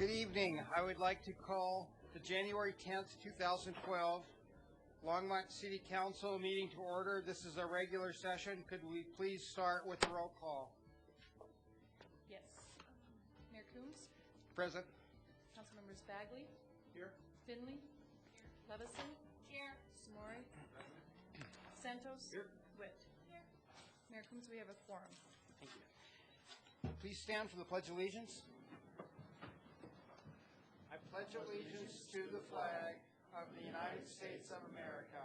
Good evening. I would like to call the January 10th, 2012 Longmont City Council meeting to order. This is a regular session. Could we please start with a roll call? Yes. Mayor Coombs? Present. Councilmembers Bagley? Here. Finley? Here. Levison? Here. Samori? Santos? Here. Witt? Here. Mayor Coombs, we have a quorum. Thank you. Please stand for the Pledge of Allegiance. I pledge allegiance to the flag of the United States of America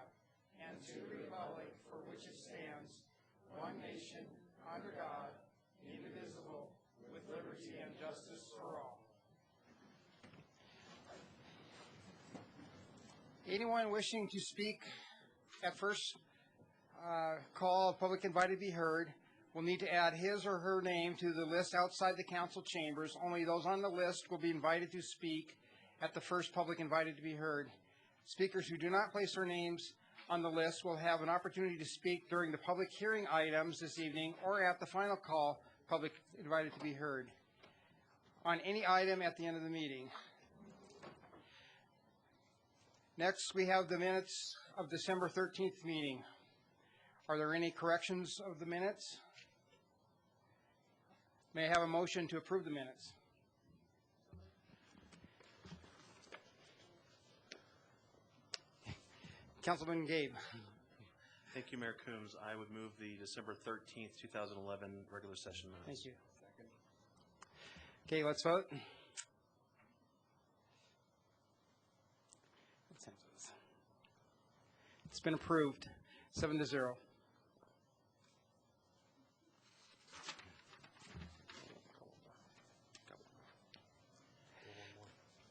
and to the republic for which it stands, one nation, under God, indivisible, with liberty and justice for all. Anyone wishing to speak at first call, public invited to be heard, will need to add his or her name to the list outside the council chambers. Only those on the list will be invited to speak at the first public invited to be heard. Speakers who do not place their names on the list will have an opportunity to speak during the public hearing items this evening or at the final call, public invited to be heard, on any item at the end of the meeting. Next, we have the minutes of December 13th meeting. Are there any corrections of the minutes? May I have a motion to approve the minutes? Councilman Gabe. Thank you, Mayor Coombs. I would move the December 13th, 2011 regular session minutes. Thank you. Second. Okay, let's vote. It's been approved, 7-0.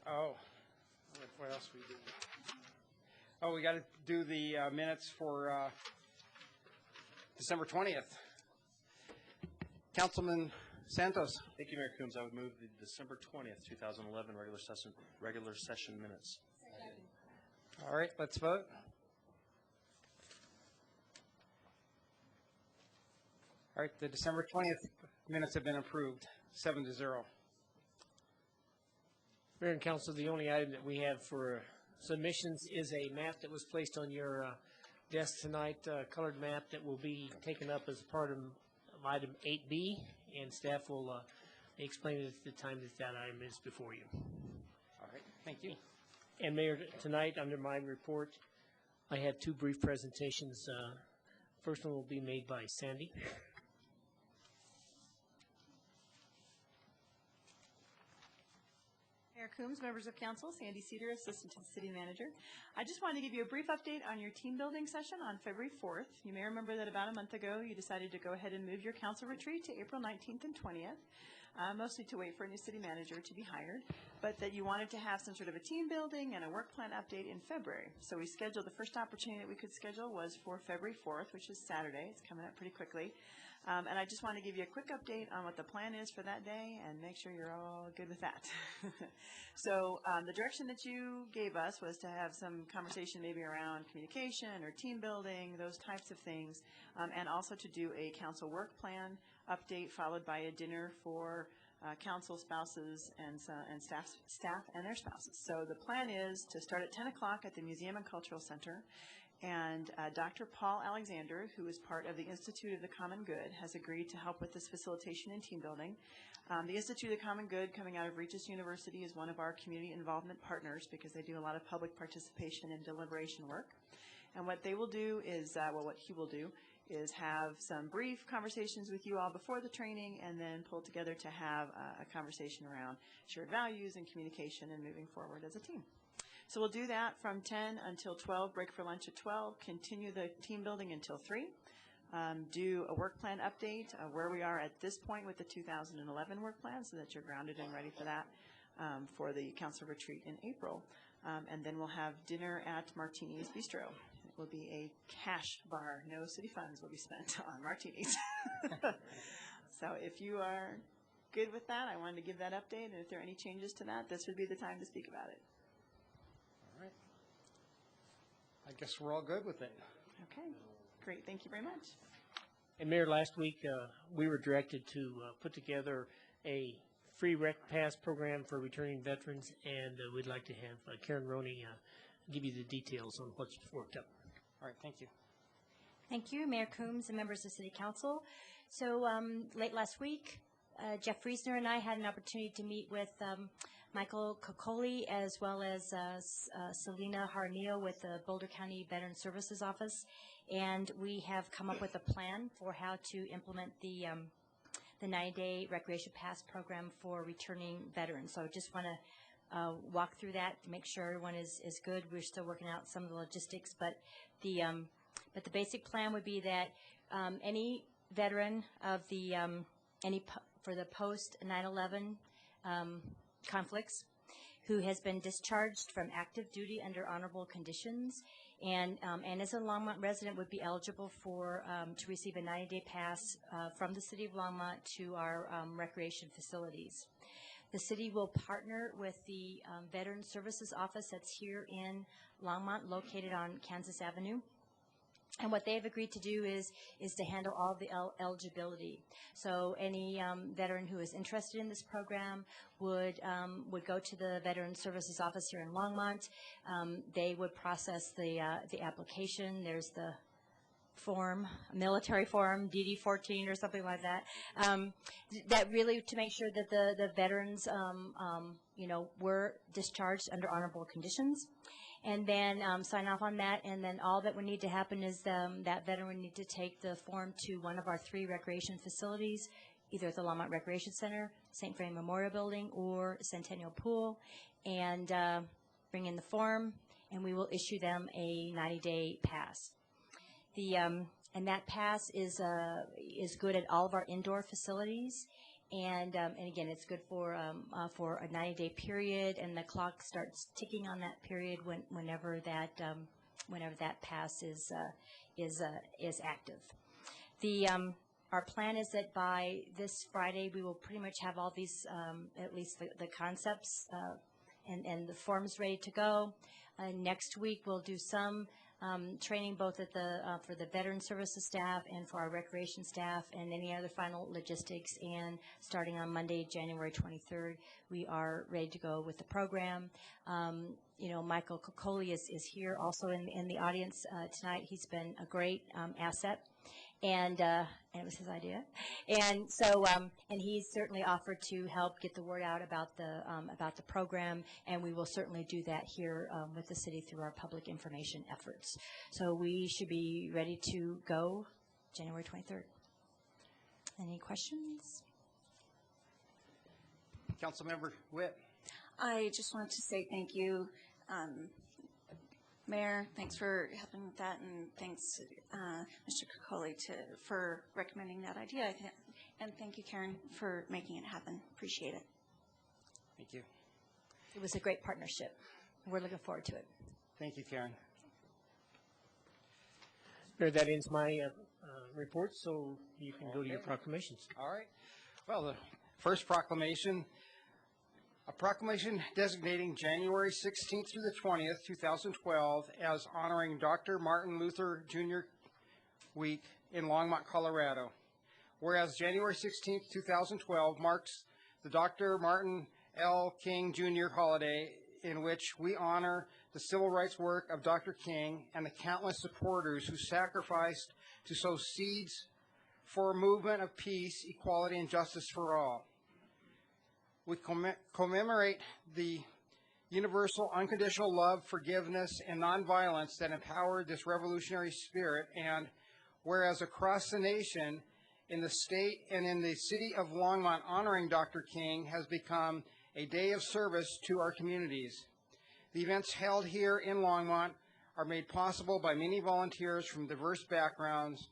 Oh, what else we do? Oh, we got to do the minutes for December 20th. Councilman Santos. Thank you, Mayor Coombs. I would move the December 20th, 2011 regular session minutes. All right, let's vote. All right, the December 20th minutes have been approved, 7-0. Mayor and Council, the only item that we have for submissions is a map that was placed on your desk tonight, a colored map that will be taken up as part of item 8B, and staff will explain it at the time that item is before you. All right, thank you. And Mayor, tonight under my report, I have two brief presentations. First one will be made by Sandy. Mayor Coombs, members of council, Sandy Cedar, assistant to the city manager. I just wanted to give you a brief update on your team building session on February 4th. You may remember that about a month ago you decided to go ahead and move your council retreat to April 19th and 20th, mostly to wait for a new city manager to be hired, but that you wanted to have some sort of a team building and a work plan update in February. So we scheduled, the first opportunity that we could schedule was for February 4th, which is Saturday. It's coming up pretty quickly. And I just want to give you a quick update on what the plan is for that day and make sure you're all good with that. So the direction that you gave us was to have some conversation maybe around communication or team building, those types of things, and also to do a council work plan update followed by a dinner for council spouses and staff and their spouses. So the plan is to start at 10 o'clock at the Museum and Cultural Center. And Dr. Paul Alexander, who is part of the Institute of the Common Good, has agreed to help with this facilitation and team building. The Institute of the Common Good, coming out of Regis University, is one of our community involvement partners because they do a lot of public participation and deliberation work. And what they will do is, what he will do is have some brief conversations with you all before the training and then pull together to have a conversation around shared values and communication and moving forward as a team. So we'll do that from 10 until 12, break for lunch at 12, continue the team building until 3, do a work plan update where we are at this point with the 2011 work plan so that you're grounded and ready for that for the council retreat in April. And then we'll have dinner at Martini's Bistro. It will be a cash bar. No city funds will be spent on martinis. So if you are good with that, I wanted to give that update. And if there are any changes to that, this would be the time to speak about it. I guess we're all good with it. Okay, great. Thank you very much. And Mayor, last week we were directed to put together a free rec pass program for returning veterans, and we'd like to have Karen Roney give you the details on what's worked up. All right, thank you. Thank you, Mayor Coombs and members of City Council. So late last week, Jeff Friesner and I had an opportunity to meet with Michael Kokoli as well as Selena Harneo with the Boulder County Veteran Services Office, and we have come up with a plan for how to implement the 90-day Recreation Pass program for returning veterans. So I just want to walk through that to make sure everyone is good. We're still working out some of the logistics, but the basic plan would be that any veteran of the for the post 9/11 conflicts who has been discharged from active duty under honorable conditions and as a Longmont resident would be eligible for to receive a 90-day pass from the City of Longmont to our recreation facilities. The city will partner with the Veteran Services Office that's here in Longmont, located on Kansas Avenue. And what they have agreed to do is to handle all the eligibility. So any veteran who is interested in this program would go to the Veteran Services Office here in Longmont. They would process the application. There's the form, military form, DD-14 or something like that. That really to make sure that the veterans, were discharged under honorable conditions. And then sign off on that, and then all that would need to happen is that veteran would need to take the form to one of our 3 recreation facilities, either at the Longmont Recreation Center, St. Frank Memorial Building, or Centennial Pool, and bring in the form, and we will issue them a 90-day pass. And that pass is good at all of our indoor facilities. And again, it's good for a 90-day period, and the clock starts ticking on that period whenever that pass is active. Our plan is that by this Friday we will pretty much have all these, at least the concepts and the forms ready to go. Next week we'll do some training both at for the Veteran Services staff and for our recreation staff and any other final logistics. And starting on Monday, January 23rd, we are ready to go with the program. Michael Kokoli is here also in the audience tonight. He's been a great asset. And it was his idea, and so and he's certainly offered to help get the word out about the program, and we will certainly do that here with the city through our public information efforts. So we should be ready to go January 23rd. Any questions? Councilmember Witt. I just wanted to say thank you, Mayor, thanks for helping with that, and thanks, Mr. Kokoli, for recommending that idea. And thank you, Karen, for making it happen. Appreciate it. Thank you. It was a great partnership. We're looking forward to it. Thank you, Karen. Mayor, that ends my report, so you can go to your proclamations. All right. Well, the first proclamation, a proclamation designating January 16th through the 20th, 2012, as honoring Dr. Martin Luther Jr. Week in Longmont, Colorado. Whereas January 16th, 2012 marks the Dr. Martin L. King Jr. holiday, in which we honor the civil rights work of Dr. King and the countless supporters who sacrificed to sow seeds for a movement of peace, equality, and justice for all. We commemorate the universal unconditional love, forgiveness, and nonviolence that empowered this revolutionary spirit. And whereas across the nation, in the state and in the city of Longmont, honoring Dr. King has become a day of service to our communities. The events held here in Longmont are made possible by many volunteers from diverse backgrounds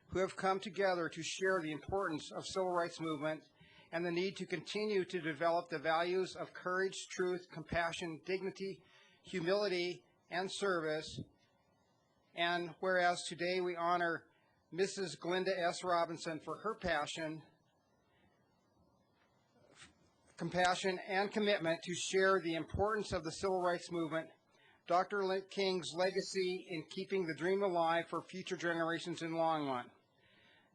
who have come together to share the importance of civil rights movement and the need to continue to develop the values of courage, truth, compassion, dignity, humility, and service. And whereas today we honor Mrs. Glinda S. Robinson for her passion, compassion, and commitment to share the importance of the civil rights movement, Dr. King's legacy in keeping the dream alive for future generations in Longmont.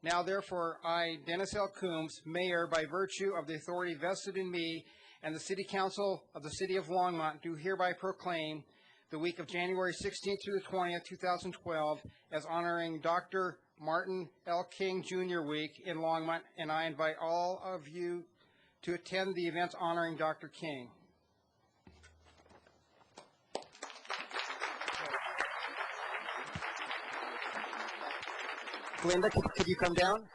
Now therefore, I, Dennis L. Coombs, Mayor, by virtue of the authority vested in me and the City Council of the City of Longmont, do hereby proclaim the week of January 16th through the 20th, 2012, as honoring Dr. Martin L. King Jr. Week in Longmont, and I invite all of you to attend the events honoring Dr. King. Linda, could you come down?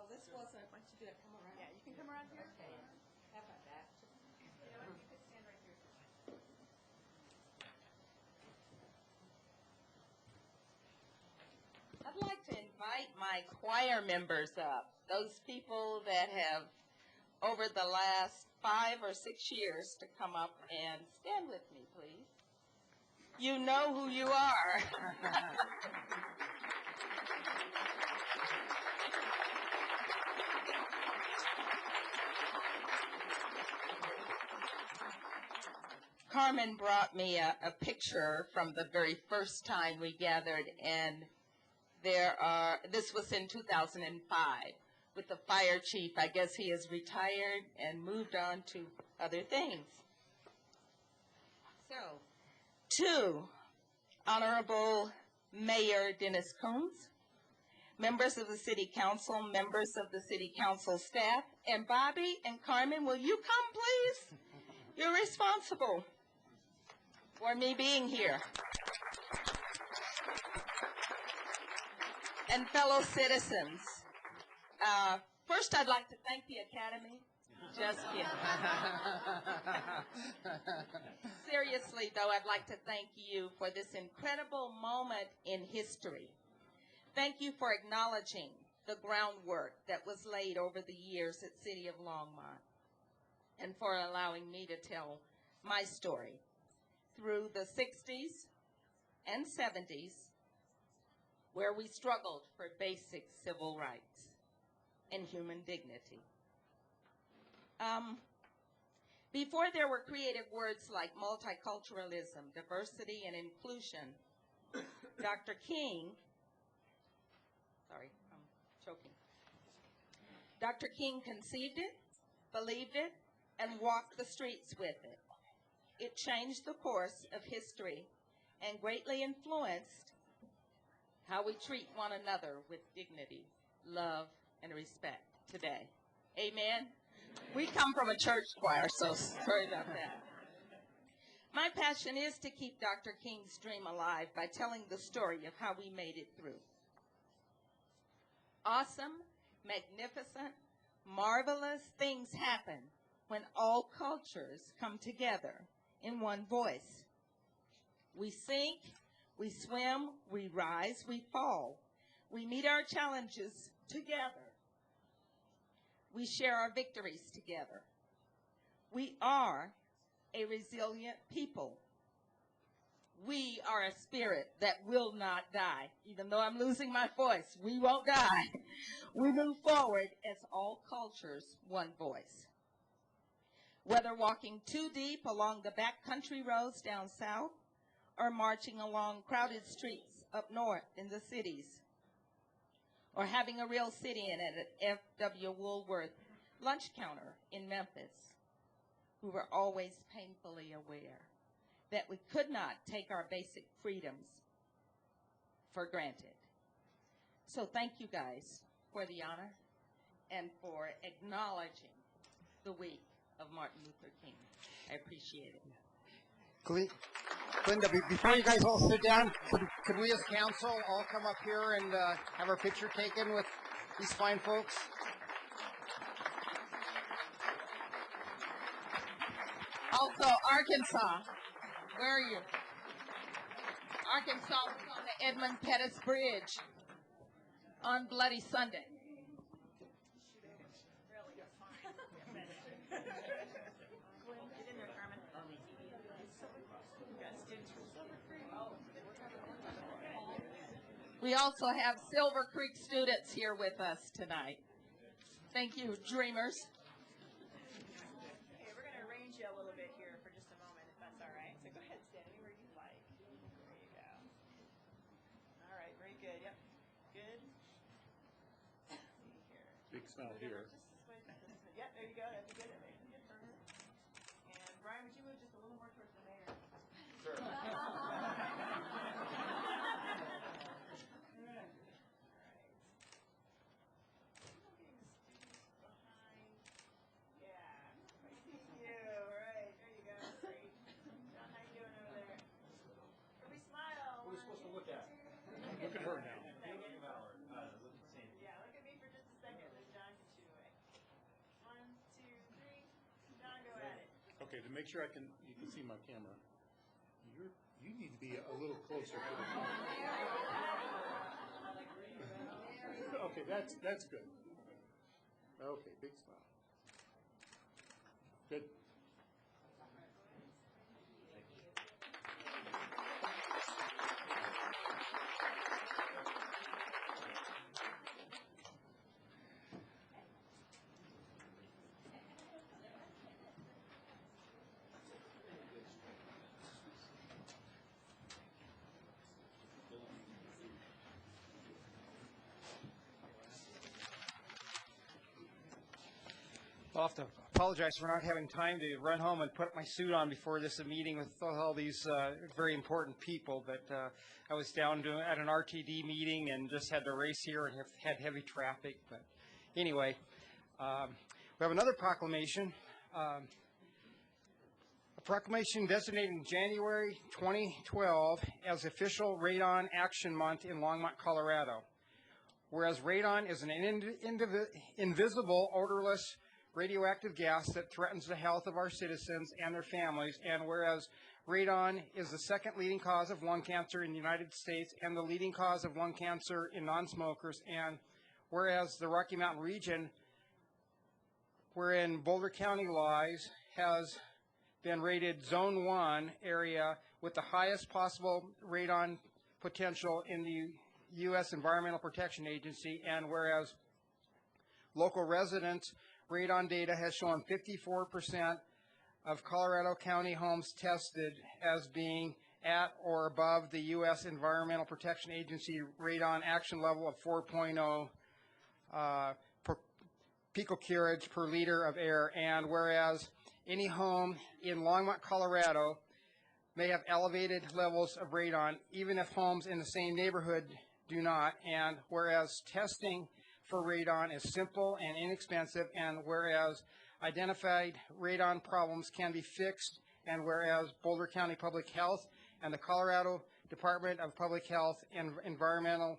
This wasn't, why don't you do that, come around? Yeah, you can come around here. Okay. How about that? You know what, you could stand right here. I'd like to invite my choir members up, those people that have, over the last 5 or 6 years, to come up and stand with me, please. You know who you are. Carmen brought me a picture from the very first time we gathered, and this was in 2005 with the fire chief. I guess he has retired and moved on to other things. So, to Honorable Mayor Dennis Coombs, members of the City Council, members of the City Council staff, and Bobby and Carmen, will you come, please? You're responsible for me being here. And fellow citizens, first I'd like to thank the Academy. Just kidding. Seriously, though, I'd like to thank you for this incredible moment in history. Thank you for acknowledging the groundwork that was laid over the years at City of Longmont, and for allowing me to tell my story through the 60s and 70s, where we struggled for basic civil rights and human dignity. Before there were creative words like multiculturalism, diversity, and inclusion, Dr. King, sorry, I'm choking. Dr. King conceived it, believed it, and walked the streets with it. It changed the course of history and greatly influenced how we treat one another with dignity, love, and respect today. Amen? We come from a church choir, so sorry about that. My passion is to keep Dr. King's dream alive by telling the story of how we made it through. Awesome, magnificent, marvelous things happen when all cultures come together in one voice. We sink, we swim, we rise, we fall. We meet our challenges together. We share our victories together. We are a resilient people. We are a spirit that will not die. Even though I'm losing my voice, we won't die. We move forward as all cultures, one voice. Whether walking too deep along the backcountry roads down south, or marching along crowded streets up north in the cities, or having a real sit-in at an F.W. Woolworth lunch counter in Memphis, we were always painfully aware that we could not take our basic freedoms for granted. So thank you guys for the honor and for acknowledging the week of Martin Luther King. I appreciate it. Linda, before you guys all sit down, could we as council all come up here and have our picture taken with these fine folks? Also, Arkansas, where are you? Arkansas was on the Edmund Pettus Bridge on Bloody Sunday. We also have Silver Creek students here with us tonight. Thank you, dreamers. Okay, we're going to arrange you a little bit here for just a moment, if that's all right. So go ahead, stand anywhere you'd like. There you go. All right, very good. Yep. Good. Let's see here. Big smile here. Just this way. Yep, there you go. That'd be good. That'd be good for her. And Brian, would you move just a little more towards the mayor? Sure. Look at her now. Yeah, look at me for just a second, then John can shoot away. 1, 2, 3. John, go at it. Okay, to make sure you can see my camera, you need to be a little closer to the phone. Okay, that's good. Okay, big smile. Good. I'll have to apologize for not having time to run home and put my suit on before this meeting with all these very important people. But I was down at an RTD meeting and just had to race here and have had heavy traffic. But anyway, we have another proclamation. A proclamation designating January 2012 as official Radon Action Month in Longmont, Colorado. Whereas radon is an invisible, odorless, radioactive gas that threatens the health of our citizens and their families, and whereas radon is the second leading cause of lung cancer in the United States and the leading cause of lung cancer in non-smokers, and whereas the Rocky Mountain region, wherein Boulder County lies, has been rated Zone 1 area with the highest possible radon potential in the U.S. Environmental Protection Agency, and whereas local residents' radon data has shown 54% of Colorado County homes tested as being at or above the U.S. Environmental Protection Agency radon action level of 4.0 per picocuries per liter of air, and whereas any home in Longmont, Colorado may have elevated levels of radon, even if homes in the same neighborhood do not, and whereas testing for radon is simple and inexpensive, and whereas identified radon problems can be fixed, and whereas Boulder County Public Health and the Colorado Department of Public Health and Environment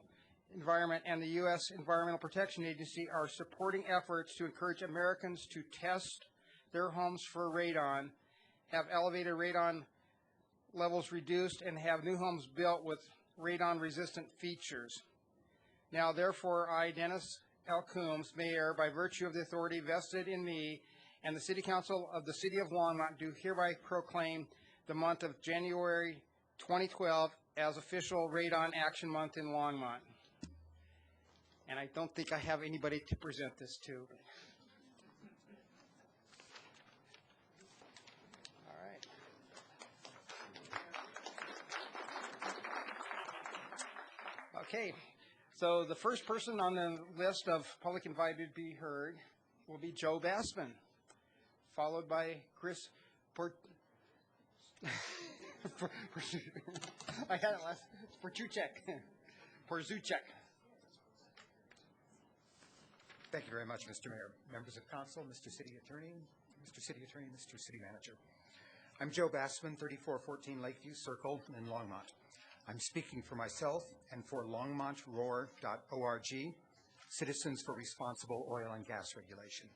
and the U.S. Environmental Protection Agency are supporting efforts to encourage Americans to test their homes for radon, have elevated radon levels reduced, and have new homes built with radon-resistant features. Now, therefore, I, Dennis L. Coombs, Mayor, by virtue of the authority vested in me and the City Council of the City of Longmont, do hereby proclaim the month of January 2012 as official Radon Action Month in Longmont. And I don't think I have anybody to present this to. All right. Okay. So the first person on the list of public invited to be heard will be Joe Bassman, followed by Chris I had it last. Porzuchek. Thank you very much, Mr. Mayor. Members of Council, Mr. City Attorney, Mr. City Manager. I'm Joe Bassman, 3414 Lakeview Circle in Longmont. I'm speaking for myself and for longmontroar.org, Citizens for Responsible Oil and Gas Regulation.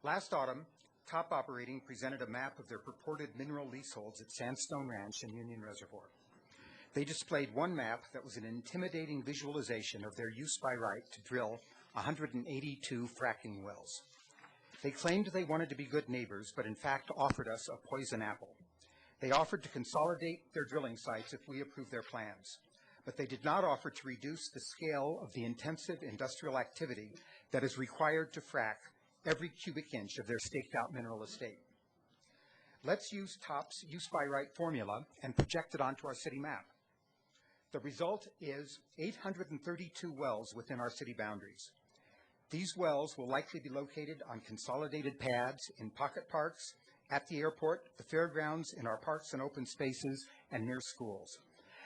Last autumn, Top Operating presented a map of their purported mineral leaseholds at Sandstone Ranch and Union Reservoir. They displayed one map that was an intimidating visualization of their use by right to drill 182 fracking wells. They claimed they wanted to be good neighbors, but in fact offered us a poison apple. They offered to consolidate their drilling sites if we approved their plans, but they did not offer to reduce the scale of the intensive industrial activity that is required to frack every cubic inch of their staked-out mineral estate. Let's use TOP's use-by-right formula and project it onto our city map. The result is 832 wells within our city boundaries. These wells will likely be located on consolidated pads in pocket parks, at the airport, the fairgrounds, in our parks and open spaces, and near schools.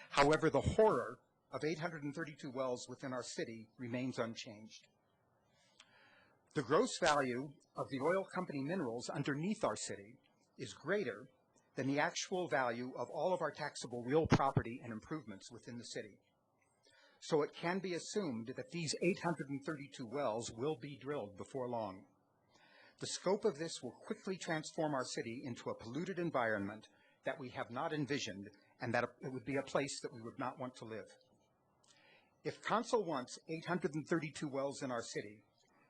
However, the horror of 832 wells within our city remains unchanged. The gross value of the oil company minerals underneath our city is greater than the actual value of all of our taxable real property and improvements within the city. So it can be assumed that these 832 wells will be drilled before long. The scope of this will quickly transform our city into a polluted environment that we have not envisioned, and that it would be a place that we would not want to live. If Council wants 832 wells in our city,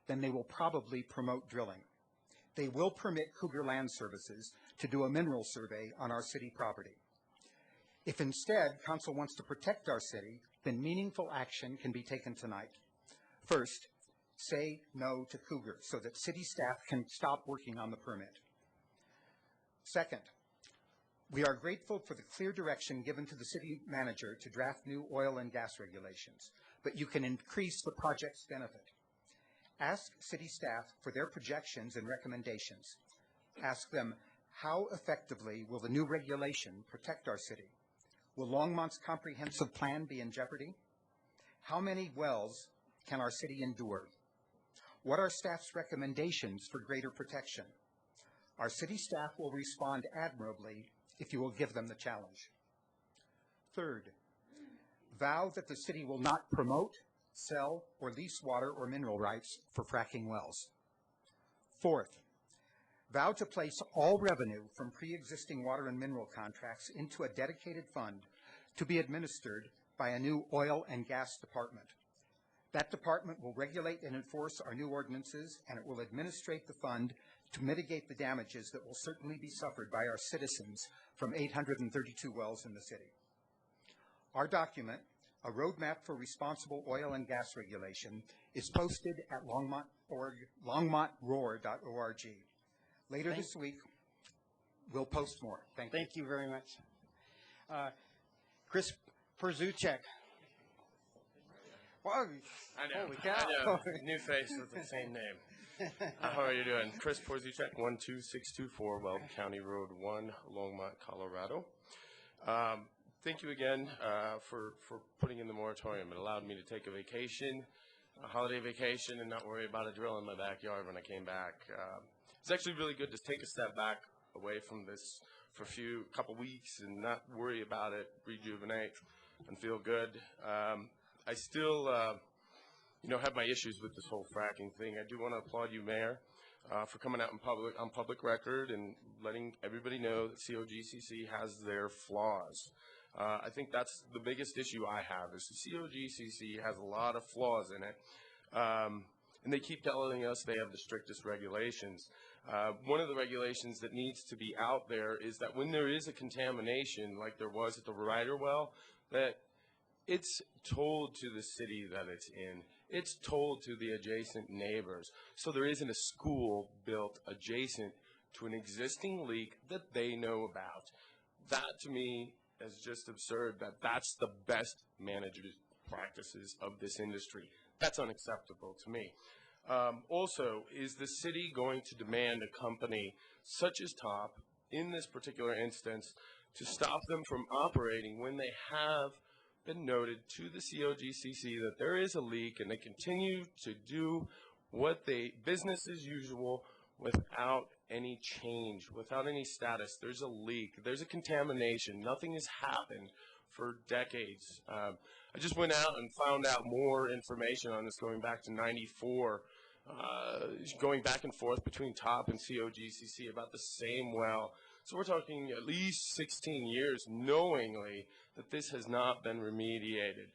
then they will probably promote drilling. They will permit Cougar Land Services to do a mineral survey on our city property. If instead Council wants to protect our city, then meaningful action can be taken tonight. First, say no to Cougar so that city staff can stop working on the permit. Second, we are grateful for the clear direction given to the city manager to draft new oil and gas regulations, but you can increase the project's benefit. Ask city staff for their projections and recommendations. Ask them, how effectively will the new regulation protect our city? Will Longmont's comprehensive plan be in jeopardy? How many wells can our city endure? What are staff's recommendations for greater protection? Our city staff will respond admirably if you will give them the challenge. Third, vow that the city will not promote, sell, or lease water or mineral rights for fracking wells. Fourth, vow to place all revenue from pre-existing water and mineral contracts into a dedicated fund to be administered by a new oil and gas department. That department will regulate and enforce our new ordinances, and it will administrate the fund to mitigate the damages that will certainly be suffered by our citizens from 832 wells in the city. Our document, A Roadmap for Responsible Oil and Gas Regulation, is posted at longmontroar.org. Later this week, we'll post more. Thank you. Thank you very much. Chris Perzuchek. Wow. I know. Holy cow. I know. New face with the same name. How are you doing? Chris Porzuchek, 12624 Weld County Road 1, Longmont, Colorado. Thank you again for putting in the moratorium. It allowed me to take a vacation, a holiday vacation, and not worry about a drill in my backyard when I came back. It's actually really good to take a step back away from this for a couple weeks and not worry about it, rejuvenate, and feel good. I still, have my issues with this whole fracking thing. I do want to applaud you, Mayor, for coming out on public record and letting everybody know that COGCC has their flaws. I think that's the biggest issue I have is the COGCC has a lot of flaws in it, and they keep telling us they have the strictest regulations. One of the regulations that needs to be out there is that when there is a contamination like there was at the Ryder well, that it's told to the city that it's in. It's told to the adjacent neighbors. So there isn't a school built adjacent to an existing leak that they know about. That, to me, is just absurd that that's the best management practices of this industry. That's unacceptable to me. Also, is the city going to demand a company such as TOP, in this particular instance, to stop them from operating when they have been noted to the COGCC that there is a leak and they continue to do business as usual without any change, without any status. There's a leak, there's a contamination. Nothing has happened for decades. I just went out and found out more information on this going back to '94, going back and forth between TOP and COGCC about the same well. So we're talking at least 16 years knowingly that this has not been remediated.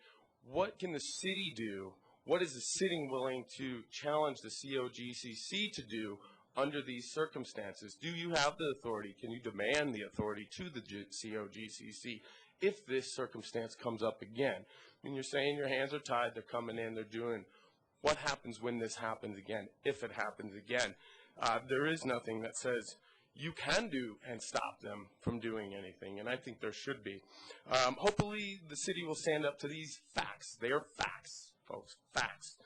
What can the city do? What is the city willing to challenge the COGCC to do under these circumstances? Do you have the authority? Can you demand the authority to the COGCC if this circumstance comes up again? I mean, you're saying your hands are tied, they're coming in, they're doing. What happens when this happens again, if it happens again? There is nothing that says you can do and stop them from doing anything, and I think there should be. Hopefully the city will stand up to these facts. They are facts, folks, facts.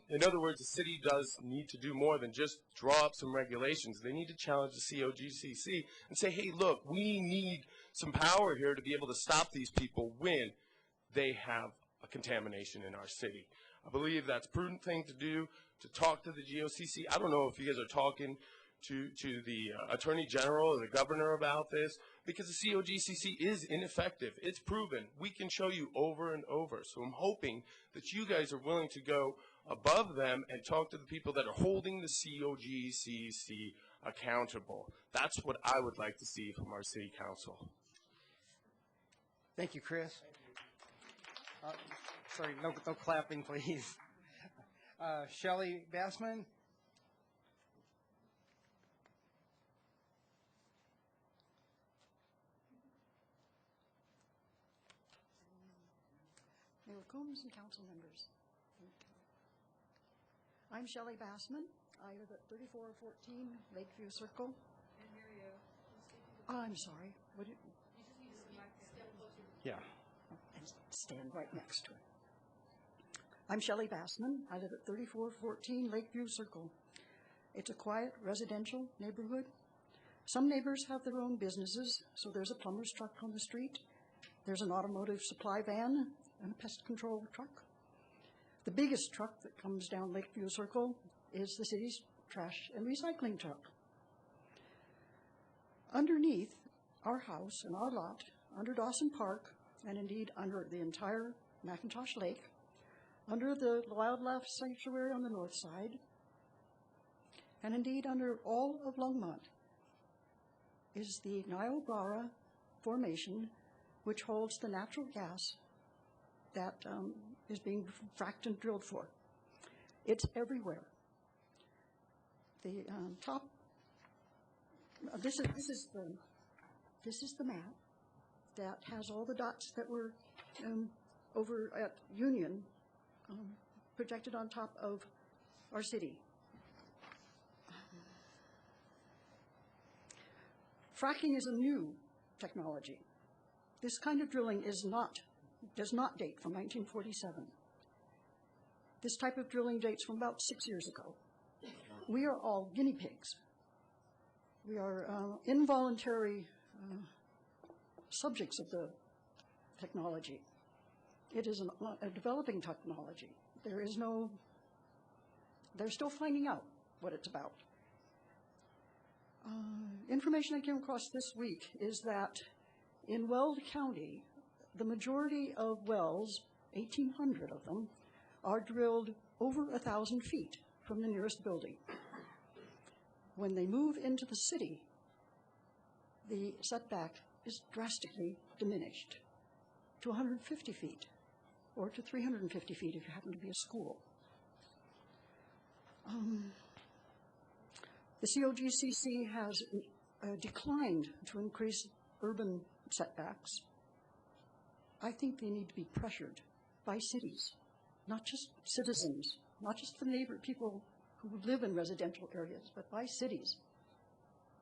In other words, the city does need to do more than just draw up some regulations. They need to challenge the COGCC and say, hey, look, we need some power here to be able to stop these people when they have a contamination in our city. I believe that's a prudent thing to do, to talk to the GOCC. I don't know if you guys are talking to the Attorney General or the Governor about this, because the COGCC is ineffective. It's proven. We can show you over and over. So I'm hoping that you guys are willing to go above them and talk to the people that are holding the COGCC accountable. That's what I would like to see from our city council. Thank you, Chris. Sorry, no clapping, please. Shelley Bassman. Mayor Coombs and council members. I'm Shelley Bassman. I live at 3414 Lakeview Circle. I'm sorry. What did, Yeah. and stand right next to it. I'm Shelley Bassman. I live at 3414 Lakeview Circle. It's a quiet residential neighborhood. Some neighbors have their own businesses, so there's a plumber's truck on the street. There's an automotive supply van and a pest control truck. The biggest truck that comes down Lakeview Circle is the city's trash and recycling truck. Underneath our house and our lot, under Dawson Park, and indeed under the entire McIntosh Lake, under the wildlife sanctuary on the north side, and indeed under all of Longmont, is the Niobrara Formation, which holds the natural gas that is being fracked and drilled for. It's everywhere. The top. This is the map that has all the dots that were over at Union projected on top of our city. Fracking is a new technology. This kind of drilling does not date from 1947. This type of drilling dates from about 6 years ago. We are all guinea pigs. We are involuntary subjects of the technology. It is a developing technology. They're still finding out what it's about. Information I came across this week is that in Weld County, the majority of wells, 1,800 of them, are drilled over 1,000 feet from the nearest building. When they move into the city, the setback is drastically diminished to 150 feet or to 350 feet if you happen to be a school. The COGCC has declined to increase urban setbacks. I think they need to be pressured by cities, not just citizens, not just the neighbor people who live in residential areas, but by cities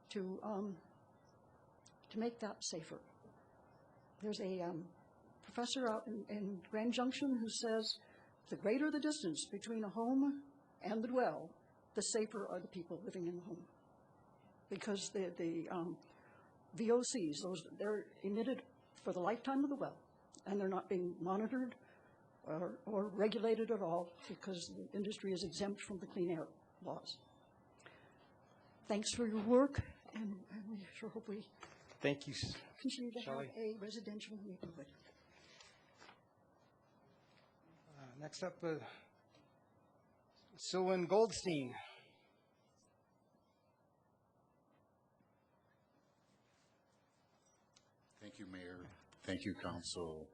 to make that safer. There's a professor out in Grand Junction who says the greater the distance between a home and the well, the safer are the people living in the home. Because the VOCs, they're emitted for the lifetime of the well, and they're not being monitored or regulated at all because the industry is exempt from the clean air laws. thanks for your work, and we sure hope we Thank you. continue to have Shelley. a residential neighborhood. Next up, Sylvan Goldstein. Thank you, Mayor. Thank you, Council.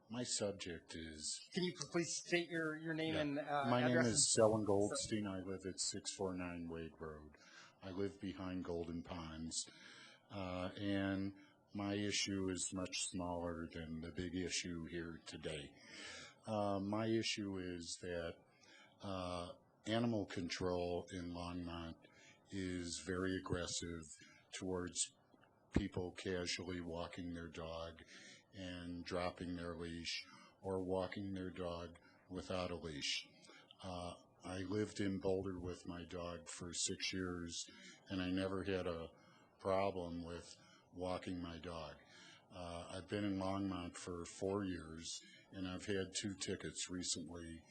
My subject is... Can you please state your name Yeah. and My name address? is Selwyn Goldstein. I live at 649 Wade Road. I live behind Golden Ponds. And my issue is much smaller than the big issue here today. My issue is that animal control in Longmont is very aggressive towards people casually walking their dog and dropping their leash or walking their dog without a leash. I lived in Boulder with my dog for 6 years, and I never had a problem with walking my dog. I've been in Longmont for 4 years, and I've had 2 tickets recently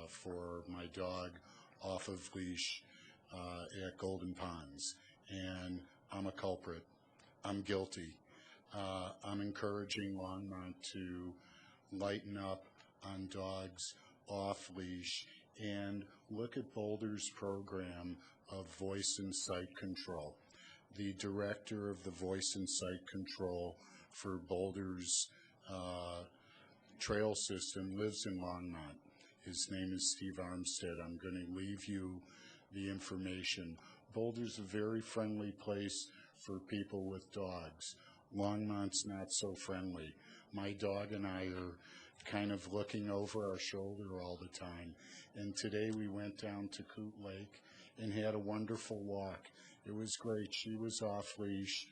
for my dog off of leash at Golden Ponds, and I'm a culprit. I'm guilty. I'm encouraging Longmont to lighten up on dogs off leash and look at Boulder's program of voice and sight control. The director of the voice and sight control for Boulder's trail system lives in Longmont. His name is Steve Armstead. I'm going to leave you the information. Boulder's a very friendly place for people with dogs. Longmont's not so friendly. My dog and I are kind of looking over our shoulder all the time. And today we went down to Coot Lake and had a wonderful walk. It was great. She was off leash.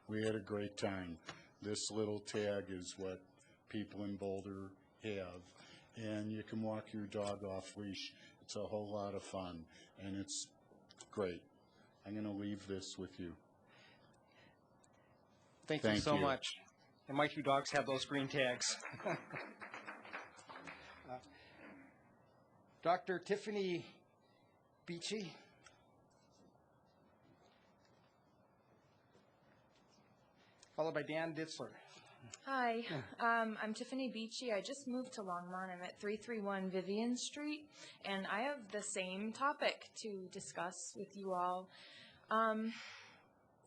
We had a great time. This little tag is what people in Boulder have. And you can walk your dog off leash. It's a whole lot of fun, and it's great. I'm going to leave this with you. Thank you so much. And my 2 dogs have those green tags. Dr. Tiffany Beachy. Followed by Dan Ditzler. Hi, I'm Tiffany Beachy. I just moved to Longmont. I'm at 331 Vivian Street, and I have the same topic to discuss with you all.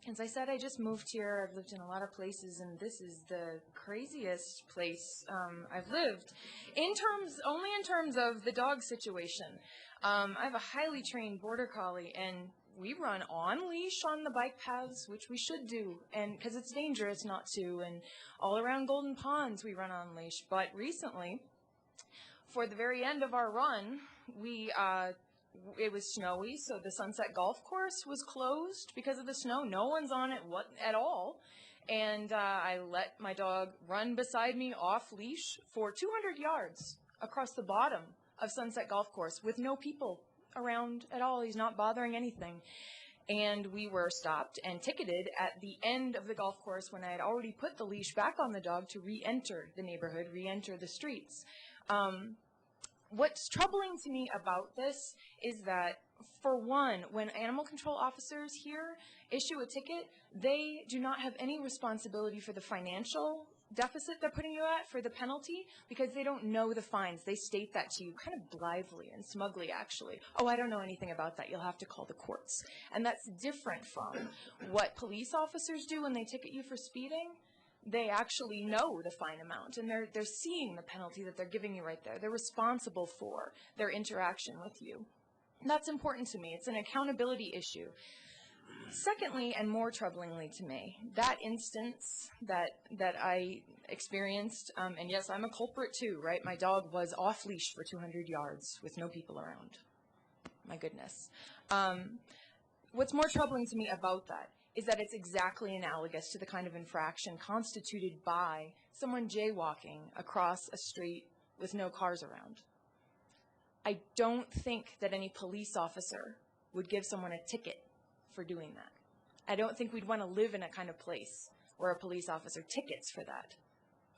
As I said, I just moved here. I've lived in a lot of places, and this is the craziest place I've lived. Only in terms of the dog situation. I have a highly trained border collie, and we run on leash on the bike paths, which we should do, and because it's dangerous not to. And all around Golden Ponds, we run on leash. But recently, for the very end of our run, it was snowy, so the Sunset Golf Course was closed because of the snow. No one's on it at all. And I let my dog run beside me off leash for 200 yards across the bottom of Sunset Golf Course with no people around at all. He's not bothering anything. And we were stopped and ticketed at the end of the golf course when I had already put the leash back on the dog to re-enter the neighborhood, re-enter the streets. What's troubling to me about this is that, for one, when animal control officers here issue a ticket, they do not have any responsibility for the financial deficit they're putting you at for the penalty because they don't know the fines. They state that to you kind of blithely and smugly, actually. Oh, I don't know anything about that. You'll have to call the courts. And that's different from what police officers do when they ticket you for speeding. They actually know the fine amount, and they're seeing the penalty that they're giving you right there. They're responsible for their interaction with you. And that's important to me. It's an accountability issue. Secondly, and more troublingly to me, that instance that I experienced, and yes, I'm a culprit too, right? My dog was off leash for 200 yards with no people around. My goodness. What's more troubling to me about that is that it's exactly analogous to the kind of infraction constituted by someone jaywalking across a street with no cars around. I don't think that any police officer would give someone a ticket for doing that. I don't think we'd want to live in a kind of place where a police officer tickets for that.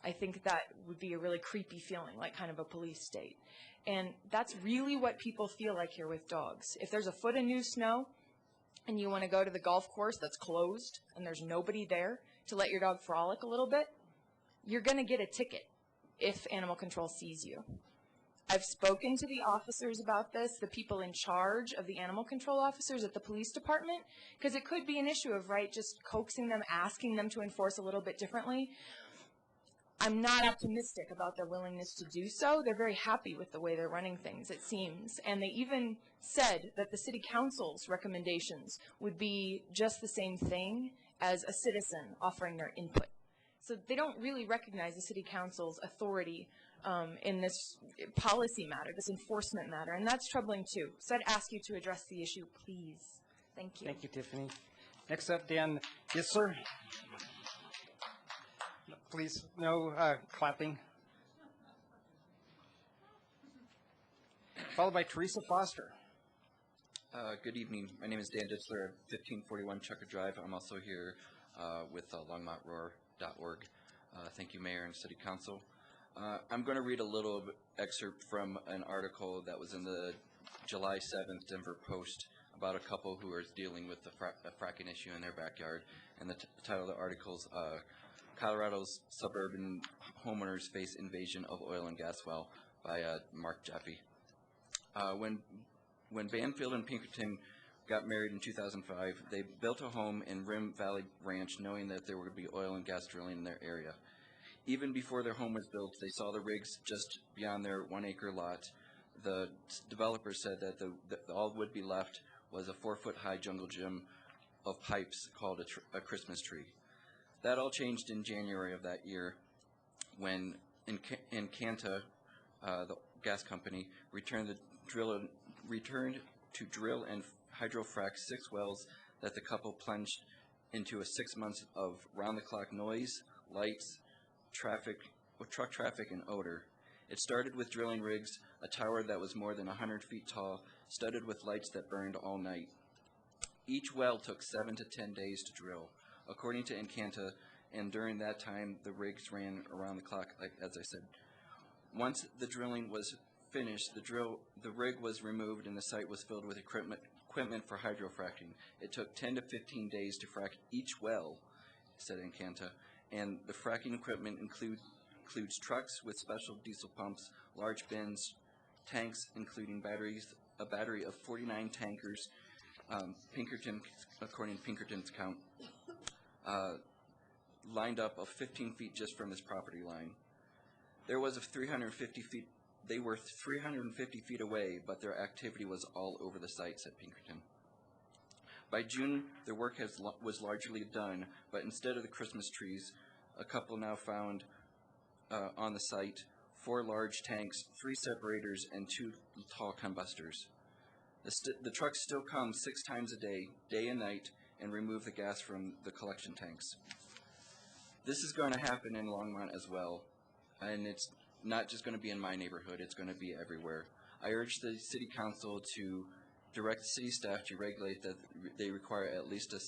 I think that would be a really creepy feeling, like kind of a police state. And that's really what people feel like here with dogs. If there's a foot of new snow, and you want to go to the golf course that's closed and there's nobody there to let your dog frolic a little bit, you're going to get a ticket if animal control sees you. I've spoken to the officers about this, the people in charge of the animal control officers at the police department, because it could be an issue of, right, just coaxing them, asking them to enforce a little bit differently. I'm not optimistic about their willingness to do so. They're very happy with the way they're running things, it seems. And they even said that the city council's recommendations would be just the same thing as a citizen offering their input. So they don't really recognize the city council's authority in this policy matter, this enforcement matter, and that's troubling too. So I'd ask you to address the issue, please. Thank you. Thank you, Tiffany. Next up, Dan. Yes, sir. Please, no clapping. Followed by Teresa Foster. Good evening. My name is Dan Ditzler of 1541 Chucker Drive. I'm also here with longmontroar.org. Thank you, Mayor and City Council. I'm going to read a little excerpt from an article that was in the July 7th Denver Post about a couple who are dealing with the fracking issue in their backyard. And the title of the article is Colorado's Suburban Homeowners Face Invasion of Oil and Gas Well by Mark Jaffe. When Banfield and Pinkerton got married in 2005, they built a home in Rim Valley Ranch knowing that there would be oil and gas drilling in their area. Even before their home was built, they saw the rigs just beyond their 1 acre lot. The developer said that all would be left was a 4-foot high jungle gym of pipes called a Christmas tree. That all changed in January of that year when Encanta, the gas company, returned to drill and hydrofrac 6 wells that the couple plunged into a 6 months of round-the-clock noise, lights, truck traffic, and odor. It started with drilling rigs, a tower that was more than 100 feet tall, studded with lights that burned all night. Each well took 7 to 10 days to drill, according to Encanta, and during that time, the rigs ran around the clock, as I said. Once the drilling was finished, the rig was removed and the site was filled with equipment for hydrofracking. It took 10 to 15 days to frack each well, said Encanta, and the fracking equipment includes trucks with special diesel pumps, large bins, tanks including a battery of 49 tankers, according to Pinkerton's count, lined up of 15 feet just from his property line. They were 350 feet away, but their activity was all over the site, said Pinkerton. By June, their work was largely done, but instead of the Christmas trees, a couple now found on the site 4 large tanks, 3 separators, and 2 tall combustors. The trucks still come 6 times a day and night, and remove the gas from the collection tanks. This is going to happen in Longmont as well, and it's not just going to be in my neighborhood, it's going to be everywhere. I urge the City Council to direct the city staff to regulate that they require at least a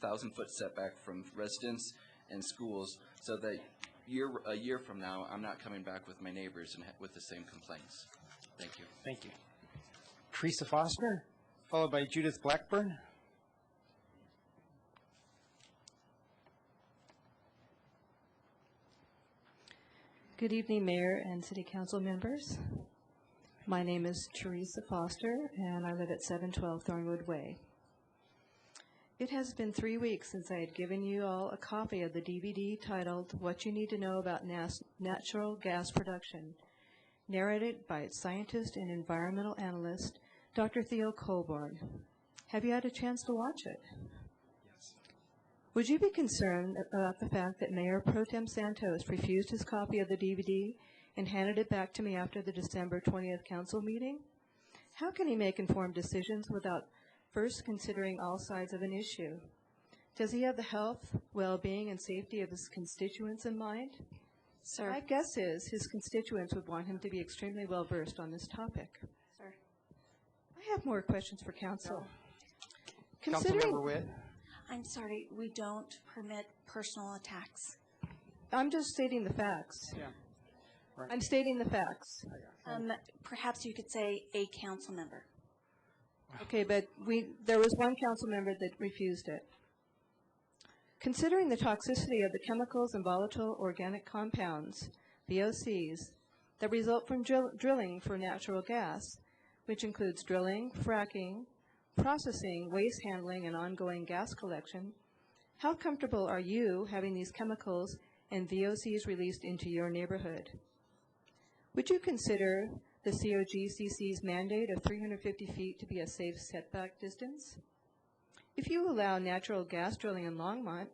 1,000-foot setback from residents and schools so that a year from now, I'm not coming back with my neighbors and with the same complaints. Thank you. Thank you. Teresa Foster, followed by Judith Blackburn. Good evening, Mayor and City Council members. My name is Teresa Foster, and I live at 712 Thornwood Way. It has been 3 weeks since I had given you all a copy of the DVD titled What You Need to Know About Natural Gas Production, narrated by its scientist and environmental analyst, Dr. Theo Colborn. Have you had a chance to watch it? Yes. Would you be concerned about the fact that Mayor Pro Tem Santos refused his copy of the DVD and handed it back to me after the December 20th council meeting? How can he make informed decisions without first considering all sides of an issue? Does he have the health, well-being, and safety of his constituents in mind? Sir. My guess is his constituents would want him to be extremely well-versed on this topic. Sir. I have more questions for council. Councilmember Witt. I'm sorry, we don't permit personal attacks. I'm just stating the facts. Yeah. Right. I'm stating the facts. Perhaps you could say a council member. Okay, but there was one council member that refused it. Considering the toxicity of the chemicals and volatile organic compounds, VOCs, that result from drilling for natural gas, which includes drilling, fracking, processing, waste handling, and ongoing gas collection, how comfortable are you having these chemicals and VOCs released into your neighborhood? Would you consider the COGCC's mandate of 350 feet to be a safe setback distance? If you allow natural gas drilling in Longmont,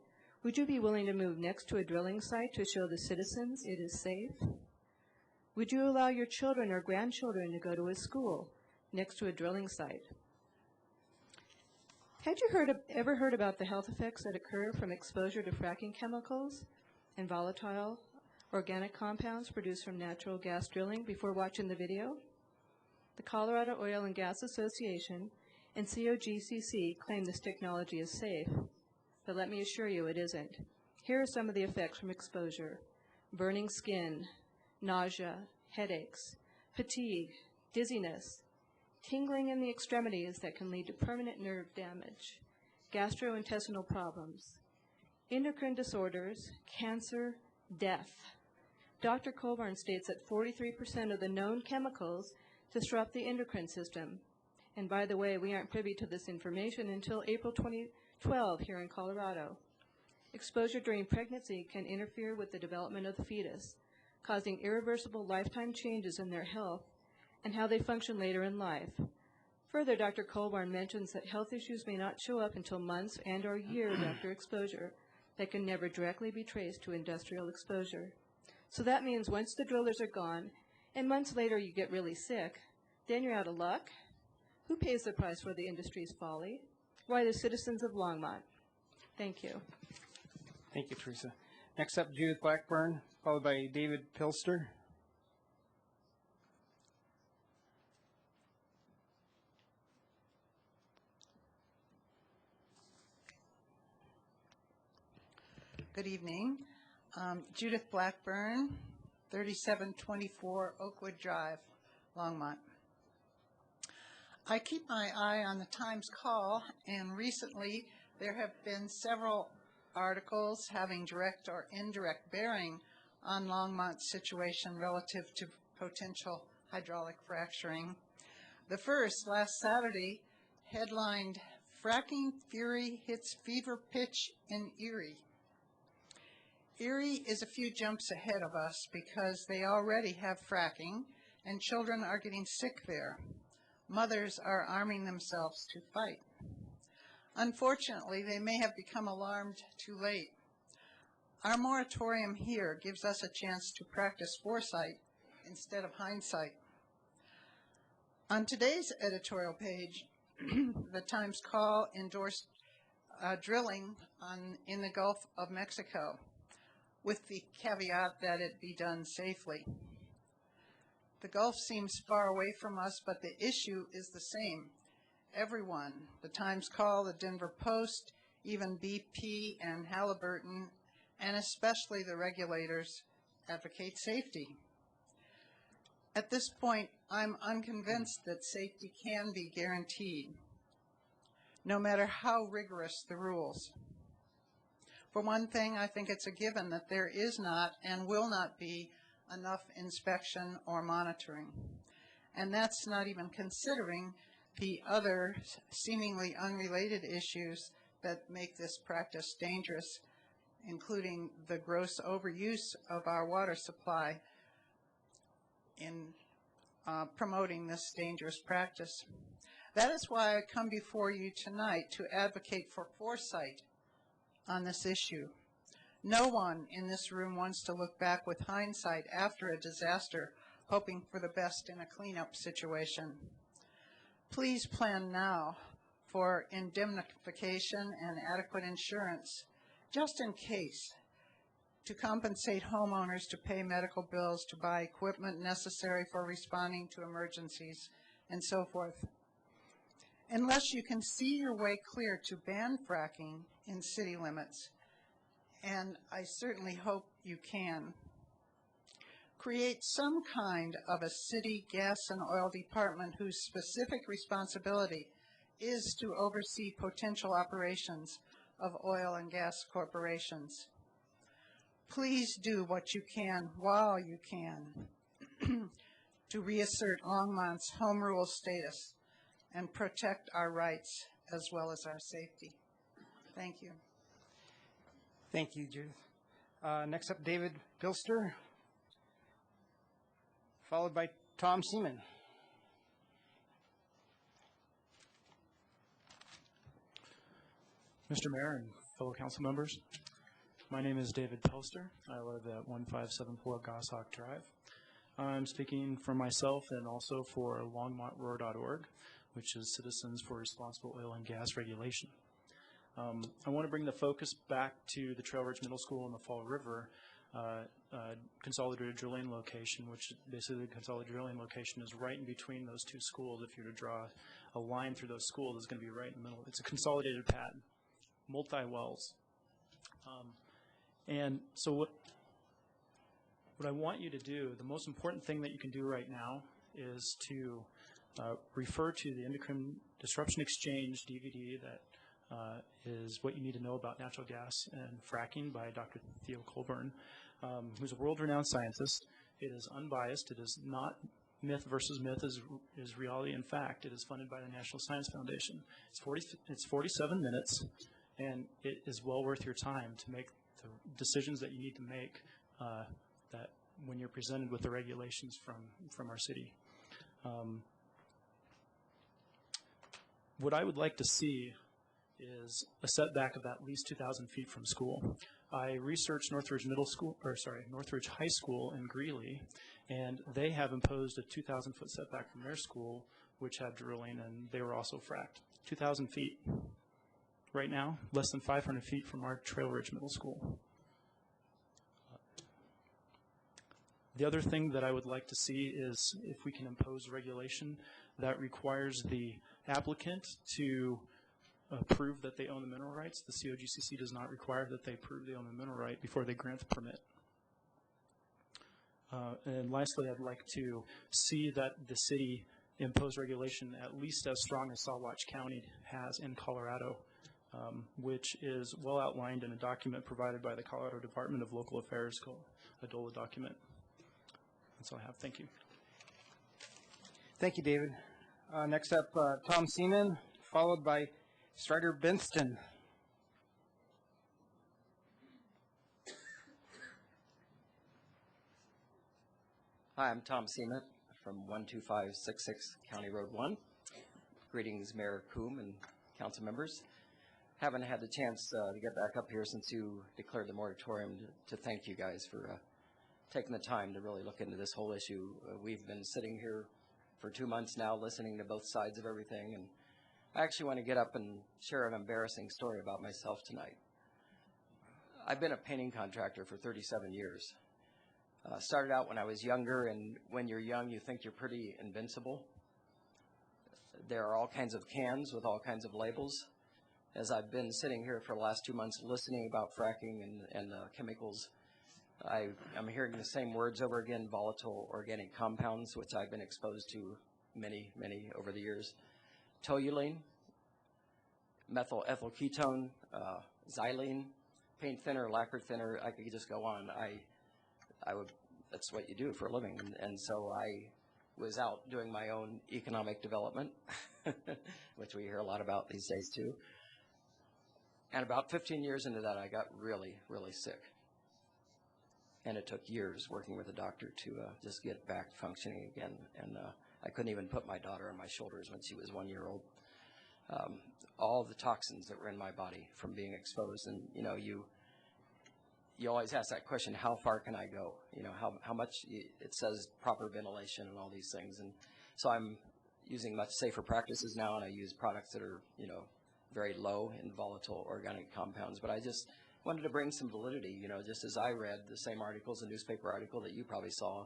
would you be willing to move next to a drilling site to show the citizens it is safe? Would you allow your children or grandchildren to go to a school next to a drilling site? Had you ever heard about the health effects that occur from exposure to fracking chemicals and volatile organic compounds produced from natural gas drilling before watching the video? The Colorado Oil and Gas Association and COGCC claim this technology is safe, but let me assure you it isn't. Here are some of the effects from exposure: burning skin, nausea, headaches, fatigue, dizziness, tingling in the extremities that can lead to permanent nerve damage, gastrointestinal problems, endocrine disorders, cancer, death. Dr. Colburn states that 43% of the known chemicals disrupt the endocrine system. And by the way, we aren't privy to this information until April 2012 here in Colorado. Exposure during pregnancy can interfere with the development of the fetus, causing irreversible lifetime changes in their health and how they function later in life. Further, Dr. Colburn mentions that health issues may not show up until months and or years after exposure that can never directly be traced to industrial exposure. So that means once the drillers are gone and months later you get really sick, then you're out of luck. Who pays the price for the industry's folly? Why, the citizens of Longmont. Thank you. Thank you, Teresa. Next up, Judith Blackburn, followed by David Pilster. Good evening. Judith Blackburn, 3724 Oakwood Drive, Longmont. I keep my eye on the Times Call, and recently there have been several articles having direct or indirect bearing on Longmont's situation relative to potential hydraulic fracturing. The first, last Saturday, headlined, "Fracking Fury Hits Fever Pitch in Erie." Erie is a few jumps ahead of us because they already have fracking and children are getting sick there. Mothers are arming themselves to fight. Unfortunately, they may have become alarmed too late. Our moratorium here gives us a chance to practice foresight instead of hindsight. On today's editorial page, the Times Call endorsed drilling in the Gulf of Mexico, with the caveat that it be done safely. The Gulf seems far away from us, but the issue is the same. Everyone, the Times Call, the Denver Post, even BP and Halliburton, and especially the regulators, advocate safety. At this point, I'm unconvinced that safety can be guaranteed, no matter how rigorous the rules. For one thing, I think it's a given that there is not and will not be enough inspection or monitoring. And that's not even considering the other seemingly unrelated issues that make this practice dangerous, including the gross overuse of our water supply in promoting this dangerous practice. That is why I come before you tonight to advocate for foresight on this issue. No one in this room wants to look back with hindsight after a disaster, hoping for the best in a cleanup situation. Please plan now for indemnification and adequate insurance, just in case, to compensate homeowners to pay medical bills, to buy equipment necessary for responding to emergencies, and so forth. Unless you can see your way clear to ban fracking in city limits, and I certainly hope you can, create some kind of a city gas and oil department whose specific responsibility is to oversee potential operations of oil and gas corporations. Please do what you can while you can to reassert Longmont's home rule status and protect our rights as well as our safety. Thank you. Thank you, Judith. Next up, David Pilster, followed by Tom Seaman. Mr. Mayor and fellow council members, my name is David Pelster. I live at 1574 Goshawk Drive. I'm speaking for myself and also for longmontroar.org, which is Citizens for Responsible Oil and Gas Regulation. I want to bring the focus back to the Trail Ridge Middle School and the Fall River consolidated drilling location, which basically the consolidated drilling location is right in between those two schools. If you were to draw a line through those schools, it's going to be right in the middle. It's a consolidated pad, multi-wells. And so what I want you to do, the most important thing that you can do right now is to refer to the Endocrine Disruption Exchange DVD that is what you need to know about natural gas and fracking by Dr. Theo Colburn, who's a world-renowned scientist. It is unbiased. It is not myth versus myth is reality and fact. It is funded by the National Science Foundation. It's 47 minutes, and it is well worth your time to make the decisions that you need to make that when you're presented with the regulations from our city. What I would like to see is a setback of at least 2,000 feet from school. I researched Northridge High School in Greeley, and they have imposed a 2,000-foot setback from their school, which had drilling, and they were also fracked. 2,000 feet. Right now, less than 500 feet from our Trail Ridge Middle School. The other thing that I would like to see is if we can impose regulation that requires the applicant to prove that they own the mineral rights. The COGCC does not require that they prove they own the mineral right before they grant the permit. And lastly, I'd like to see that the city impose regulation at least as strong as Saguache County has in Colorado, which is well outlined in a document provided by the Colorado Department of Local Affairs called a DOLA document. That's all I have. Thank you. Thank you, David. Next up, Tom Seaman, followed by Strider Benston. Hi, I'm Tom Seaman from 12566 County Road 1. Greetings, Mayor Coombe and council members. Haven't had the chance to get back up here since you declared the moratorium to thank you guys for taking the time to really look into this whole issue. We've been sitting here for 2 months now listening to both sides of everything, and I actually want to get up and share an embarrassing story about myself tonight. I've been a painting contractor for 37 years. Started out when I was younger, and when you're young, you think you're pretty invincible. There are all kinds of cans with all kinds of labels. As I've been sitting here for the last 2 months listening about fracking and chemicals, I'm hearing the same words over again: volatile organic compounds, which I've been exposed to many over the years. Toluene, methyl ethyl ketone, xylene, paint thinner, lacquer thinner. I could just go on. That's what you do for a living. And so I was out doing my own economic development, which we hear a lot about these days too. And about 15 years into that, I got really sick. And it took years working with a doctor to just get back functioning again. And I couldn't even put my daughter on my shoulders when she was 1 year old. All the toxins that were in my body from being exposed. And, you always ask that question, how far can I go? How much, it says proper ventilation and all these things. And so I'm using much safer practices now, and I use products that are, very low in volatile organic compounds. But I just wanted to bring some validity, just as I read the same articles, a newspaper article that you probably saw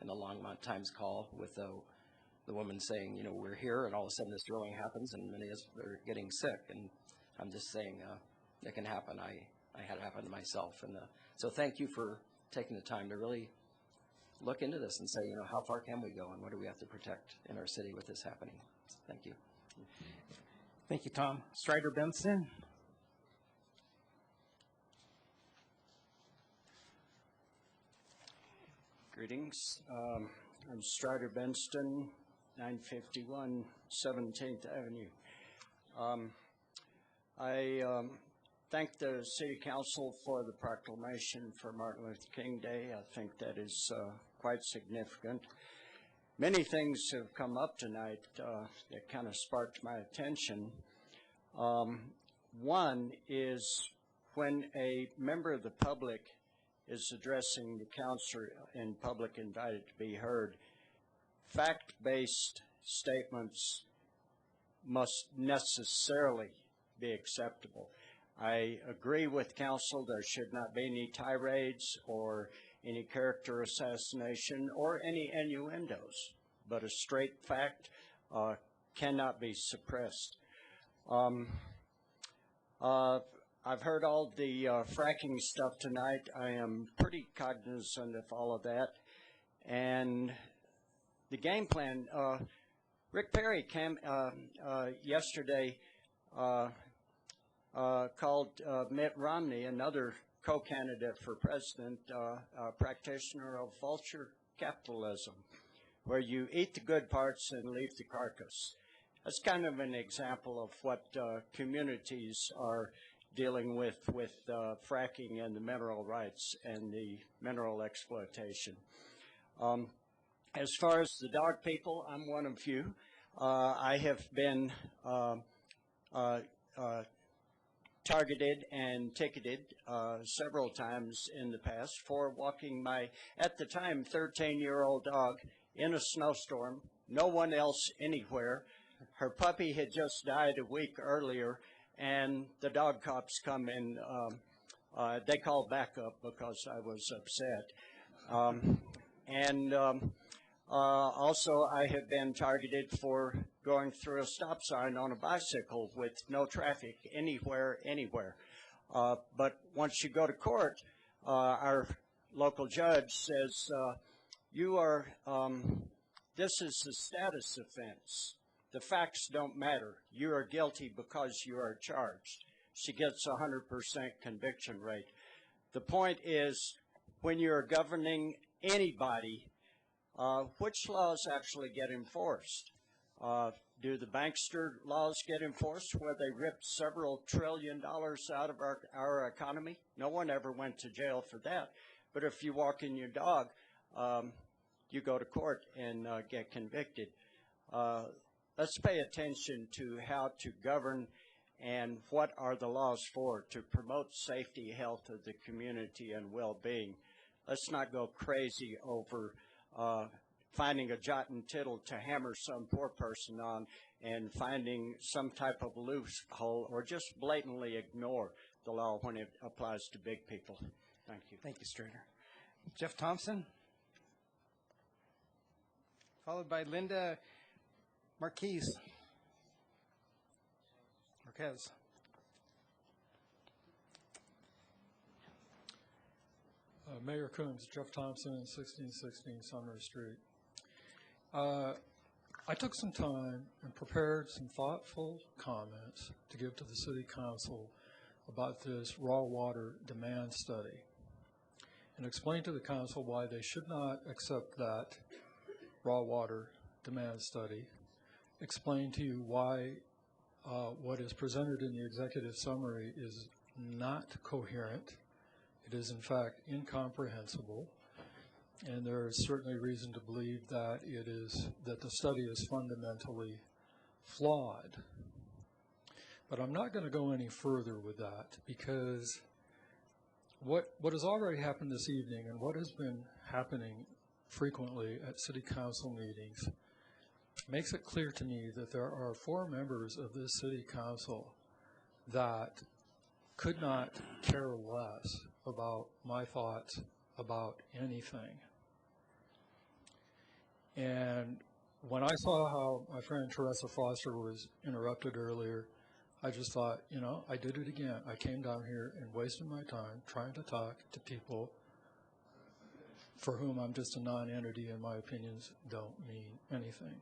in the Longmont Times call with the woman saying, we're here, and all of a sudden this drilling happens, and many of us are getting sick. And I'm just saying it can happen. I had it happen to myself. And so thank you for taking the time to really look into this and say, how far can we go, and what do we have to protect in our city with this happening? Thank you. Thank you, Tom. Strider Benson. Greetings. I'm Strider Benston, 951 17th Avenue. I thank the City Council for the proclamation for Martin Luther King Day. I think that is quite significant. Many things have come up tonight that kind of sparked my attention. One is when a member of the public is addressing the council in public invited to be heard, fact-based statements must necessarily be acceptable. I agree with council there should not be any tirades or any character assassination or any innuendos, but a straight fact cannot be suppressed. I've heard all the fracking stuff tonight. I am pretty cognizant of all of that. And the game plan, Rick Perry came yesterday, called Mitt Romney, another co-candidate for president, a practitioner of vulture capitalism, where you eat the good parts and leave the carcass. That's kind of an example of what communities are dealing with fracking and the mineral rights and the mineral exploitation. As far as the dog people, I'm one of you. I have been targeted and ticketed several times in the past for walking my, at the time, 13-year-old dog in a snowstorm, no one else anywhere. Her puppy had just died a week earlier, and the dog cops come and they called backup because I was upset. Also, I have been targeted for going through a stop sign on a bicycle with no traffic anywhere. But once you go to court, our local judge says, you are, this is a status offense. The facts don't matter. You are guilty because you are charged. She gets a 100% conviction rate. The point is, when you're governing anybody, which laws actually get enforced? Do the bankster laws get enforced where they ripped several $1 trillion out of our economy? No one ever went to jail for that. But if you walk in your dog, you go to court and get convicted. Let's pay attention to how to govern and what are the laws for to promote safety, health of the community, and well-being. Let's not go crazy over finding a jot and tittle to hammer some poor person on and finding some type of loophole or just blatantly ignore the law when it applies to big people. Thank you. Thank you, Strader. Jeff Thompson, followed by Linda Marquez. Mayor Coombs, Jeff Thompson, 1616 Sumner Street. I took some time and prepared some thoughtful comments to give to the City Council about this raw water demand study and explain to the Council why they should not accept that raw water demand study, explain to you why what is presented in the executive summary is not coherent. It is, in fact, incomprehensible, and there is certainly reason to believe that that the study is fundamentally flawed. But I'm not going to go any further with that because what has already happened this evening and what has been happening frequently at City Council meetings makes it clear to me that there are 4 members of this City Council that could not care less about my thoughts about anything. And when I saw how my friend Teresa Foster was interrupted earlier, I just thought, you know, I did it again. I came down here and wasted my time trying to talk to people for whom I'm just a non-entity and my opinions don't mean anything.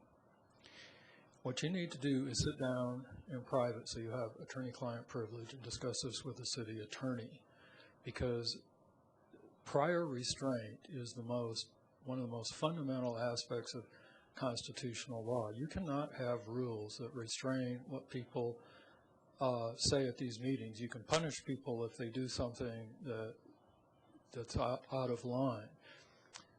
What you need to do is sit down in private so you have attorney-client privilege and discuss this with the city attorney, because prior restraint is one of the most fundamental aspects of constitutional law. You cannot have rules that restrain what people say at these meetings. You can punish people if they do something that's out of line.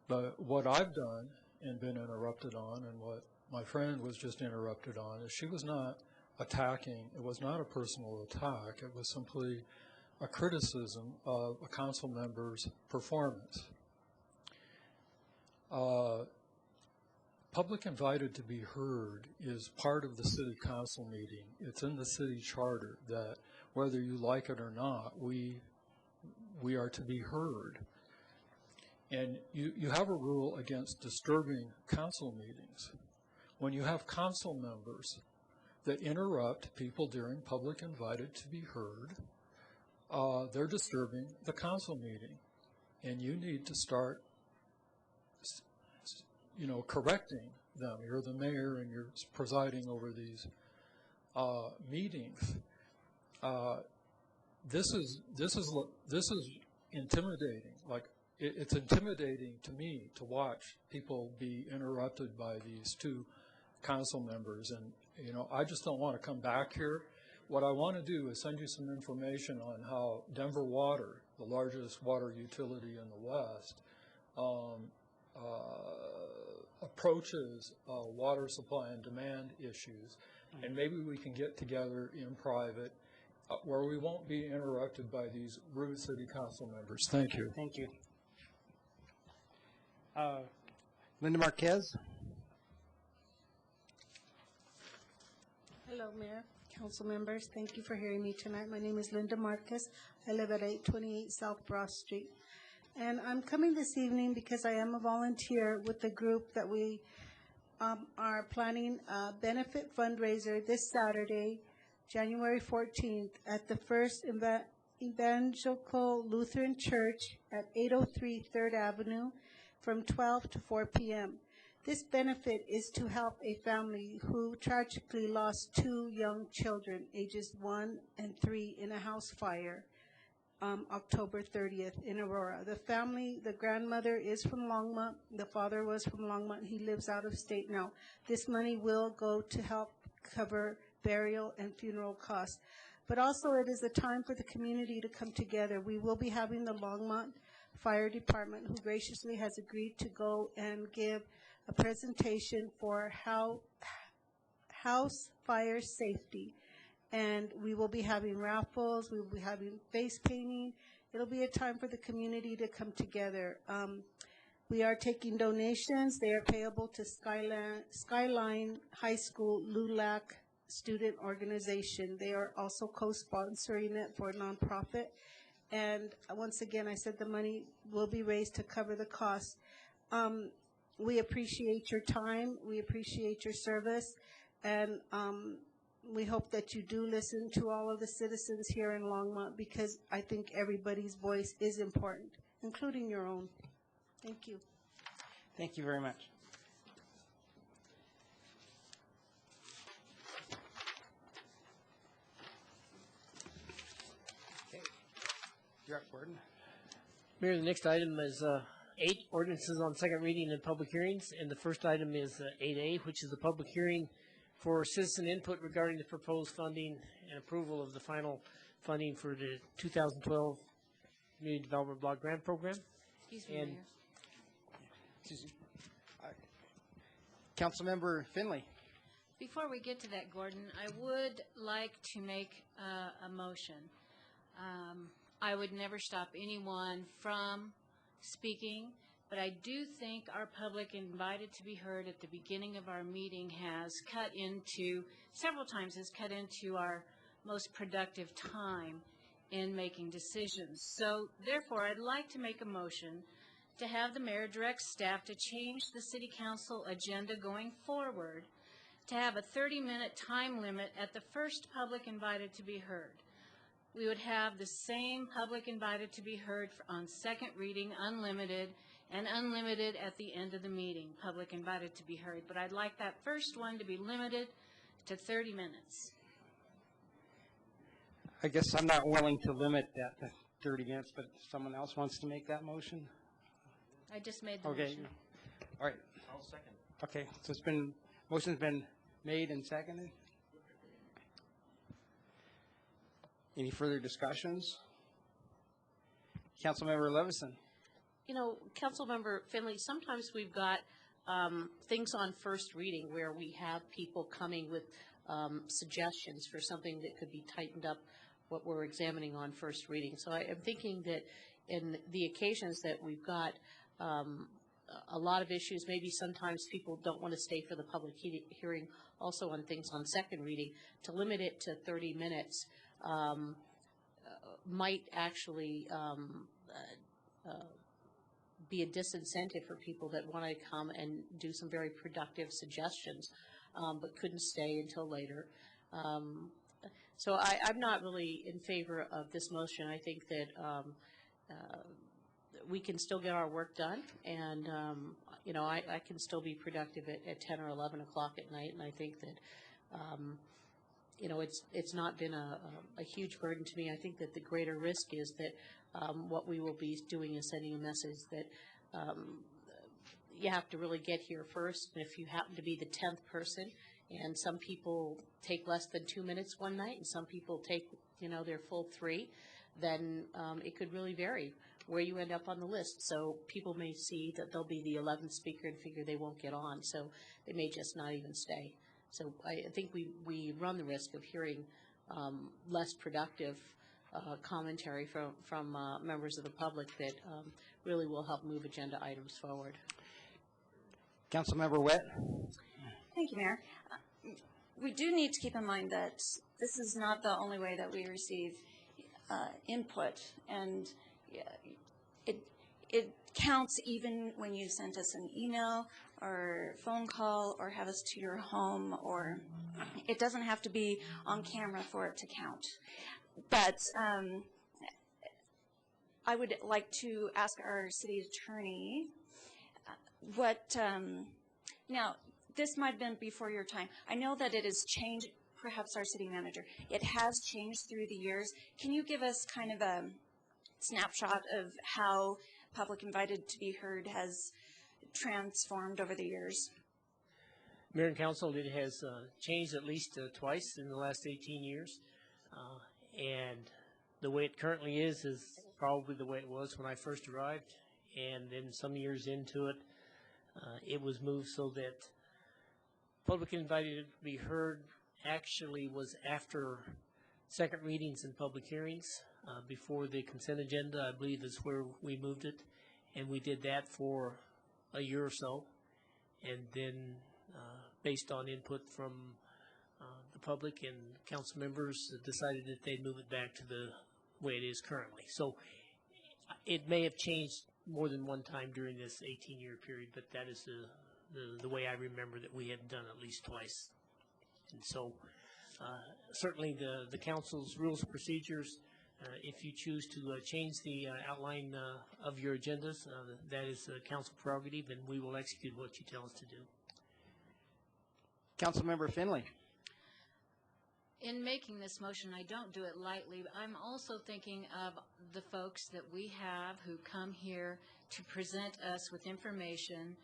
But what I've done and been interrupted on, and what my friend was just interrupted on, is she was not attacking. It was not a personal attack. It was simply a criticism of a council member's performance. Public invited to be heard is part of the city council meeting. It's in the city charter that whether you like it or not, we are to be heard. And you have a rule against disturbing council meetings. When you have council members that interrupt people during public invited to be heard, they're disturbing the council meeting. And you need to start correcting them. You're the mayor and you're presiding over these meetings. This is intimidating. Like it's intimidating to me to watch people be interrupted by these two council members, and I just don't want to come back here. What I want to do is send you some information on how Denver Water, the largest water utility in the West, approaches water supply and demand issues, and maybe we can get together in private where we won't be interrupted by these rude city council members. Thank you. Thank you. Linda Marquez. Hello, Mayor, council members. Thank you for hearing me tonight. My name is Linda Marquez. I live at 828 South Broad Street. And I'm coming this evening because I am a volunteer with the group that we are planning a benefit fundraiser this Saturday, January 14th, at the First Evangelical Lutheran Church at 803 3rd Avenue from 12 to 4 p.m. This benefit is to help a family who tragically lost two young children, ages 1 and 3, in a house fire. October 30th in Aurora. The family, the grandmother is from Longmont. The father was from Longmont. He lives out of state now. This money will go to help cover burial and funeral costs. But also it is a time for the community to come together. We will be having the Longmont Fire Department, who graciously has agreed to go and give a presentation for house fire safety. And we will be having raffles, we will be having face painting. It'll be a time for the community to come together. We are taking donations. They are payable to Skyline High School LULAC Student Organization. They are also co-sponsoring it for a nonprofit. And once again, I said the money will be raised to cover the costs. We appreciate your time. We appreciate your service. And we hope that you do listen to all of the citizens here in Longmont, because I think everybody's voice is important, including your own. Thank you. Thank you very much. Okay. You're up, Gordon. Mayor, the next item is 8 ordinances on second reading and public hearings, and the first item is 8A, which is the public hearing for citizen input regarding the proposed funding and approval of the final funding for the 2012 Community Development Block Grant Program. Excuse me, And Mayor. Excuse me. Councilmember Finley. Before we get to that, Gordon, I would like to make a motion. I would never stop anyone from speaking, but I do think our public invited to be heard at the beginning of our meeting several times has cut into our most productive time in making decisions. So therefore, I'd like to make a motion to have the mayor direct staff to change the city council agenda going forward to have a 30-minute time limit at the first public invited to be heard. We would have the same public invited to be heard on second reading, unlimited, and unlimited at the end of the meeting, public invited to be heard. But I'd like that first one to be limited to 30 minutes. I guess I'm not willing to limit that to 30 minutes, but if someone else wants to make that motion? I just made the Okay. motion. All right. I'll second. Okay, so motion's been made and seconded. Any further discussions? Councilmember Levison. You know, Councilmember Finley, sometimes we've got things on first reading where we have people coming with suggestions for something that could be tightened up what we're examining on first reading. So I am thinking that in the occasions that we've got a lot of issues, maybe sometimes people don't want to stay for the public hearing also on things on second reading, to limit it to 30 minutes might actually be a disincentive for people that want to come and do some very productive suggestions, but couldn't stay until later. So I'm not really in favor of this motion. I think that we can still get our work done, and you know, I can still be productive at 10 or 11 o'clock at night, and I think that you know, it's not been a huge burden to me. I think that the greater risk is that what we will be doing is sending a message that you have to really get here first, and if you happen to be the 10th person, and some people take less than 2 minutes one night, and some people take, you know, their full 3, then it could really vary where you end up on the list. So people may see that they'll be the 11th speaker and figure they won't get on, so they may just not even stay. So I think we run the risk of hearing less productive commentary from members of the public that really will help move agenda items forward. Councilmember Witt. Thank you, Mayor. We do need to keep in mind that this is not the only way that we receive input, and it counts even when you send us an email or phone call or have us to your home, or it doesn't have to be on camera for it to count. But I would like to ask our city attorney what, now, this might have been before your time. I know that it has changed, perhaps our city manager. It has changed through the years. Can you give us kind of a snapshot of how public invited to be heard has transformed over the years? Mayor and Council, it has changed at least twice in the last 18 years. And the way it currently is probably the way it was when I first arrived. And then some years into it, it was moved so that public invited to be heard actually was after second readings and public hearings. Before the consent agenda, I believe, is where we moved it. And we did that for a year or so. And then based on input from the public and council members, decided that they'd move it back to the way it is currently. So it may have changed more than one time during this 18-year period, but that is the way I remember that we had done at least twice. And so certainly the council's rules and procedures, if you choose to change the outline of your agendas, that is council prerogative, and we will execute what you tell us to do. Councilmember Finley. In making this motion, I don't do it lightly. I'm also thinking of the folks that we have who come here to present us with information,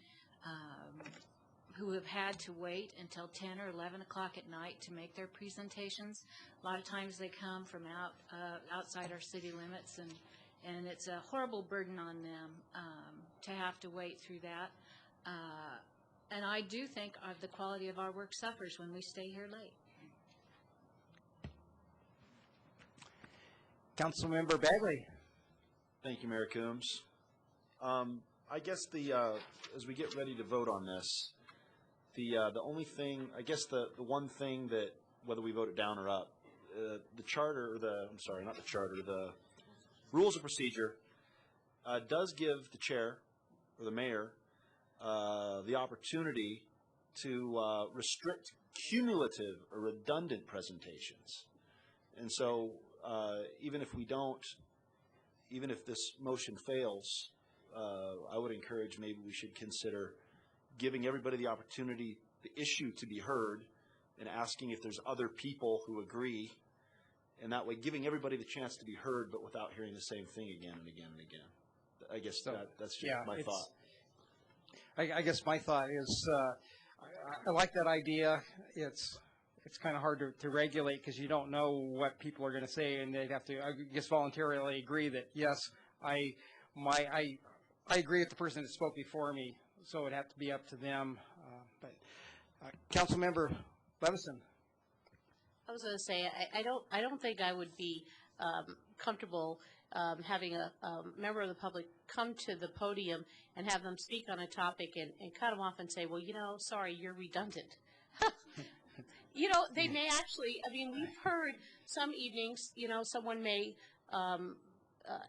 who have had to wait until 10 or 11 o'clock at night to make their presentations. A lot of times they come from outside our city limits, and it's a horrible burden on them to have to wait through that. And I do think the quality of our work suffers when we stay here late. Councilmember Bagley. Thank you, Mayor Coombs. I guess as we get ready to vote on this, the only thing, I guess the one thing that, whether we vote it down or up, the charter, or I'm sorry, not the charter, the rules of procedure does give the chair or the mayor the opportunity to restrict cumulative or redundant presentations. And so even if this motion fails, I would encourage maybe we should consider giving everybody the opportunity, the issue to be heard, and asking if there's other people who agree, and that way giving everybody the chance to be heard, but without hearing the same thing again and again and again. I guess that's just my thought. I guess my thought is, I like that idea. It's kind of hard to regulate because you don't know what people are going to say, and they'd have to, I guess, voluntarily agree that, yes, I agree with the person that spoke before me, so it'd have to be up to them. But Councilmember Levison. I was going to say, I don't think I would be comfortable having a member of the public come to the podium and have them speak on a topic and cut them off and say, well, sorry, you're redundant. They may actually, we've heard some evenings, someone may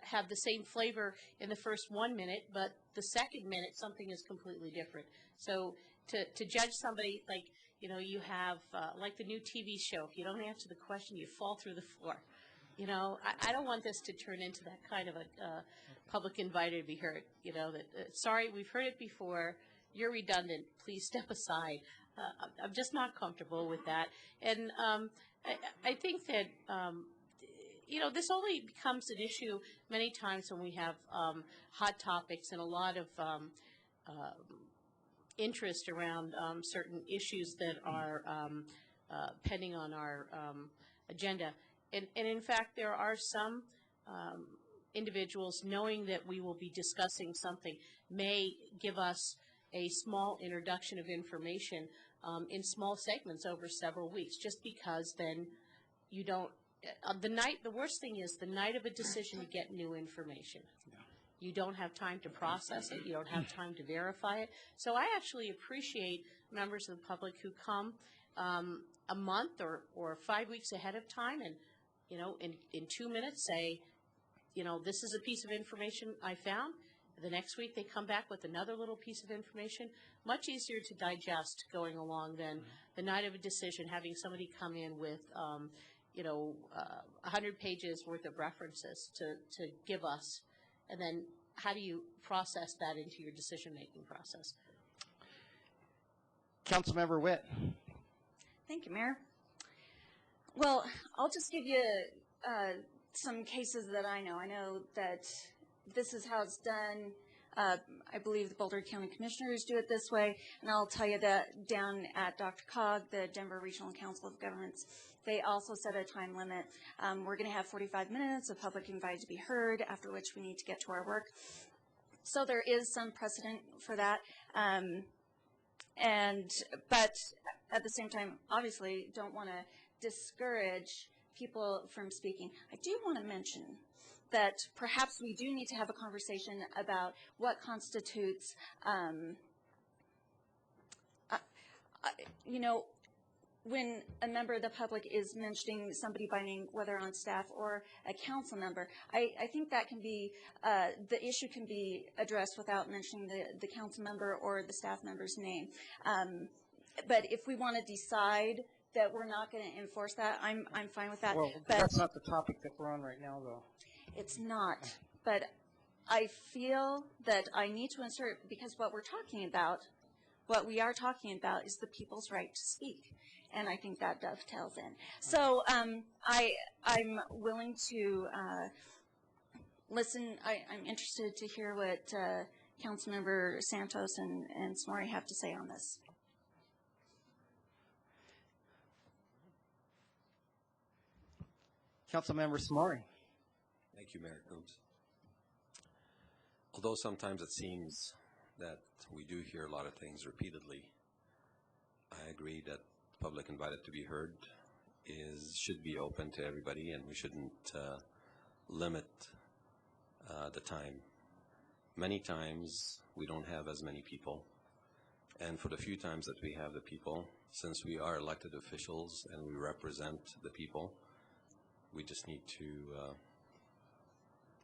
have the same flavor in the first 1 minute, but the second minute something is completely different. So to judge somebody like, you have like the new TV show, if you don't answer the question, you fall through the floor. I don't want this to turn into that kind of a public invited to be heard. Sorry, we've heard it before. You're redundant. Please step aside. I'm just not comfortable with that. And I think that, this only becomes an issue many times when we have hot topics and a lot of interest around certain issues that are pending on our agenda. And in fact, there are some individuals, knowing that we will be discussing something, may give us a small introduction of information in small segments over several weeks, just because then you don't, the worst thing is the night of a decision you get new information. You don't have time to process it. You don't have time to verify it. So I actually appreciate members of the public who come a month or 5 weeks ahead of time and, in 2 minutes say, this is a piece of information I found. The next week they come back with another little piece of information. Much easier to digest going along than the night of a decision having somebody come in with 100 pages worth of references to give us. And then how do you process that into your decision-making process? Councilmember Witt. Thank you, Mayor. Well, I'll just give you some cases that I know. I know that this is how it's done. I believe the Boulder County Commissioners do it this way, and I'll tell you that down at DRCOG, the Denver Regional Council of Governments, they also set a time limit. We're going to have 45 minutes of public invited to be heard, after which we need to get to our work. So there is some precedent for that. But at the same time, obviously, don't want to discourage people from speaking. I do want to mention that perhaps we do need to have a conversation about what constitutes, when a member of the public is mentioning somebody by name, whether on staff or a council member. I think that can be, the issue can be addressed without mentioning the council member or the staff member's name. But if we want to decide that we're not going to enforce that, I'm fine with that. Well, but that's not the topic that we're on right now, though. It's not. But I feel that I need to insert, because what we're talking about, what we are talking about is the people's right to speak. And I think that dovetails in. So I'm willing to listen. I'm interested to hear what Councilmember Santos and Smorey have to say on this. Councilmember Smorey. Thank you, Mayor Coombs. Although sometimes it seems that we do hear a lot of things repeatedly, I agree that the public invited to be heard should be open to everybody, and we shouldn't limit the time. Many times we don't have as many people, and for the few times that we have the people, since we are elected officials and we represent the people, we just need to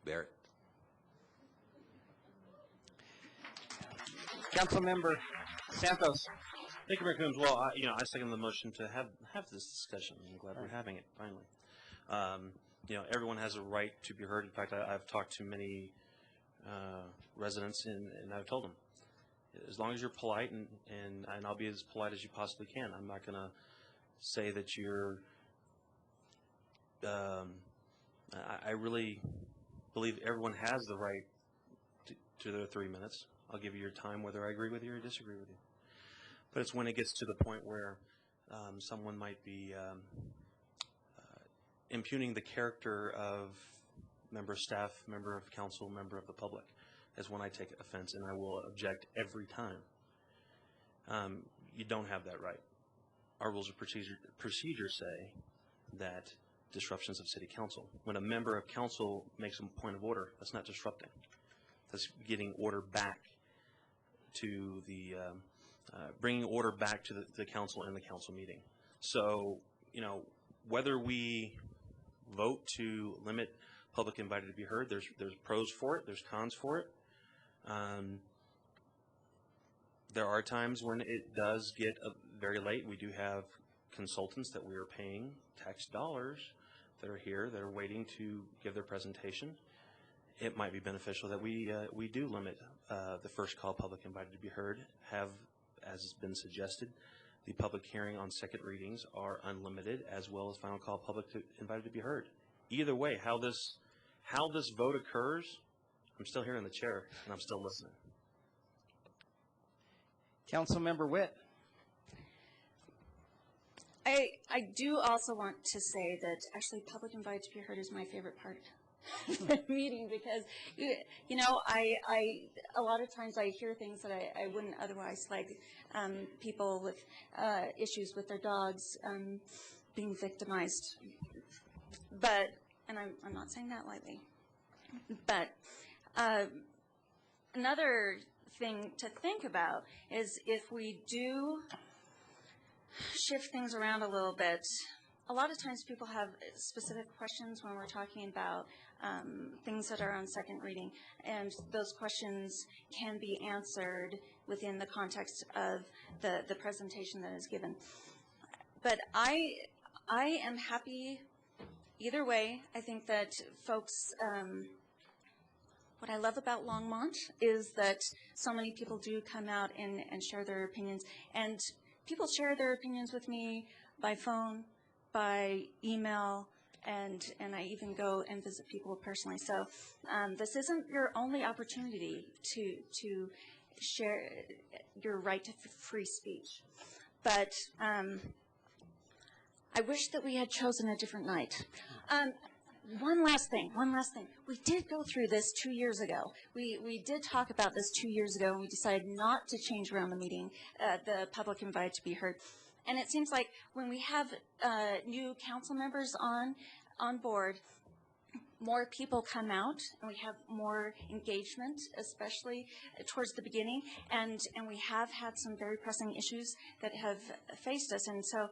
bear it. Councilmember Santos. Thank you, Mayor Coombs. Well, I second the motion to have this discussion. I'm glad we're having it finally. Everyone has a right to be heard. In fact, I've talked to many residents, and I've told them, as long as you're polite, and I'll be as polite as you possibly can. I'm not going to say that you're, I really believe everyone has the right to their 3 minutes. I'll give you your time whether I agree with you or disagree with you. But it's when it gets to the point where someone might be impugning the character of member of staff, member of council, member of the public, is when I take offense, and I will object every time. You don't have that right. Our rules of procedure say that disruptions of city council. When a member of council makes a point of order, that's not disrupting. That's getting order back to the, bringing order back to the council in the council meeting. So, you know, whether we vote to limit public invited to be heard, there's pros for it, there's cons for it. There are times when it does get very late. We do have consultants that we are paying tax dollars that are here, that are waiting to give their presentation. It might be beneficial that we do limit the first call public invited to be heard, have, as has been suggested, the public hearing on second readings are unlimited, as well as final call public invited to be heard. Either way, how this vote occurs, I'm still here in the chair, and I'm still listening. Councilmember Witt. I do also want to say that actually public invited to be heard is my favorite part of the meeting, because you know, I a lot of times I hear things that I wouldn't otherwise, like people with issues with their dogs being victimized. But, and I'm not saying that lightly, but another thing to think about is if we do shift things around a little bit. A lot of times people have specific questions when we're talking about things that are on second reading, and those questions can be answered within the context of the presentation that is given. But I am happy either way. I think that folks, what I love about Longmont is that so many people do come out and share their opinions, and people share their opinions with me by phone, by email, and I even go and visit people personally. So this isn't your only opportunity to share your right to free speech. But I wish that we had chosen a different night. One last thing. We did go through this 2 years ago. We did talk about this 2 years ago, and we decided not to change around the meeting, the public invited to be heard. And it seems like when we have new council members on board, more people come out, and we have more engagement, especially towards the beginning. And we have had some very pressing issues that have faced us. And so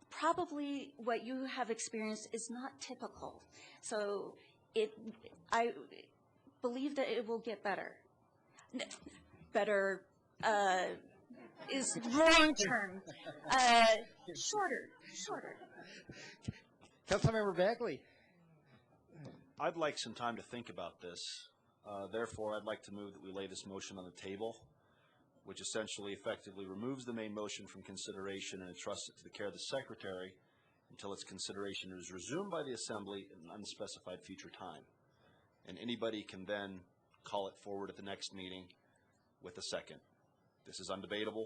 probably what you have experienced is not typical. So I believe that it will get better. Better is wrong term. Shorter. Councilmember Bagley. I'd like some time to think about this. Therefore, I'd like to move that we lay this motion on the table, which essentially effectively removes the main motion from consideration and entrusts it to the care of the secretary until its consideration is resumed by the assembly at an unspecified future time. And anybody can then call it forward at the next meeting with a second. This is undebatable,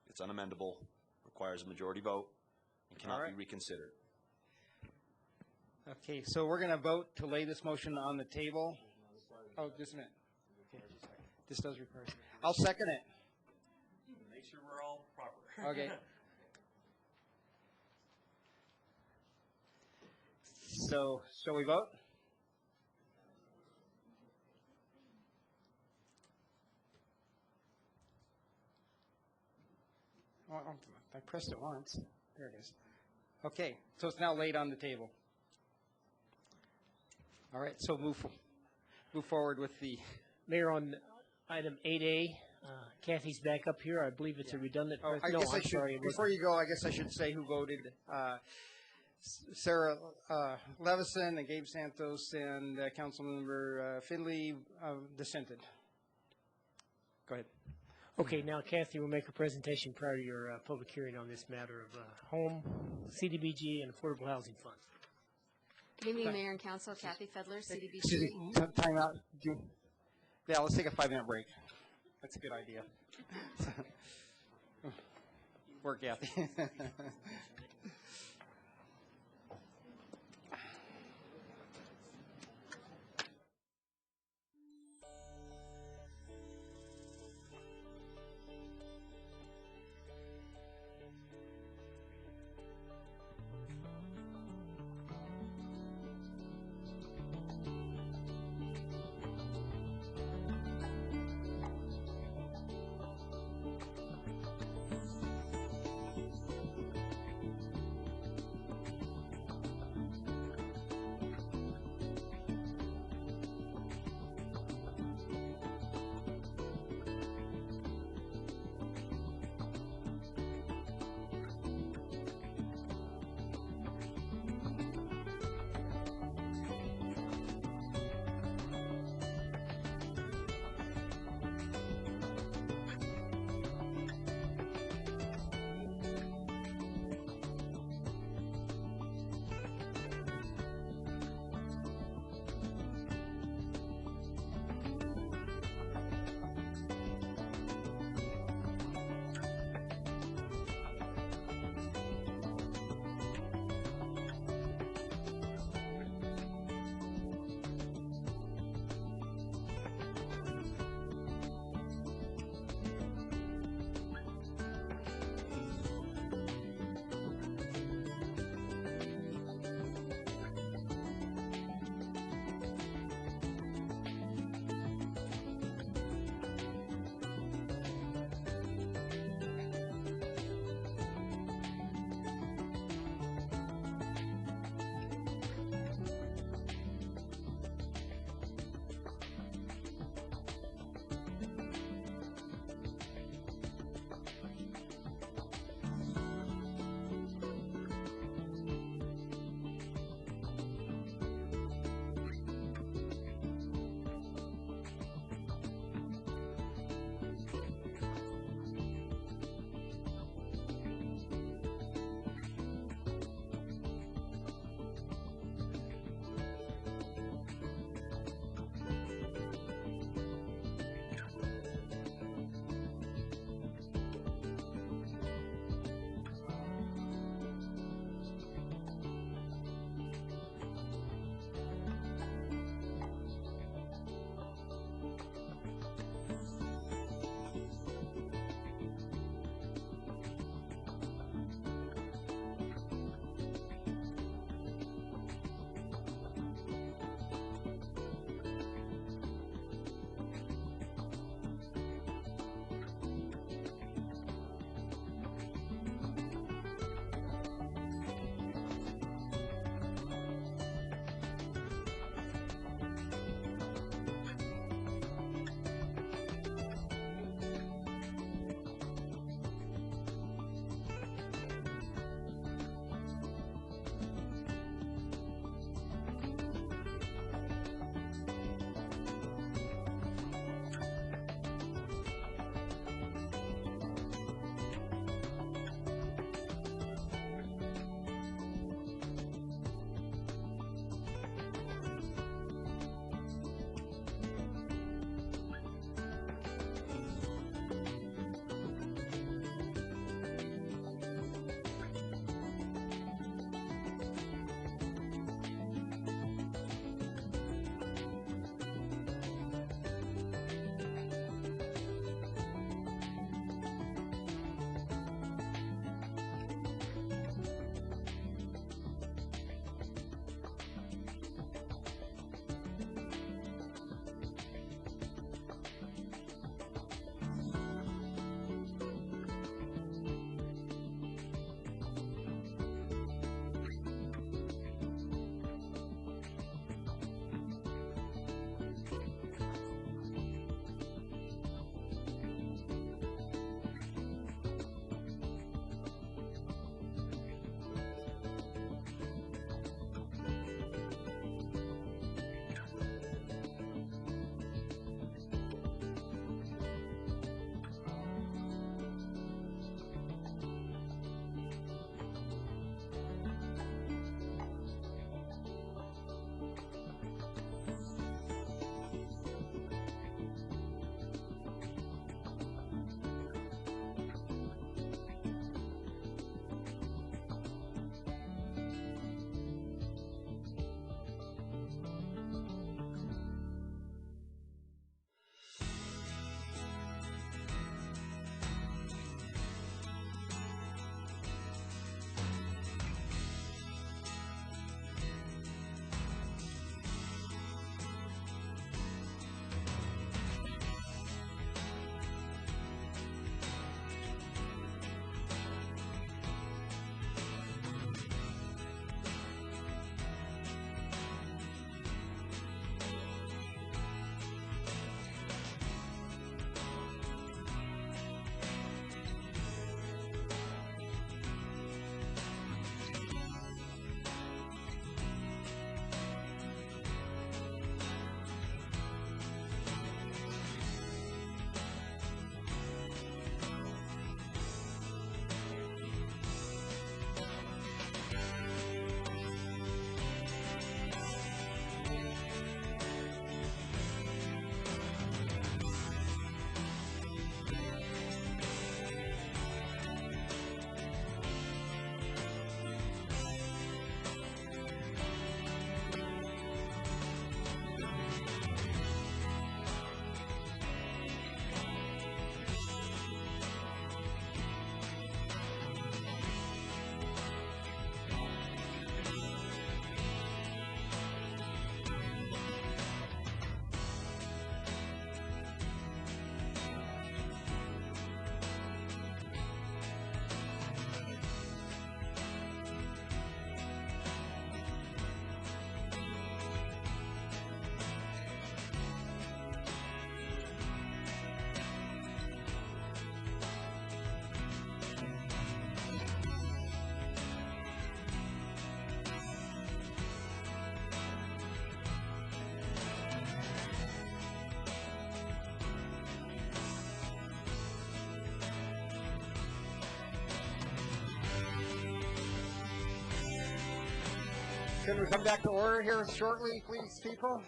it's unamendable, requires a majority vote, and cannot be reconsidered. Okay, so we're going to vote to lay this motion on the table. Oh, just a minute. Okay. This does require. I'll second it. Make sure we're all proper. Okay. So, shall we vote? Oh, I pressed it once. There it is. Okay, so it's now laid on the table. All right, so move forward with the... Mayor, on item 8A, Kathy's back up here. I believe it's a redundant. Oh, I guess I should, before you go, I guess I should say who voted. Sarah Levison and Gabe Santos and Councilmember Finley dissented. Go ahead. Okay, now Kathy will make a presentation prior to your public hearing on this matter of home, CDBG, and affordable housing fund. Good evening, Mayor and Council. Kathy Fedler, CDBG. Excuse me, time out. Yeah, let's take a 5-minute break. That's a good idea. Work, Kathy. Can we come back to order here shortly, please, people?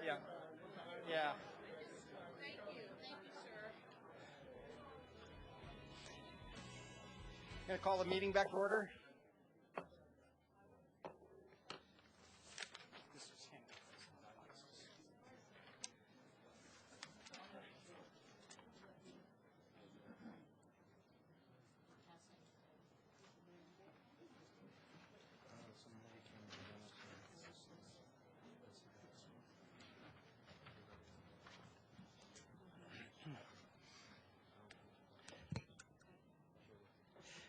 Yeah. Yeah. Gonna call the meeting back to order.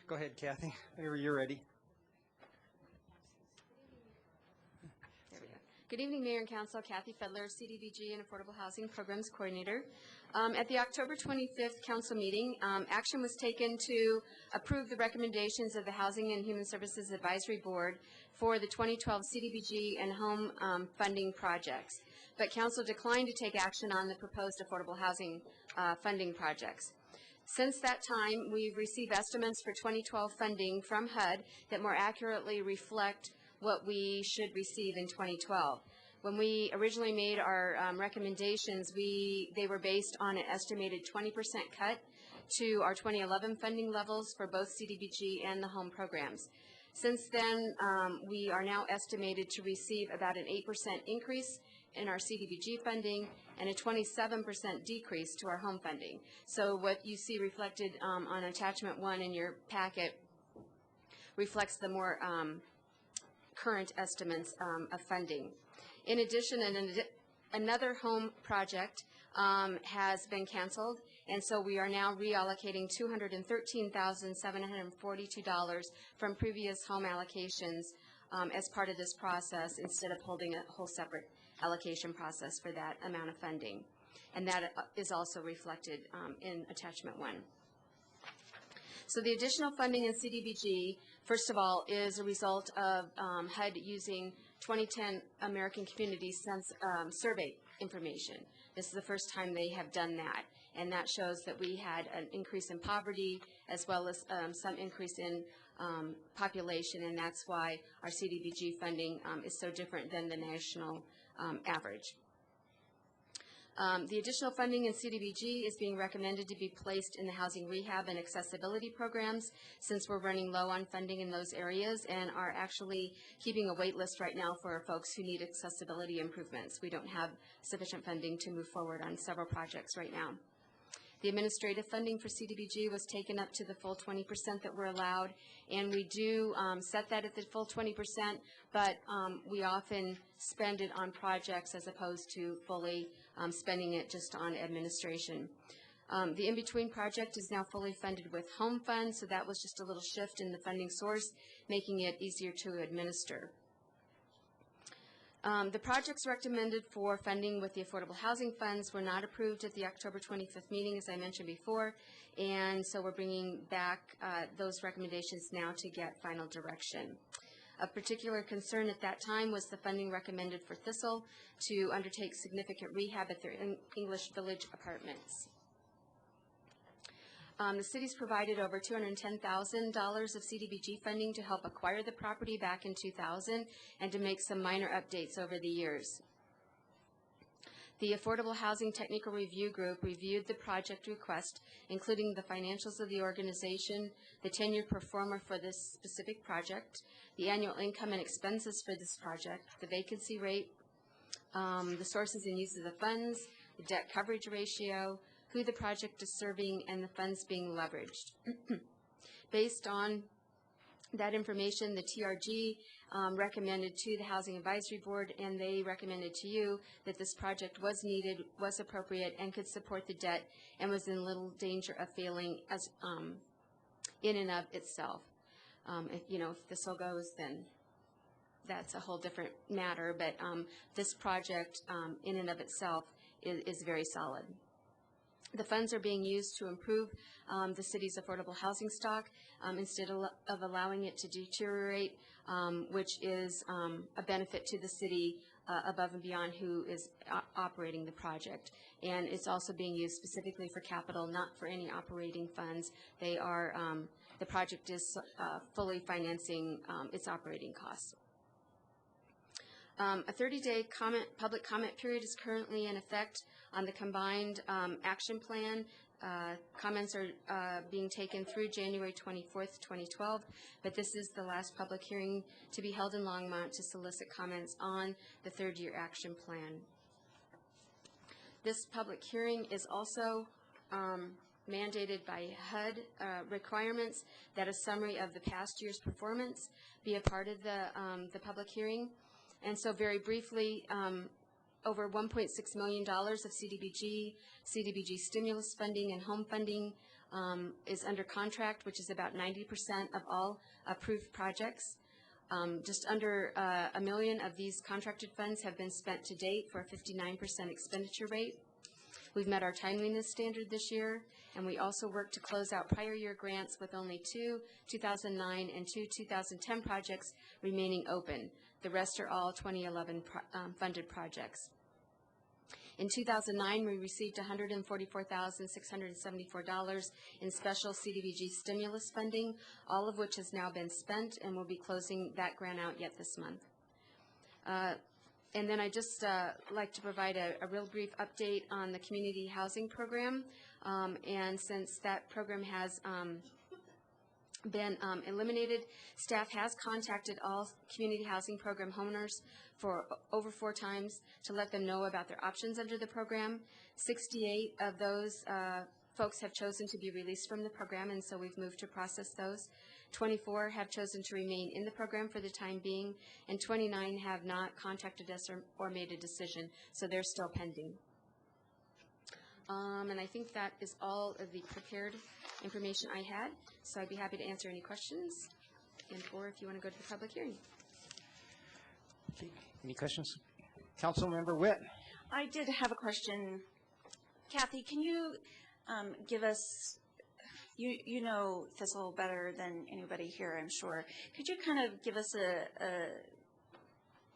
Go ahead, Kathy. Whenever you're ready. There we go. Good evening, Mayor and Council. Kathy Fedler, CDBG and Affordable Housing Programs Coordinator. At the October 25th council meeting, action was taken to approve the recommendations of the Housing and Human Services Advisory Board for the 2012 CDBG and home funding projects. But council declined to take action on the proposed affordable housing funding projects. Since that time, we've received estimates for 2012 funding from HUD that more accurately reflect what we should receive in 2012. When we originally made our recommendations, they were based on an estimated 20% cut to our 2011 funding levels for both CDBG and the home programs. Since then, we are now estimated to receive about an 8% increase in our CDBG funding and a 27% decrease to our home funding. So what you see reflected on attachment 1 in your packet reflects the more current estimates of funding. In addition, another home project has been canceled, and so we are now reallocating $213,742 from previous home allocations as part of this process instead of holding a whole separate allocation process for that amount of funding. And that is also reflected in attachment 1. So the additional funding in CDBG, first of all, is a result of HUD using 2010 American Community Survey information. This is the first time they have done that, and that shows that we had an increase in poverty as well as some increase in population, and that's why our CDBG funding is so different than the national average. The additional funding in CDBG is being recommended to be placed in the housing rehab and accessibility programs since we're running low on funding in those areas and are actually keeping a wait list right now for folks who need accessibility improvements. We don't have sufficient funding to move forward on several projects right now. The administrative funding for CDBG was taken up to the full 20% that we're allowed, and we do set that at the full 20%, but we often spend it on projects as opposed to fully spending it just on administration. The in-between project is now fully funded with home funds, so that was just a little shift in the funding source, making it easier to administer. The projects recommended for funding with the affordable housing funds were not approved at the October 25th meeting, as I mentioned before, and so we're bringing back those recommendations now to get final direction. Of particular concern at that time was the funding recommended for Thistle to undertake significant rehab at their English Village apartments. The city's provided over $210,000 of CDBG funding to help acquire the property back in 2000 and to make some minor updates over the years. The Affordable Housing Technical Review Group reviewed the project request, including the financials of the organization, the tenured performer for this specific project, the annual income and expenses for this project, the vacancy rate, the sources and uses of funds, the debt coverage ratio, who the project is serving, and the funds being leveraged. Based on that information, the TRG recommended to the Housing Advisory Board, and they recommended to you that this project was needed, was appropriate, and could support the debt, and was in little danger of failing as in and of itself. If Thistle goes, then that's a whole different matter, but this project in and of itself is very solid. The funds are being used to improve the city's affordable housing stock instead of allowing it to deteriorate, which is a benefit to the city above and beyond who is operating the project. And it's also being used specifically for capital, not for any operating funds. They are, the project is fully financing its operating costs. A 30-day public comment period is currently in effect on the combined action plan. Comments are being taken through January 24th, 2012, but this is the last public hearing to be held in Longmont to solicit comments on the third-year action plan. This public hearing is also mandated by HUD requirements that a summary of the past year's performance be a part of the public hearing. And so very briefly, over $1.6 million of CDBG stimulus funding and home funding is under contract, which is about 90% of all approved projects. Just under $1 million of these contracted funds have been spent to date for a 59% expenditure rate. We've met our timeliness standard this year, and we also worked to close out prior year grants with only 2 2009 and 2 2010 projects remaining open. The rest are all 2011 funded projects. In 2009, we received $144,674 in special CDBG stimulus funding, all of which has now been spent, and we'll be closing that grant out yet this month. And then I just like to provide a real brief update on the community housing program. And since that program has been eliminated, staff has contacted all community housing program homeowners for over 4 times to let them know about their options under the program. 68 of those folks have chosen to be released from the program, and so we've moved to process those. 24 have chosen to remain in the program for the time being, and 29 have not contacted us or made a decision, so they're still pending. And I think that is all of the prepared information I had, so I'd be happy to answer any questions, and or if you want to go to the public hearing. Okay. Any questions? Councilmember Witt. I did have a question. Kathy, can you give us, you know Thistle better than anybody here, I'm sure. Could you kind of give us a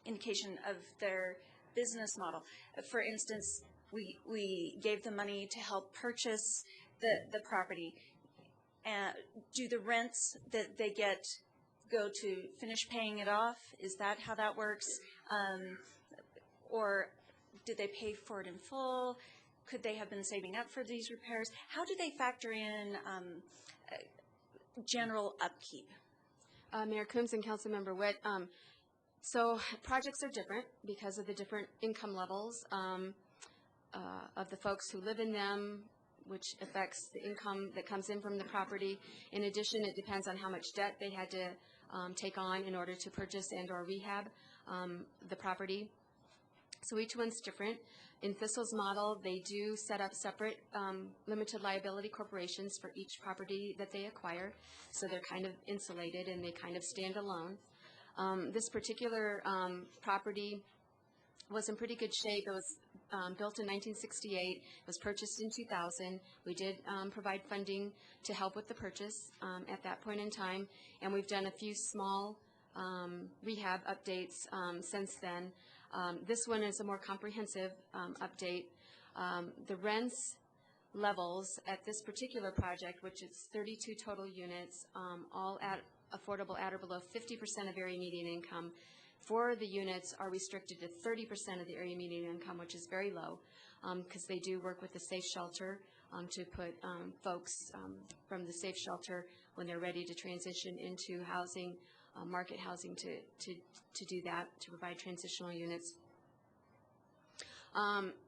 indication of their business model? For instance, we gave them money to help purchase the property. Do the rents that they get go to finish paying it off? Is that how that works? Or do they pay for it in full? Could they have been saving up for these repairs? How do they factor in general upkeep? Mayor Coombs and Councilmember Witt, so projects are different because of the different income levels of the folks who live in them, which affects the income that comes in from the property. In addition, it depends on how much debt they had to take on in order to purchase and or rehab the property. So each one's different. In Thistle's model, they do set up separate limited liability corporations for each property that they acquire, so they're kind of insulated and they kind of stand alone. This particular property was in pretty good shape. It was built in 1968. It was purchased in 2000. We did provide funding to help with the purchase at that point in time, and we've done a few small rehab updates since then. This one is a more comprehensive update. The rents levels at this particular project, which is 32 total units, all at affordable at or below 50% of area median income. 4 of the units are restricted to 30% of the area median income, which is very low, because they do work with the safe shelter to put folks from the safe shelter when they're ready to transition into housing, market housing, to do that, to provide transitional units.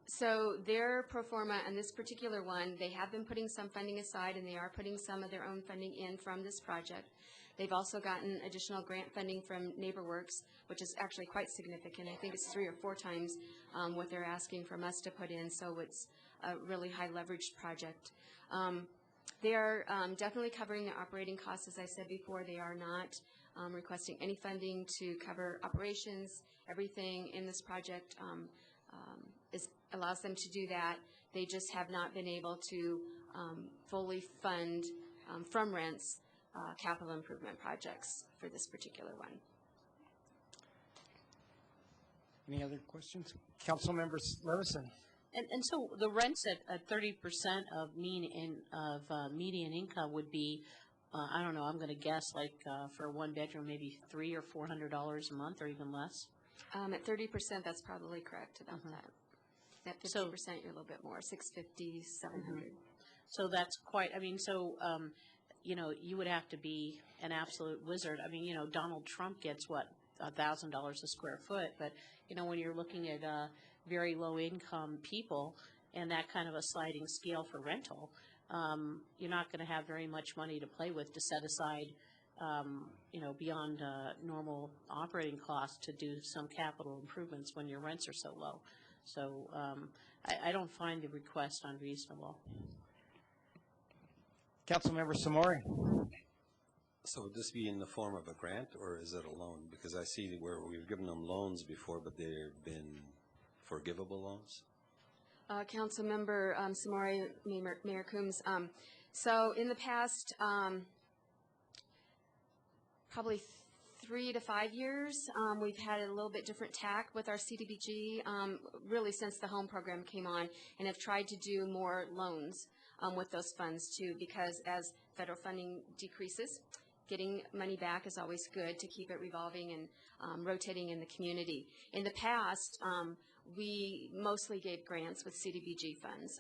So their pro forma on this particular one, they have been putting some funding aside, and they are putting some of their own funding in from this project. They've also gotten additional grant funding from NeighborWorks, which is actually quite significant. I think it's 3 or 4 times what they're asking from us to put in, so it's a really high leveraged project. They are definitely covering their operating costs, as I said before. They are not requesting any funding to cover operations. Everything in this project allows them to do that. They just have not been able to fully fund from rents capital improvement projects for this particular one. Any other questions? Councilmember Levison. And so the rents at 30% of median income would be, I don't know, I'm going to guess like for a one bedroom, maybe $300 or $400 a month or even less. At 30%, that's probably correct about that. At 50%, you're a little bit more, 650, 700. So that's quite, I mean, so, you know, you would have to be an absolute wizard. I mean, you know, Donald Trump gets what, $1,000 a square foot, but, you know, when you're looking at very low income people and that kind of a sliding scale for rental, you're not going to have very much money to play with to set aside, you know, beyond normal operating costs to do some capital improvements when your rents are so low. So I don't find the request unreasonable. Councilmember Samori. So would this be in the form of a grant or is it a loan? Because I see where we've given them loans before, but they've been forgivable loans? Councilmember Samori, Mayor Coombs. So in the past, probably 3 to 5 years, we've had a little bit different tack with our CDBG, really since the home program came on, and have tried to do more loans with those funds too, because as federal funding decreases, getting money back is always good to keep it revolving and rotating in the community. In the past, we mostly gave grants with CDBG funds,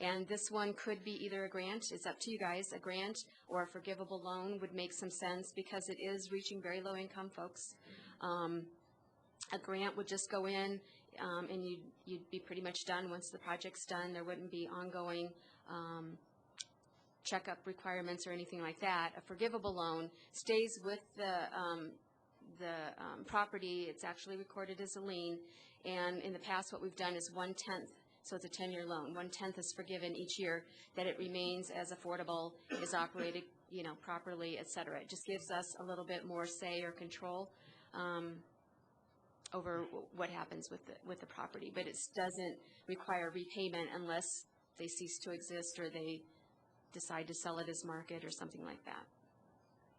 and this one could be either a grant, it's up to you guys, a grant or a forgivable loan would make some sense because it is reaching very low income folks. A grant would just go in and you'd be pretty much done once the project's done. There wouldn't be ongoing checkup requirements or anything like that. A forgivable loan stays with the property. It's actually recorded as a lien, and in the past what we've done is 1/10, so it's a 10-year loan. 1/10 is forgiven each year that it remains as affordable, is operated, you know, properly, et cetera. It just gives us a little bit more say or control over what happens with the property, but it doesn't require repayment unless they cease to exist or they decide to sell it as market or something like that.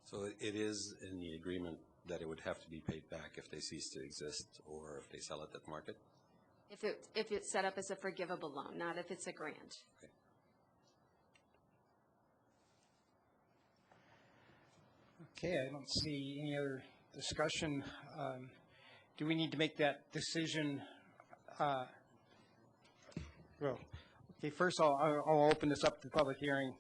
So it is in the agreement that it would have to be paid back if they cease to exist or if they sell it at market? If it's set up as a forgivable loan, not if it's a grant. Okay. Okay, I don't see any other discussion. Do we need to make that decision? Well, okay, first I'll open this up to public hearing.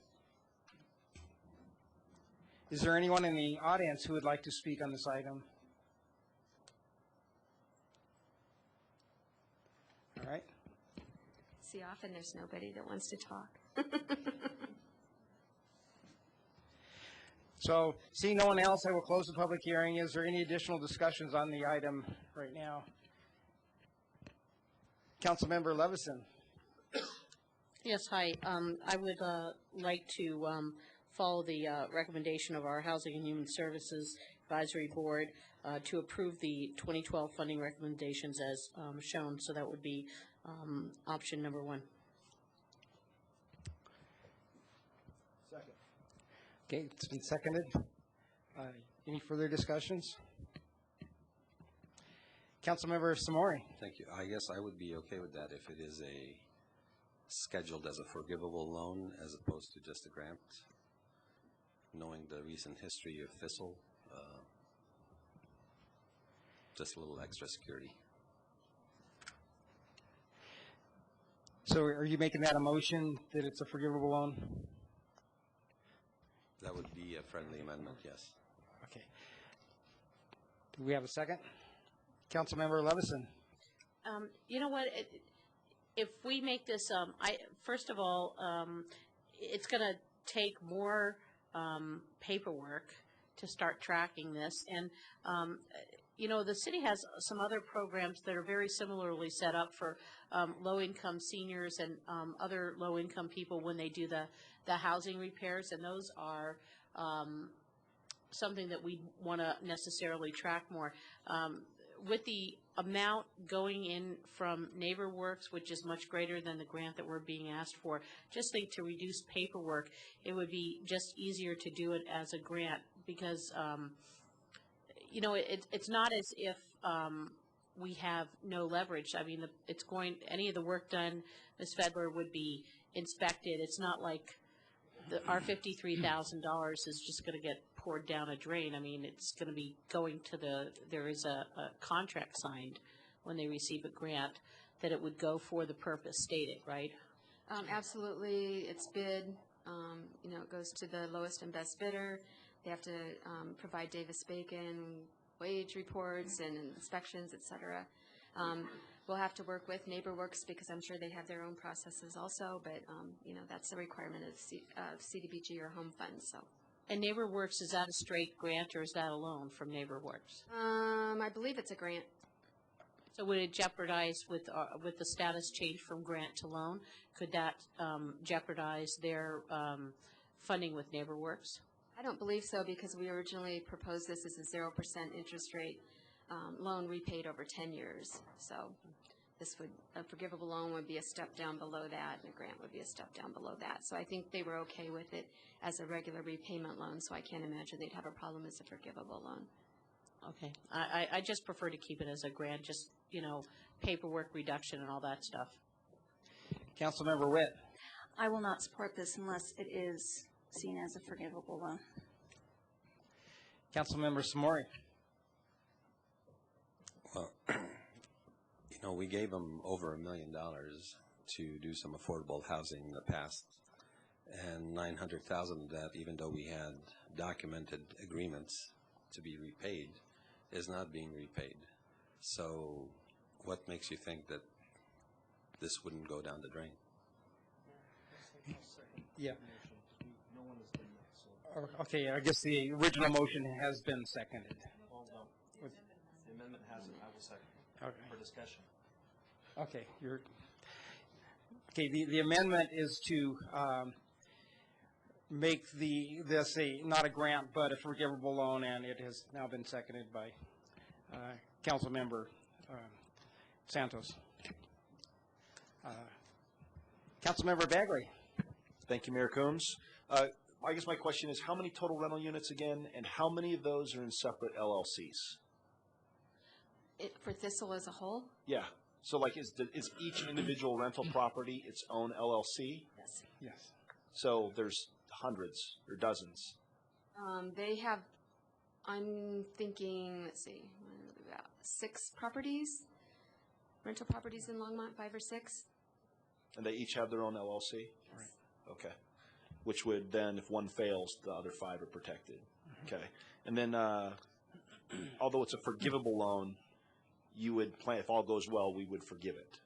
Is there anyone in the audience who would like to speak on this item? All right. See, often there's nobody that wants to talk. So, seeing no one else, I will close the public hearing. Is there any additional discussions on the item right now? Councilmember Levison. Yes, hi. I would like to follow the recommendation of our Housing and Human Services Advisory Board to approve the 2012 funding recommendations as shown. So that would be option number 1. Second. Okay, it's been seconded. Any further discussions? Councilmember Samori. Thank you. I guess I would be okay with that if it is scheduled as a forgivable loan as opposed to just a grant. Knowing the recent history of Thistle, just a little extra security. So are you making that a motion that it's a forgivable loan? That would be a friendly amendment, yes. Okay. Do we have a second? Councilmember Levison. You know what? If we make this, first of all, it's going to take more paperwork to start tracking this. And, you know, the city has some other programs that are very similarly set up for low-income seniors and other low-income people when they do the housing repairs, and those are something that we want to necessarily track more. With the amount going in from NeighborWorks, which is much greater than the grant that we're being asked for, just think to reduce paperwork, it would be just easier to do it as a grant because, you know, it's not as if we have no leverage. I mean, any of the work done, Ms. Fedler, would be inspected. It's not like our $53,000 is just going to get poured down a drain. I mean, it's going to be going to there is a contract signed when they receive a grant that it would go for the purpose stated, right? Absolutely. It's bid. It goes to the lowest and best bidder. They have to provide Davis-Bacon wage reports and inspections, et cetera. We'll have to work with NeighborWorks because I'm sure they have their own processes also, but, that's a requirement of CDBG or home funds, so. And NeighborWorks, is that a straight grant or is that a loan from NeighborWorks? I believe it's a grant. So would it jeopardize with the status change from grant to loan? Could that jeopardize their funding with NeighborWorks? I don't believe so because we originally proposed this as a 0% interest rate loan repaid over 10 years. So a forgivable loan would be a step down below that, and a grant would be a step down below that. So I think they were okay with it as a regular repayment loan, so I can't imagine they'd have a problem as a forgivable loan. Okay. I just prefer to keep it as a grant, just, paperwork reduction and all that stuff. Councilmember Witt. I will not support this unless it is seen as a forgivable loan. Councilmember Samori. Well, we gave them over $1 million to do some affordable housing in the past, and 900,000 of that, even though we had documented agreements to be repaid, is not being repaid. So what makes you think that this wouldn't go down the drain? Yeah. Okay, I guess the original motion has been seconded. The amendment hasn't. I will second. Okay. For discussion. Okay, the amendment is to make this not a grant but a forgivable loan, and it has now been seconded by Councilmember Santos. Councilmember Bagley. Thank you, Mayor Coombs. I guess my question is, how many total rental units again, and how many of those are in separate LLCs? For Thistle as a whole? Yeah. So, is each individual rental property its own LLC? Yes. Yes. So there's hundreds or dozens. They have, I'm thinking, let's see, about 6 properties, rental properties in Longmont, 5 or 6. And they each have their own LLC? Yes. Right. Okay. Which would then, if one fails, the other 5 are protected. Okay. And then, although it's a forgivable loan, you would plan, if all goes well, we would forgive it.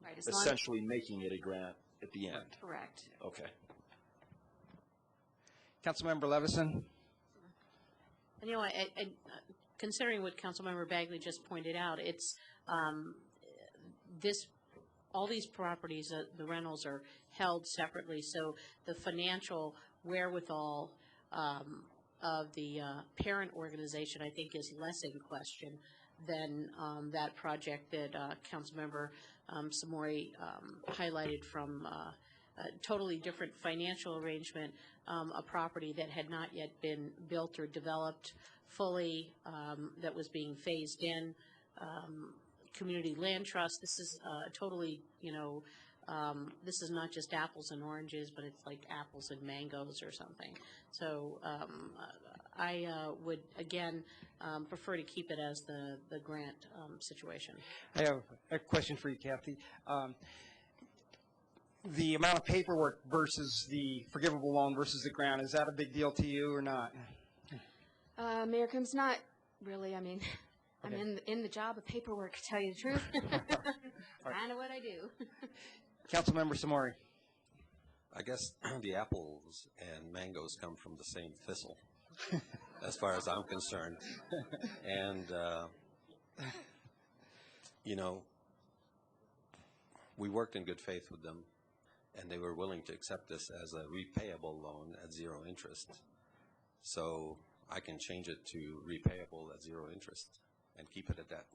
Right. Essentially making it a grant at the end. Correct. Okay. Councilmember Levison. Considering what Councilmember Bagley just pointed out, it's all these properties, the rentals are held separately, so the financial wherewithal of the parent organization, I think, is less in question than that project that Councilmember Samori highlighted from a totally different financial arrangement, a property that had not yet been built or developed fully, that was being phased in, community land trust. This is totally, this is not just apples and oranges, but it's like apples and mangoes or something. So I would, again, prefer to keep it as the grant situation. I have a question for you, Kathy. The amount of paperwork versus the forgivable loan versus the grant, is that a big deal to you or not? Mayor Coombs, not really. I mean, Okay. I'm in the job of paperwork, to tell you the truth. Kind of what I do. Councilmember Samori. I guess the apples and mangoes come from the same thistle, as far as I'm concerned. And, we worked in good faith with them, and they were willing to accept this as a repayable loan at 0 interest. So I can change it to repayable at 0 interest and keep it at that.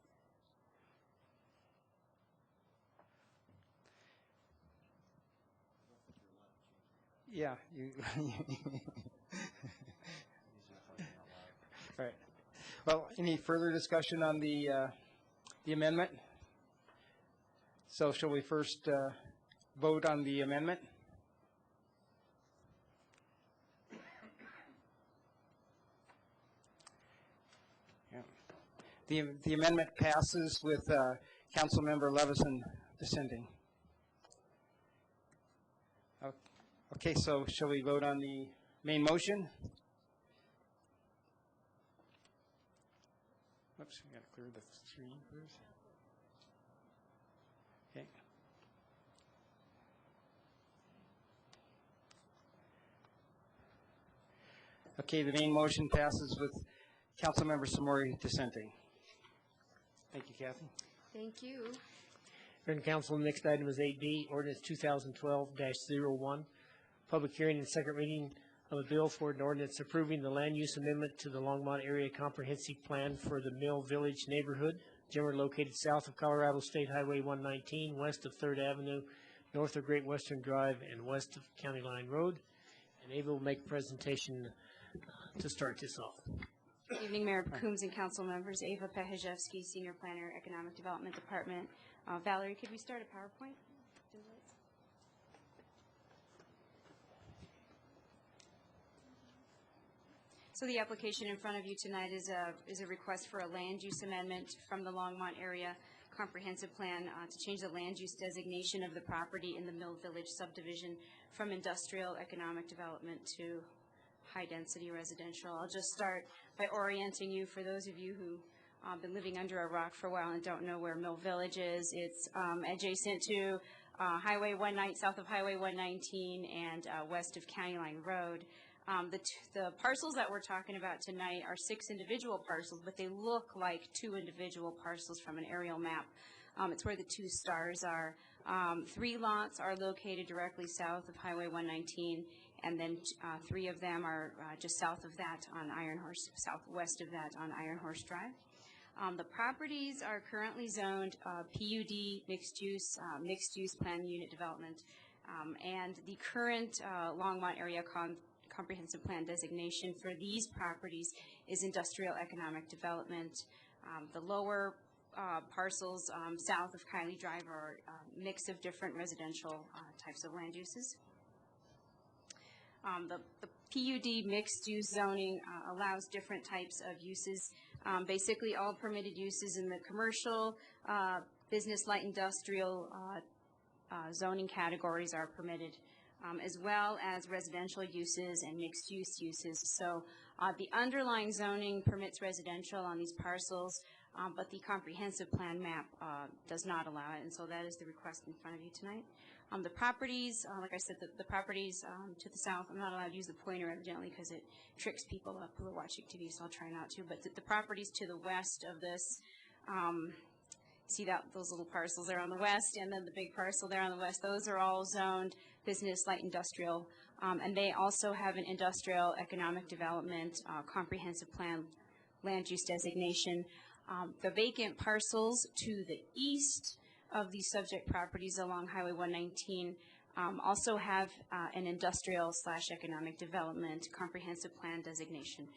Yeah. Right. Well, any further discussion on the the amendment. So shall we first vote on the amendment? Yeah. The amendment passes with Councilmember Levison dissenting. Okay, so shall we vote on the main motion? Oops, we got to clear the screen first. Okay. Okay, the main motion passes with Councilmember Samori dissenting. Thank you, Kathy. Thank you. Hearing council, the next item is 8B, ordinance 2012-01, public hearing and second reading of a bill for an ordinance approving the land use amendment to the Longmont Area Comprehensive Plan for the Mill Village neighborhood, generally located south of Colorado State Highway 119, west of 3rd Avenue, north of Great Western Drive, and west of County Line Road. And Ava will make a presentation to start this off. Good evening, Mayor Coombs and council members. Ava Pehajevsky, Senior Planner, Economic Development Department. Valerie, could we start a PowerPoint? So the application in front of you tonight is a request for a land use amendment from the Longmont Area Comprehensive Plan to change the land use designation of the property in the Mill Village subdivision from industrial economic development to high-density residential. I'll just start by orienting you, for those of you who been living under a rock for a while and don't know where Mill Village is. It's adjacent to Highway 119, south of Highway 119 and west of County Line Road. The parcels that we're talking about tonight are 6 individual parcels, but they look like 2 individual parcels from an aerial map. It's where the 2 stars are. 3 lots are located directly south of Highway 119, and then 3 of them are just south of that on Iron Horse, southwest of that on Iron Horse Drive. The properties are currently zoned PUD, mixed use plan unit development, and the current Longmont Area Comprehensive Plan designation for these properties is industrial economic development. The lower parcels south of Kylie Drive are a mix of different residential types of land uses. The PUD mixed-use zoning allows different types of uses. Basically, all permitted uses in the commercial, business, light industrial zoning categories are permitted, as well as residential uses and mixed-use uses. So the underlying zoning permits residential on these parcels, but the comprehensive plan map does not allow it, and so that is the request in front of you tonight. The properties, like I said, the properties to the south, I'm not allowed to use the pointer evidently because it tricks people up who are watching TV, so I'll try not to, but the properties to the west of this, see those little parcels there on the west, and then the big parcel there on the west, those are all zoned business, light industrial, and they also have an industrial economic development comprehensive plan land use designation. The vacant parcels to the east of these subject properties along Highway 119 also have an industrial / economic development comprehensive plan designation.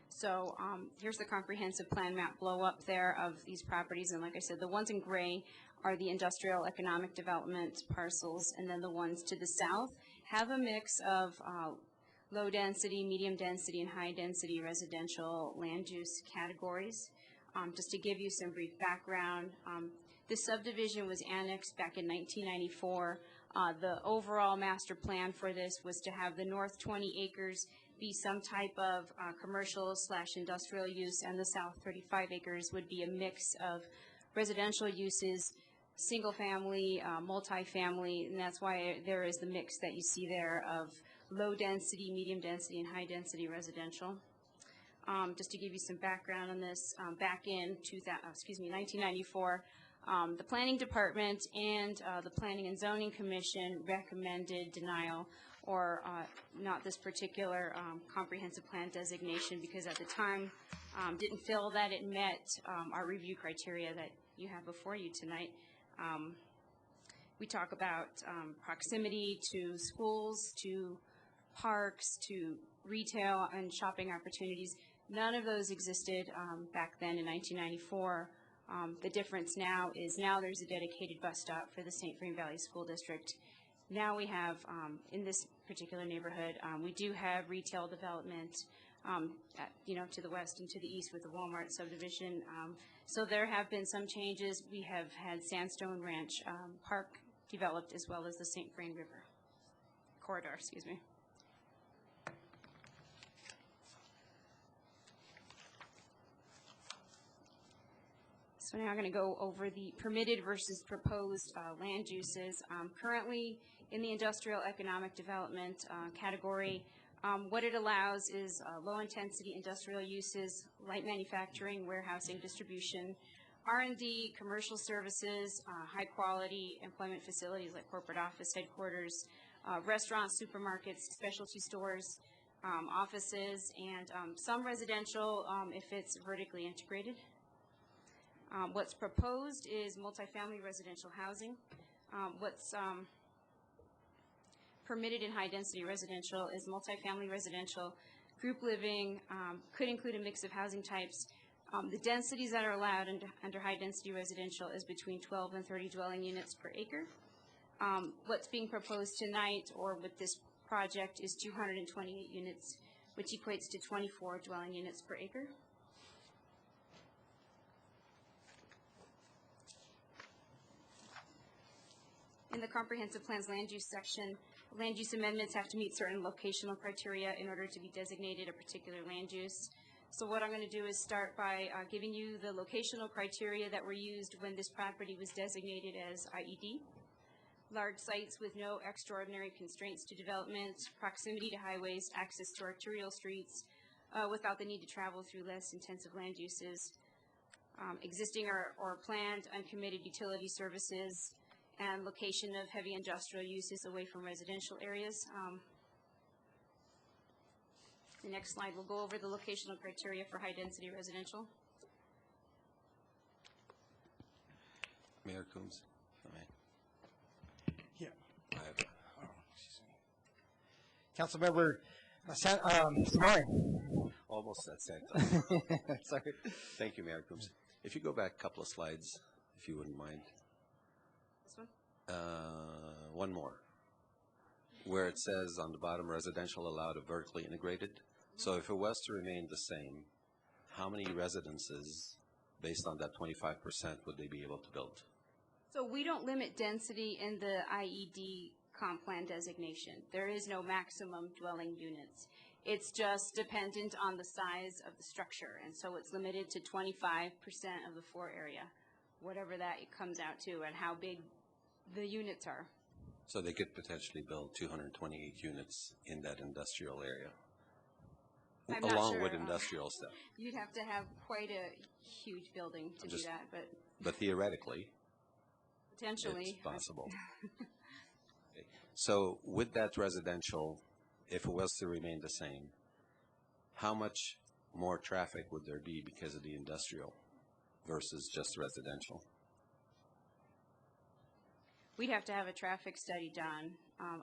So here's the comprehensive plan map blow up there of these properties, and like I said, the ones in gray are the industrial economic development parcels, and then the ones to the south have a mix of low density, medium density, and high density residential land use categories. Just to give you some brief background, this subdivision was annexed back in 1994. The overall master plan for this was to have the north 20 acres be some type of commercial / industrial use, and the south 35 acres would be a mix of residential uses, single family, multifamily, and that's why there is the mix that you see there of low density, medium density, and high density residential. Just to give you some background on this, back in 1994, the Planning Department and the Planning and Zoning Commission recommended denial or not this particular comprehensive plan designation because at the time didn't feel that it met our review criteria that you have before you tonight. We talk about proximity to schools, to parks, to retail and shopping opportunities. None of those existed back then in 1994. The difference now is there's a dedicated bus stop for the St. Vrain Valley School District. Now we have, in this particular neighborhood, we do have retail development, to the west and to the east with the Walmart subdivision. So there have been some changes. We have had Sandstone Ranch Park developed, as well as the St. Vrain River corridor, excuse me. So now I'm going to go over the permitted versus proposed land uses. Currently, in the industrial economic development category, what it allows is low-intensity industrial uses, light manufacturing, warehousing, distribution, R&D, commercial services, high-quality employment facilities like corporate office headquarters, restaurants, supermarkets, specialty stores, offices, and some residential if it's vertically integrated. What's proposed is multifamily residential housing. What's permitted in high-density residential is multifamily residential, group living, could include a mix of housing types. The densities that are allowed under high-density residential is between 12 and 30 dwelling units per acre. What's being proposed tonight or with this project is 228 units, which equates to 24 dwelling units per acre. In the comprehensive plan's land use section, land use amendments have to meet certain locational criteria in order to be designated a particular land use. So what I'm going to do is start by giving you the locational criteria that were used when this property was designated as IED. Large sites with no extraordinary constraints to development, proximity to highways, access to arterial streets without the need to travel through less intensive land uses, existing or planned uncommitted utility services, and location of heavy industrial uses away from residential areas. The next slide will go over the locational criteria for high-density residential. Mayor Coombs, if I may. Yeah. I have Councilmember Samari. almost that same time. Sorry. Thank you, Mayor Coombs. If you go back a couple of slides, if you wouldn't mind. This one? One more. Where it says on the bottom, residential allowed or vertically integrated. So if it was to remain the same, how many residences, based on that 25%, would they be able to build? So we don't limit density in the IED comp plan designation. There is no maximum dwelling units. It's just dependent on the size of the structure, and so it's limited to 25% of the floor area, whatever that comes out to, and how big the units are. So they could potentially build 228 units in that industrial area, I'm not along sure, with industrial stuff. You'd have to have quite a huge building to do that, But theoretically, potentially. it's possible. Okay. So with that residential, if it was to remain the same, how much more traffic would there be because of the industrial versus just residential? We'd have to have a traffic study done.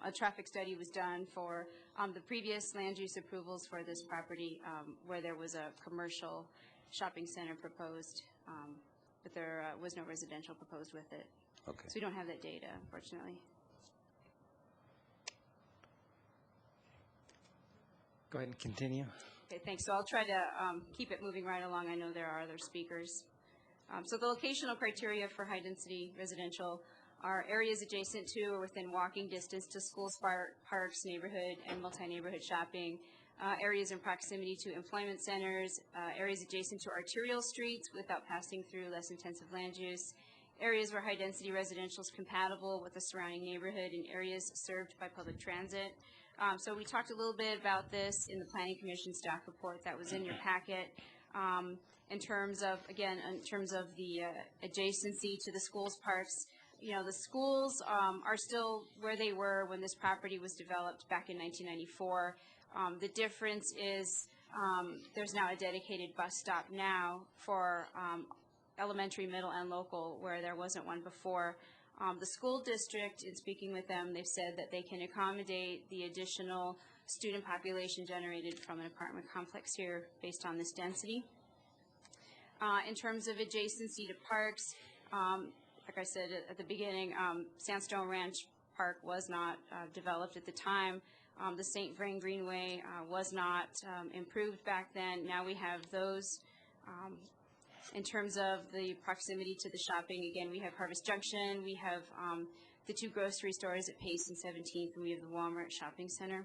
A traffic study was done for the previous land use approvals for this property where there was a commercial shopping center proposed, but there was no residential proposed with it. Okay. So we don't have that data, unfortunately. Go ahead and continue. Okay, thanks. So I'll try to keep it moving right along. I know there are other speakers. So the locational criteria for high-density residential are areas adjacent to or within walking distance to schools, parks, neighborhood, and multi-neighborhood shopping, areas in proximity to employment centers, areas adjacent to arterial streets without passing through less intensive land use, areas where high-density residential is compatible with the surrounding neighborhood, and areas served by public transit. So we talked a little bit about this in the Planning Commission staff report that was in your packet. In terms of, again, in terms of the adjacency to the schools, parks, you know, the schools are still where they were when this property was developed back in 1994. The difference is there's now a dedicated bus stop now for elementary, middle, and local, where there wasn't one before. The school district, in speaking with them, they've said that they can accommodate the additional student population generated from an apartment complex here based on this density. In terms of adjacency to parks, like I said at the beginning, Sandstone Ranch Park was not developed at the time. The St. Vrain Greenway was not improved back then. Now we have those. In terms of the proximity to the shopping, again, we have Harvest Junction, we have the 2 grocery stores at Pace and 17th, and we have the Walmart Shopping Center.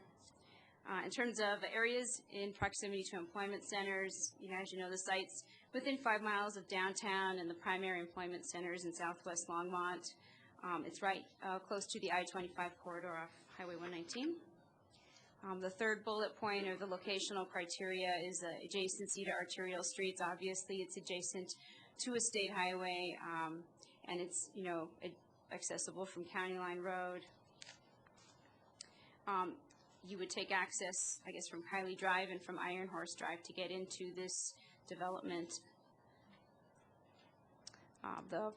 In terms of areas in proximity to employment centers, as you know, the sites within 5 miles of downtown and the primary employment centers in southwest Longmont. It's right close to the I-25 corridor off Highway 119. The third bullet point, or the locational criteria, is adjacency to arterial streets. Obviously, it's adjacent to a state highway, and it's, accessible from County Line Road. You would take access, I guess, from Kylie Drive and from Iron Horse Drive to get into this development. The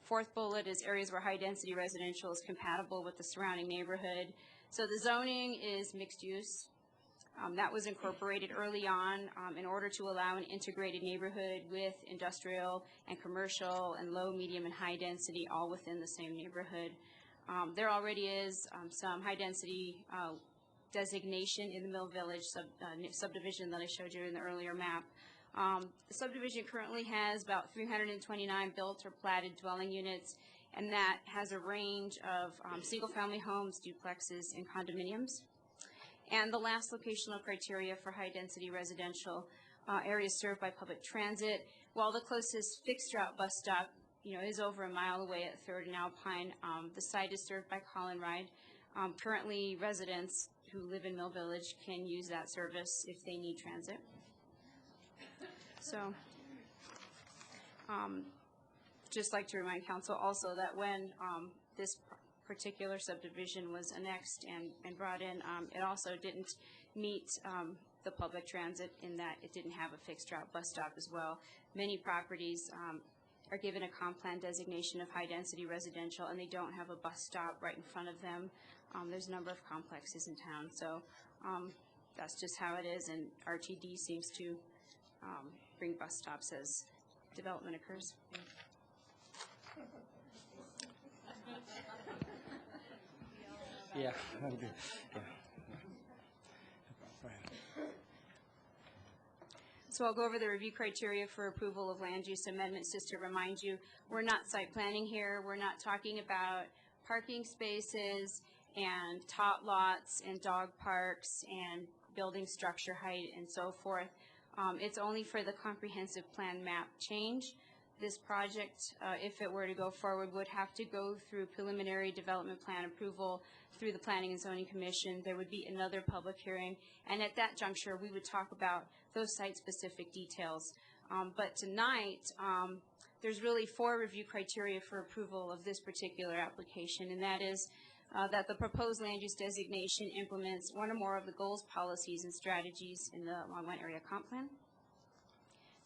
fourth bullet is areas where high-density residential is compatible with the surrounding neighborhood. So the zoning is mixed use. That was incorporated early on in order to allow an integrated neighborhood with industrial and commercial and low, medium, and high density all within the same neighborhood. There already is some high-density designation in the Mill Village subdivision that I showed you in the earlier map. The subdivision currently has about 329 built or platted dwelling units, and that has a range of single-family homes, duplexes, and condominiums. And the last locational criteria for high-density residential areas served by public transit. While the closest fixed route bus stop, is over a mile away at 3rd and Alpine, the site is served by Call and Ride. Currently, residents who live in Mill Village can use that service if they need transit. So, just like to remind council also that when this particular subdivision was annexed and brought in, it also didn't meet the public transit in that it didn't have a fixed route bus stop as well. Many properties are given a comp plan designation of high density residential, and they don't have a bus stop right in front of them. There's a number of complexes in town, so that's just how it is, and RTD seems to bring bus stops as development occurs. Yeah, that'll be, yeah. So I'll go over the review criteria for approval of land use amendments. Just to remind you, we're not site planning here. We're not talking about parking spaces and tot lots and dog parks and building structure height and so forth. It's only for the comprehensive plan map change. This project, if it were to go forward, would have to go through preliminary development plan approval through the Planning and Zoning Commission. There would be another public hearing, and at that juncture, we would talk about those site-specific details. But tonight, there's really 4 review criteria for approval of this particular application, and that is that the proposed land use designation implements one or more of the goals, policies, and strategies in the Longmont Area Comp Plan.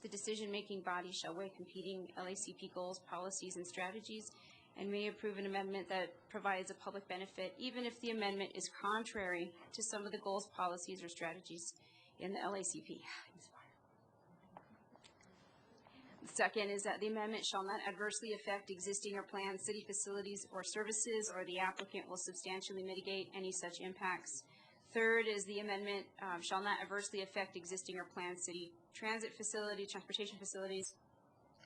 The decision-making body shall weigh competing LACP goals, policies, and strategies, and may approve an amendment that provides a public benefit, even if the amendment is contrary to some of the goals, policies, or strategies in the LACP. The second is that the amendment shall not adversely affect existing or planned city facilities or services, or the applicant will substantially mitigate any such impacts. Third is the amendment shall not adversely affect existing or planned city transportation facilities,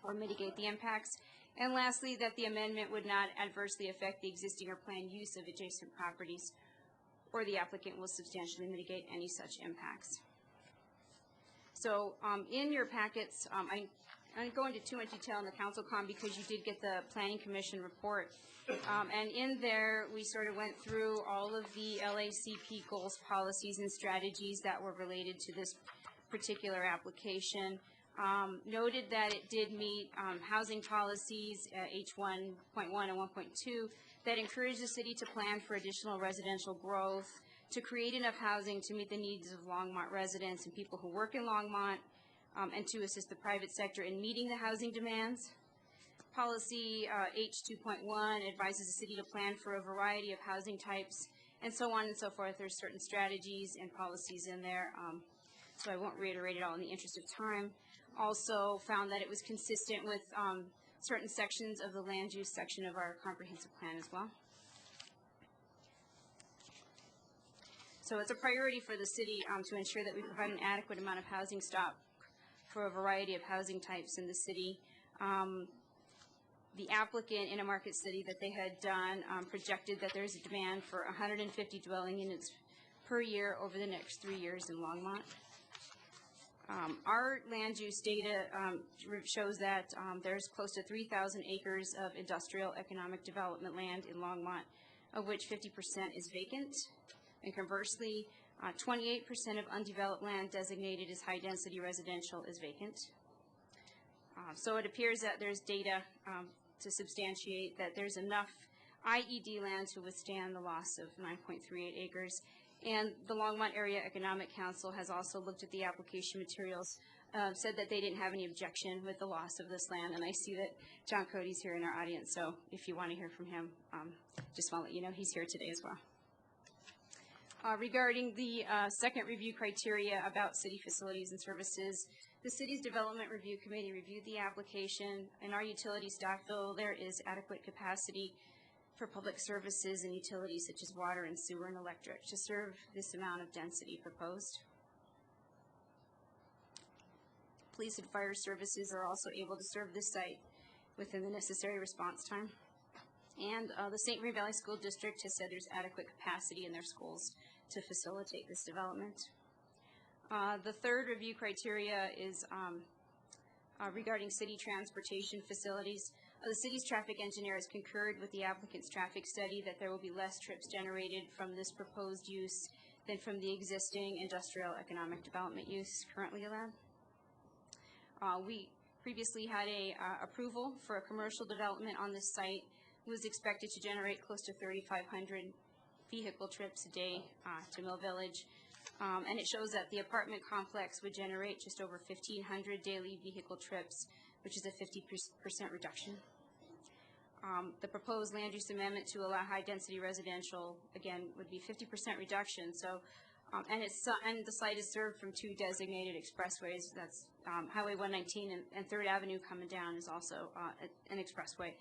or mitigate the impacts. And lastly, that the amendment would not adversely affect the existing or planned use of adjacent properties, or the applicant will substantially mitigate any such impacts. So in your packets, I don't go into too much detail in the council com because you did get the Planning Commission report. And in there, we sort of went through all of the LACP goals, policies, and strategies that were related to this particular application. Noted that it did meet housing policies, H1.1 and 1.2, that encourage the city to plan for additional residential growth, to create enough housing to meet the needs of Longmont residents and people who work in Longmont, and to assist the private sector in meeting the housing demands. Policy H2.1 advises the city to plan for a variety of housing types and so on and so forth. There's certain strategies and policies in there, so I won't reiterate it all in the interest of time. Also found that it was consistent with certain sections of the land use section of our comprehensive plan as well. So it's a priority for the city to ensure that we provide an adequate amount of housing stock for a variety of housing types in the city. The applicant in a market study that they had done projected that there's a demand for 150 dwelling units per year over the next 3 years in Longmont. Our land use data shows that there's close to 3,000 acres of industrial economic development land in Longmont, of which 50% is vacant. And conversely, 28% of undeveloped land designated as high-density residential is vacant. So it appears that there's data to substantiate that there's enough IED land to withstand the loss of 9.38 acres. And the Longmont Area Economic Council has also looked at the application materials, said that they didn't have any objection with the loss of this land. And I see that John Cody's here in our audience, so if you want to hear from him, just want to let you know he's here today as well. Regarding the second review criteria about city facilities and services, the city's development review committee reviewed the application. In our utility stock bill, there is adequate capacity for public services and utilities such as water and sewer and electric to serve this amount of density proposed. Police and fire services are also able to serve this site within the necessary response time. And the St. Marie Valley School District has said there's adequate capacity in their schools to facilitate this development. The third review criteria is regarding city transportation facilities. The city's traffic engineer has concurred with the applicant's traffic study that there will be less trips generated from this proposed use than from the existing industrial economic development use currently allowed. We previously had a approval for a commercial development on this site. It was expected to generate close to 3,500 vehicle trips a day to Mill Village. And it shows that the apartment complex would generate just over 1,500 daily vehicle trips, which is a 50% reduction. The proposed land use amendment to allow high-density residential, again, would be 50% reduction. So, and the site is served from 2 designated expressways. That's Highway 119 and 3rd Avenue coming down is also an expressway.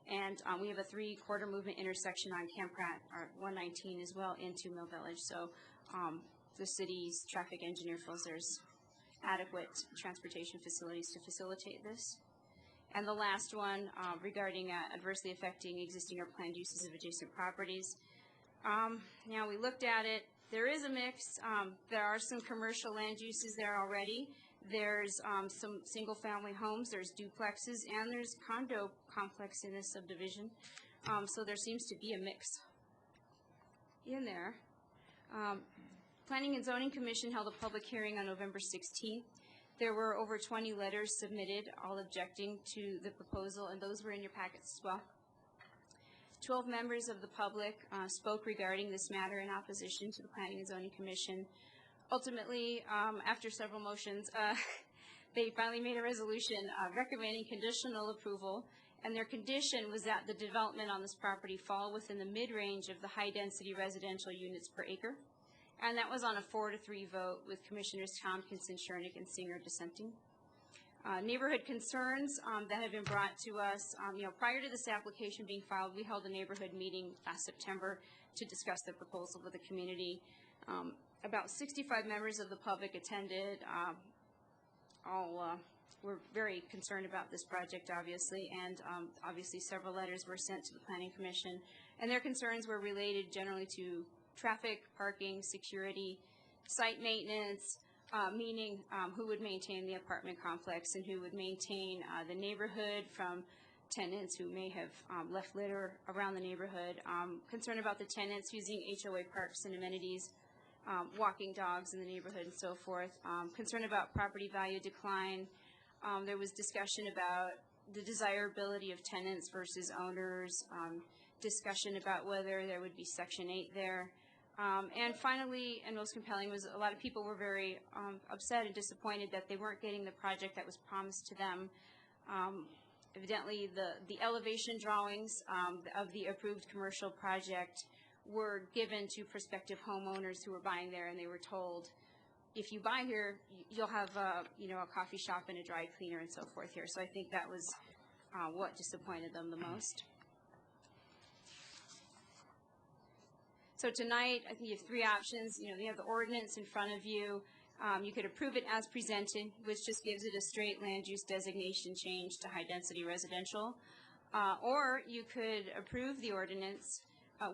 And we have a 3-quarter movement intersection on Camp Pratt, or 119 as well, into Mill Village. So the city's traffic engineer feels there's adequate transportation facilities to facilitate this. And the last one regarding adversely affecting existing or planned uses of adjacent properties. Now we looked at it. There is a mix. There are some commercial land uses there already. There's some single-family homes, there's duplexes, and there's condo complex in this subdivision. So there seems to be a mix in there. Planning and Zoning Commission held a public hearing on November 16th. There were over 20 letters submitted, all objecting to the proposal, and those were in your packets as well. 12 members of the public spoke regarding this matter in opposition to the Planning and Zoning Commission. Ultimately, after several motions, they finally made a resolution recommending conditional approval, and their condition was that the development on this property fall within the mid-range of the high-density residential units per acre, and that was on a 4-3 vote with Commissioners Tompkinson, Shernick, and Singer dissenting. Neighborhood concerns that have been brought to us, prior to this application being filed, we held a neighborhood meeting last September to discuss the proposal with the community. About 65 members of the public attended. All were very concerned about this project, obviously, and obviously several letters were sent to the Planning Commission, and their concerns were related generally to traffic, parking, security, site maintenance, meaning who would maintain the apartment complex and who would maintain the neighborhood from tenants who may have left litter around the neighborhood, concern about the tenants using HOA parks and amenities, walking dogs in the neighborhood and so forth, concern about property value decline. There was discussion about the desirability of tenants versus owners, discussion about whether there would be Section 8 there. And finally, and most compelling, was a lot of people were very upset and disappointed that they weren't getting the project that was promised to them. Evidently, the elevation drawings of the approved commercial project were given to prospective homeowners who were buying there, and they were told, if you buy here, you'll have a coffee shop and a dry cleaner and so forth here. So I think that was what disappointed them the most. So tonight, I think you have three options. You have the ordinance in front of you. You could approve it as presented, which just gives it a straight land use designation change to high-density residential. Or you could approve the ordinance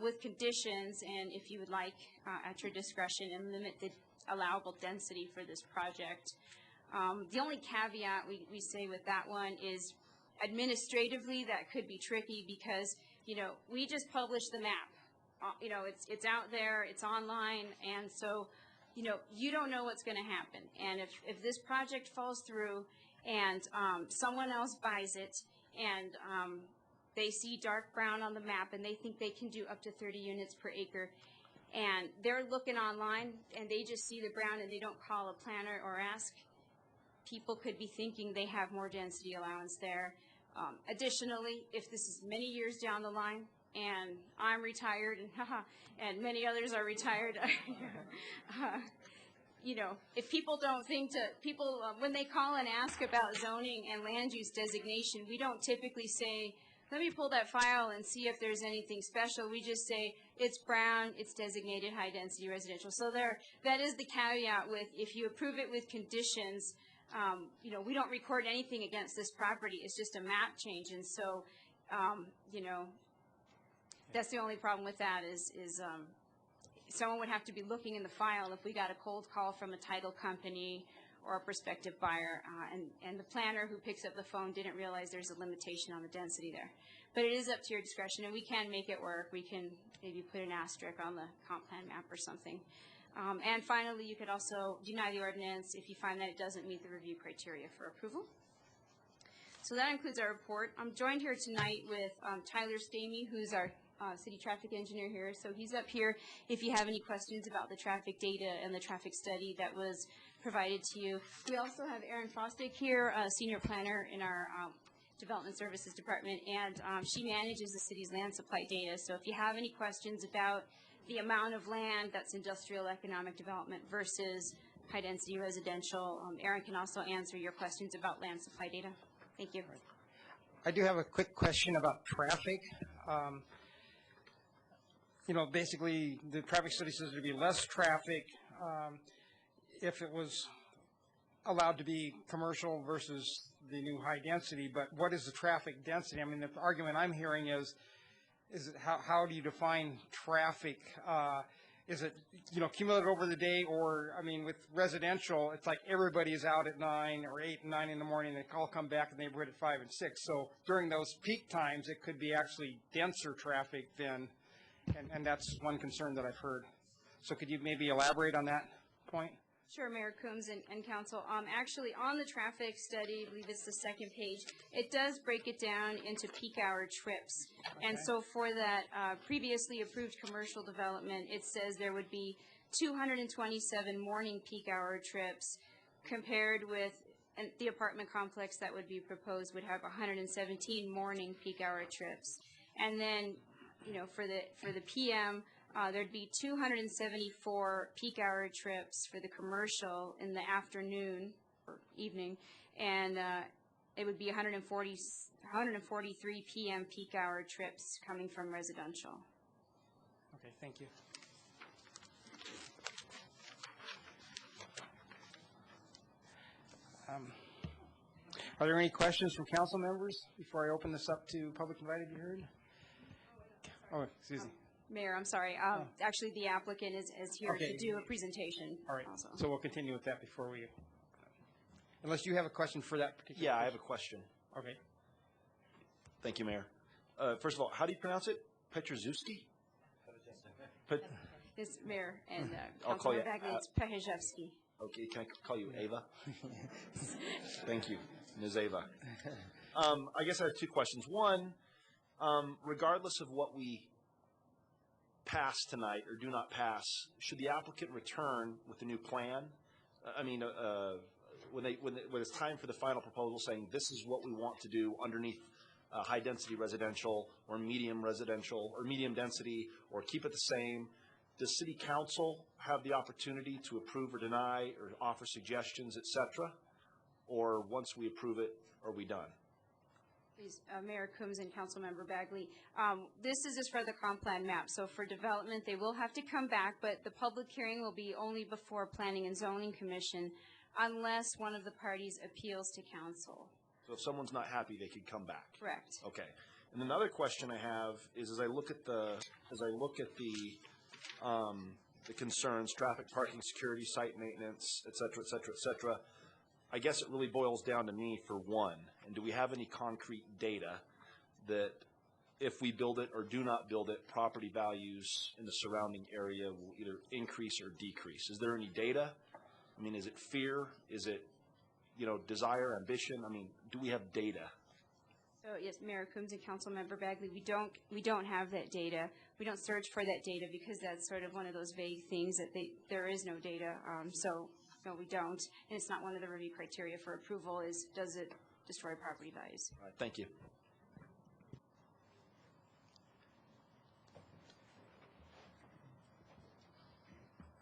with conditions, and if you would like, at your discretion, and limit the allowable density for this project. The only caveat we say with that one is administratively that could be tricky because, we just published the map. It's out there, it's online, and so, you don't know what's going to happen. And if this project falls through and someone else buys it and they see dark brown on the map and they think they can do up to 30 units per acre, and they're looking online and they just see the brown and they don't call a planner or ask, people could be thinking they have more density allowance there. Additionally, if this is many years down the line and I'm retired and many others are retired, if people don't think when they call and ask about zoning and land use designation, we don't typically say, let me pull that file and see if there's anything special. We just say, it's brown, it's designated high-density residential. So that is the caveat with, if you approve it with conditions, we don't record anything against this property. It's just a map change. And so, that's the only problem with that is someone would have to be looking in the file if we got a cold call from a title company or a prospective buyer, and the planner who picks up the phone didn't realize there's a limitation on the density there. But it is up to your discretion, and we can make it work. We can maybe put an asterisk on the comp plan map or something. And finally, you could also deny the ordinance if you find that it doesn't meet the review criteria for approval. So that includes our report. I'm joined here tonight with Tyler Stamey, who's our city traffic engineer here. So he's up here if you have any questions about the traffic data and the traffic study that was provided to you. We also have Erin Fostick here, a senior planner in our Development Services Department, and she manages the city's land supply data. So if you have any questions about the amount of land that's industrial economic development versus high-density residential, Erin can also answer your questions about land supply data. Thank you. I do have a quick question about traffic. Basically, the traffic study says there'd be less traffic if it was allowed to be commercial versus the new high density, but what is the traffic density? I mean, the argument I'm hearing is it how do you define traffic? Is it, cumulative over the day, or, I mean, with residential, it's like everybody's out at 9 or 8 and 9 in the morning, they all come back in the neighborhood at 5 and 6. So during those peak times, it could be actually denser traffic then, and that's one concern that I've heard. So could you maybe elaborate on that point? Sure, Mayor Coombs and Council. Actually, on the traffic study, I believe it's the second page, it does break it down into peak hour trips. Okay. And so for that previously approved commercial development, it says there would be 227 morning peak hour trips compared with the apartment complex that would be proposed would have 117 morning peak hour trips. And then, for the PM, there'd be 274 peak hour trips for the commercial in the afternoon or evening, and it would be 143 PM peak hour trips coming from residential. Okay, thank you. Are there any questions from council members before I open this up to public invited to be heard? Oh, excuse me. Mayor, I'm sorry. Actually, the applicant is here to do a presentation. All right. Also. So we'll continue with that before we, unless you have a question for that particular. Yeah, I have a question. Okay. Thank you, Mayor. First of all, how do you pronounce it? Petrozewski? It's Mayor and I'll call you. It's Pehezhevsky. Okay, can I call you Ava? Thank you, Ms. Ava. I guess I have two questions. One, regardless of what we pass tonight or do not pass, should the applicant return with a new plan? I mean, when it's time for the final proposal saying this is what we want to do underneath high-density residential or medium residential or medium density, or keep it the same? Does City Council have the opportunity to approve or deny or offer suggestions, et cetera? Or once we approve it, are we done? Please, Mayor Coombs and Councilmember Bagley. This is just for the comp plan map. So for development, they will have to come back, but the public hearing will be only before Planning and Zoning Commission unless one of the parties appeals to council. So if someone's not happy, they could come back? Correct. Okay. And another question I have is, as I look at the concerns, traffic, parking, security, site maintenance, et cetera, et cetera, et cetera, I guess it really boils down to me for one. And do we have any concrete data that if we build it or do not build it, property values in the surrounding area will either increase or decrease? Is there any data? I mean, is it fear? Is it, desire, ambition? I mean, do we have data? So yes, Mayor Coombs and Councilmember Bagley, we don't have that data. We don't search for that data because that's sort of one of those vague things that there is no data. So no, we don't. And it's not one of the review criteria for approval is, does it destroy property values? All right, thank you.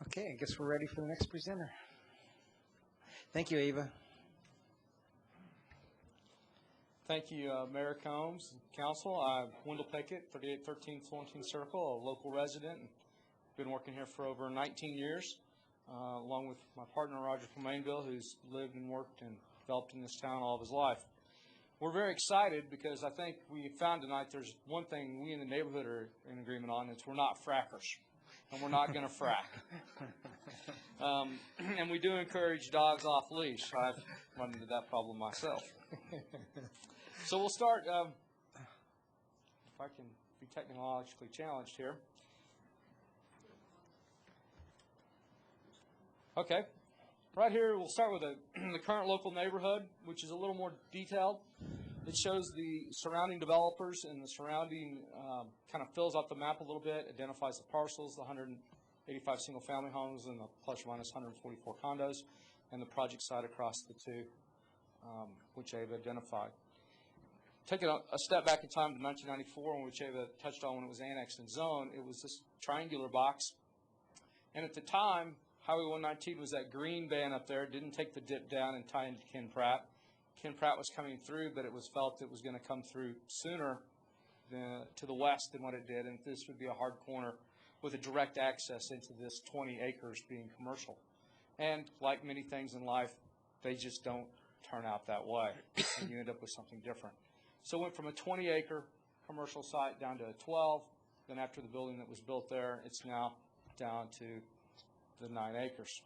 Okay, I guess we're ready for the next presenter. Thank you, Ava. Thank you, Mayor Combs, Council. I'm Wendell Pickett, 3813 Florentine Circle, a local resident. Been working here for over 19 years, along with my partner, Roger Flamanville, who's lived and worked and developed in this town all of his life. We're very excited because I think we found tonight there's one thing we in the neighborhood are in agreement on, it's we're not frackers, and we're not going to frack. And we do encourage dogs off leash. I've run into that problem myself. So we'll start, if I can be technologically challenged here. Okay, right here we'll start with the current local neighborhood, which is a little more detailed. It shows the surrounding developers and the surrounding, kind of fills out the map a little bit, identifies the parcels, the 185 single-family homes and the plus or minus 144 condos, and the project site across the two, which I've identified. Taking a step back in time to 1994, which Ava touched on when it was annexed and zoned, it was this triangular box. And at the time, Highway 119 was that green band up there. It didn't take the dip down and tie into Ken Pratt. Ken Pratt was coming through, but it was felt it was going to come through sooner to the west than what it did, and this would be a hard corner with a direct access into this 20 acres being commercial. And like many things in life, they just don't turn out that way, and you end up with something different. So it went from a 20-acre commercial site down to a 12. Then after the building that was built there, it's now down to the 9 acres.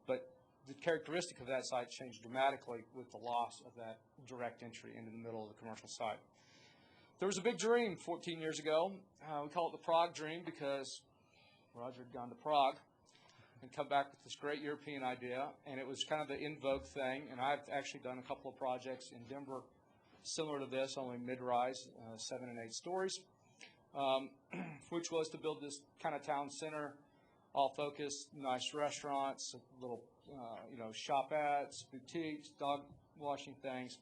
But the characteristic of that site changed dramatically with the loss of that direct entry into the middle of the commercial site. There was a big dream 14 years ago. We call it the Prague dream because Roger had gone to Prague and come back with this great European idea, and it was kind of the in vogue thing. And I've actually done a couple of projects in Denver similar to this, only mid-rise, 7 and 8 stories, which was to build this kind of town center, all focused, nice restaurants, little, shopettes, boutiques, dog washing things.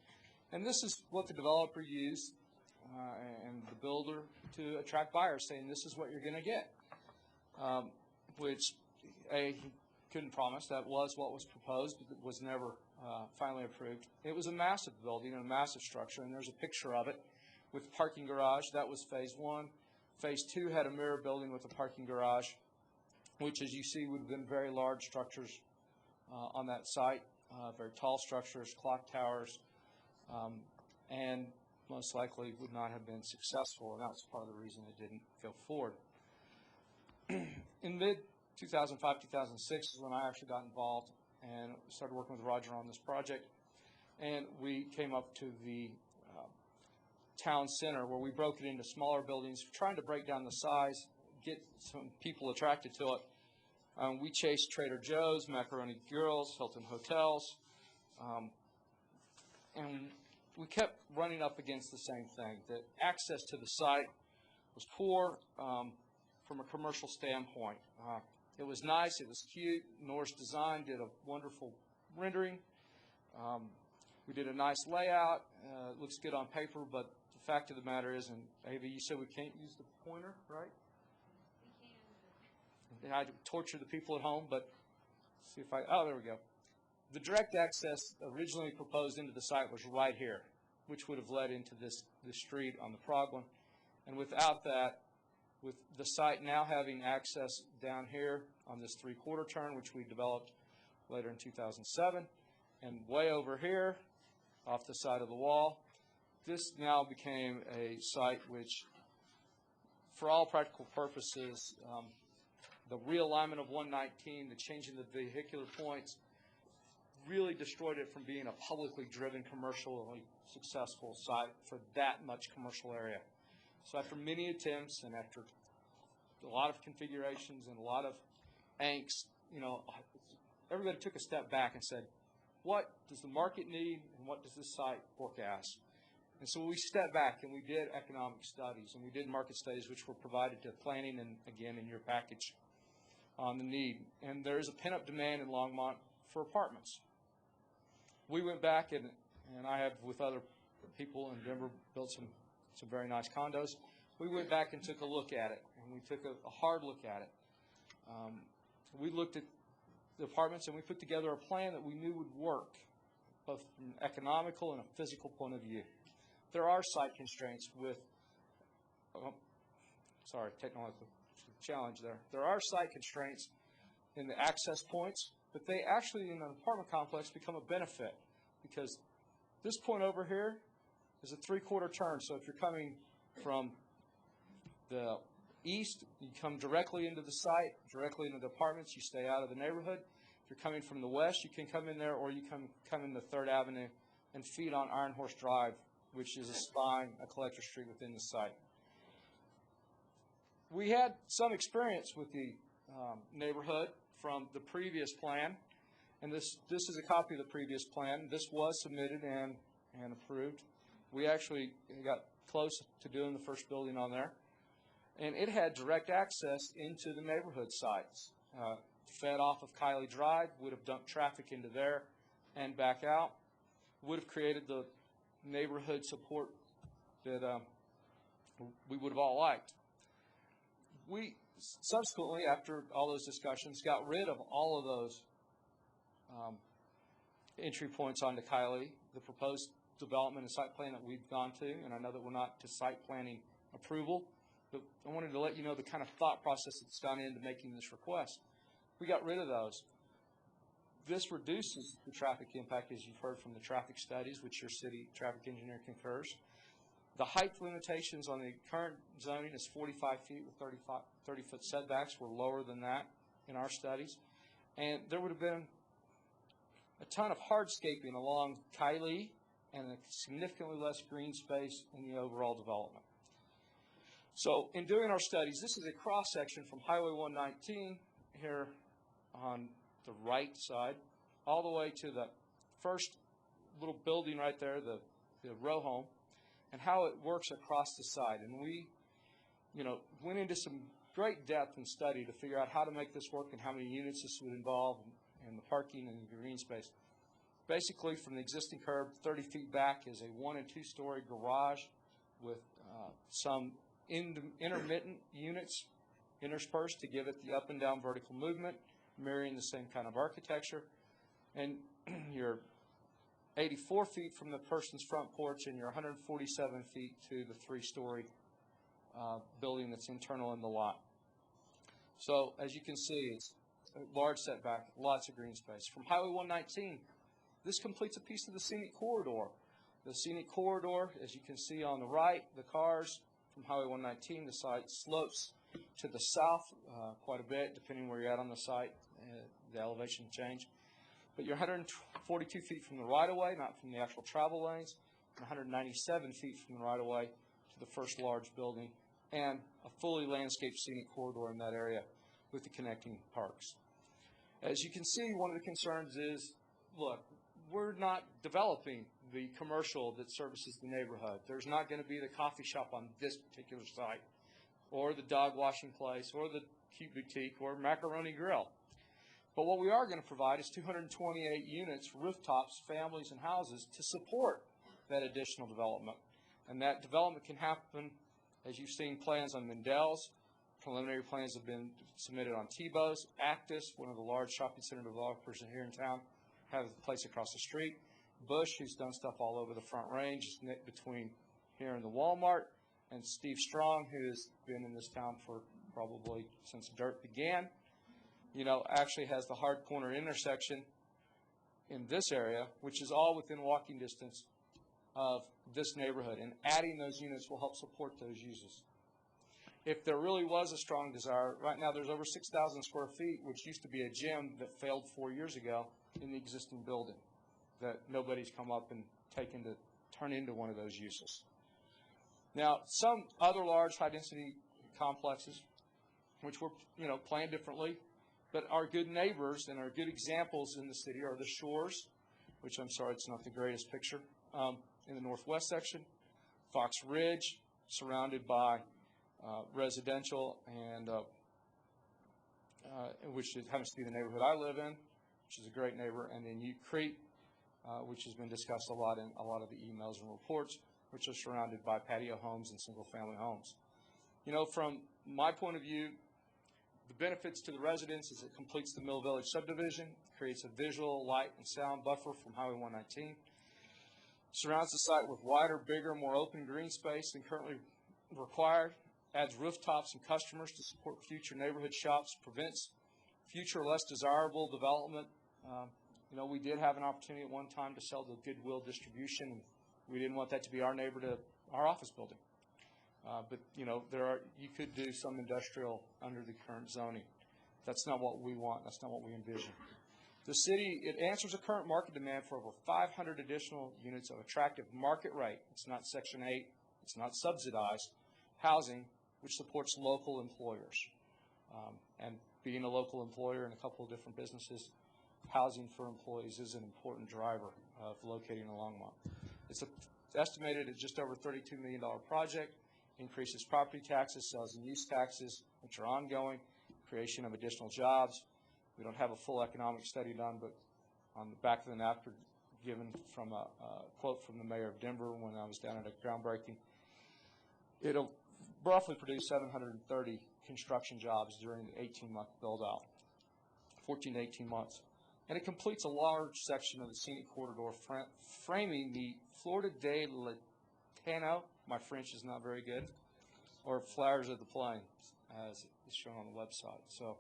And this is what the developer used and the builder to attract buyers, saying this is what you're going to get, which he couldn't promise. That was what was proposed, but it was never finally approved. It was a massive building and a massive structure, and there's a picture of it with parking garage. That was phase 1. Phase 2 had a mirror building with a parking garage, which, as you see, would have been very large structures on that site, very tall structures, clock towers, and most likely would not have been successful, and that was part of the reason it didn't go forward. In mid-2005, 2006 is when I actually got involved and started working with Roger on this project, and we came up to the town center where we broke it into smaller buildings, trying to break down the size, get some people attracted to it. We chased Trader Joe's, Macaroni Girls, Hilton Hotels, and we kept running up against the same thing, that access to the site was poor from a commercial standpoint. It was nice, it was cute. Norris Design did a wonderful rendering, We did a nice layout. It looks good on paper, but the fact of the matter is, and Ava, you said we can't use the pointer, right? We can. I torture the people at home, but see if oh, there we go. The direct access originally proposed into the site was right here, which would have led into this street on the Progwin. And without that, with the site now having access down here on this three-quarter turn, which we developed later in 2007, and way over here off the side of the wall, this now became a site which, for all practical purposes, the realignment of 119, the changing the vehicular points, really destroyed it from being a publicly driven, commercially successful site for that much commercial area. So after many attempts and after a lot of configurations and a lot of angst, everybody took a step back and said, what does the market need and what does this site forecast? And so we stepped back and we did economic studies and we did market studies which were provided to planning and, again, in your package on the need. And there is a pent-up demand in Longmont for apartments. We went back and I have, with other people in Denver, built some very nice condos. We went back and took a look at it, and we took a hard look at it. We looked at the apartments, and we put together a plan that we knew would work, both from an economical and a physical point of view. There are site constraints with, technological challenge there. There are site constraints in the access points, but they actually, in an apartment complex, become a benefit because this point over here is a three-quarter turn. So if you're coming from the east, you come directly into the site, directly into the apartments, you stay out of the neighborhood. If you're coming from the west, you can come in there, or you come in the 3rd Avenue and feed on Iron Horse Drive, which is a spine, a collector street within the site. We had some experience with the neighborhood from the previous plan, and this is a copy of the previous plan. This was submitted and approved. We actually got close to doing the first building on there, and it had direct access into the neighborhood sites. Fed off of Kiley Drive, would have dumped traffic into there and back out, would have created the neighborhood support that we would have all liked. We subsequently, after all those discussions, got rid of all of those entry points onto Kiley, the proposed development and site plan that we've gone to, and I know that we're not to site planning approval, but I wanted to let you know the kind of thought process that's gone into making this request. We got rid of those. This reduces the traffic impact, as you've heard from the traffic studies, which your city traffic engineer concurs. The height limitations on the current zoning is 45 feet with 30-foot setbacks. We're lower than that in our studies. And there would have been a ton of hardscaping along Kiley and a significantly less green space in the overall development. So in doing our studies, this is a cross-section from Highway 119 here on the right side all the way to the first little building right there, the row home, and how it works across the side. And we, went into some great depth and study to figure out how to make this work and how many units this would involve and the parking and the green space. Basically, from the existing curb, 30 feet back is a 1- and 2-story garage with some intermittent units interspersed to give it the up and down vertical movement, mirroring the same kind of architecture. And you're 84 feet from the person's front porch, and you're 147 feet to the 3-story building that's internal in the lot. So as you can see, it's a large setback, lots of green space. From Highway 119, this completes a piece of the scenic corridor. The scenic corridor, as you can see on the right, the cars from Highway 119, the site slopes to the south quite a bit, depending where you're at on the site, the elevation change. But you're 142 feet from the right-of-way, not from the actual travel lanes, and 197 feet from the right-of-way to the first large building, and a fully landscaped scenic corridor in that area with the connecting parks. As you can see, one of the concerns is, look, we're not developing the commercial that services the neighborhood. There's not going to be the coffee shop on this particular site, or the dog washing place, or the cute boutique, or macaroni grill. But what we are going to provide is 228 units, rooftops, families, and houses to support that additional development. And that development can happen, as you've seen plans on Mendel's. Preliminary plans have been submitted on Tebow's. Actis, one of the large shopping center developers here in town, has a place across the street. Bush, who's done stuff all over the Front Range, is knit between here and the Walmart. And Steve Strong, who has been in this town for probably since dirt began, actually has the hard corner intersection in this area, which is all within walking distance of this neighborhood. And adding those units will help support those uses. If there really was a strong desire, right now there's over 6,000 square feet, which used to be a gym that failed 4 years ago in the existing building that nobody's come up and taken to turn into one of those uses. Now, some other large high-density complexes, which were, planned differently, but are good neighbors and are good examples in the city, are the Shores, which I'm sorry, it's not the greatest picture, in the northwest section. Fox Ridge, surrounded by residential, and which happens to be the neighborhood I live in, which is a great neighbor, and then Ute Creek, which has been discussed a lot in a lot of the emails and reports, which are surrounded by patio homes and single-family homes. From my point of view, the benefits to the residents is it completes the Mill Village subdivision, creates a visual, light, and sound buffer from Highway 119, surrounds the site with wider, bigger, more open green space than currently required, adds rooftops and customers to support future neighborhood shops, prevents future less desirable development. We did have an opportunity at one time to sell the Goodwill distribution, and we didn't want that to be our neighbor to our office building. But you could do some industrial under the current zoning. That's not what we want. That's not what we envision. The city, it answers a current market demand for over 500 additional units of attractive market rate. It's not Section 8. It's not subsidized housing, which supports local employers. And being a local employer in a couple of different businesses, housing for employees is an important driver of locating in Longmont. It's estimated at just over $32 million project, increases property taxes, sales and use taxes, which are ongoing, creation of additional jobs. We don't have a full economic study done, but on the back of the napkin given from a quote from the mayor of Denver when I was down at a groundbreaking, it'll roughly produce 730 construction jobs during the 18-month build-out, 14 to 18 months. And it completes a large section of the scenic corridor framing the Florida de Latano, my French is not very good, or Flowers of the Plain, as is shown on the website. So,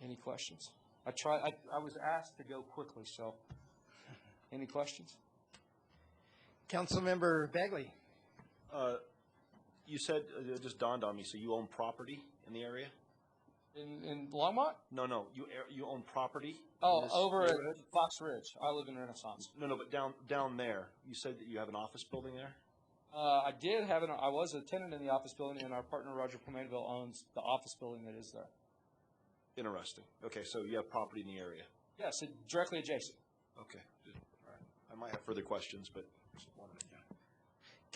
any questions? I was asked to go quickly, so any questions? Councilmember Bagley. You said, it just dawned on me, so you own property in the area? In Longmont? No. You own property? Oh, over at Fox Ridge. I live in Renaissance. No, but down there, you said that you have an office building there? I was a tenant in the office building, and our partner Roger Pomainville owns the office building that is there. Interesting. Okay, so you have property in the area? Yes, directly adjacent. Okay. All right. I might have further questions, but just wanted to.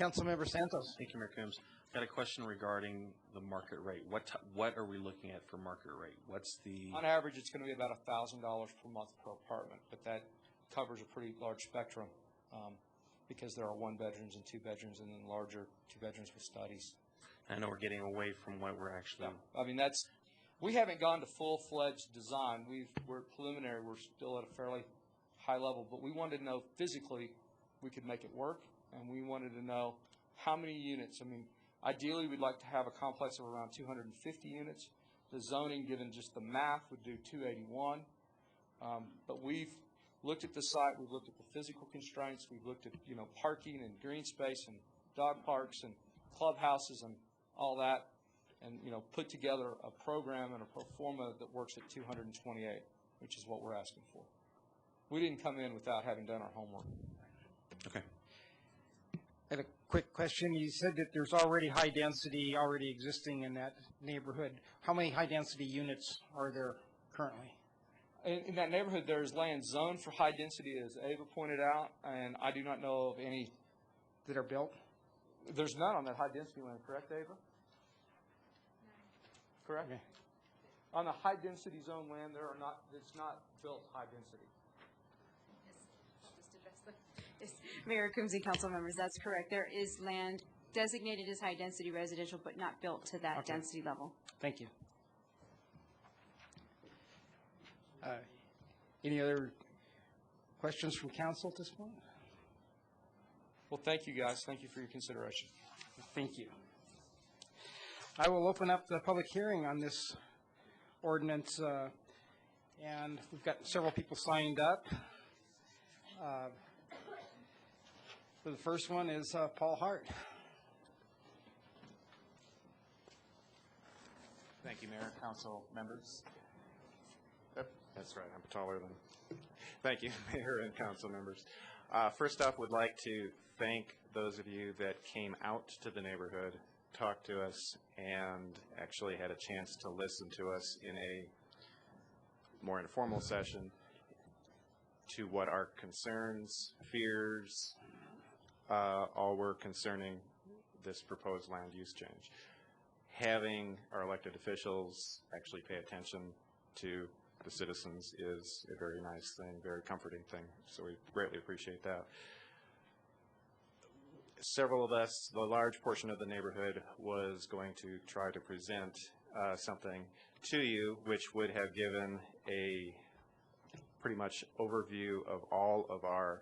Councilmember Santos. Thank you, Mayor Coombs. Got a question regarding the market rate. What are we looking at for market rate? What's the... On average, it's going to be about $1,000 per month per apartment, but that covers a pretty large spectrum because there are 1-bedrooms and 2-bedrooms and then larger 2-bedrooms with studies. I know we're getting away from what we're actually... Yeah. I mean, we haven't gone to full-fledged design. We're preliminary. We're still at a fairly high level, but we wanted to know physically we could make it work, and we wanted to know how many units. I mean, ideally, we'd like to have a complex of around 250 units. The zoning, given just the math, would do 281. But we've looked at the site. We've looked at the physical constraints. We've looked at, parking and green space and dog parks and clubhouses and all that, and, put together a program and a pro forma that works at 228, which is what we're asking for. We didn't come in without having done our homework. Okay. I have a quick question. You said that there's already high density already existing in that neighborhood. How many high density units are there currently? In that neighborhood, there's land zoned for high density, as Ava pointed out, and I do not know of any that are built. There's none on that high density land, correct, Ava? Correct. Okay. On the high-density zone land, it's not built high-density. Just address the, yes, Mayor Coombs and council members, that's correct. There is land designated as high-density residential, but not built to that Okay. density level. Thank you. Any other questions from council at this point? Well, thank you, guys. Thank you for your consideration. Thank you. I will open up the public hearing on this ordinance, and we've got several people signed up. For the first one is Paul Hart. Thank you, Mayor, council members. Yep, that's right, I'm taller than. Thank you, Mayor and council members. First off, would like to thank those of you that came out to the neighborhood, talked to us, and actually had a chance to listen to us in a more informal session to what our concerns, fears, all were concerning this proposed land use change. Having our elected officials actually pay attention to the citizens is a very nice thing, very comforting thing, so we greatly appreciate that. Several of us, the large portion of the neighborhood, was going to try to present something to you which would have given a pretty much overview of all of our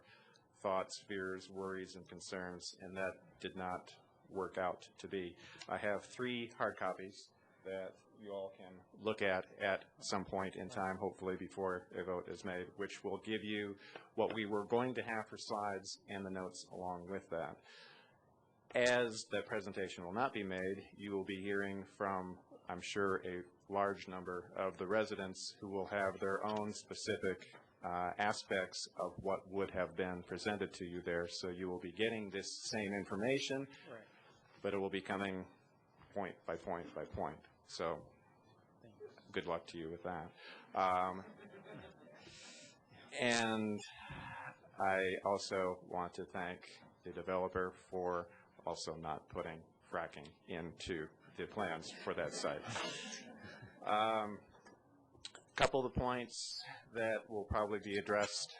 thoughts, fears, worries, and concerns, and that did not work out to be. I have 3 hard copies that you all can look at some point in time, hopefully before a vote is made, which will give you what we were going to have for slides and the notes along with that. As that presentation will not be made, you will be hearing from, I'm sure, a large number of the residents who will have their own specific aspects of what would have been presented to you there. So you will be getting this same information, Right. but it will be coming point by point by point. So good luck to you with that. And I also want to thank the developer for also not putting fracking into the plans for that site. Couple of the points that will probably be addressed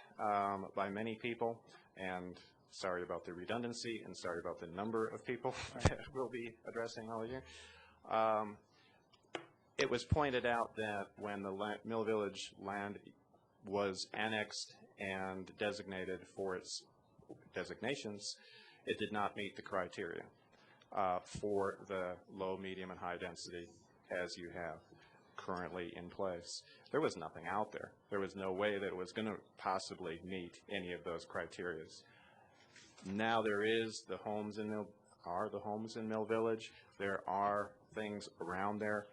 by many people, and sorry about the redundancy and sorry about the number of people that will be addressing all of you. It was pointed out that when the Mill Village land was annexed and designated for its designations, it did not meet the criteria for the low, medium, and high density as you have currently in place. There was nothing out there. There was no way that it was going to possibly meet any of those criteria. Now there is the homes in Mill Village. There are things around there.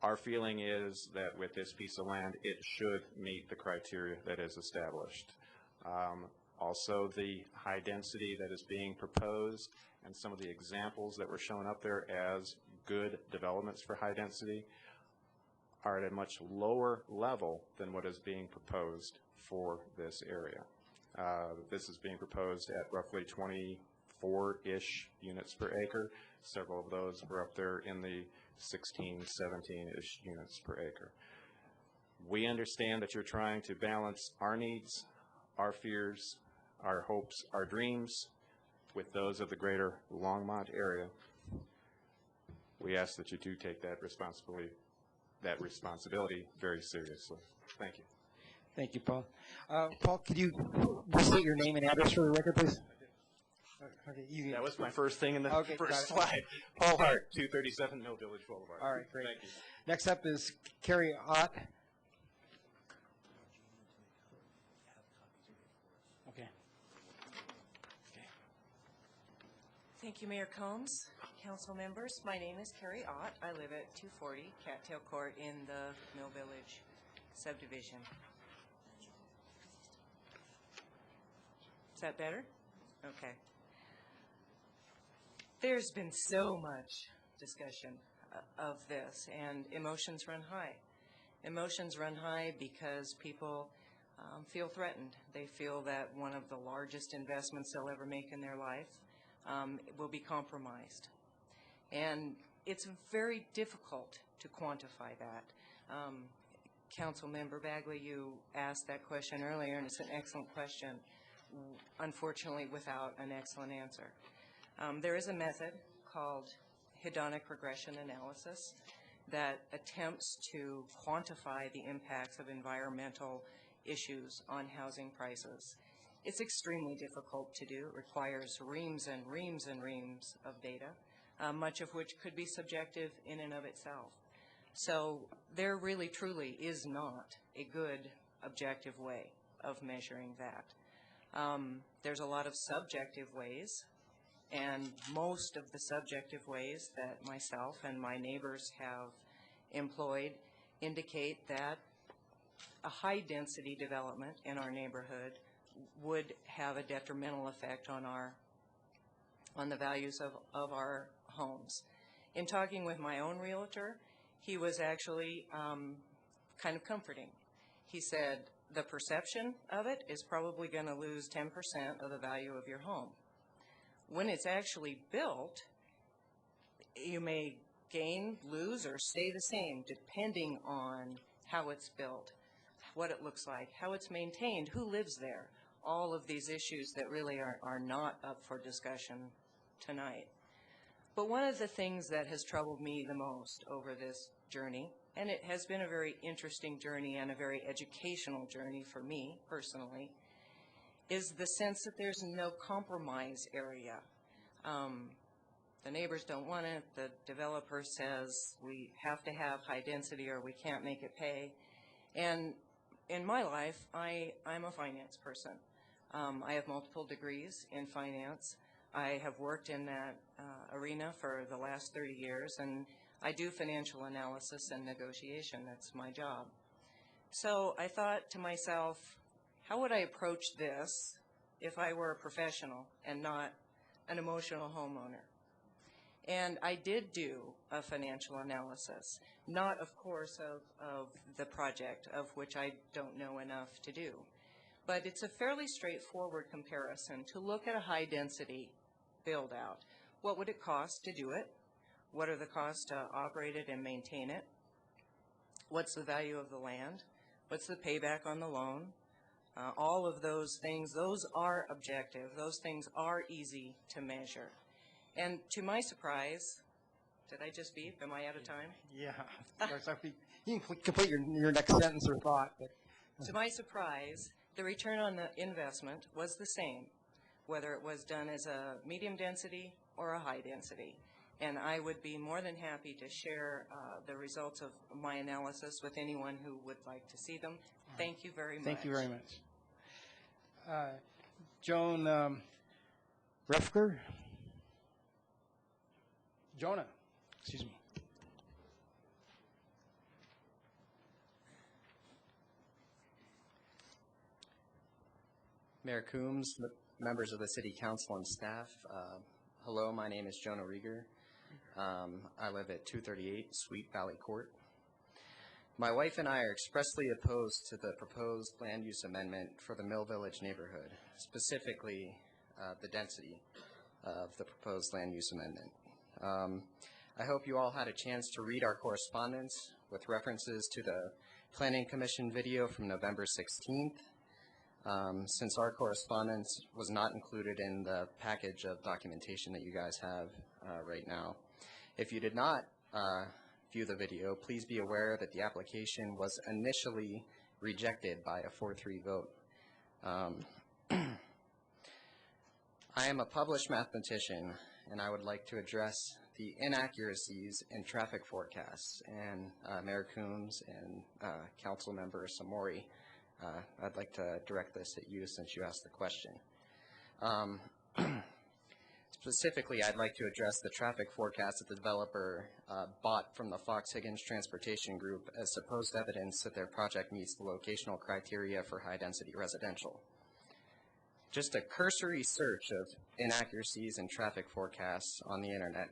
Our feeling is that with this piece of land, it should meet the criteria that is established. Also, the high density that is being proposed and some of the examples that were shown up there as good developments for high density are at a much lower level than what is being proposed for this area. This is being proposed at roughly 24-ish units per acre. Several of those were up there in the 16, 17-ish units per acre. We understand that you're trying to balance our needs, our fears, our hopes, our dreams with those of the greater Longmont area. We ask that you do take that responsibility very seriously. Thank you. Thank you, Paul. Paul, could you state your name and address for the record, please? Okay, That was my first thing in the Okay, first got it. slide. Paul Hart, 237 Mill Village Boulevard. All right, great. Thank you. Next up is Carrie Ott. Okay. Thank you, Mayor Combs, council members. My name is Carrie Ott. I live at 240 Cattail Court in the Mill Village subdivision. Is that better? Okay. There's been so much discussion of this, and emotions run high. Emotions run high because people feel threatened. They feel that one of the largest investments they'll ever make in their life will be compromised. And it's very difficult to quantify that. Councilmember Bagley, you asked that question earlier, and it's an excellent question, unfortunately without an excellent answer. There is a method called hedonic regression analysis that attempts to quantify the impacts of environmental issues on housing prices. It's extremely difficult to do. It requires reams and reams and reams of data, much of which could be subjective in and of itself. So there really truly is not a good objective way of measuring that. There's a lot of subjective ways, and most of the subjective ways that myself and my neighbors have employed indicate that a high-density development in our neighborhood would have a detrimental effect on the values of our homes. In talking with my own realtor, he was actually kind of comforting. He said, the perception of it is probably going to lose 10% of the value of your home. When it's actually built, you may gain, lose, or stay the same depending on how it's built, what it looks like, how it's maintained, who lives there, all of these issues that really are not up for discussion tonight. But one of the things that has troubled me the most over this journey, and it has been a very interesting journey and a very educational journey for me personally, is the sense that there's no compromise area. The neighbors don't want it. The developer says we have to have high density or we can't make it pay. And in my life, I'm a finance person. I have multiple degrees in finance. I have worked in that arena for the last 30 years, and I do financial analysis and negotiation. That's my job. So I thought to myself, how would I approach this if I were a professional and not an emotional homeowner? And I did do a financial analysis, not, of course, of the project, of which I don't know enough to do. But it's a fairly straightforward comparison to look at a high-density build-out. What would it cost to do it? What are the costs to operate it and maintain it? What's the value of the land? What's the payback on the loan? All of those things, those are objective. Those things are easy to measure. And to my surprise, did I just beep? Am I out of time? Yeah. You can complete your next sentence or thought. But. To my surprise, the return on the investment was the same, whether it was done as a medium density or a high density. And I would be more than happy to share the results of my analysis with anyone who would like to see them. Thank you very much. Thank you very much. Joan Refker? Jonah, excuse me. Mayor Coombs, members of the City Council and staff, hello, my name is Jonah Rieger. I live at 238 Sweet Valley Court. My wife and I are expressly opposed to the proposed land use amendment for the Mill Village neighborhood, specifically the density of the proposed land use amendment. I hope you all had a chance to read our correspondence with references to the Planning Commission video from November 16th. Since our correspondence was not included in the package of documentation that you guys have right now. If you did not view the video, please be aware that the application was initially rejected by a 4-3 vote. I am a published mathematician, and I would like to address the inaccuracies in traffic forecasts. And Mayor Coombs and Council Member Samori, I'd like to direct this at you since you asked the question. Specifically, I'd like to address the traffic forecast that the developer bought from the Fox Higgins Transportation Group as supposed evidence that their project meets the locational criteria for high-density residential. Just a cursory search of inaccuracies in traffic forecasts on the internet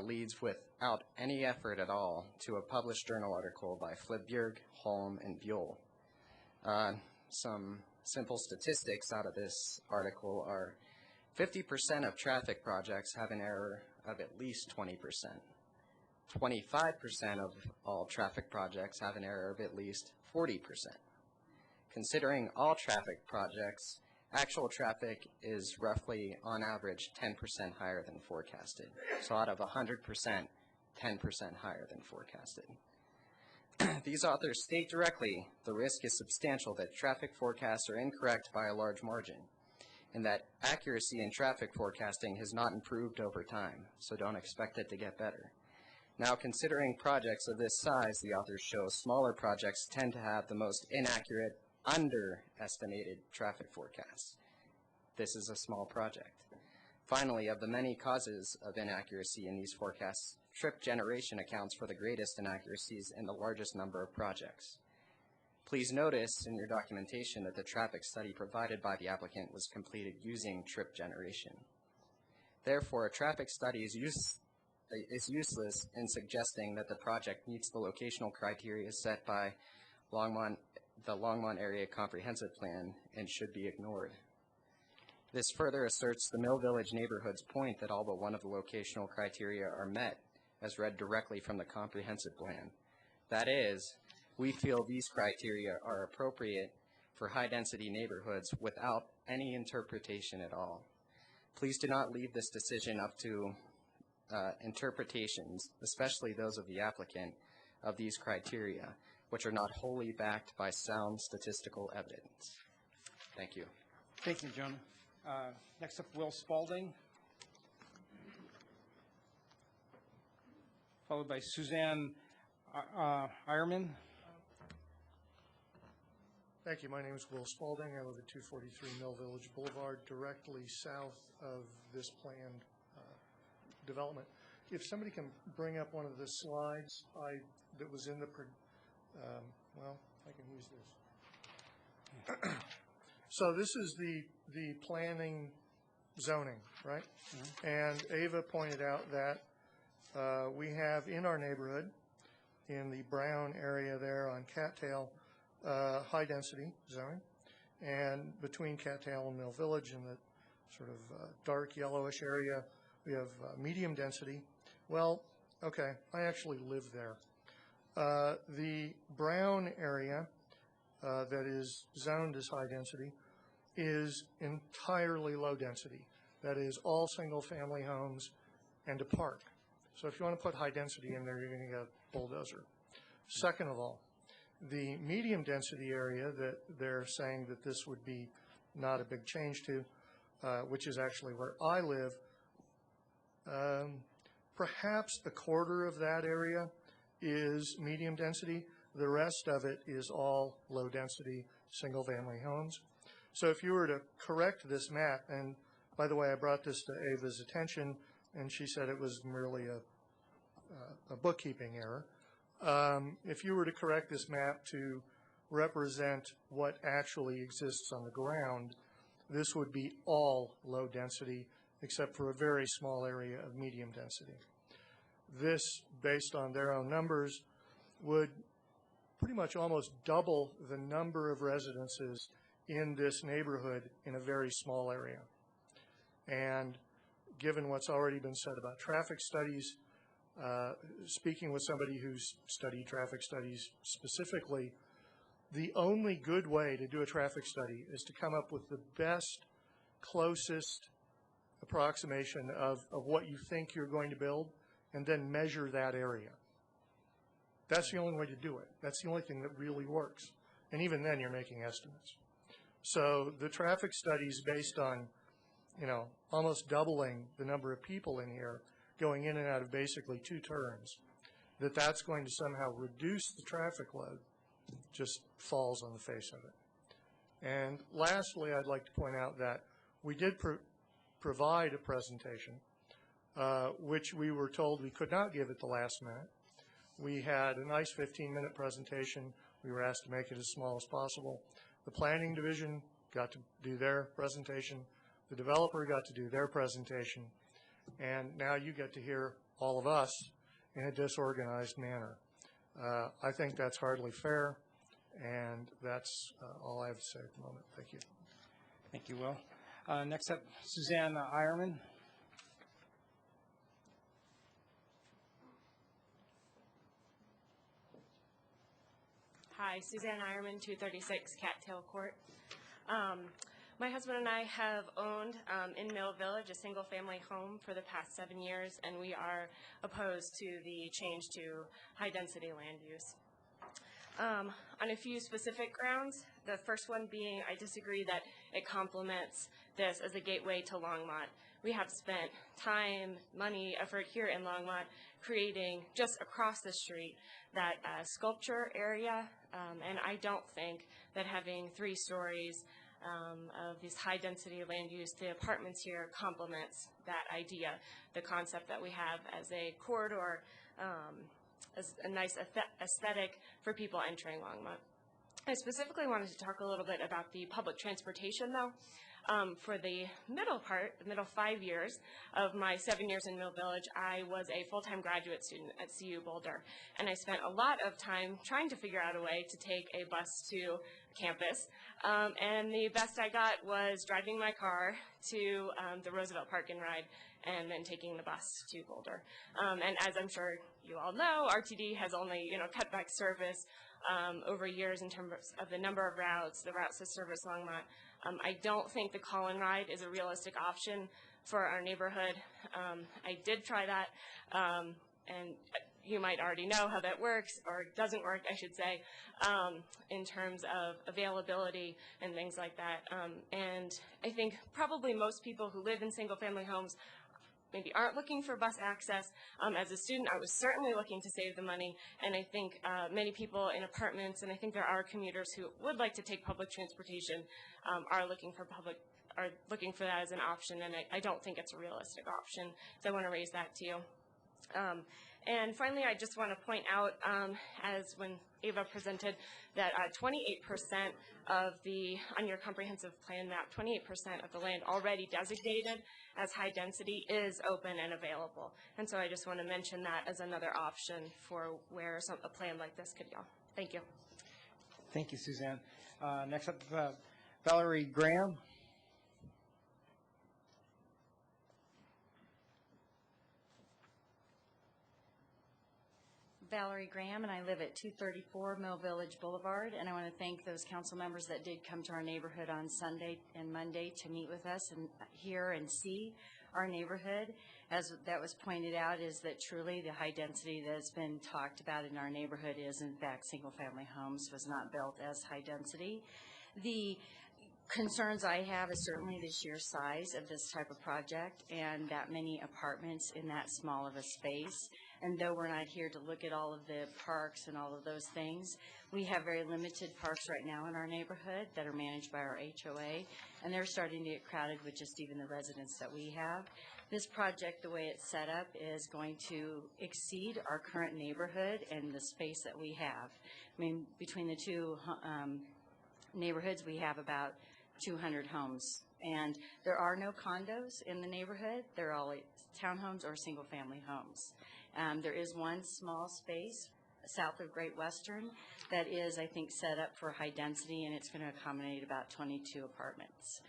leads without any effort at all to a published journal article by Flibjerg, Holm, and Buell. Some simple statistics out of this article are 50% of traffic projects have an error of at least 20%. 25% of all traffic projects have an error of at least 40%. Considering all traffic projects, actual traffic is roughly, on average, 10% higher than forecasted. So out of 100%, 10% higher than forecasted. These authors state directly the risk is substantial that traffic forecasts are incorrect by a large margin, and that accuracy in traffic forecasting has not improved over time, so don't expect it to get better. Now, considering projects of this size, the authors show smaller projects tend to have the most inaccurate, underestimated traffic forecasts. This is a small project. Finally, of the many causes of inaccuracy in these forecasts, trip generation accounts for the greatest inaccuracies in the largest number of projects. Please notice in your documentation that the traffic study provided by the applicant was completed using trip generation. Therefore, a traffic study is useless in suggesting that the project meets the locational criteria set by the Longmont Area Comprehensive Plan and should be ignored. This further asserts the Mill Village neighborhood's point that all but one of the locational criteria are met, as read directly from the comprehensive plan. That is, we feel these criteria are appropriate for high-density neighborhoods without any interpretation at all. Please do not leave this decision up to interpretations, especially those of the applicant, of these criteria, which are not wholly backed by sound statistical evidence. Thank you. Thank you, Jonah. Next up, Will Spalding, followed by Suzanne Eierman. Thank you. My name is Will Spalding. I live at 243 Mill Village Boulevard, directly south of this planned development. If somebody can bring up one of the slides that was in the, well, I can use this. So this is the planning zoning, right? Mm-hmm. And Ava pointed out that we have in our neighborhood, in the brown area there on Cattail, high density zoning, and between Cattail and Mill Village in the sort of dark yellowish area, we have medium density. Well, okay, I actually live there. The brown area that is zoned as high density is entirely low density. That is all single family homes and a park. So if you want to put high density in there, you're going to get a bulldozer. Second of all, the medium density area that they're saying that this would be not a big change to, which is actually where I live, perhaps a quarter of that area is medium density. The rest of it is all low density single family homes. So if you were to correct this map, and by the way, I brought this to Ava's attention, and she said it was merely a bookkeeping error. If you were to correct this map to represent what actually exists on the ground, this would be all low density except for a very small area of medium density. This, based on their own numbers, would pretty much almost double the number of residences in this neighborhood in a very small area. And given what's already been said about traffic studies, speaking with somebody who's studied traffic studies specifically, the only good way to do a traffic study is to come up with the best, closest approximation of what you think you're going to build and then measure that area. That's the only way to do it. That's the only thing that really works. And even then, you're making estimates. So the traffic studies based on, almost doubling the number of people in here going in and out of basically 2 turns, that's going to somehow reduce the traffic load just falls on the face of it. And lastly, I'd like to point out that we did provide a presentation, which we were told we could not give at the last minute. We had a nice 15-minute presentation. We were asked to make it as small as possible. The planning division got to do their presentation. The developer got to do their presentation. And now you get to hear all of us in a disorganized manner. I think that's hardly fair, and that's all I have to say at the moment. Thank you. Thank you, Will. Next up, Suzanne Eierman. Hi, Suzanne Ironman, 236 Cattail Court. My husband and I have owned in Mill Village a single-family home for the past 7 years, and we are opposed to the change to high-density land use. On a few specific grounds, the first one being I disagree that it complements this as a gateway to Longmont. We have spent time, money, effort here in Longmont creating just across the street that sculpture area, and I don't think that having 3 stories of these high-density land use, the apartments here complements that idea, the concept that we have as a corridor, as a nice aesthetic for people entering Longmont. I specifically wanted to talk a little bit about the public transportation, though. For the middle part, the middle 5 years of my 7 years in Mill Village, I was a full-time graduate student at CU Boulder, and I spent a lot of time trying to figure out a way to take a bus to campus, and the best I got was driving my car to the Roosevelt Park and Ride, and then taking the bus to Boulder. And as I'm sure you all know, RTD has only cut back service over years in terms of the number of routes, the routes that service Longmont. I don't think the call and ride is a realistic option for our neighborhood. I did try that, and you might already know how that works, or doesn't work, I should say, in terms of availability and things like that. And I think probably most people who live in single-family homes maybe aren't looking for bus access. As a student, I was certainly looking to save the money, and I think many people in apartments, and I think there are commuters who would like to take public transportation, are looking for that as an option, and I don't think it's a realistic option. So I want to raise that to you. And finally, I just want to point out, as when Ava presented, that 28% of on your comprehensive plan map, 28% of the land already designated as high density is open and available. And so I just want to mention that as another option for where a plan like this could go. Thank you. Thank you, Suzanne. Next up, Valerie Graham. Valerie Graham, and I live at 234 Mill Village Boulevard, and I want to thank those council members that did come to our neighborhood on Sunday and Monday to meet with us and hear and see our neighborhood. As that was pointed out, is that truly the high density that has been talked about in our neighborhood is in fact single-family homes, was not built as high density. The concerns I have is certainly the sheer size of this type of project and that many apartments in that small of a space. And though we're not here to look at all of the parks and all of those things, we have very limited parks right now in our neighborhood that are managed by our HOA, and they're starting to get crowded with just even the residents that we have. This project, the way it's set up, is going to exceed our current neighborhood and the space that we have. I mean, between the two neighborhoods, we have about 200 homes, and there are no condos in the neighborhood. They're all townhomes or single-family homes. There is one small space south of Great Western that is, I think, set up for high density, and it's going to accommodate about 22 apartments.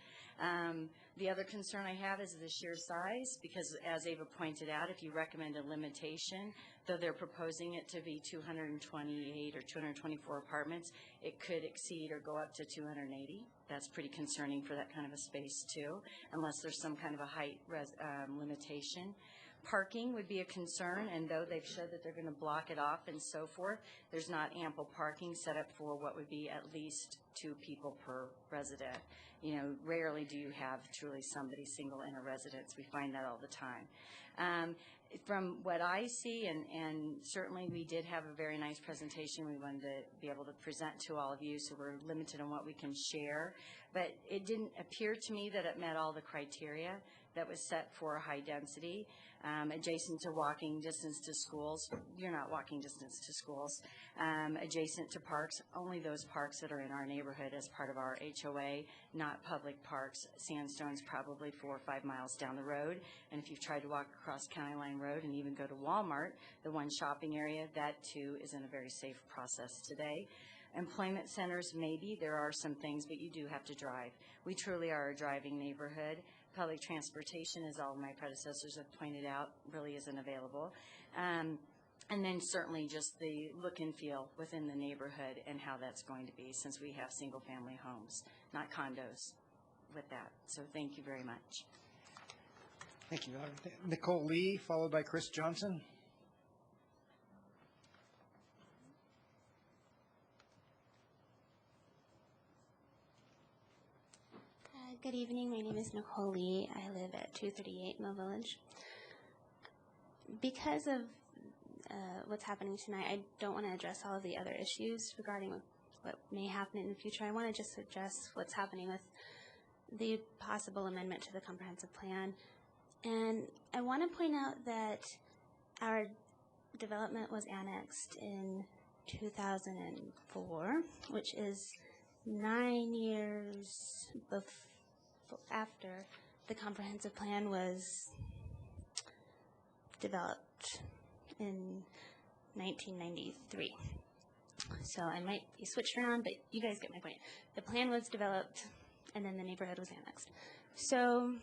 The other concern I have is the sheer size, because as Ava pointed out, if you recommend a limitation, though they're proposing it to be 228 or 224 apartments, it could exceed or go up to 280. That's pretty concerning for that kind of a space too, unless there's some kind of a height limitation. Parking would be a concern, and though they've showed that they're going to block it off and so forth, there's not ample parking set up for what would be at least 2 people per resident. You know, rarely do you have truly somebody single in a residence. We find that all the time. From what I see, and certainly we did have a very nice presentation we wanted to be able to present to all of you, so we're limited on what we can share, but it didn't appear to me that it met all the criteria that was set for high density. Adjacent to walking distance to schools, you're not walking distance to schools. Adjacent to parks, only those parks that are in our neighborhood as part of our HOA, not public parks. Sandstone's probably 4 or 5 miles down the road, and if you've tried to walk across County Line Road and even go to Walmart, the one shopping area, that too is in a very safe process today. Employment centers, maybe, there are some things, but you do have to drive. We truly are a driving neighborhood. Public transportation, as all my predecessors have pointed out, really isn't available. And then certainly just the look and feel within the neighborhood and how that's going to be, since we have single-family homes, not condos with that. So thank you very much. Thank you. Nicole Lee, followed by Chris Johnson. Good evening. My name is Nicole Lee. I live at 238 Mill Village. Because of what's happening tonight, I don't want to address all of the other issues regarding what may happen in the future. I want to just address what's happening with the possible amendment to the comprehensive plan. And I want to point out that our development was annexed in 2004, which is 9 years after the comprehensive plan was developed in 1993. So I might be switched around, but you guys get my point. The plan was developed, and then the neighborhood was annexed. So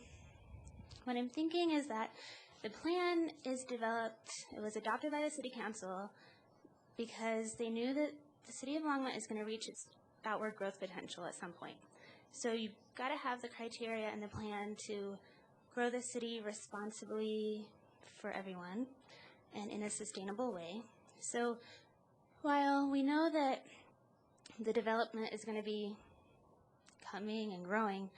what I'm thinking is that the plan is developed, it was adopted by the city council because they knew that the city of Longmont is going to reach its outward growth potential at some point. So you've got to have the criteria and the plan to grow the city responsibly for everyone and in a sustainable way. So while we know that the development is going to be coming and growing,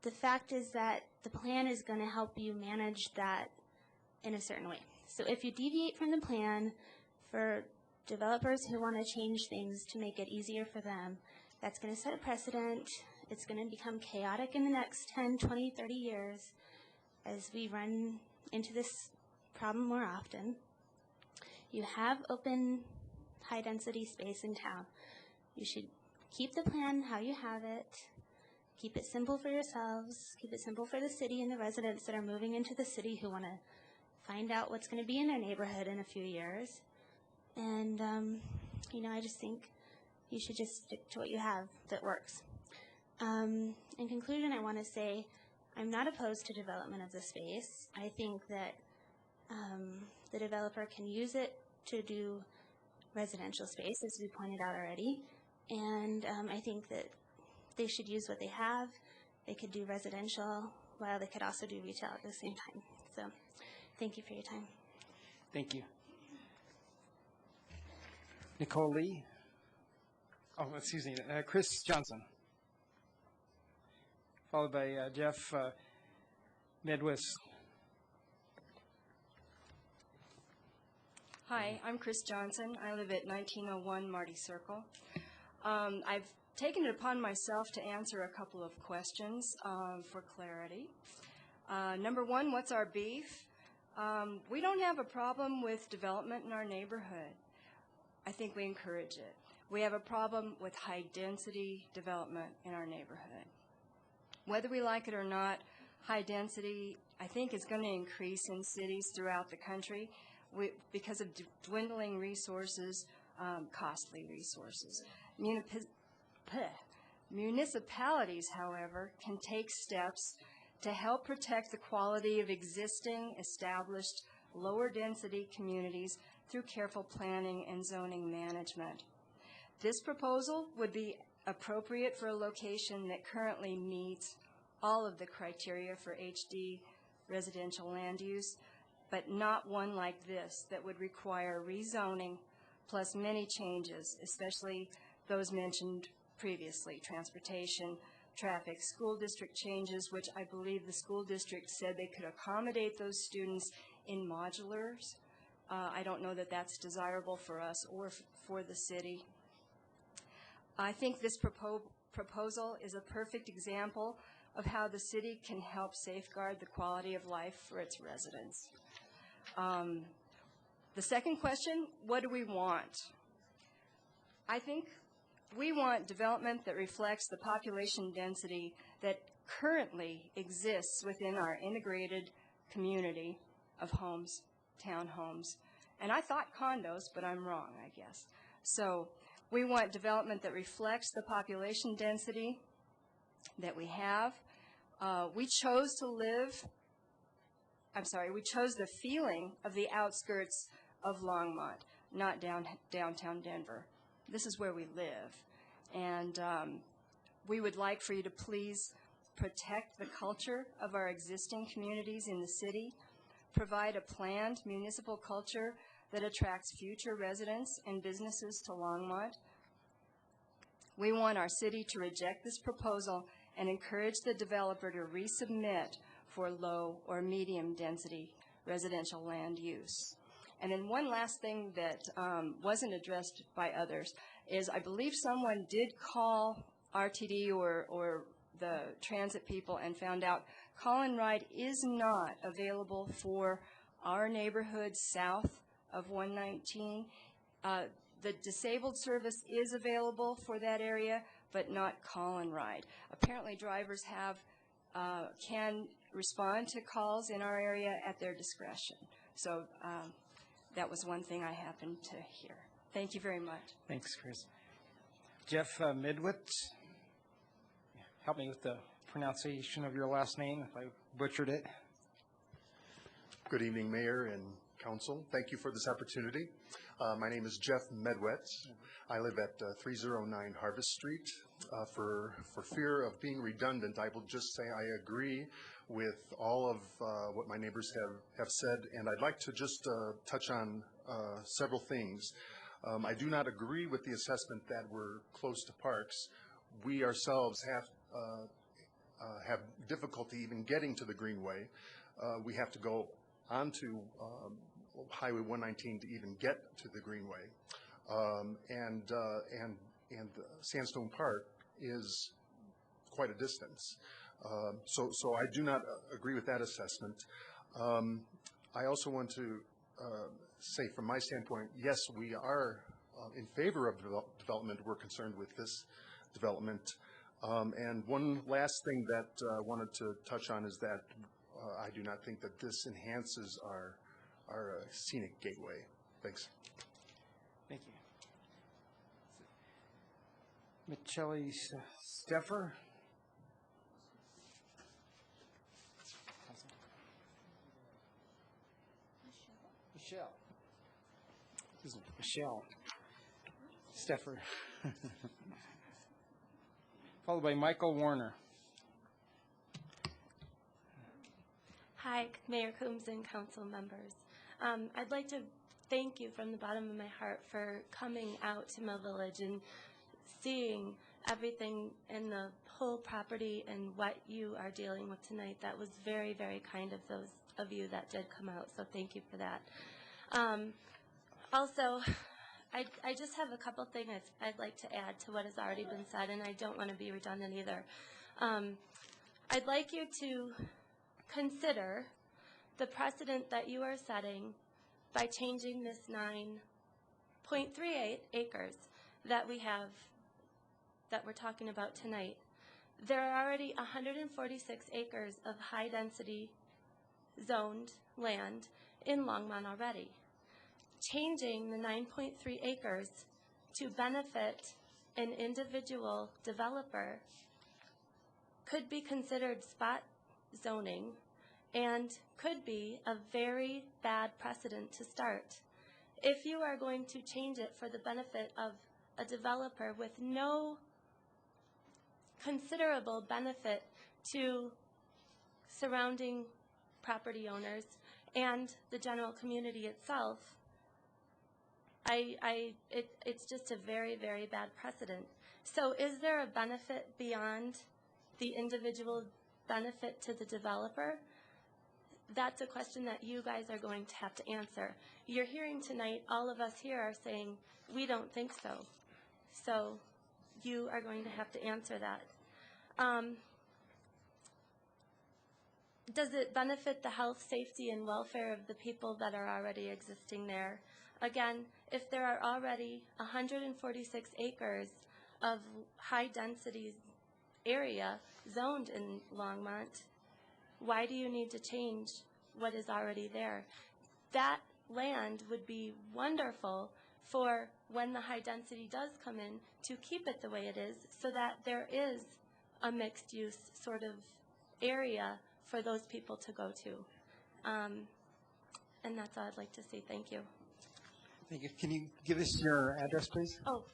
the fact is that the plan is going to help you manage that in a certain way. So if you deviate from the plan for developers who want to change things to make it easier for them, that's going to set a precedent. It's going to become chaotic in the next 10, 20, 30 years as we run into this problem more often. You have open, high-density space in town. You should keep the plan how you have it. Keep it simple for yourselves. Keep it simple for the city and the residents that are moving into the city who want to find out what's going to be in their neighborhood in a few years. And, I just think you should just stick to what you have that works. In conclusion, I want to say I'm not opposed to development of the space. I think that the developer can use it to do residential space, as we pointed out already. And I think that they should use what they have. They could do residential while they could also do retail at the same time. So thank you for your time. Thank you. Nicole Lee. Oh, excuse me, Chris Johnson. Followed by Jeff Medwis. Hi, I'm Chris Johnson. I live at 1901 Marty Circle. I've taken it upon myself to answer a couple of questions for clarity. Number one, what's our beef? We don't have a problem with development in our neighborhood. I think we encourage it. We have a problem with high-density development in our neighborhood. Whether we like it or not, high density, I think, is going to increase in cities throughout the country because of dwindling resources, costly resources. Municipalities, however, can take steps to help protect the quality of existing, established, lower-density communities through careful planning and zoning management. This proposal would be appropriate for a location that currently meets all of the criteria for HD residential land use, but not one like this that would require rezoning plus many changes, especially those mentioned previously, transportation, traffic, school district changes, which I believe the school district said they could accommodate those students in modulars. I don't know that that's desirable for us or for the city. I think this proposal is a perfect example of how the city can help safeguard the quality of life for its residents. The second question, what do we want? I think we want development that reflects the population density that currently exists within our integrated community of homes, townhomes. And I thought condos, but I'm wrong, I guess. So we want development that reflects the population density that we have. We chose the feeling of the outskirts of Longmont, not downtown Denver. This is where we live. And we would like for you to please protect the culture of our existing communities in the city, provide a planned municipal culture that attracts future residents and businesses to Longmont. We want our city to reject this proposal and encourage the developer to resubmit for low or medium density residential land use. And then one last thing that wasn't addressed by others is I believe someone did call RTD or the transit people and found out call and ride is not available for our neighborhood south of 119. The disabled service is available for that area, but not call and ride. Apparently drivers can respond to calls in our area at their discretion. So that was one thing I happened to hear. Thank you very much. Thanks, Chris. Jeff Midwitz, help me with the pronunciation of your last name if I butchered it. Good evening, Mayor and Council. Thank you for this opportunity. My name is Jeff Medwetz. I live at 309 Harvest Street. For fear of being redundant, I will just say I agree with all of what my neighbors have said, and I'd like to just touch on several things. I do not agree with the assessment that we're close to parks. We ourselves have difficulty even getting to the Greenway. We have to go onto Highway 119 to even get to the Greenway, and Sandstone Park is quite a distance. So I do not agree with that assessment. I also want to say, from my standpoint, yes, we are in favor of development. We're concerned with this development. And one last thing that I wanted to touch on is that I do not think that this enhances our scenic gateway. Thanks. Thank you. Michele Steffer. Michelle. Michelle Steffer. Followed by Michael Warner. Hi, Mayor Coombs and council members. I'd like to thank you from the bottom of my heart for coming out to Mill Village and seeing everything in the whole property and what you are dealing with tonight. That was very, very kind of those of you that did come out, so thank you for that. Also, I just have a couple things I'd like to add to what has already been said, and I don't want to be redundant either. I'd like you to consider the precedent that you are setting by changing this 9.38 acres that we have, that we're talking about tonight. There are already 146 acres of high-density zoned land in Longmont already. Changing the 9.3 acres to benefit an individual developer could be considered spot zoning and could be a very bad precedent to start. If you are going to change it for the benefit of a developer with no considerable benefit to surrounding property owners and the general community itself, it's just a very, very bad precedent. So is there a benefit beyond the individual benefit to the developer? That's a question that you guys are going to have to answer. You're hearing tonight, all of us here are saying, we don't think so. So you are going to have to answer that. Does it benefit the health, safety, and welfare of the people that are already existing there? Again, if there are already 146 acres of high-density area zoned in Longmont, why do you need to change what is already there? That land would be wonderful for when the high density does come in to keep it the way it is so that there is a mixed use sort of area for those people to go to. And that's all I'd like to say. Thank you. Thank you. Can you give us your address, please? Oh,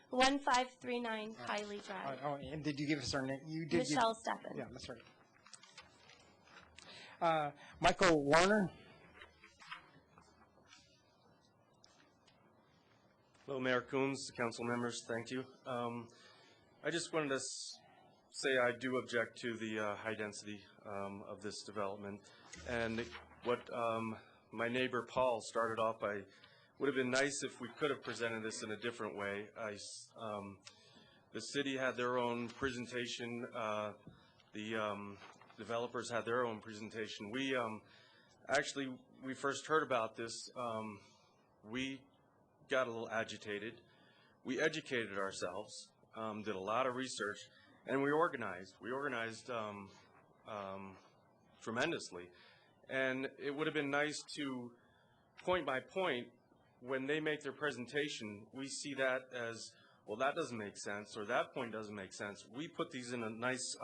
1539 Hiley Drive. Oh, and did you give us our name? You did. Michelle Steffen. Yeah, that's right. Michael Warner. Hello, Mayor Coombs, council members, thank you. I just wanted to say I do object to the high density of this development. And what my neighbor Paul started off by, would have been nice if we could have presented this in a different way. The city had their own presentation. The developers had their own presentation. We we first heard about this. We got a little agitated. We educated ourselves, did a lot of research, and we organized. We organized tremendously. And it would have been nice to, point by point, when they make their presentation, we see that as, well, that doesn't make sense, or that point doesn't make sense. We put these in a nice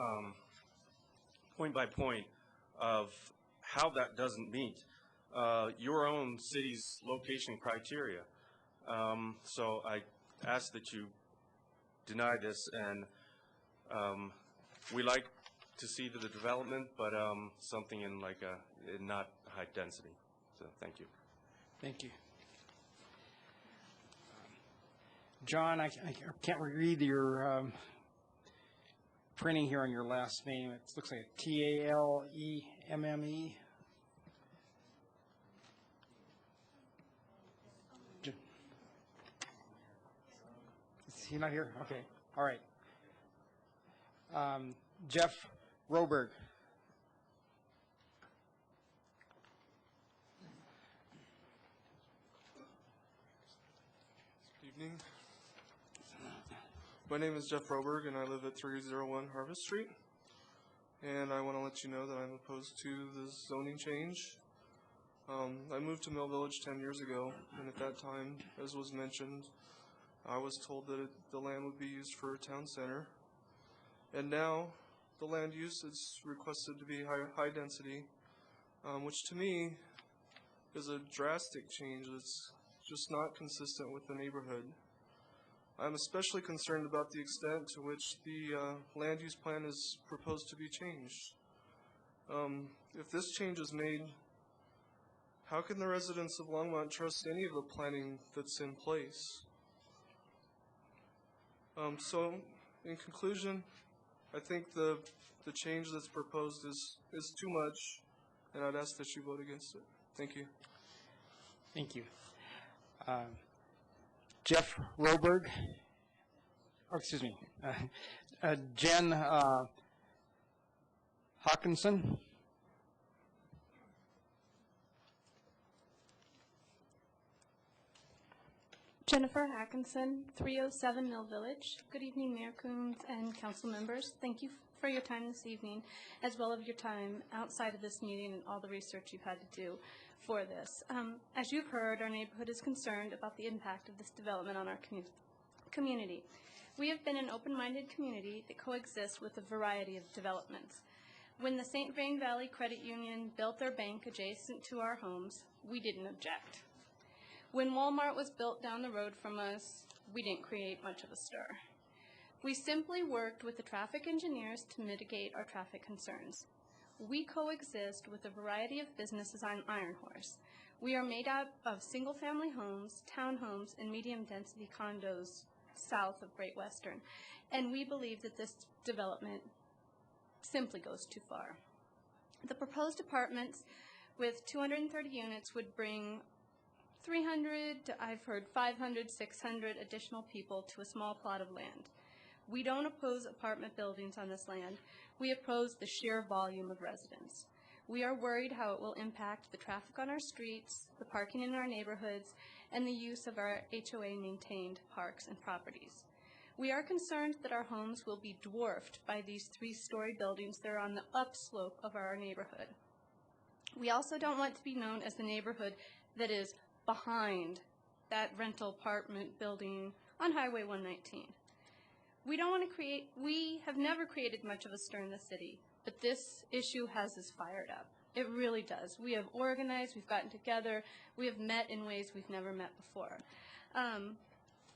point by point of how that doesn't meet your own city's location criteria. So I ask that you deny this, and we like to see the development, but something in like in not high density. So thank you. Thank you. John, I can't read your printing here on your last name. It looks like Talemme. Is he not here? Okay. All right. Jeff Roberg. Good evening. My name is Jeff Roberg, and I live at 301 Harvest Street. And I want to let you know that I'm opposed to the zoning change. I moved to Mill Village 10 years ago, and at that time, as was mentioned, I was told that the land would be used for a town center. And now, the land use is requested to be high density, which to me is a drastic change that's just not consistent with the neighborhood. I'm especially concerned about the extent to which the land use plan is proposed to be changed. If this change is made, how can the residents of Longmont trust any of the planning that's in place? So, in conclusion, I think the change that's proposed is too much, and I'd ask that you vote against it. Thank you. Thank you. Jeff Roberg. Oh, excuse me. Jen Hawkinson. Jennifer Atkinson, 307 Mill Village. Good evening, Mayor Coombs and council members. Thank you for your time this evening, as well as your time outside of this meeting and all the research you've had to do for this. As you've heard, our neighborhood is concerned about the impact of this development on our community. We have been an open-minded community that coexists with a variety of developments. When the St. Vrain Valley Credit Union built their bank adjacent to our homes, we didn't object. When Walmart was built down the road from us, we didn't create much of a stir. We simply worked with the traffic engineers to mitigate our traffic concerns. We coexist with a variety of businesses on Iron Horse. We are made up of single-family homes, townhomes, and medium-density condos south of Great Western, and we believe that this development simply goes too far. The proposed apartments with 230 units would bring 300 to, I've heard, 500, 600 additional people to a small plot of land. We don't oppose apartment buildings on this land. We oppose the sheer volume of residents. We are worried how it will impact the traffic on our streets, the parking in our neighborhoods, and the use of our HOA-maintained parks and properties. We are concerned that our homes will be dwarfed by these three-story buildings that are on the upslope of our neighborhood. We also don't want to be known as the neighborhood that is behind that rental apartment building on Highway 119. We have never created much of a stir in the city, but this issue has us fired up. It really does. We have organized, we've gotten together, we have met in ways we've never met before.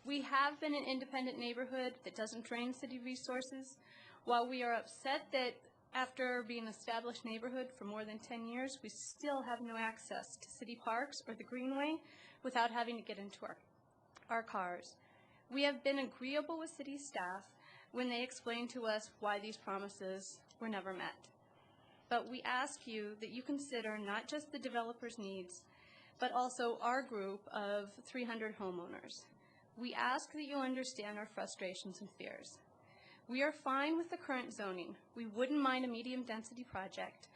We have been an independent neighborhood that doesn't drain city resources. While we are upset that after being an established neighborhood for more than 10 years, we still have no access to city parks or the Greenway without having to get into our cars. We have been agreeable with city staff when they explain to us why these promises were never met. But we ask you that you consider not just the developer's needs, but also our group of 300 homeowners. We ask that you understand our frustrations and fears. We are fine with the current zoning. We wouldn't mind a medium-density project,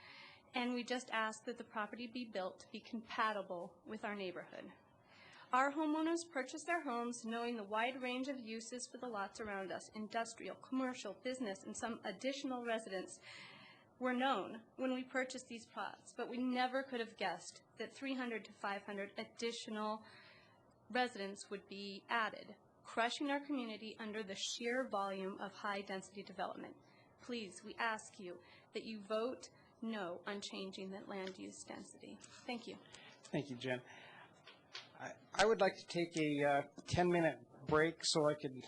and we just ask that the property be built to be compatible with our neighborhood. Our homeowners purchase their homes knowing the wide range of uses for the lots around us, industrial, commercial, business, and some additional residents were known when we purchased these plots, but we never could have guessed that 300 to 500 additional residents would be added, crushing our community under the sheer volume of high-density development. Please, we ask you that you vote no on changing that land use density. Thank you. Thank you, Jen. I would like to take a 10-minute break so I could,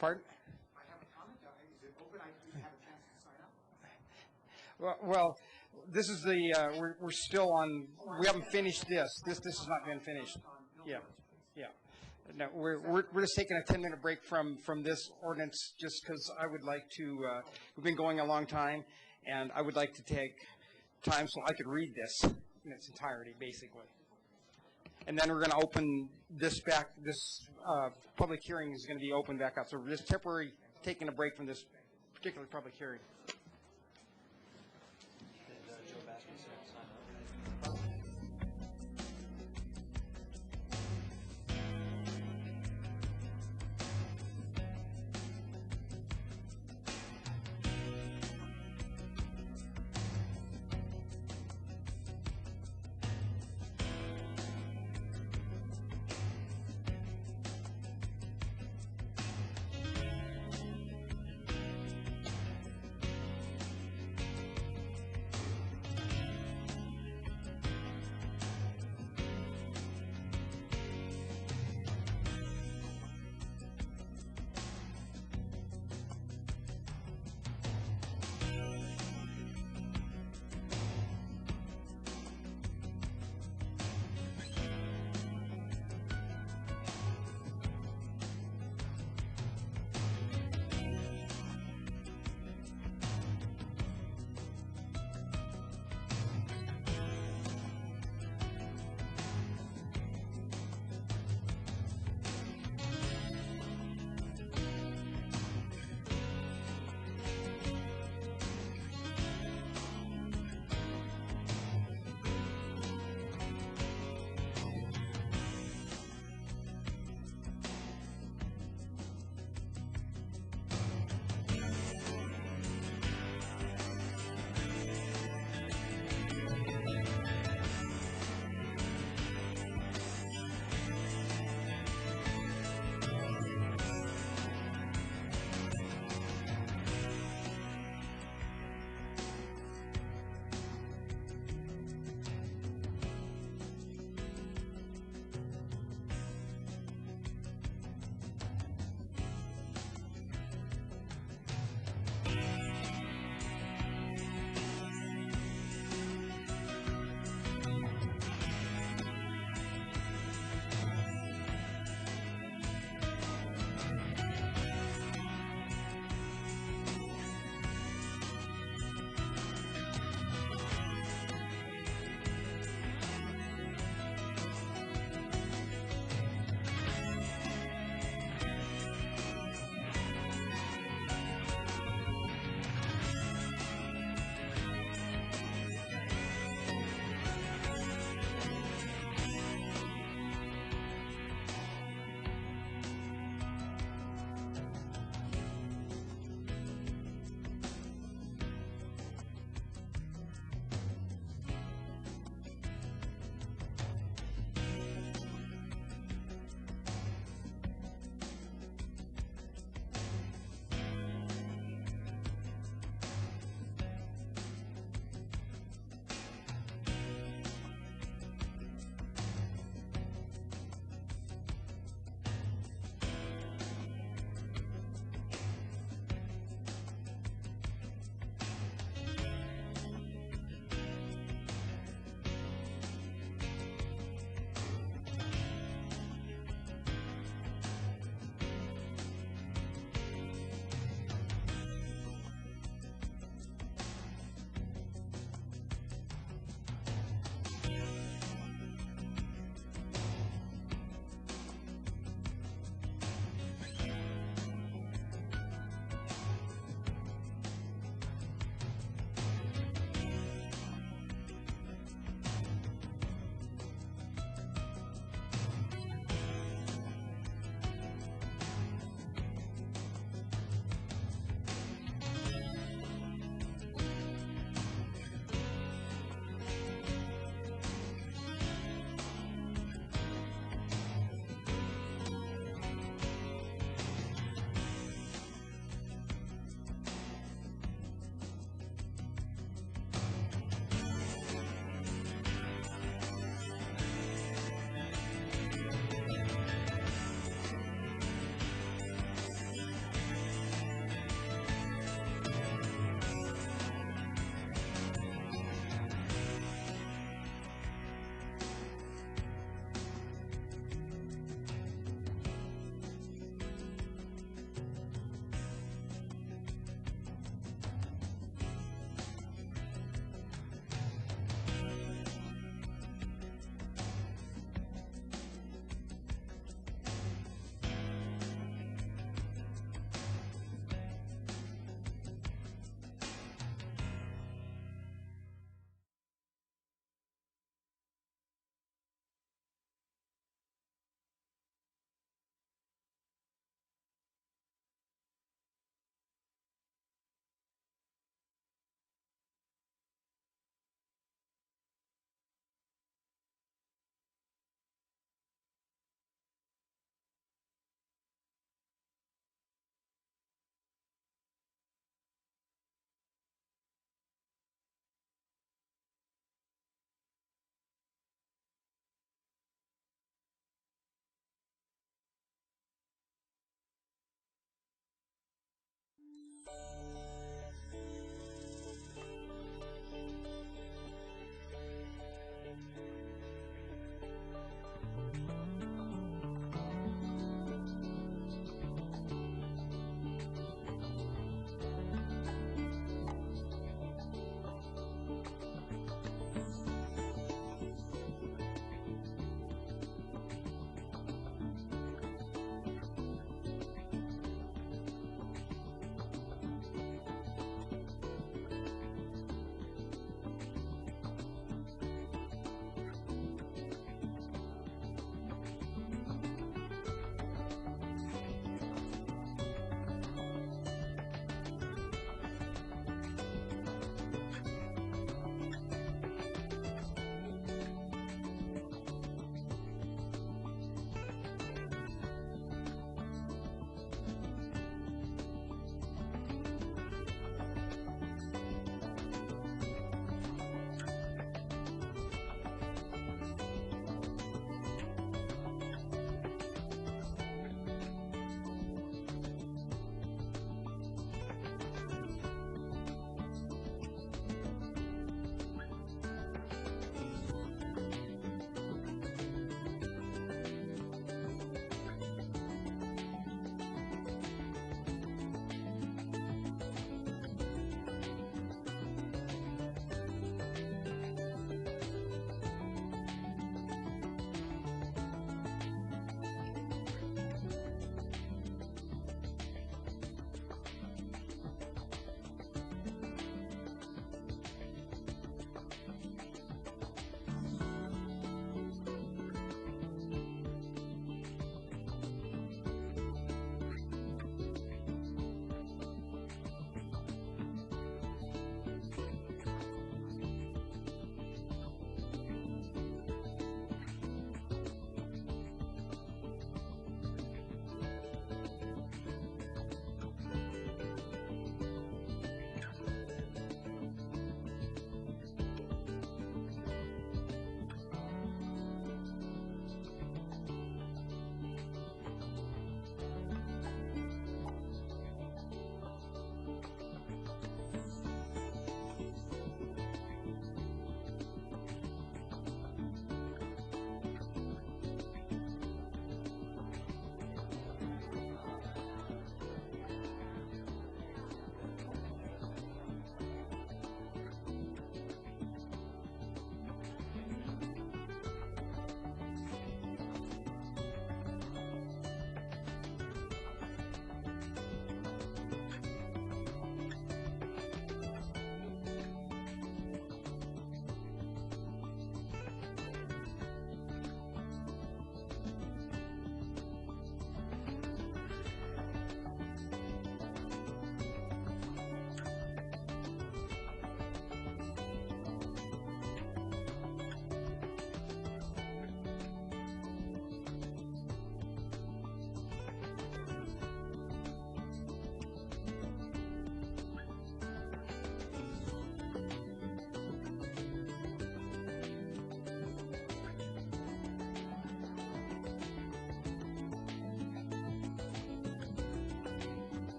pardon? I have a comment. Is it open? I didn't have a chance to sign up. Well, this is the, we're still on, we haven't finished this. This has not been finished. Yeah, yeah. No, we're just taking a 10-minute break from this ordinance just because I would like to, we've been going a long time, and I would like to take time so I could read this in its entirety, basically. And then we're going to open this back, this public hearing is going to be opened back up. So we're just temporarily taking a break from this particular public hearing.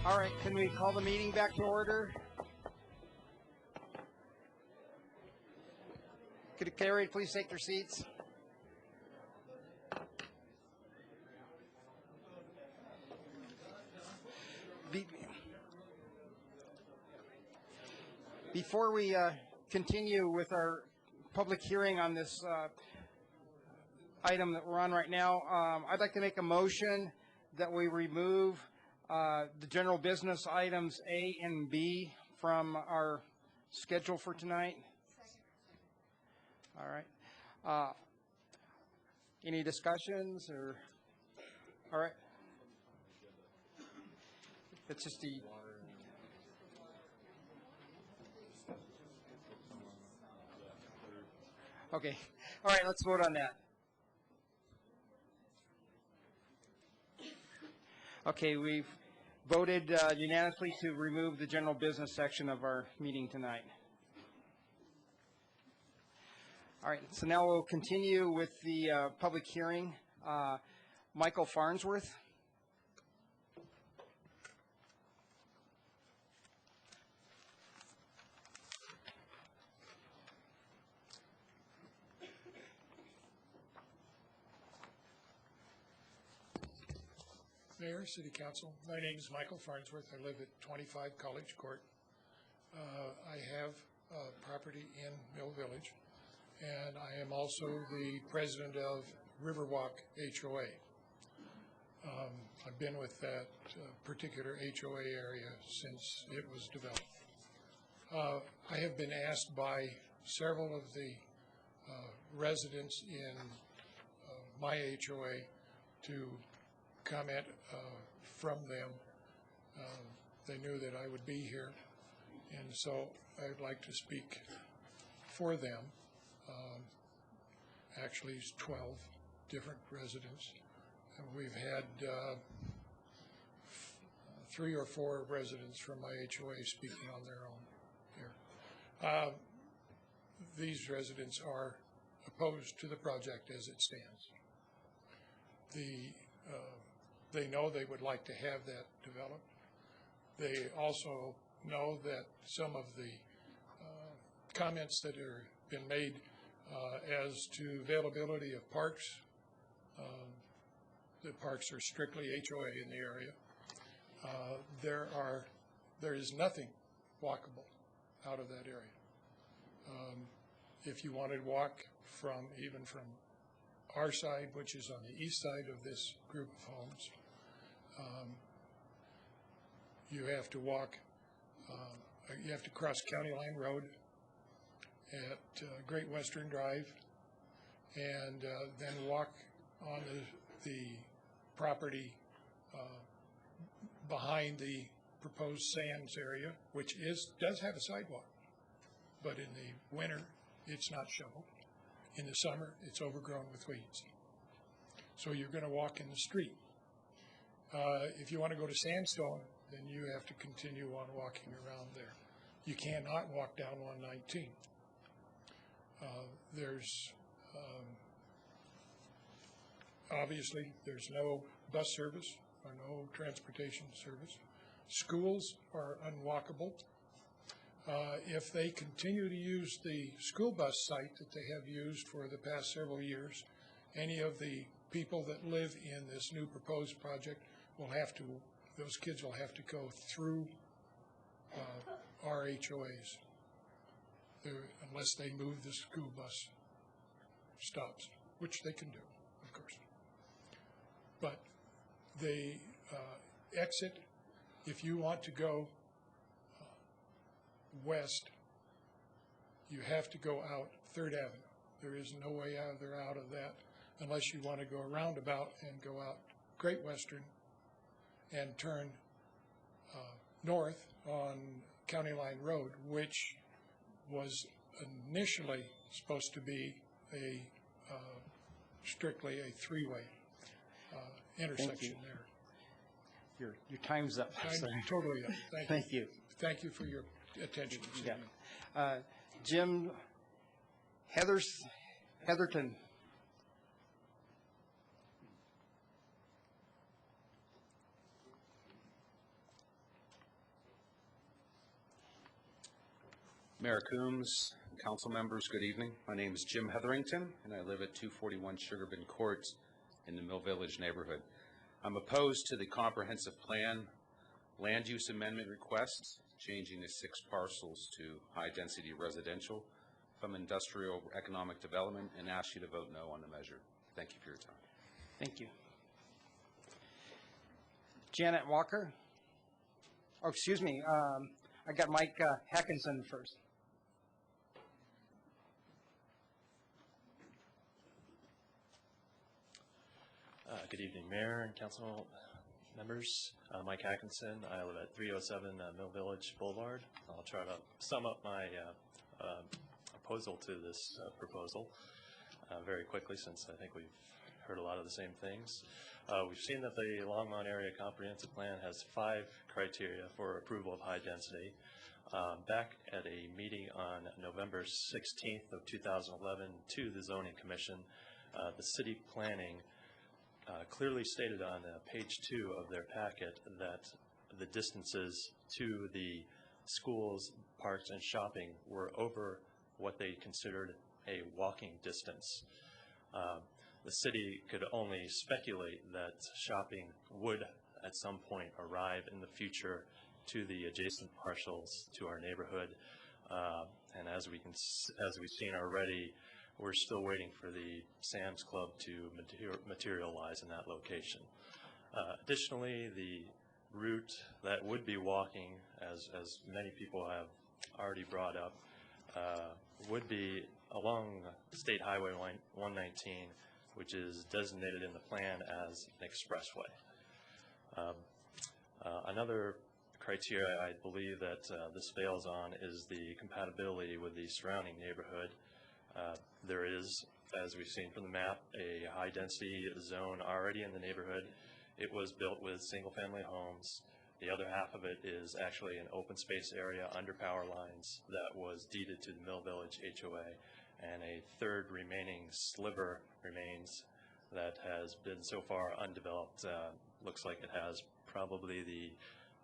All right, can we call the meeting back to order? Could Carrie please take their seats? Before we continue with our public hearing on this item that we're on right now, I'd like to make a motion that we remove the general business items A and B from our schedule for tonight. All right. Any discussions or? All right. It's just the. Okay. All right, let's vote on that. Okay, we've voted unanimously to remove the general business section of our meeting tonight. All right, so now we'll continue with the public hearing. Michael Farnsworth. Mayor, City Council, my name is Michael Farnsworth. I live at 25 College Court. I have property in Mill Village, and I am also the president of Riverwalk HOA. I've been with that particular HOA area since it was developed. I have been asked by several of the residents in my HOA to comment from them. They knew that I would be here, and so I'd like to speak for them. Actually, it's 12 different residents. And we've had 3 or 4 residents from my HOA speaking on their own here. These residents are opposed to the project as it stands. They know they would like to have that developed. They also know that some of the comments that have been made as to availability of parks, the parks are strictly HOA in the area. There is nothing walkable out of that area. If you wanted to walk even from our side, which is on the east side of this group of homes, you have to walk, you have to cross County Line Road at Great Western Drive, and then walk on the property behind the proposed sands area, which does have a sidewalk, but in the winter it's not shoveled. In the summer it's overgrown with weeds. So you're going to walk in the street. If you want to go to Sandstone, then you have to continue on walking around there. You cannot walk down 119. Obviously, there's no bus service or no transportation service. Schools are unwalkable. If they continue to use the school bus site that they have used for the past several years, any of the people that live in this new proposed project those kids will have to go through our HOAs unless they move the school bus stops, which they can do, of course. But the exit, if you want to go west, you have to go out 3rd Avenue. There is no way out of that unless you want to go roundabout and go out Great Western and turn north on County Line Road, which was initially supposed to be strictly a 3-way intersection there. Your time's up. Time's totally up. Thank you. Thank you for your attention. Yeah. Jim Heatherton. Mayor Coombs, council members, good evening. My name is Jim Hetherington, and I live at 241 Sugarbin Court in the Mill Village neighborhood. I'm opposed to the comprehensive plan land use amendment request, changing the 6 parcels to high-density residential from industrial economic development, and ask you to vote no on the measure. Thank you for your time. Thank you. Janet Walker. Oh, excuse me. I got Mike Hackinson first. Good evening, Mayor and Council members. Mike Hackinson. I live at 307 Mill Village Boulevard. I'll try to sum up my opposal to this proposal very quickly, since I think we've heard a lot of the same things. We've seen that the Longmont Area Comprehensive Plan has 5 criteria for approval of high density. Back at a meeting on November 16th of 2011 to the Zoning Commission, the City Planning clearly stated on page 2 of their packet that the distances to the schools, parks, and shopping were over what they considered a walking distance. The city could only speculate that shopping would at some point arrive in the future to the adjacent parcels to our neighborhood, and as we've seen already, we're still waiting for the Sam's Club to materialize in that location. Additionally, the route that would be walking, as many people have already brought up, would be along State Highway 119, which is designated in the plan as an expressway. Another criteria I believe that this fails on is the compatibility with the surrounding neighborhood. There is, as we've seen from the map, a high-density zone already in the neighborhood. It was built with single-family homes. The other half of it is actually an open space area under power lines that was deeded to the Mill Village HOA, and a third remaining sliver remains that has been so far undeveloped. Looks like it has probably the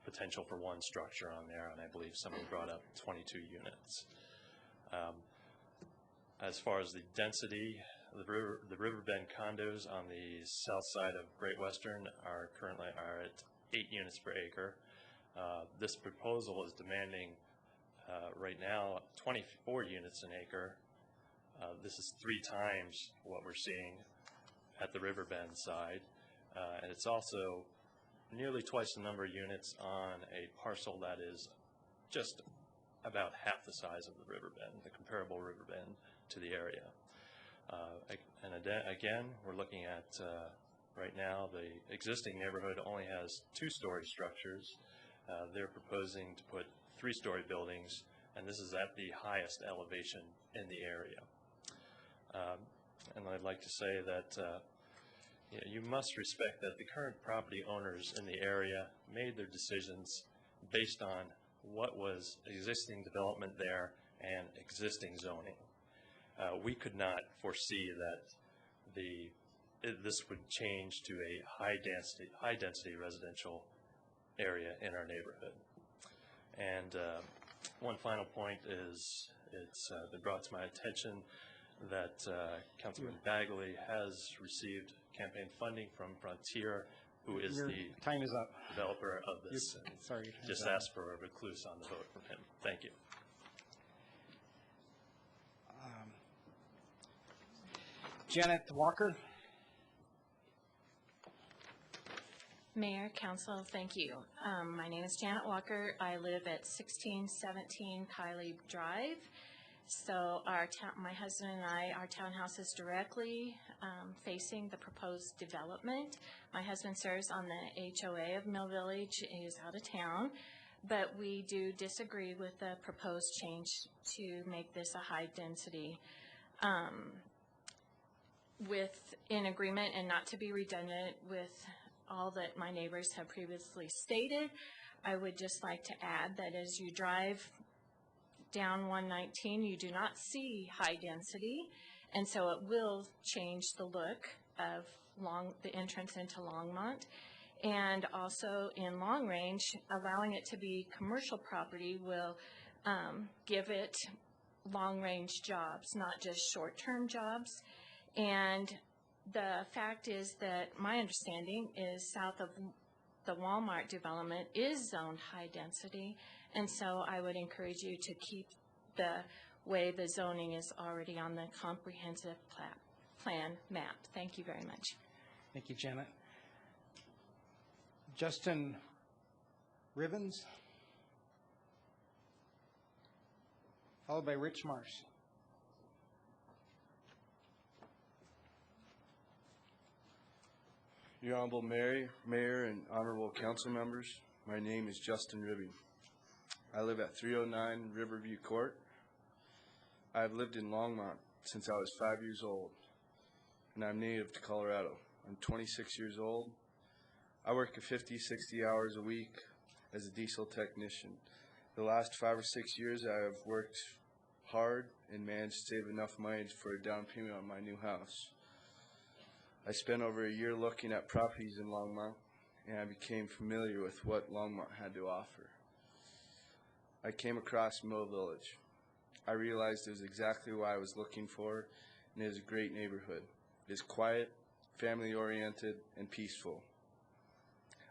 potential for 1 structure on there, and I believe someone brought up 22 units. As far as the density, the Riverbend condos on the south side of Great Western are currently at 8 units per acre. This proposal is demanding right now 24 units an acre. This is 3 times what we're seeing at the Riverbend side, and it's also nearly twice the number of units on a parcel that is just about half the size of the Riverbend, the comparable Riverbend to the area. And again, we're looking at right now the existing neighborhood only has 2-story structures. They're proposing to put 3-story buildings, and this is at the highest elevation in the area. And I'd like to say that you must respect that the current property owners in the area made their decisions based on what was existing development there and existing zoning. We could not foresee that this would change to a high density residential area in our neighborhood. And one final point is it's been brought to my attention that Councilman Bagley has received campaign funding from Frontier, who is Your the time is up. developer of this. Sorry, your time's Just up. ask for a recluse on the vote from him. Thank you. Janet Walker. Mayor, Council, thank you. My name is Janet Walker. I live at 1617 Kiley Drive. So my husband and I, our townhouse is directly facing the proposed development. My husband serves on the HOA of Mill Village. He is out of town, but we do disagree with the proposed change to make this a high density. In agreement and not to be redundant with all that my neighbors have previously stated, I would just like to add that as you drive down 119, you do not see high density, and so it will change the look of the entrance into Longmont. And also in long range, allowing it to be commercial property will give it long-range jobs, not just short-term jobs. And the fact is that my understanding is south of the Walmart development is zoned high density, and so I would encourage you to keep the way the zoning is already on the comprehensive plan map. Thank you very much. Thank you, Janet. Justin Ribbons, followed by Rich Marsh. Your Honorable Mayor and honorable council members, my name is Justin Ribby. I live at 309 Riverview Court. I have lived in Longmont since I was 5 years old, and I'm native to Colorado. I'm 26 years old. I work 50, 60 hours a week as a diesel technician. The last 5 or 6 years I have worked hard and managed to save enough money for a down payment on my new house. I spent over a year looking at properties in Longmont, and I became familiar with what Longmont had to offer. I came across Mill Village. I realized it was exactly what I was looking for, and it is a great neighborhood. It is quiet, family-oriented, and peaceful.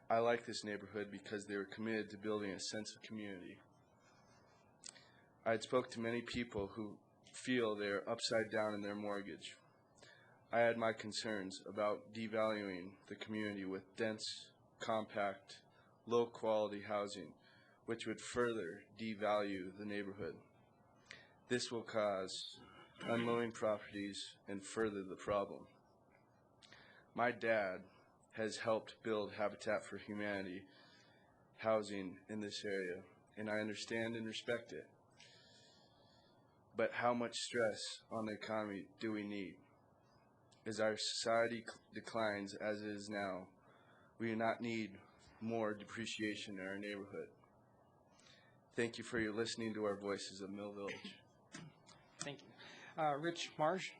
I like this neighborhood because they were committed to building a sense of community. I had spoke to many people who feel they are upside down in their mortgage. I had my concerns about devaluing the community with dense, compact, low-quality housing, which would further devalue the neighborhood. This will cause unloading properties and further the problem. My dad has helped build Habitat for Humanity housing in this area, and I understand and respect it. But how much stress on the economy do we need? As our society declines as it is now, we do not need more depreciation in our neighborhood. Thank you for your listening to our voices of Mill Village. Thank you. Rich Marsh.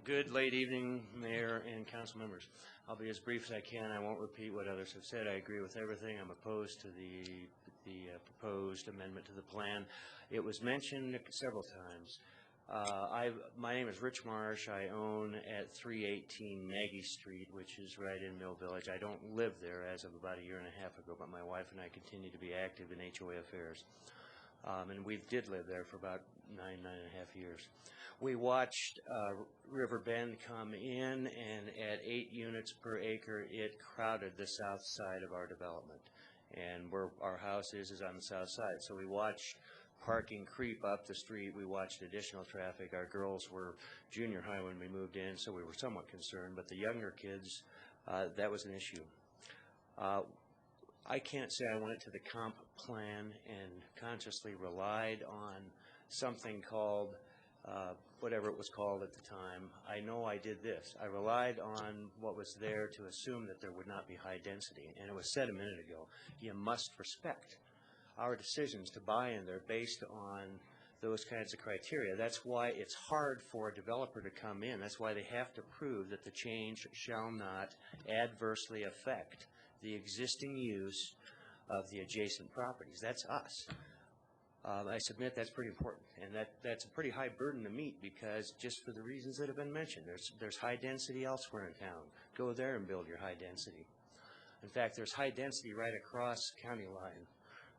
Good late evening, Mayor and council members. I'll be as brief as I can. I won't repeat what others have said. I agree with everything. I'm opposed to the proposed amendment to the plan. It was mentioned several times. My name is Rich Marsh. I own at 318 Maggie Street, which is right in Mill Village. I don't live there as of about a year and a half ago, but my wife and I continue to be active in HOA affairs. And we did live there for about nine and a half years. We watched River Bend come in, and at 8 units per acre, it crowded the south side of our development. And where our house is on the south side. So we watched parking creep up the street. We watched additional traffic. Our girls were junior high when we moved in, so we were somewhat concerned. But the younger kids, that was an issue. I can't say I went to the comp plan and consciously relied on something called whatever it was called at the time. I know I did this. I relied on what was there to assume that there would not be high density. And it was said a minute ago, you must respect our decisions to buy in. They're based on those kinds of criteria. That's why it's hard for a developer to come in. That's why they have to prove that the change shall not adversely affect the existing use of the adjacent properties. That's us. I submit that's pretty important, and that's a pretty high burden to meet because just for the reasons that have been mentioned, there's high density elsewhere in town. Go there and build your high density. In fact, there's high density right across county line.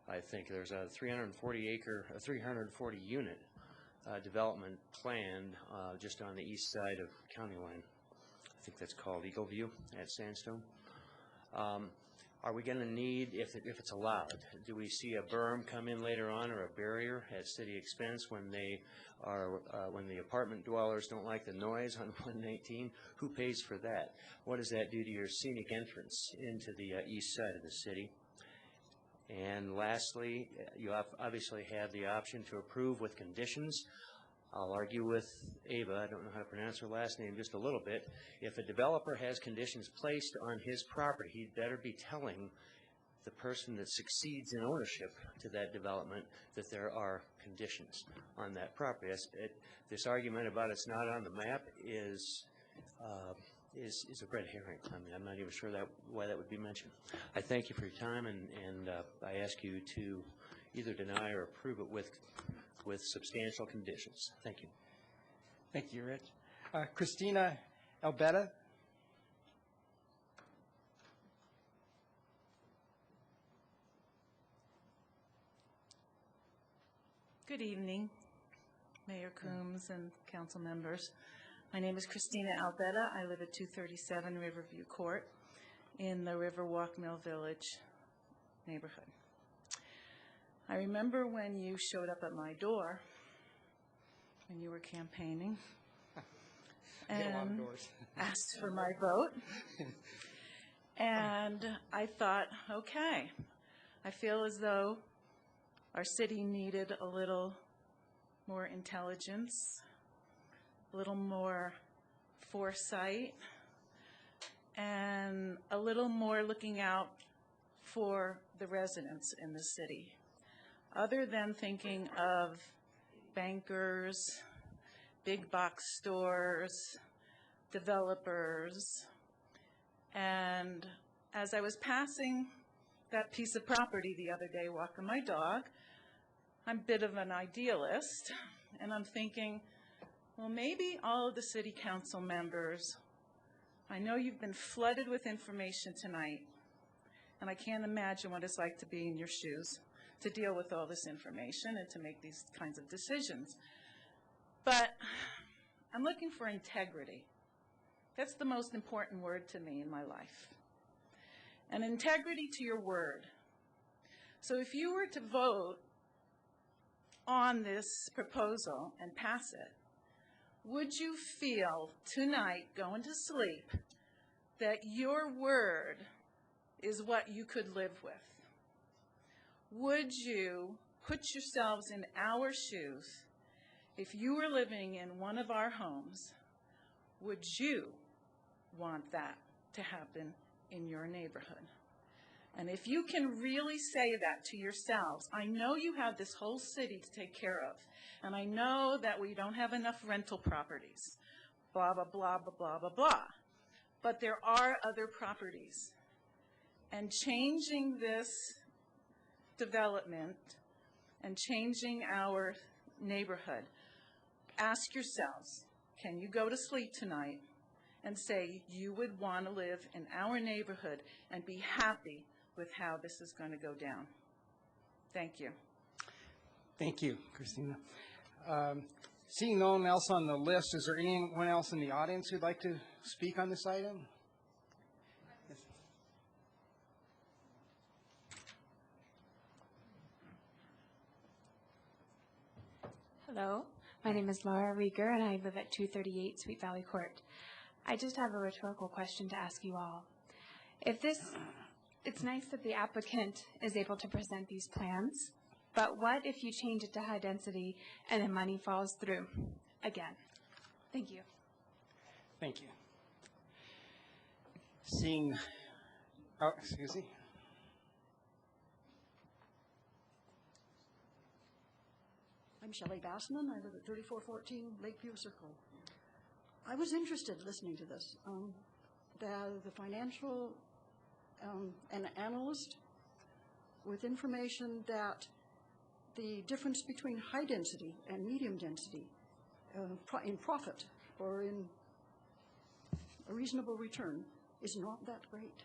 I think there's a 340 unit development planned just on the east side of county line. I think that's called Eagle View at Sandstone. Are we going to need, if it's allowed, do we see a berm come in later on or a barrier at city expense when they are when the apartment dwellers don't like the noise on 118? Who pays for that? What does that do to your scenic entrance into the east side of the city? And lastly, you obviously have the option to approve with conditions. I'll argue with Ava, I don't know how to pronounce her last name, just a little bit. If a developer has conditions placed on his property, he'd better be telling the person that succeeds in ownership to that development that there are conditions on that property. This argument about it's not on the map is is a red herring. I mean, I'm not even sure why that would be mentioned. I thank you for your time, and I ask you to either deny or approve it with substantial conditions. Thank you. Thank you, Rich. Christina Albetta. Good evening, Mayor Coombs and council members. My name is Christina Albetta. I live at 237 Riverview Court in the Riverwalk Mill Village neighborhood. I remember when you showed up at my door when you were campaigning and asked for my vote. And I thought, okay, I feel as though our city needed a little more intelligence, a little more foresight, and a little more looking out for the residents in the city. Other than thinking of bankers, big box stores, developers, and as I was passing that piece of property the other day walking my dog, I'm a bit of an idealist, and I'm thinking, well, maybe all of the city council members, I know you've been flooded with information tonight, and I can't imagine what it's like to be in your shoes, to deal with all this information and to make these kinds of decisions. But I'm looking for integrity. That's the most important word to me in my life. And integrity to your word. So if you were to vote on this proposal and pass it, would you feel tonight, going to sleep, that your word is what you could live with? Would you put yourselves in our shoes? If you were living in one of our homes, would you want that to happen in your neighborhood? And if you can really say that to yourselves, I know you have this whole city to take care of, and I know that we don't have enough rental properties, blah, blah, blah, blah, blah, blah, blah. But there are other properties. And changing this development and changing our neighborhood, ask yourselves, can you go to sleep tonight and say you would want to live in our neighborhood and be happy with how this is going to go down? Thank you. Thank you, Christina. Seeing no one else on the list, is there anyone else in the audience who'd like to speak on this item? Yes. Hello, my name is Laura Rieger, and I live at 238 Sweet Valley Court. I just have a rhetorical question to ask you all. It's nice that the applicant is able to present these plans, but what if you change it to high density and the money falls through again? Thank you. Thank you. Excuse me. I'm Shelley Bassman. I live at 3414 Lakeview Circle. I was interested listening to this. The financial an analyst with information that the difference between high density and medium density in profit or in a reasonable return is not that great.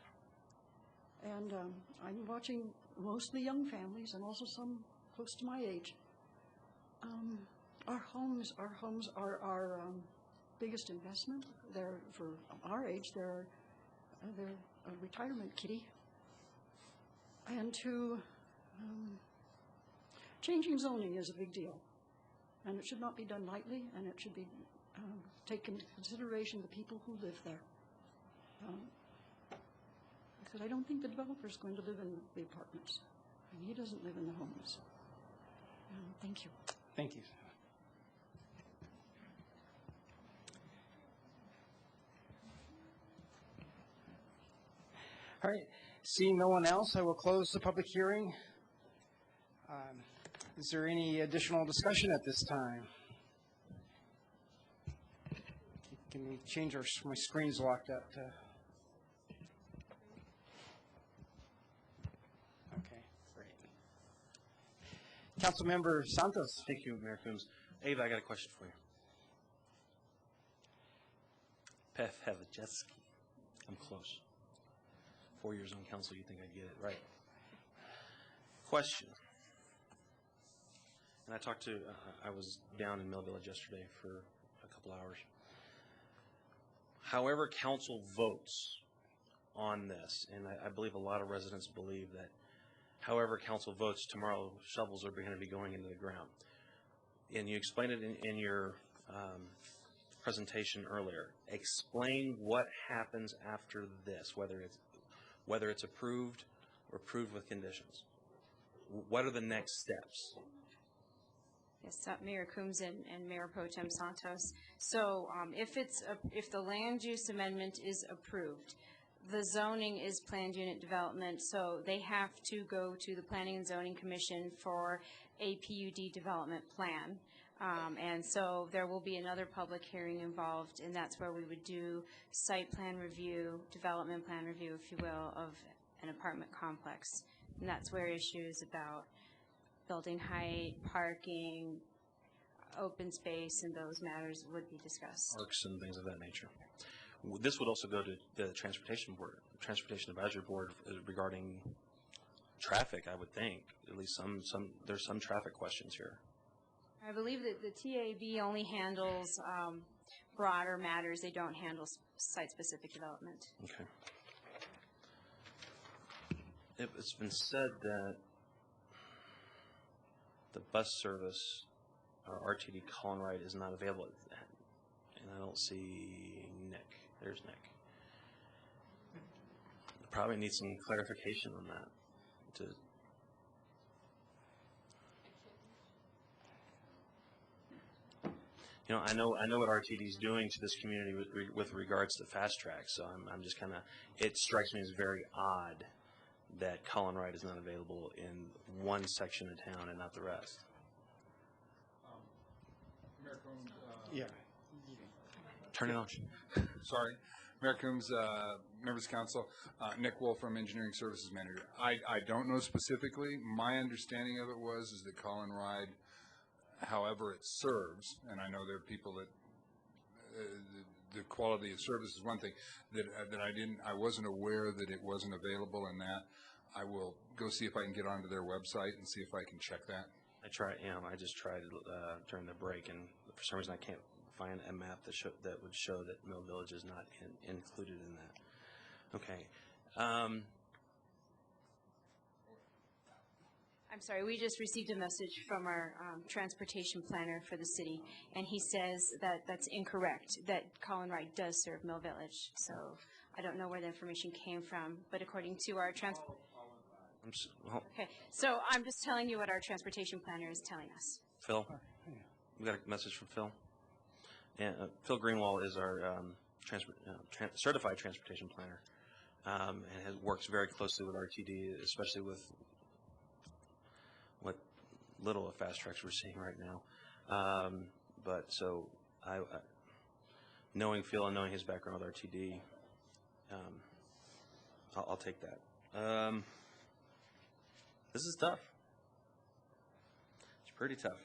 And I'm watching mostly young families and also some close to my age. Our homes are our biggest investment. They're, for our age, they're a retirement kitty. And changing zoning is a big deal. And it should not be done lightly, and it should be take into consideration the people who live there. Because I don't think the developer's going to live in the apartments. And he doesn't live in the homes. Thank you. Thank you. All right. Seeing no one else, I will close the public hearing. Is there any additional discussion at this time? Can we change my screen's locked up to? Okay, great. Councilmember Santos. Thank you, Mayor Coombs. Ava, I got a question for you. Pevhevajeski. I'm close. 4 years on council, you think I'd get it right. Question. And I was down in Mill Village yesterday for a couple hours. However council votes on this, and I believe a lot of residents believe that however council votes tomorrow, shovels are going to be going into the ground. And you explained it in your presentation earlier. Explain what happens after this, whether it's approved or approved with conditions. What are the next steps? Yes, Mayor Coombs and Mayor Pro Tem Santos. So if the land use amendment is approved, the zoning is planned unit development, so they have to go to the Planning and Zoning Commission for a PUD development plan. And so there will be another public hearing involved, and that's where we would do site plan review, development plan review, if you will, of an apartment complex. And that's where issues about building height, parking, open space, and those matters would be discussed. Parks and things of that nature. This would also go to the Transportation Board, Transportation Advisory Board regarding traffic, I would think. At least there's some traffic questions here. I believe that the TAB only handles broader matters. They don't handle site-specific development. Okay. It's been said that the bus service, or RTD Colin Wright, is not available. And I don't see Nick. There's Nick. Probably need some clarification on that. I know what RTD is doing to this community with regards to fast track. So I'm just kind of. It strikes me as very odd that Colin Wright is not available in one section of town and not the rest. Mayor Coombs. Yeah. Turn it on. Sorry. Mayor Coombs, members of council, Nick Wolf from Engineering Services Manager. I don't know specifically. My understanding of it is that Colin Wright, however it serves, and I know there are people that the quality of service is one thing that I wasn't aware that it wasn't available in that. I will go see if I can get onto their website and see if I can check that. I just tried during the break, and for some reason I can't find a map that would show that Mill Village is not included in that. Okay. I'm sorry, we just received a message from our transportation planner for the city, and he says that that's incorrect, that Colin Wright does serve Mill Village. So I don't know where the information came from, but according to our Okay, so I'm just telling you what our transportation planner is telling us. Phil, we got a message from Phil. And Phil Greenwald is our certified transportation planner, and works very closely with RTD, especially with what little of fast tracks we're seeing right now. But so knowing Phil and knowing his background with RTD, I'll take that. This is tough. It's pretty tough.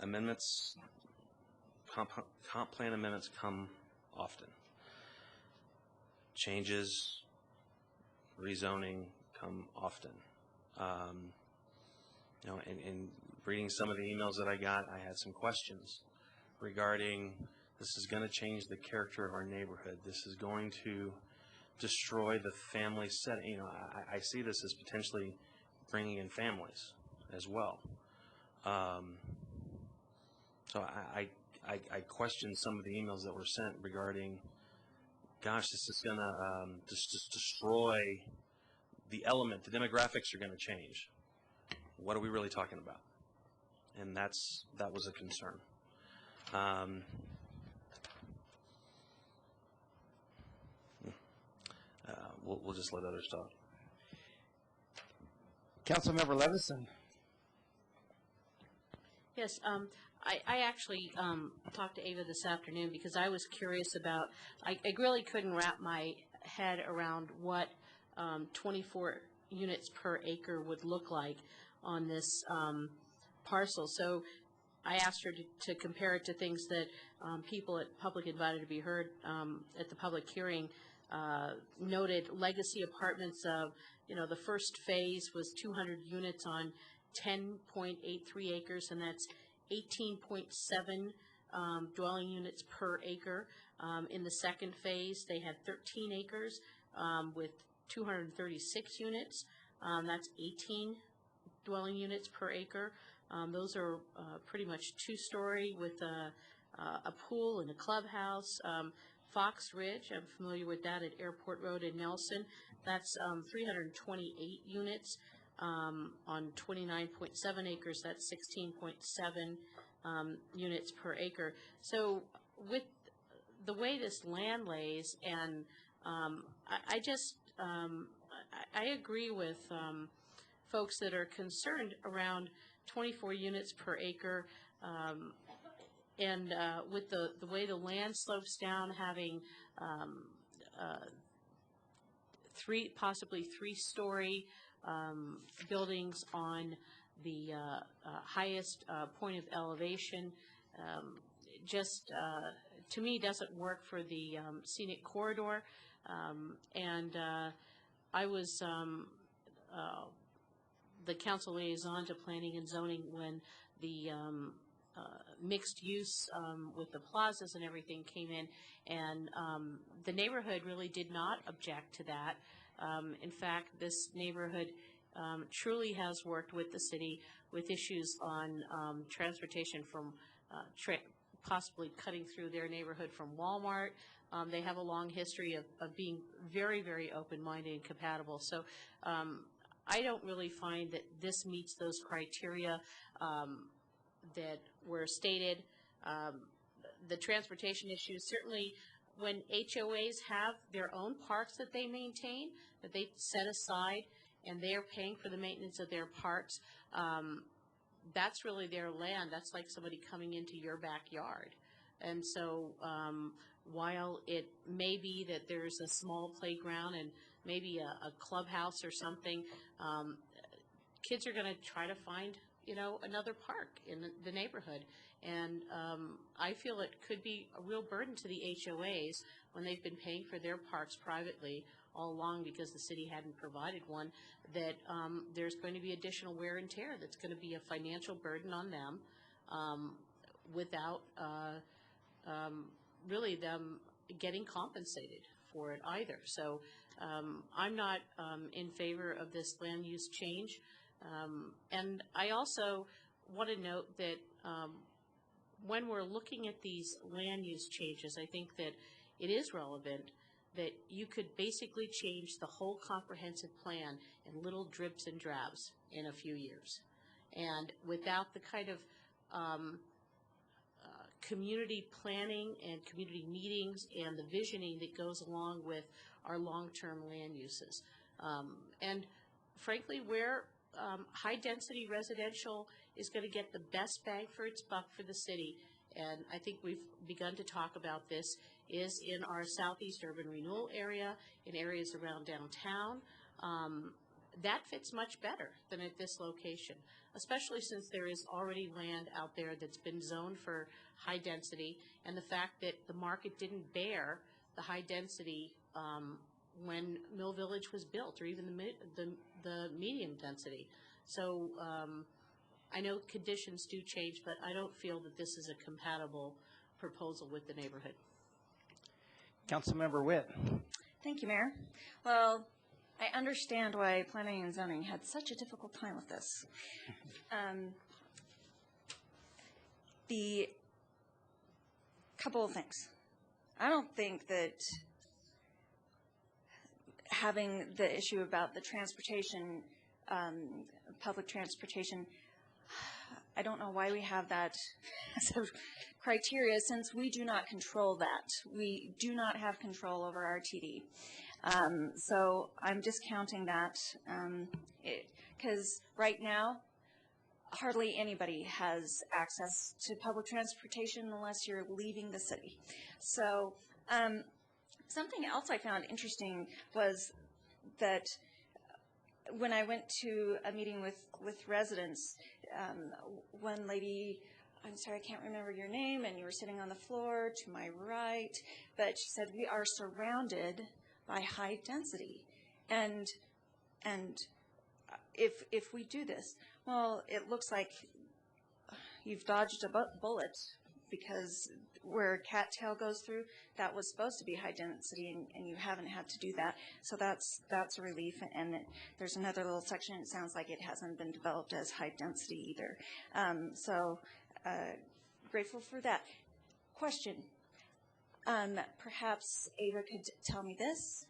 Amendments, comp plan amendments come often. Changes, rezoning come often. In reading some of the emails that I got, I had some questions regarding this is going to change the character of our neighborhood. This is going to destroy the family setting. I see this as potentially bringing in families as well. So I questioned some of the emails that were sent regarding, gosh, this is going to just destroy the element. The demographics are going to change. What are we really talking about? And that was a concern. We'll just let others talk. Councilmember Levison. Yes, I actually talked to Ava this afternoon because I was curious about, I really couldn't wrap my head around what 24 units per acre would look like on this parcel. So I asked her to compare it to things that people at Public Invited to be Heard at the public hearing noted. Legacy apartments of, the first phase was 200 units on 10.83 acres, and that's 18.7 dwelling units per acre. In the second phase, they had 13 acres with 236 units. That's 18 dwelling units per acre. Those are pretty much two-story with a pool and a clubhouse. Fox Ridge, I'm familiar with that at Airport Road in Nelson. That's 328 units on 29.7 acres. That's 16.7 units per acre. So with the way this land lays, and I agree with folks that are concerned around 24 units per acre, and with the way the land slopes down, having possibly three-story buildings on the highest point of elevation, to me doesn't work for the scenic corridor. I was the council liaison to planning and zoning when the mixed use with the plazas and everything came in, and the neighborhood really did not object to that. In fact, this neighborhood truly has worked with the city with issues on transportation from possibly cutting through their neighborhood from Walmart. They have a long history of being very, very open-minded and compatible. So I don't really find that this meets those criteria that were stated. The transportation issues, certainly when HOAs have their own parks that they maintain, that they set aside, and they're paying for the maintenance of their parks, that's really their land. That's like somebody coming into your backyard. And so while it may be that there's a small playground and maybe a clubhouse or something, kids are going to try to find, another park in the neighborhood. And I feel it could be a real burden to the HOAs when they've been paying for their parks privately all along because the city hadn't provided one, that there's going to be additional wear and tear that's going to be a financial burden on them without really them getting compensated for it either. So I'm not in favor of this land use change. And I also want to note that when we're looking at these land use changes, I think that it is relevant that you could basically change the whole comprehensive plan in little drips and drabs in a few years. And without the kind of community planning and community meetings and the visioning that goes along with our long-term land uses. And frankly, where high-density residential is going to get the best bang for its buck for the city, and I think we've begun to talk about this, is in our southeast urban renewal area, in areas around downtown. That fits much better than at this location, especially since there is already land out there that's been zoned for high density, and the fact that the market didn't bear the high density when Mill Village was built, or even the medium density. So I know conditions do change, but I don't feel that this is a compatible proposal with the neighborhood. Councilmember Witt. Thank you, Mayor. Well, I understand why planning and zoning had such a difficult time with this. The couple of things. I don't think that having the issue about the transportation, public transportation, I don't know why we have that as a criteria, since we do not control that. We do not have control over RTD. So I'm discounting that because right now hardly anybody has access to public transportation unless you're leaving the city. So something else I found interesting was that when I went to a meeting with residents, one lady, I'm sorry, I can't remember your name, and you were sitting on the floor to my right, but she said, we are surrounded by high density. And if we do this, well, it looks like you've dodged a bullet, because where cattail goes through, that was supposed to be high density, and you haven't had to do that. So that's a relief. And there's another little section. It sounds like it hasn't been developed as high density either. Grateful for that. Question. Perhaps Ava could tell me this.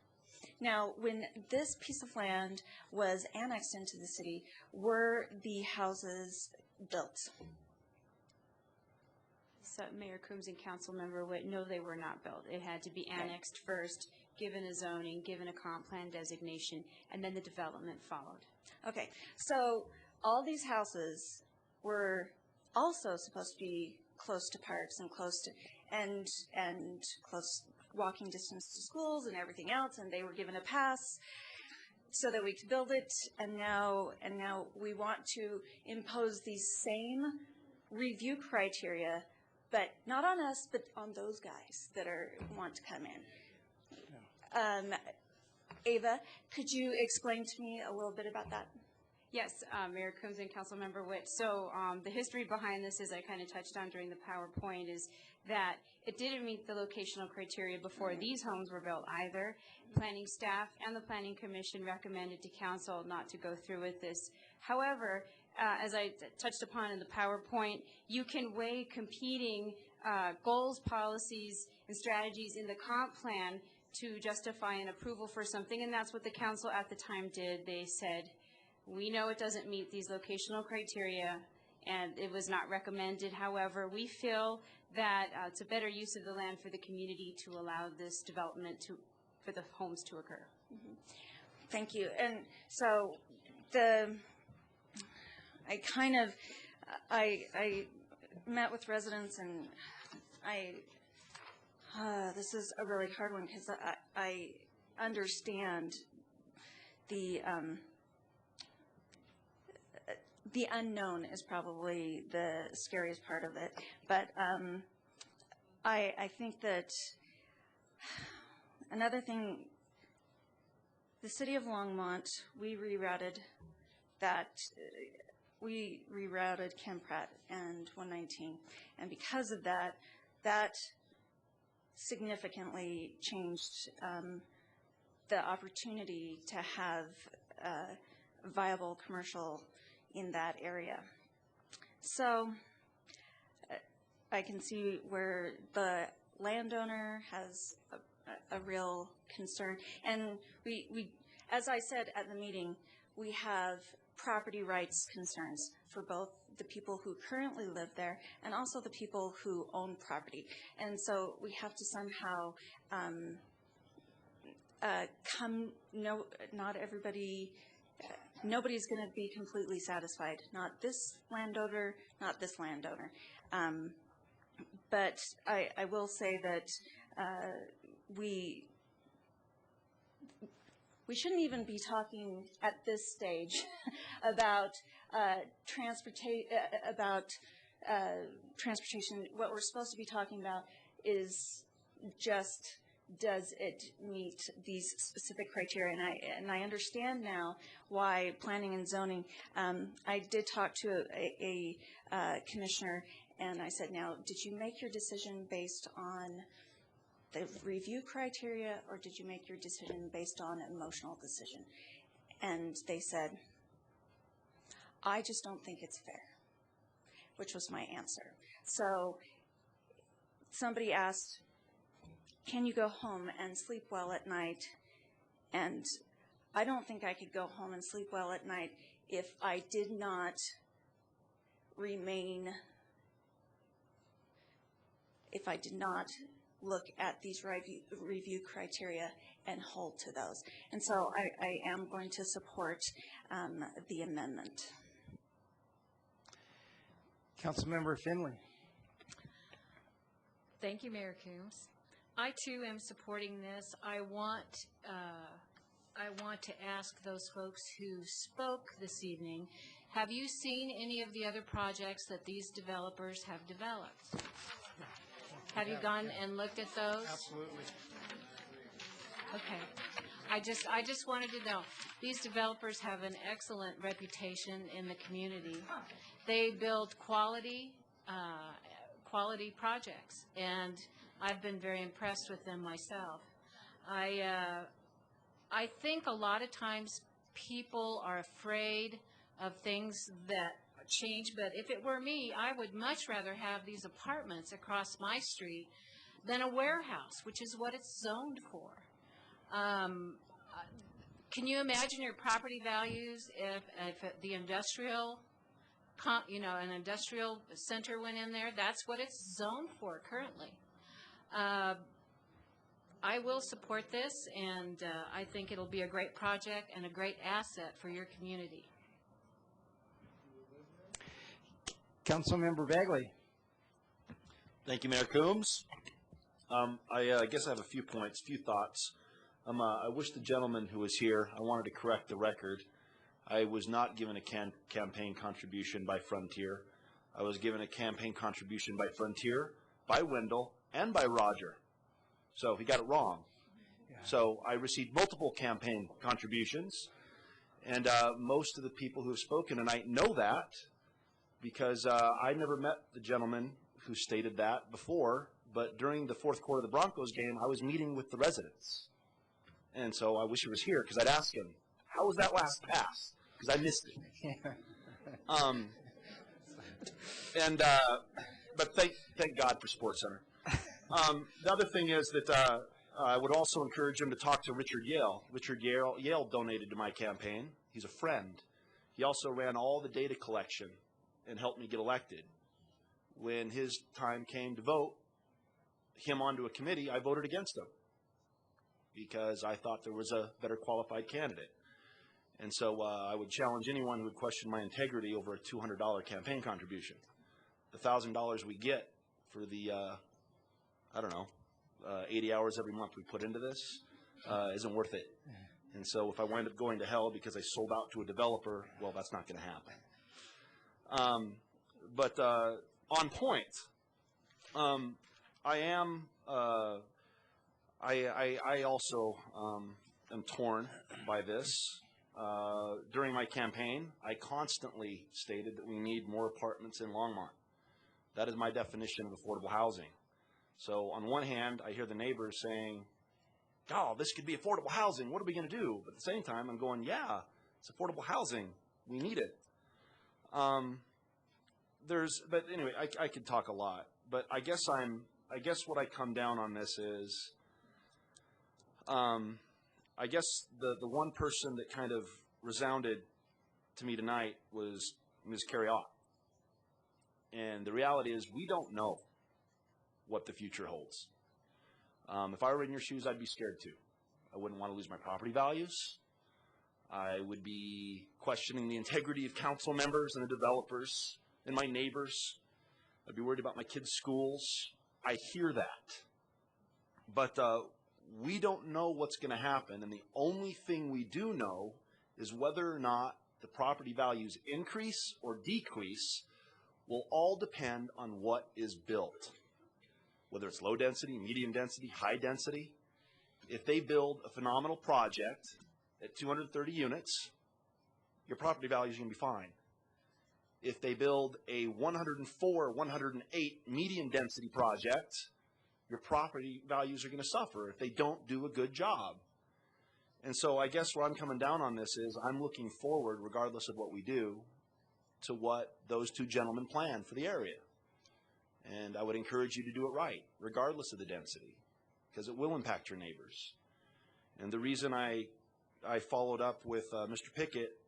Now, when this piece of land was annexed into the city, were the houses built? So Mayor Coombs and Councilmember Witt, no, they were not built. It had to be annexed first, given a zoning, given a comp plan designation, and then the development followed. Okay, so all these houses were also supposed to be close to parks and close to and close walking distance to schools and everything else, and they were given a pass so that we could build it. And now we want to impose these same review criteria, but not on us, but on those guys that want to come in. Ava, could you explain to me a little bit about that? Yes, Mayor Coombs and Councilmember Witt. So the history behind this, as I kind of touched on during the PowerPoint, is that it didn't meet the locational criteria before these homes were built either. Planning staff and the Planning Commission recommended to Council not to go through with this. However, as I touched upon in the PowerPoint, you can weigh competing goals, policies, and strategies in the comp plan to justify an approval for something, and that's what the Council at the time did. They said, we know it doesn't meet these locational criteria, and it was not recommended. However, we feel that it's a better use of the land for the community to allow this development for the homes to occur. Mm-hmm. Thank you. And so I met with residents, and this is a really hard one because I understand the unknown is probably the scariest part of it, but I think that another thing, the city of Longmont, we rerouted Ken Pratt and 119, and because of that, that significantly changed the opportunity to have viable commercial in that area. So I can see where the landowner has a real concern. And we, as I said at the meeting, we have property rights concerns for both the people who currently live there and also the people who own property. And so we have to somehow not everybody, nobody's going to be completely satisfied. Not this landowner, not this landowner. But I will say that we shouldn't even be talking at this stage about transportation. What we're supposed to be talking about is just, does it meet these specific criteria? And I understand now why planning and zoning. I did talk to a commissioner, and I said, now, did you make your decision based on the review criteria, or did you make your decision based on emotional decision? And they said, I just don't think it's fair, which was my answer. So somebody asked, can you go home and sleep well at night? And I don't think I could go home and sleep well at night if I did not look at these review criteria and hold to those. And so I am going to support the amendment. Councilmember Finley. Thank you, Mayor Coombs. I too am supporting this. I want to ask those folks who spoke this evening, have you seen any of the other projects that these developers have developed? Have you gone and looked at those? Absolutely. Okay. I just wanted to know, these developers have an excellent reputation in the community. They build quality projects, and I've been very impressed with them myself. I think a lot of times people are afraid of things that change, but if it were me, I would much rather have these apartments across my street than a warehouse, which is what it's zoned for. Can you imagine your property values if the industrial, an industrial center went in there? That's what it's zoned for currently. I will support this, and I think it'll be a great project and a great asset for your community. Councilmember Bagley. Thank you, Mayor Coombs. I guess I have a few points, few thoughts. I wish the gentleman who was here, I wanted to correct the record. I was not given a campaign contribution by Frontier. I was given a campaign contribution by Frontier, by Wendell, and by Roger. So he got it wrong. Yeah. So I received multiple campaign contributions, and most of the people who have spoken tonight know that because I never met the gentleman who stated that before, but during the fourth quarter of the Broncos game, I was meeting with the residents. And so I wish he was here because I'd ask him, how was that last pass? Because I missed it. But thank God for SportsCenter. The other thing is that I would also encourage him to talk to Richard Yale. Richard Yale donated to my campaign. He's a friend. He also ran all the data collection and helped me get elected. When his time came to vote him onto a committee, I voted against him because I thought there was a better qualified candidate. And so I would challenge anyone who would question my integrity over a $200 campaign contribution. The $1,000 we get for the, 80 hours every month we put into this isn't worth it. And so if I wind up going to hell because I sold out to a developer, well, that's not going to happen. But on point, I also am torn by this. During my campaign, I constantly stated that we need more apartments in Longmont. That is my definition of affordable housing. So on one hand, I hear the neighbors saying, oh, this could be affordable housing. What are we going to do? But at the same time, I'm going, yeah, it's affordable housing. We need it. But anyway, I could talk a lot. But I guess what I come down on this is, I guess the one person that kind of resounded to me tonight was Ms. Carrie Ott. And the reality is we don't know what the future holds. If I were in your shoes, I'd be scared too. I wouldn't want to lose my property values. I would be questioning the integrity of council members and the developers and my neighbors. I'd be worried about my kids' schools. I hear that. But we don't know what's going to happen, and the only thing we do know is whether or not the property values increase or decrease will all depend on what is built, whether it's low density, medium density, high density. If they build a phenomenal project at 230 units, your property value is going to be fine. If they build a 104, 108 medium density project, your property values are going to suffer if they don't do a good job. And so I guess where I'm coming down on this is I'm looking forward, regardless of what we do, to what those two gentlemen plan for the area. And I would encourage you to do it right, regardless of the density, because it will impact your neighbors. And the reason I followed up with Mr. Pickett,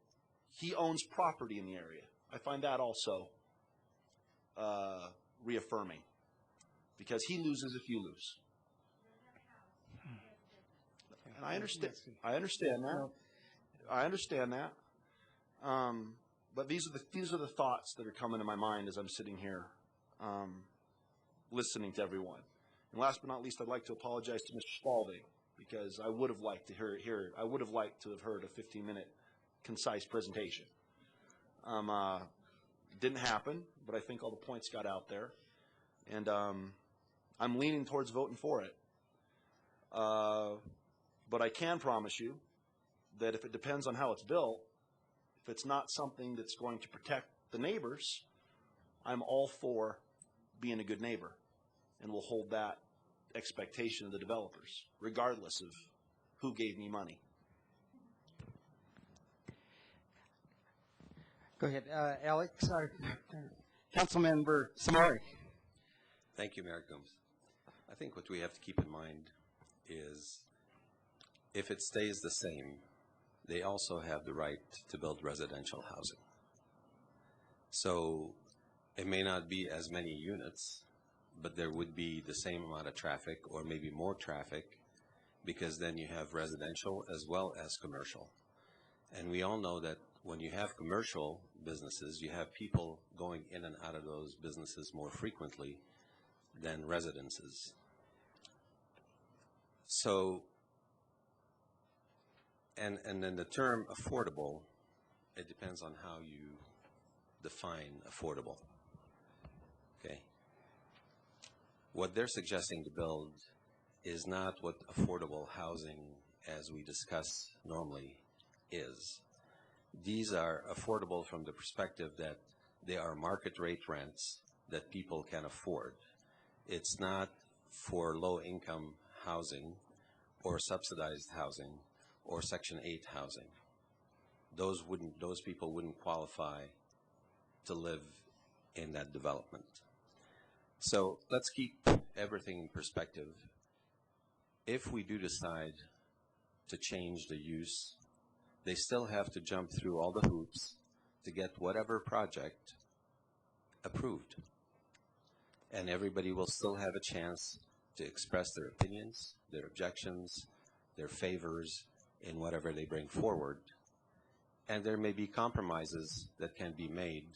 he owns property in the area. I find that also reaffirming, because he loses if you lose. And I understand that. But these are the thoughts that are coming to my mind as I'm sitting here, listening to everyone. And last but not least, I'd like to apologize to Mr. Spalding, because I would have liked to I would have liked to have heard a 15-minute concise presentation. Didn't happen, but I think all the points got out there, and I'm leaning towards voting for it. But I can promise you that if it depends on how it's built, if it's not something that's going to protect the neighbors, I'm all for being a good neighbor, and we'll hold that expectation of the developers, regardless of who gave me money. Go ahead, Alex. Councilmember Samari. Thank you, Mayor Coombs. I think what we have to keep in mind is if it stays the same, they also have the right to build residential housing. So it may not be as many units, but there would be the same amount of traffic or maybe more traffic, because then you have residential as well as commercial. And we all know that when you have commercial businesses, you have people going in and out of those businesses more frequently than residences. So, and then the term affordable, it depends on how you define affordable. Okay. What they're suggesting to build is not what affordable housing as we discuss normally is. These are affordable from the perspective that they are market rate rents that people can afford. It's not for low income housing or subsidized housing or Section 8 housing. Those people wouldn't qualify to live in that development. So let's keep everything in perspective. If we do decide to change the use, they still have to jump through all the hoops to get whatever project approved. And everybody will still have a chance to express their opinions, their objections, their favors in whatever they bring forward. And there may be compromises that can be made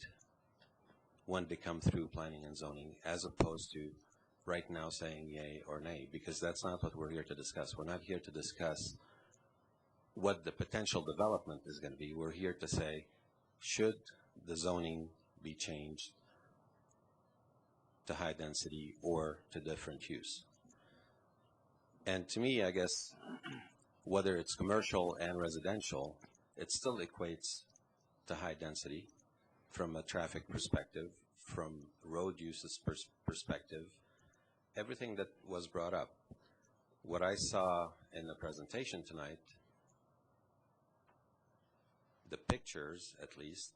when they come through planning and zoning, as opposed to right now saying yay or nay, because that's not what we're here to discuss. We're not here to discuss what the potential development is going to be. We're here to say, should the zoning be changed to high density or to different use? And to me, I guess, whether it's commercial and residential, it still equates to high density from a traffic perspective, from road uses perspective, everything that was brought up. What I saw in the presentation tonight, the pictures at least,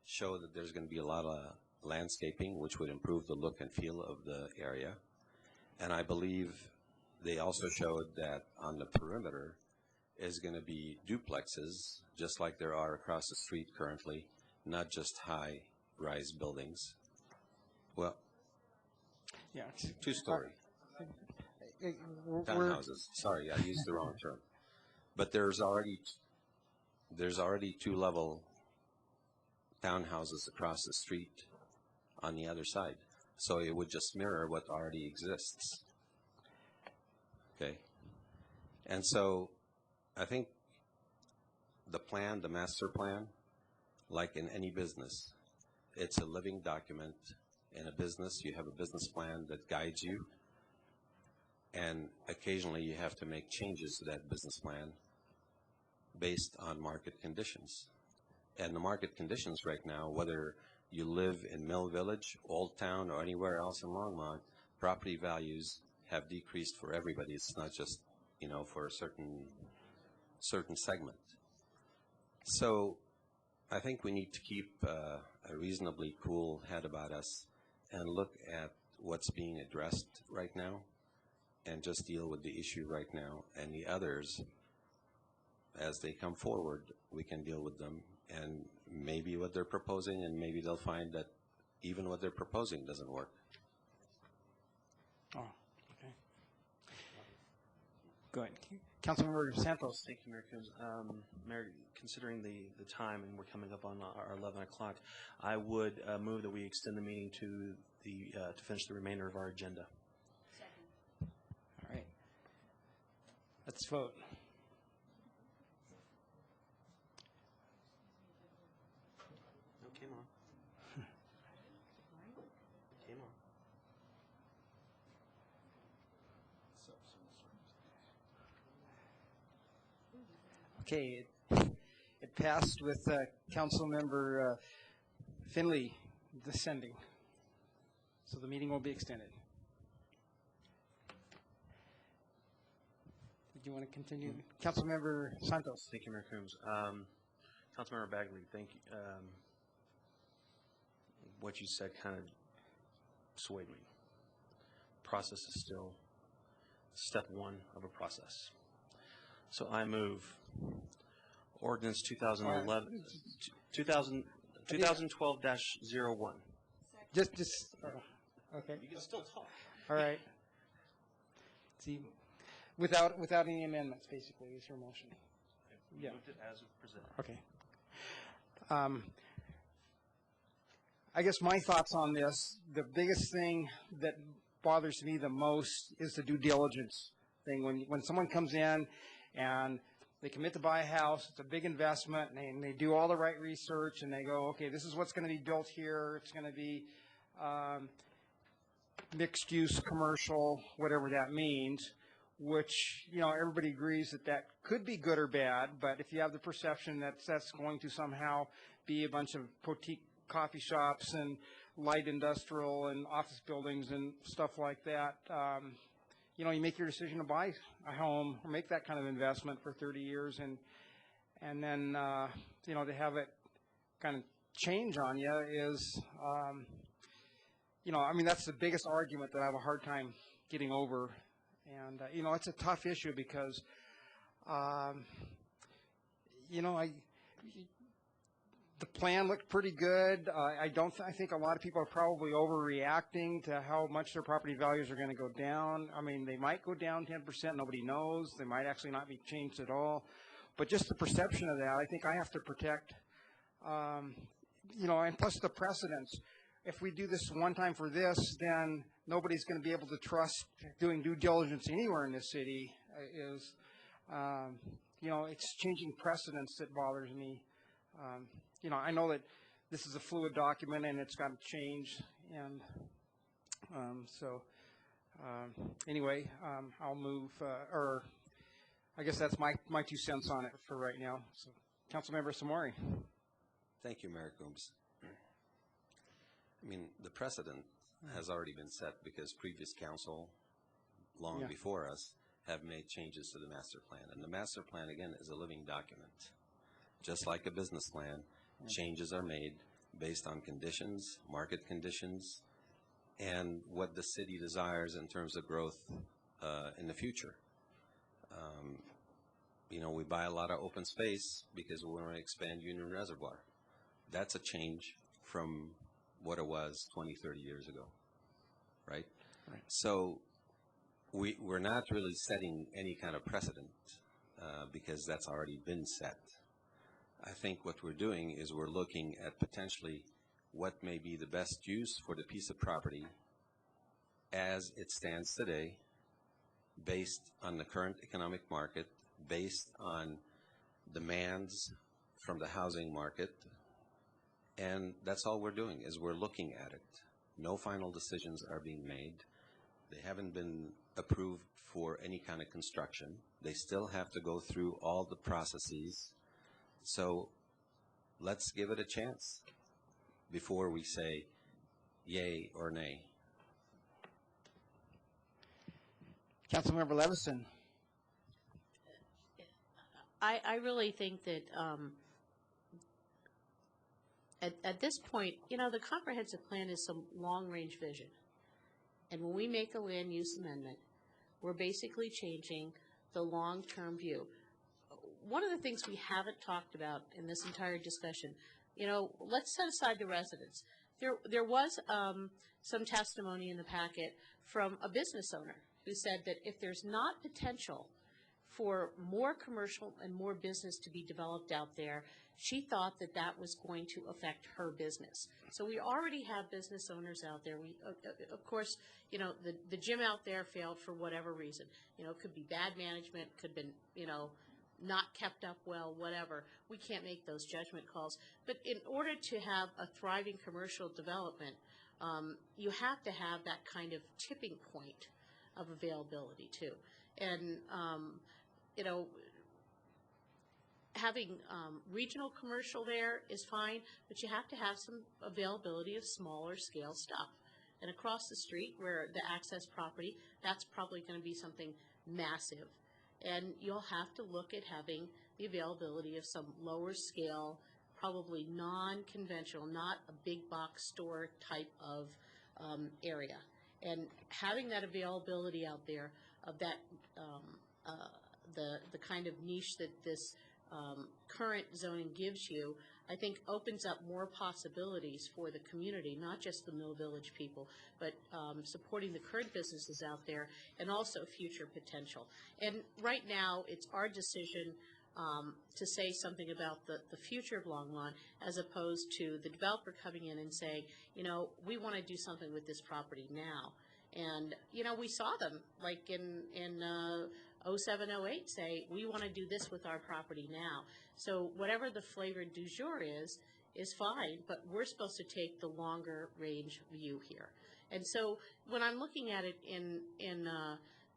show that there's going to be a lot of landscaping, which would improve the look and feel of the area. And I believe they also showed that on the perimeter is going to be duplexes, just like there are across the street currently, not just high-rise buildings. Well, yeah, two-story townhouses. Sorry, I used the wrong term. But there's already two-level townhouses across the street on the other side. So it would just mirror what already exists. Okay. And so I think the plan, the master plan, like in any business, it's a living document. In a business, you have a business plan that guides you, and occasionally you have to make changes to that business plan based on market conditions. And the market conditions right now, whether you live in Mill Village, Old Town, or anywhere else in Longmont, property values have decreased for everybody. It's not just, for a certain segment. So I think we need to keep a reasonably cool head about us and look at what's being addressed right now and just deal with the issue right now. And the others, as they come forward, we can deal with them. And maybe what they're proposing, and maybe they'll find that even what they're proposing doesn't work. Oh, okay. Go ahead. Councilmember Santos. Thank you, Mayor Coombs. Mayor, considering the time and we're coming up on our 11 o'clock, I would move that we extend the meeting to finish the remainder of our agenda. All right. Let's vote. No, came on. Came on. Okay, it passed with Councilmember Finley dissenting. So the meeting will be extended. Did you want to continue? Councilmember Santos. Thank you, Mayor Coombs. Councilmember Bagley, thank you. What you said kind of swayed me. Process is still step one of a process. So I move ordinance 2012-01. Just okay. You can still talk. All right. See, without any amendments, basically, is your motion. Yeah. Moved it as presented. Okay. I guess my thoughts on this, the biggest thing that bothers me the most is the due diligence thing. When someone comes in and they commit to buy a house, it's a big investment, and they do all the right research, and they go, okay, this is what's going to be built here. It's going to be mixed-use, commercial, whatever that means, which, you know, everybody agrees that that could be good or bad, but if you have the perception that that's going to somehow be a bunch of boutique coffee shops and light industrial and office buildings and stuff like that, you know, you make your decision to buy a home or make that kind of investment for 30 years and then, you know, to have it kind of change on you is, you know, I mean, that's the biggest argument that I have a hard time getting over. And, you know, it's a tough issue because, you know, the plan looked pretty good. I think a lot of people are probably overreacting to how much their property values are going to go down. I mean, they might go down 10%. Nobody knows. They might actually not be changed at all. But just the perception of that, I think I have to protect, you know, and plus the precedents. If we do this one time for this, then nobody's going to be able to trust doing due diligence anywhere in this city. You know, it's changing precedents that bothers me. You know, I know that this is a fluid document and it's got to change. And anyway, I'll move, or I guess that's my 2 cents on it for right now. So, Councilmember Samori. Thank you, Mayor Coombs. I mean, the precedent has already been set because previous council, long before us, have made changes to the master plan. And the master plan, again, is a living document. Just like a business plan, changes are made based on conditions, market conditions, and what the city desires in terms of growth in the future. You know, we buy a lot of open space because we want to expand Union Reservoir. That's a change from what it was 20, 30 years ago, right? So we're not really setting any kind of precedent because that's already been set. I think what we're doing is we're looking at potentially what may be the best use for the piece of property as it stands today, based on the current economic market, based on demands from the housing market, and that's all we're doing is we're looking at it. No final decisions are being made. They haven't been approved for any kind of construction. They still have to go through all the processes. So let's give it a chance before we say yay or nay. Councilmember Levison. I really think that at this point, you know, the comprehensive plan is some long-range vision. And when we make a land use amendment, we're basically changing the long-term view. One of the things we haven't talked about in this entire discussion, you know, let's set aside the residents. There was some testimony in the packet from a business owner who said that if there's not potential for more commercial and more business to be developed out there. She thought that that was going to affect her business. So we already have business owners out there. We, of course, you know, the gym out there failed for whatever reason. You know, it could be bad management, could have been, you know, not kept up well, whatever. We can't make those judgment calls. But in order to have a thriving commercial development, you have to have that kind of tipping point of availability too. And, you know, having regional commercial there is fine, but you have to have some availability of smaller scale stuff. And across the street where the access property, that's probably going to be something massive. And you'll have to look at having the availability of some lower scale, probably non-conventional, not a big box store type of area. And having that availability out there of that, the kind of niche that this current zoning gives you, I think opens up more possibilities for the community, not just the Mill Village people, but supporting the current businesses out there and also future potential. And right now, it's our decision to say something about the future of Longmont as opposed to the developer coming in and saying, you know, we want to do something with this property now. And, you know, we saw them, like in 07, 08, say, we want to do this with our property now. So whatever the flavor du jour is fine, but we're supposed to take the longer range view here. And so when I'm looking at it in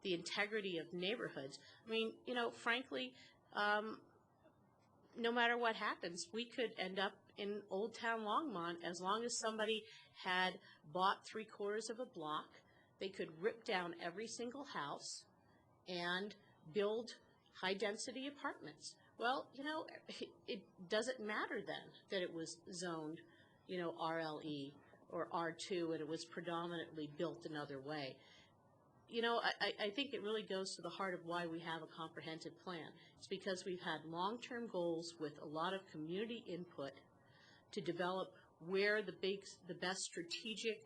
the integrity of neighborhoods, I mean, you know, frankly, no matter what happens, we could end up in Old Town Longmont as long as somebody had bought 3/4 of a block. They could rip down every single house and build high-density apartments. Well, you know, it doesn't matter then that it was zoned, you know, RLE or R2 and it was predominantly built another way. You know, I think it really goes to the heart of why we have a comprehensive plan. It's because we've had long-term goals with a lot of community input to develop where the best strategic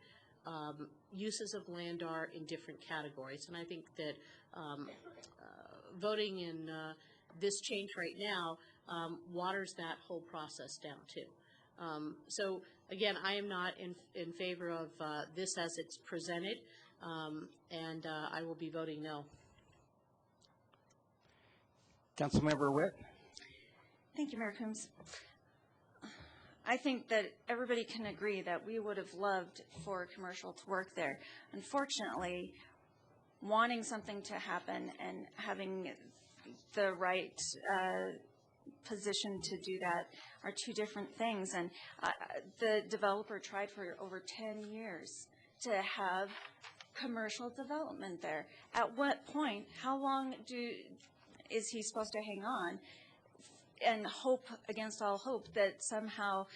uses of land are in different categories. And I think that voting in this change right now waters that whole process down too. So again, I am not in favor of this as it's presented, and I will be voting no. Councilmember Witt. Thank you, Mayor Coombs. I think that everybody can agree that we would have loved for commercial to work there. Unfortunately, wanting something to happen and having the right position to do that are two different things. And the developer tried for over 10 years to have commercial development there. At what point, how long is he supposed to hang on and hope against all hope that somehow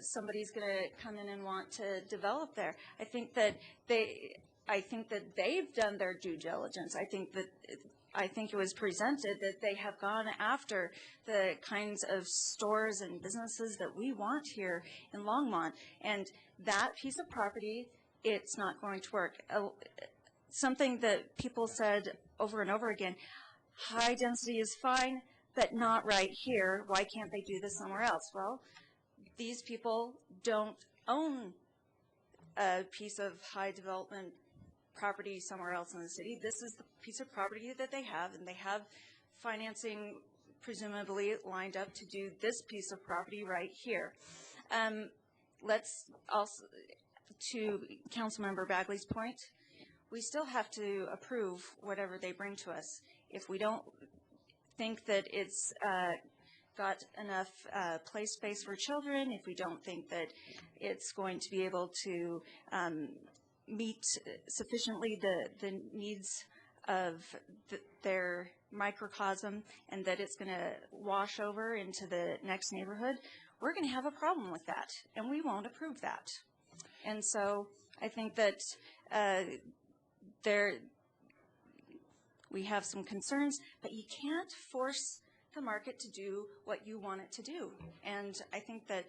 somebody's going to come in and want to develop there? I think that they've done their due diligence. I think it was presented that they have gone after the kinds of stores and businesses that we want here in Longmont. And that piece of property, it's not going to work. Something that people said over and over again, high density is fine, but not right here. Why can't they do this somewhere else? Well, these people don't own a piece of high development property somewhere else in the city. This is the piece of property that they have, and they have financing presumably lined up to do this piece of property right here. Let's also, to Councilmember Bagley's point, we still have to approve whatever they bring to us. If we don't think that it's got enough play space for children, if we don't think that it's going to be able to meet sufficiently the needs of their microcosm, and that it's going to wash over into the next neighborhood, we're going to have a problem with that, and we won't approve that. And so I think that we have some concerns, but you can't force the market to do what you want it to do. And I think that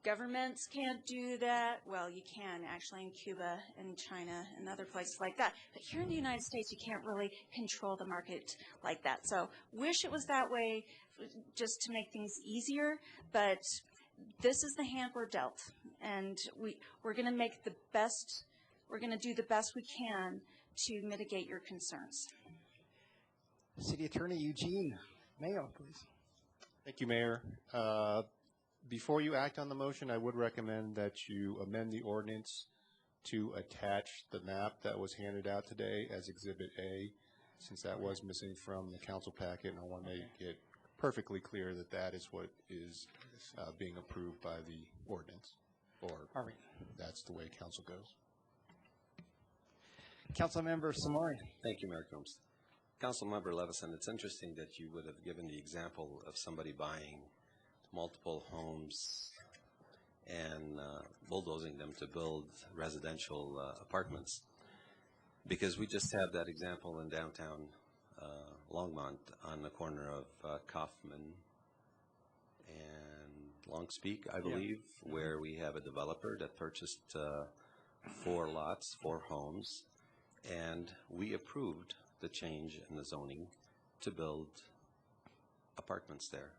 governments can't do that. Well, you can actually in Cuba and China and other places like that. But here in the United States, you can't really control the market like that. So wish it was that way just to make things easier, but this is the hand we're dealt. And we're going to make the best, we're going to do the best we can to mitigate your concerns. City Attorney Eugene Mayo, please. Thank you, Mayor. Before you act on the motion, I would recommend that you amend the ordinance to attach the map that was handed out today as Exhibit A, since that was missing from the council packet, and I want to make it perfectly clear that that is what is being approved by the ordinance, or that's the way council goes. Councilmember Samori. Thank you, Mayor Combs. Councilmember Levison, it's interesting that you would have given the example of somebody buying multiple homes and bulldozing them to build residential apartments, because we just had that example in downtown Longmont on the corner of Kaufman and Longspeak, I believe, where we have a developer that purchased 4 lots, 4 homes, and we approved the change in the zoning to build apartments there.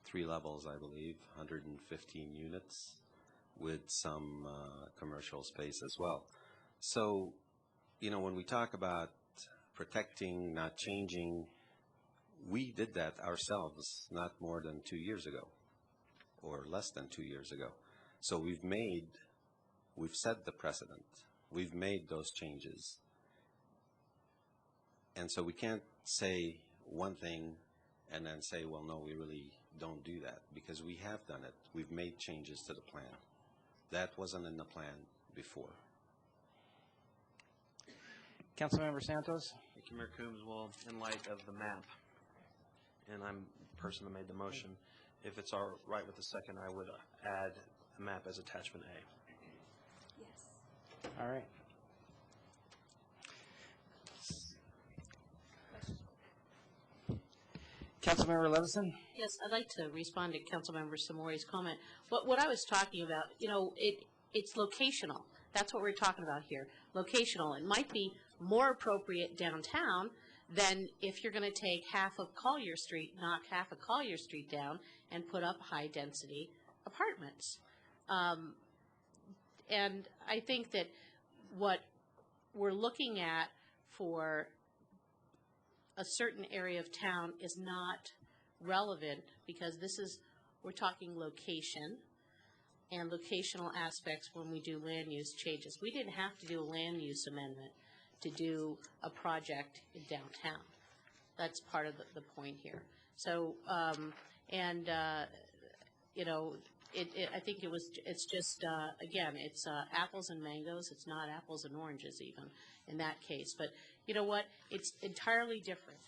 3 levels, I believe, 115 units with some commercial space as well. So, you know, when we talk about protecting, not changing, we did that ourselves not more than 2 years ago, or less than 2 years ago. So we've set the precedent. We've made those changes. And so we can't say one thing and then say, well, no, we really don't do that, because we have done it. We've made changes to the plan. That wasn't in the plan before. Councilmember Santos. Thank you, Mayor Coombs. Well, in light of the map, and I'm the person that made the motion, if it's all right with the second, I would add the map as attachment A. Yes. All right. Councilmember Levison? Yes, I'd like to respond to Councilmember Samori's comment. What I was talking about, you know, it's locational. That's what we're talking about here, locational. It might be more appropriate downtown than if you're going to take half of Collier Street, knock half of Collier Street down, and put up high-density apartments. And I think that what we're looking at for a certain area of town is not relevant, because we're talking location and locational aspects when we do land use changes. We didn't have to do a land use amendment to do a project in downtown. That's part of the point here. So, you know, I think it's just, again, it's apples and mangoes. It's not apples and oranges even in that case. But you know what? It's entirely different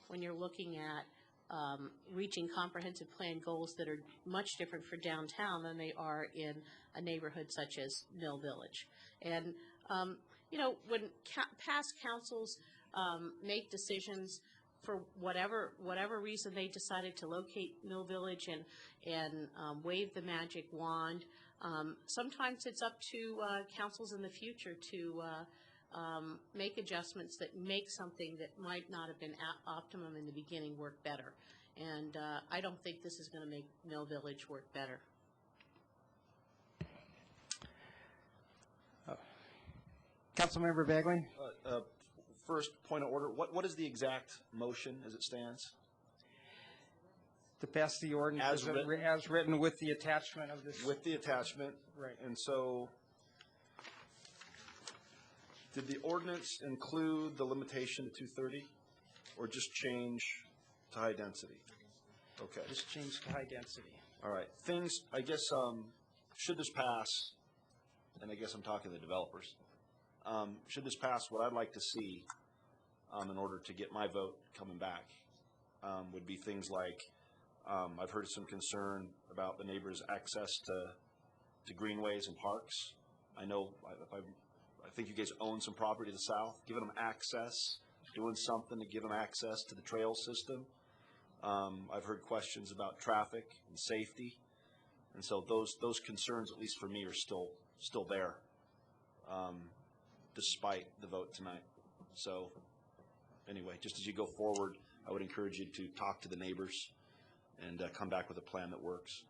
when you're looking at reaching comprehensive plan goals that are much different for downtown than they are in a neighborhood such as Mill Village. And, you know, when past councils make decisions for whatever reason they decided to locate Mill Village and wave the magic wand, sometimes it's up to councils in the future to make adjustments that make something that might not have been optimum in the beginning work better. And I don't think this is going to make Mill Village work better. Councilmember Bagley? First, point of order. What is the exact motion as it stands? To pass the ordinance as written with the attachment of this. With the attachment. Right. And so, did the ordinance include the limitation to 230, or just change to high density? Okay. Just change to high density. All right. Things, I guess, should this pass, and I guess I'm talking to the developers, should this pass, what I'd like to see in order to get my vote coming back would be things like, I've heard some concern about the neighbors' access to greenways and parks. I know, I think you guys own some property to the south. Giving them access, doing something to give them access to the trail system. I've heard questions about traffic and safety. And so those concerns, at least for me, are still there, despite the vote tonight. So anyway, just as you go forward, I would encourage you to talk to the neighbors and come back with a plan that works.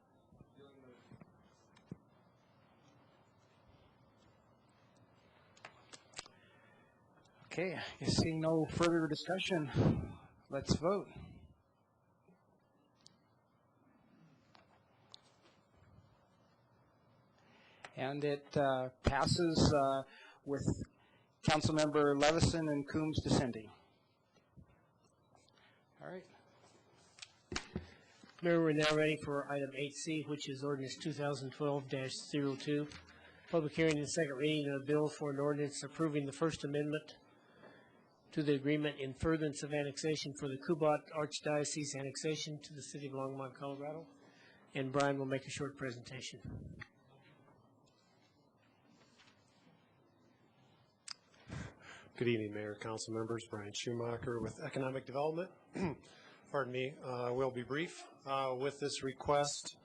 Okay, I see no further discussion. Let's vote. And it passes with Councilmember Levison and Coombs dissenting. All right. Mayor, we're now ready for item 8C, which is ordinance 2012-02. Public hearing and second reading of a bill for an ordinance approving the First Amendment to the agreement in furtherance of annexation for the Kubat Archdiocese annexation to the city of Longmont, Colorado. And Brian will make a short presentation. Good evening, Mayor, Council members. Brian Schumacher with Economic Development. Pardon me. We'll be brief. With this request,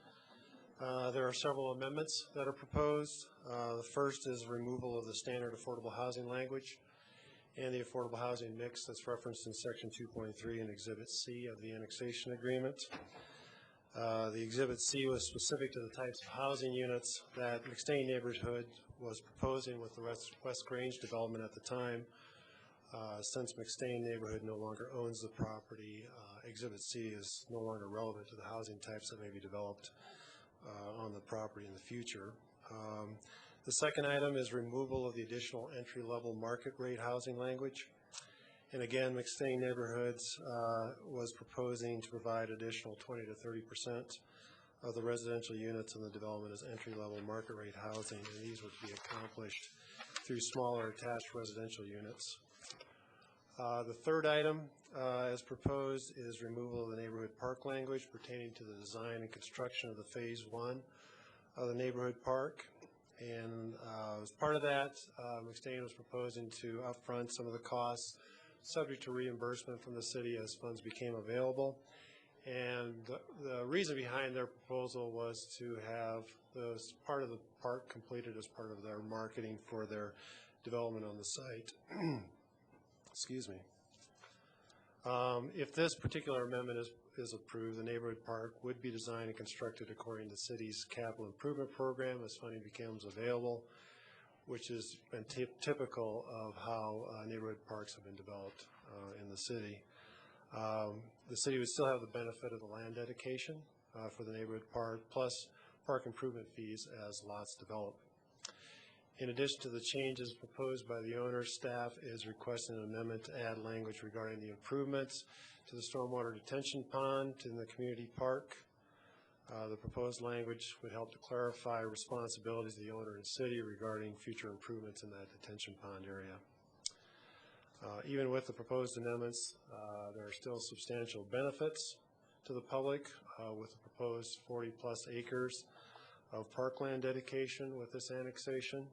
there are several amendments that are proposed. The first is removal of the standard affordable housing language and the affordable housing mix that's referenced in Section 2.3 in Exhibit C of the annexation agreement. The Exhibit C was specific to the types of housing units that McStain neighborhood was proposing with the West Grange development at the time. Since McStain neighborhood no longer owns the property, Exhibit C is no longer relevant to the housing types that may be developed on the property in the future. The second item is removal of the additional entry-level market rate housing language. And again, McStain neighborhoods was proposing to provide additional 20 to 30% of the residential units in the development as entry-level market rate housing, and these would be accomplished through smaller attached residential units. The third item as proposed is removal of the neighborhood park language pertaining to the design and construction of the Phase 1 of the neighborhood park. And as part of that, McStain was proposing to upfront some of the costs subject to reimbursement from the city as funds became available. And the reason behind their proposal was to have this part of the park completed as part of their marketing for their development on the site. Excuse me. If this particular amendment is approved, the neighborhood park would be designed and constructed according to the city's capital improvement program as funding becomes available, which has been typical of how neighborhood parks have been developed in the city. The city would still have the benefit of the land dedication for the neighborhood park, plus park improvement fees as lots develop. In addition to the changes proposed by the owner, staff is requesting an amendment to add language regarding the improvements to the stormwater detention pond in the community park. The proposed language would help to clarify responsibilities of the owner and city regarding future improvements in that detention pond area. Even with the proposed amendments, there are still substantial benefits to the public with the proposed 40-plus acres of parkland dedication with this annexation,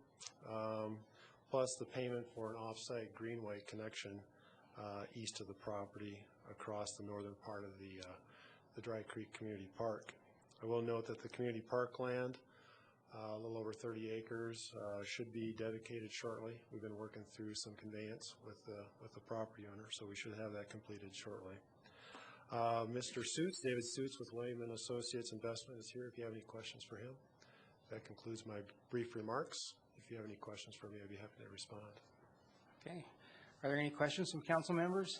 plus the payment for an off-site greenway connection east of the property across the northern part of the Dry Creek Community Park. I will note that the community park land, a little over 30 acres, should be dedicated shortly. We've been working through some conveyance with the property owner, so we should have that completed shortly. Mr. Suits, David Suits with William & Associates Investment is here if you have any questions for him. That concludes my brief remarks. If you have any questions for me, I'd be happy to respond. Okay. Are there any questions from council members?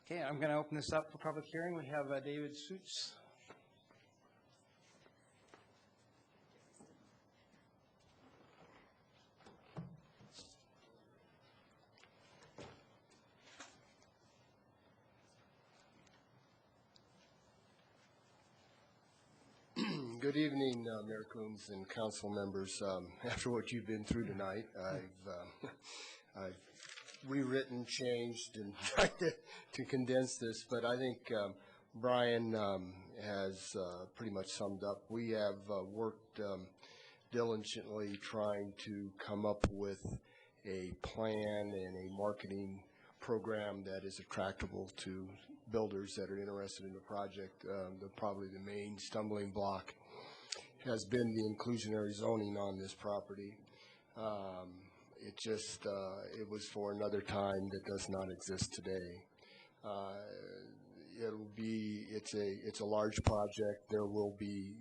Okay, I'm going to open this up for public hearing. We have David Suits. Good evening, Mayor Coombs and council members. After what you've been through tonight, I've rewritten, changed, and tried to condense this, but I think Brian has pretty much summed up. We have worked diligently trying to come up with a plan and a marketing program that is attractable to builders that are interested in the project. Probably the main stumbling block has been the inclusionary zoning on this property. It was for another time that does not exist today. It's a large project. There will be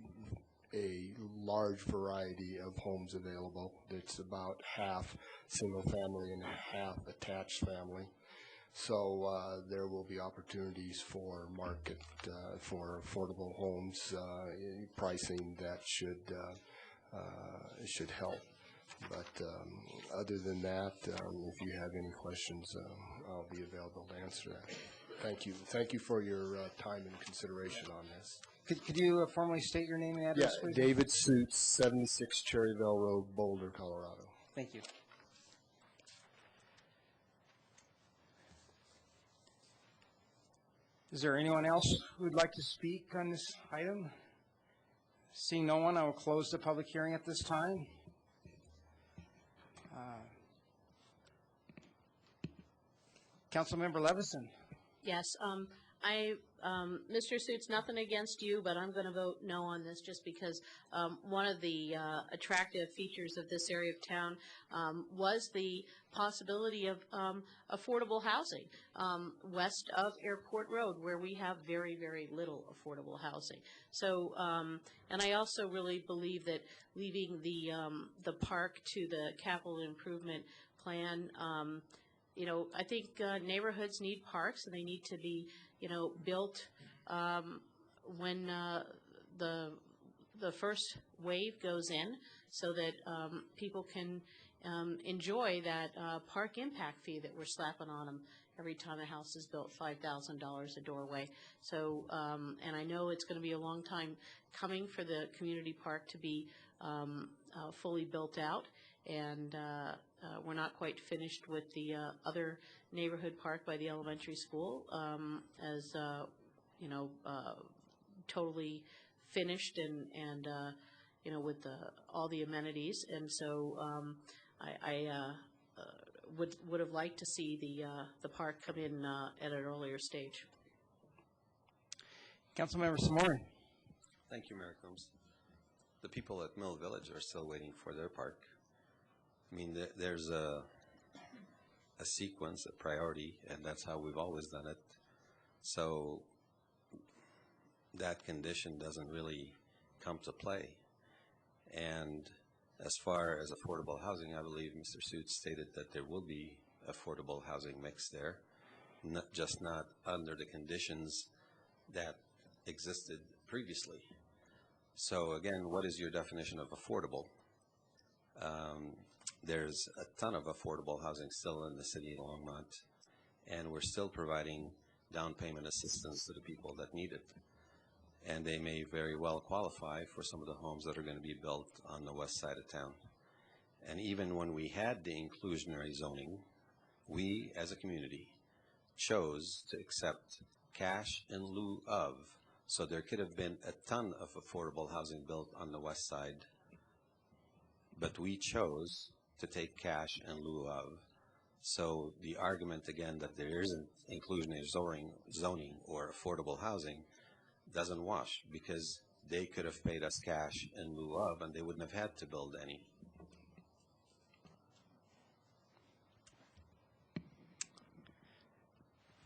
a large variety of homes available. It's about half single family and half attached family. So there will be opportunities for market, for affordable homes, pricing that should help. But other than that, if you have any questions, I'll be available to answer that. Thank you. Thank you for your time and consideration on this. Could you formally state your name and address, please? David Suits, 76 Cherryville Road, Boulder, Colorado. Thank you. Is there anyone else who would like to speak on this item? Seeing no one, I will close the public hearing at this time. Councilmember Levison. Yes, Mr. Suits, nothing against you, but I'm going to vote no on this just because one of the attractive features of this area of town was the possibility of affordable housing west of Airport Road, where we have very, very little affordable housing. So, and I also really believe that leaving the park to the capital improvement plan, you know, I think neighborhoods need parks, and they need to be, you know, built when the first wave goes in, so that people can enjoy that park impact fee that we're slapping on them every time a house is built, $5,000 a doorway. So, and I know it's going to be a long time coming for the community park to be fully built out, and we're not quite finished with the other neighborhood park by the elementary school, as you know, totally finished and you know, with all the amenities. And so I would have liked to see the park come in at an earlier stage. Councilmember Samori. Thank you, Mayor Combs. The people at Mill Village are still waiting for their park. I mean, there's a sequence, a priority, and that's how we've always done it. So that condition doesn't really come to play. And as far as affordable housing, I believe Mr. Suits stated that there will be affordable housing mix there, just not under the conditions that existed previously. So again, what is your definition of affordable? There's a ton of affordable housing still in the city of Longmont, and we're still providing down payment assistance to the people that need it. And they may very well qualify for some of the homes that are going to be built on the west side of town. And even when we had the inclusionary zoning, we as a community chose to accept cash in lieu of. So there could have been a ton of affordable housing built on the west side, but we chose to take cash in lieu of. So the argument again that there isn't inclusionary zoning or affordable housing doesn't wash, because they could have paid us cash in lieu of, and they wouldn't have had to build any.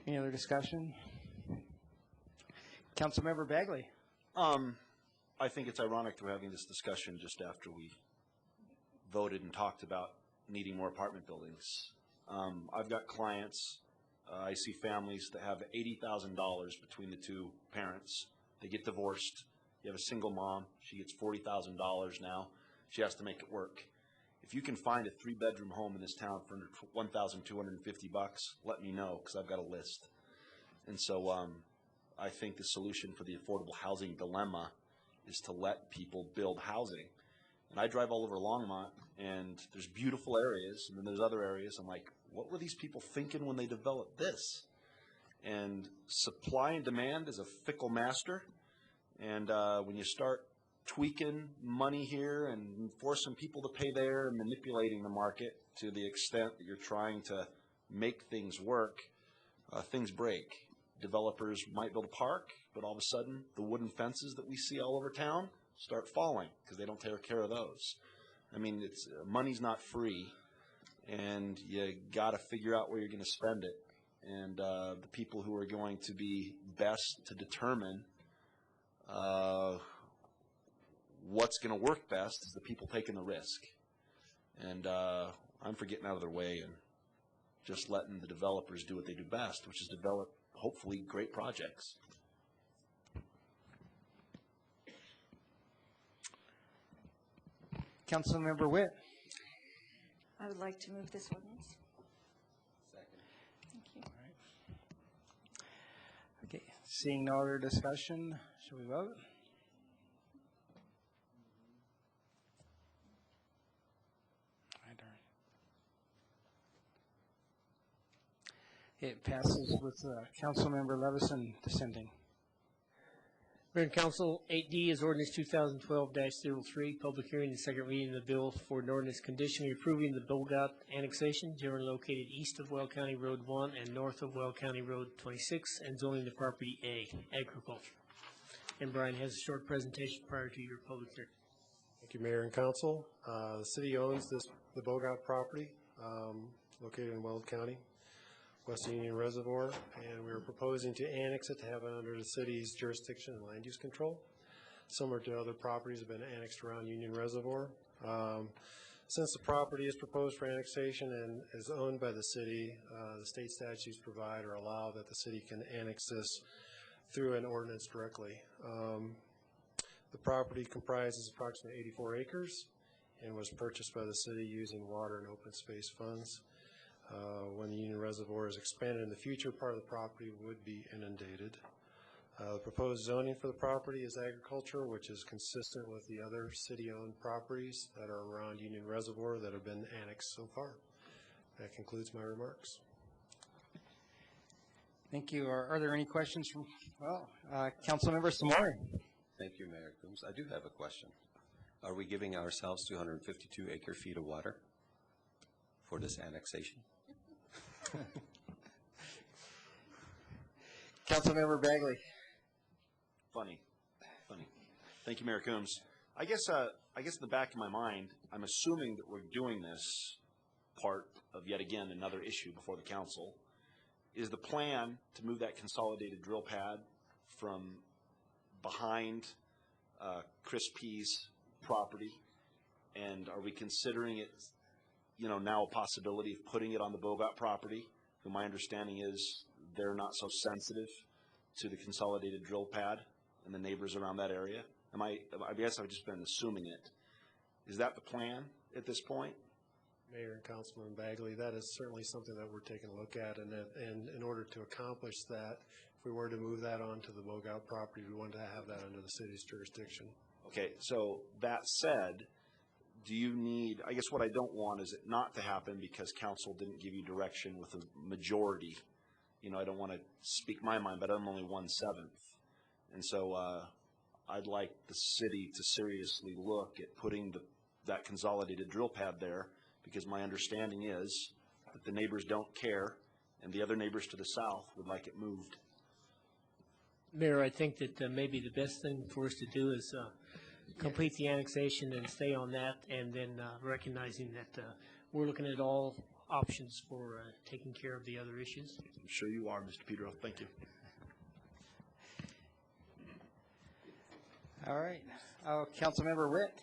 Any other discussion? Councilmember Bagley. I think it's ironic that we're having this discussion just after we voted and talked about needing more apartment buildings. I've got clients, I see families that have $80,000 between the two parents. They get divorced. You have a single mom. She gets $40,000 now. She has to make it work. If you can find a 3-bedroom home in this town for under $1,250, let me know, because I've got a list. And so I think the solution for the affordable housing dilemma is to let people build housing. And I drive all over Longmont, and there's beautiful areas, and then there's other areas. I'm like, what were these people thinking when they developed this? And supply and demand is a fickle master. And when you start tweaking money here and forcing people to pay there and manipulating the market to the extent that you're trying to make things work, things break. developers might build a park, but all of a sudden, the wooden fences that we see all over town start falling because they don't take care of those. I mean, money's not free, and you got to figure out where you're going to spend it. And the people who are going to be best to determine what's going to work best is the people taking the risk. And I'm for getting out of their way and just letting the developers do what they do best, which is develop, hopefully, great projects. Councilmember Witt. I would like to move this ordinance. Second. Thank you. All right. Okay, seeing no other discussion, shall we vote? It passes with Councilmember Levison dissenting. Mayor and Council, 8D is ordinance 2012-03, public hearing and second reading of the bill for an ordinance conditionally approving the Bulgat annexation, generally located east of Well County Road 1 and north of Well County Road 26, and zoning the property A, agriculture. And Brian has a short presentation prior to your public hearing. Thank you, Mayor and Council. The city owns the Bogart property located in Weld County, West Union Reservoir, and we are proposing to annex it to have it under the city's jurisdiction and land use control, similar to other properties that have been annexed around Union Reservoir. Since the property is proposed for annexation and is owned by the city, the state statutes provide or allow that the city can annex this through an ordinance directly. The property comprises approximately 84 acres and was purchased by the city using water and open space funds. When the Union Reservoir is expanded in the future, part of the property would be inundated. The proposed zoning for the property is agriculture, which is consistent with the other city-owned properties that are around Union Reservoir that have been annexed so far. That concludes my remarks. Thank you. Are there any questions from, Councilmember Samori? Thank you, Mayor Coombs. I do have a question. Are we giving ourselves 252 acre-feet of water for this annexation? Councilmember Bagley. Funny. Thank you, Mayor Coombs. I guess in the back of my mind, I'm assuming that we're doing this part of yet again another issue before the council. Is the plan to move that consolidated drill pad from behind Chris P's property, and are we considering it, now a possibility of putting it on the Bogart property? Who my understanding is they're not so sensitive to the consolidated drill pad and the neighbors around that area. I guess I've just been assuming it. Is that the plan at this point? Mayor and Councilman Bagley, that is certainly something that we're taking a look at, and in order to accomplish that, if we were to move that onto the Bogart property, we wanted to have that under the city's jurisdiction. Okay, so that said, do you need, I guess what I don't want is it not to happen because council didn't give you direction with a majority. I don't want to speak my mind, but I'm only 1/7. And so I'd like the city to seriously look at putting that consolidated drill pad there, because my understanding is that the neighbors don't care and the other neighbors to the south would like it moved. Mayor, I think that maybe the best thing for us to do is complete the annexation and stay on that, and then recognizing that we're looking at all options for taking care of the other issues. I'm sure you are, Mr. Pedro. Thank you. All right. Councilmember Witt.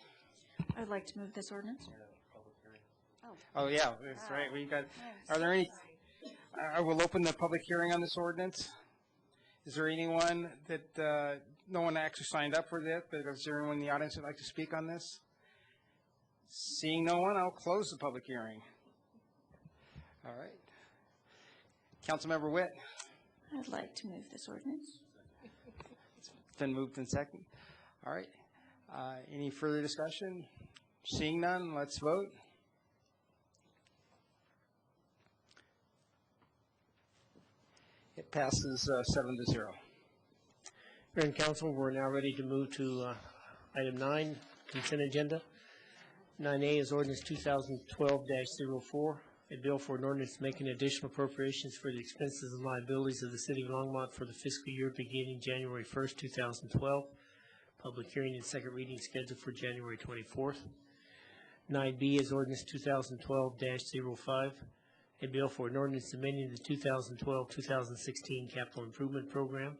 I would like to move this ordinance. Oh, yeah, that's right. Are there any, I will open the public hearing on this ordinance. Is there anyone that, no one actually signed up for this, but is there anyone in the audience that would like to speak on this? Seeing no one, I'll close the public hearing. All right. Councilmember Witt. I'd like to move this ordinance. It's been moved in second. All right. Any further discussion? Seeing none, let's vote. It passes 7-0. Mayor and Council, we're now ready to move to item 9, consent agenda. 9A is ordinance 2012-04, A bill for an ordinance making additional appropriations for the expenses and liabilities of the city of Longmont for the fiscal year beginning January 1st, 2012. Public hearing and second reading scheduled for January 24th. 9B is ordinance 2012-05. A bill for an ordinance amending the 2012-2016 capital improvement program.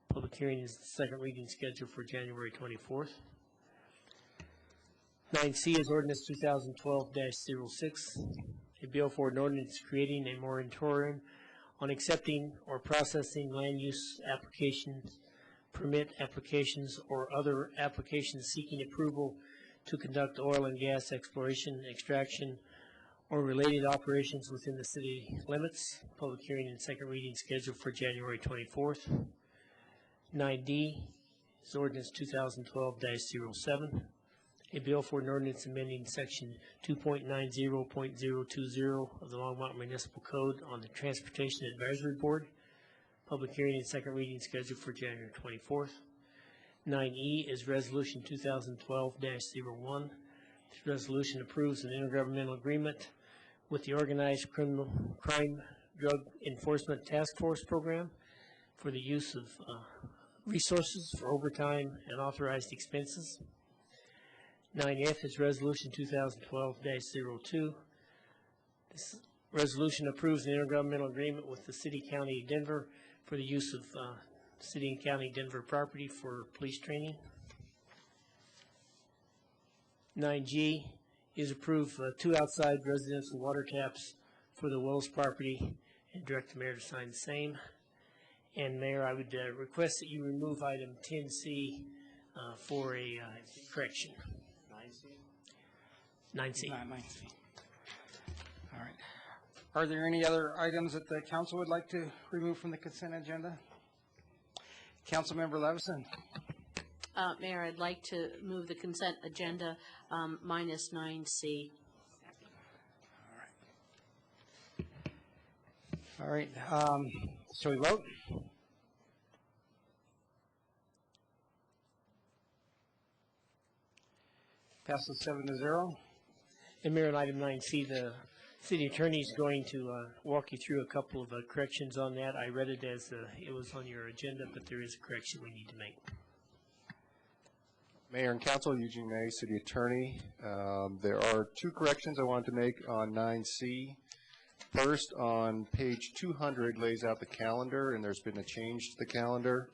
Public hearing is second reading scheduled for January 24th. 9C is ordinance 2012-06. A bill for an ordinance creating a moratorium on accepting or processing land use applications, permit applications, or other applications seeking approval to conduct oil and gas exploration, extraction, or related operations within the city limits. Public hearing and second reading scheduled for January 24th. 9D is ordinance 2012-07. A bill for an ordinance amending section 2.90.020 of the Longmont Municipal Code on the Transportation Advisory Board. Public hearing and second reading scheduled for January 24th. 9E is resolution 2012-01. This resolution approves an intergovernmental agreement with the Organized Criminal Crime Drug Enforcement Task Force Program for the use of resources for overtime and authorized expenses. 9F is resolution 2012-02. This resolution approves an intergovernmental agreement with the City County of Denver for the use of City and County Denver property for police training. 9G is approve 2 outside residential water taps for the Wells property and direct the mayor to sign the same. And Mayor, I would request that you remove item 10C for a correction. 9C. 9C. All right. Are there any other items that the council would like to remove from the consent agenda? Councilmember Levison. Mayor, I'd like to move the consent agenda minus 9C. All right. Shall we vote? Passes 7-0. And Mayor, on item 9C, the city attorney is going to walk you through a couple of corrections on that. I read it as it was on your agenda, but there is a correction we need to make. Mayor and Council, Eugene May, City Attorney. There are 2 corrections I wanted to make on 9C. First, on page 200 lays out the calendar, and there's been a change to the calendar.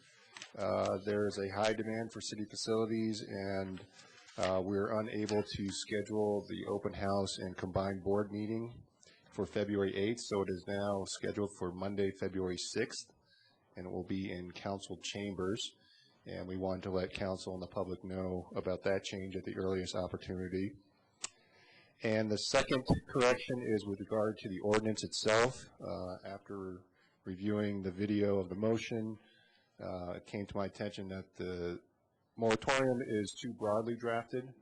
There's a high demand for city facilities, and we're unable to schedule the open house and combined board meeting for February 8th, so it is now scheduled for Monday, February 6th, and it will be in council chambers. And we wanted to let council and the public know about that change at the earliest opportunity. And the second correction is with regard to the ordinance itself. After reviewing the video of the motion, it came to my attention that the moratorium is too broadly drafted,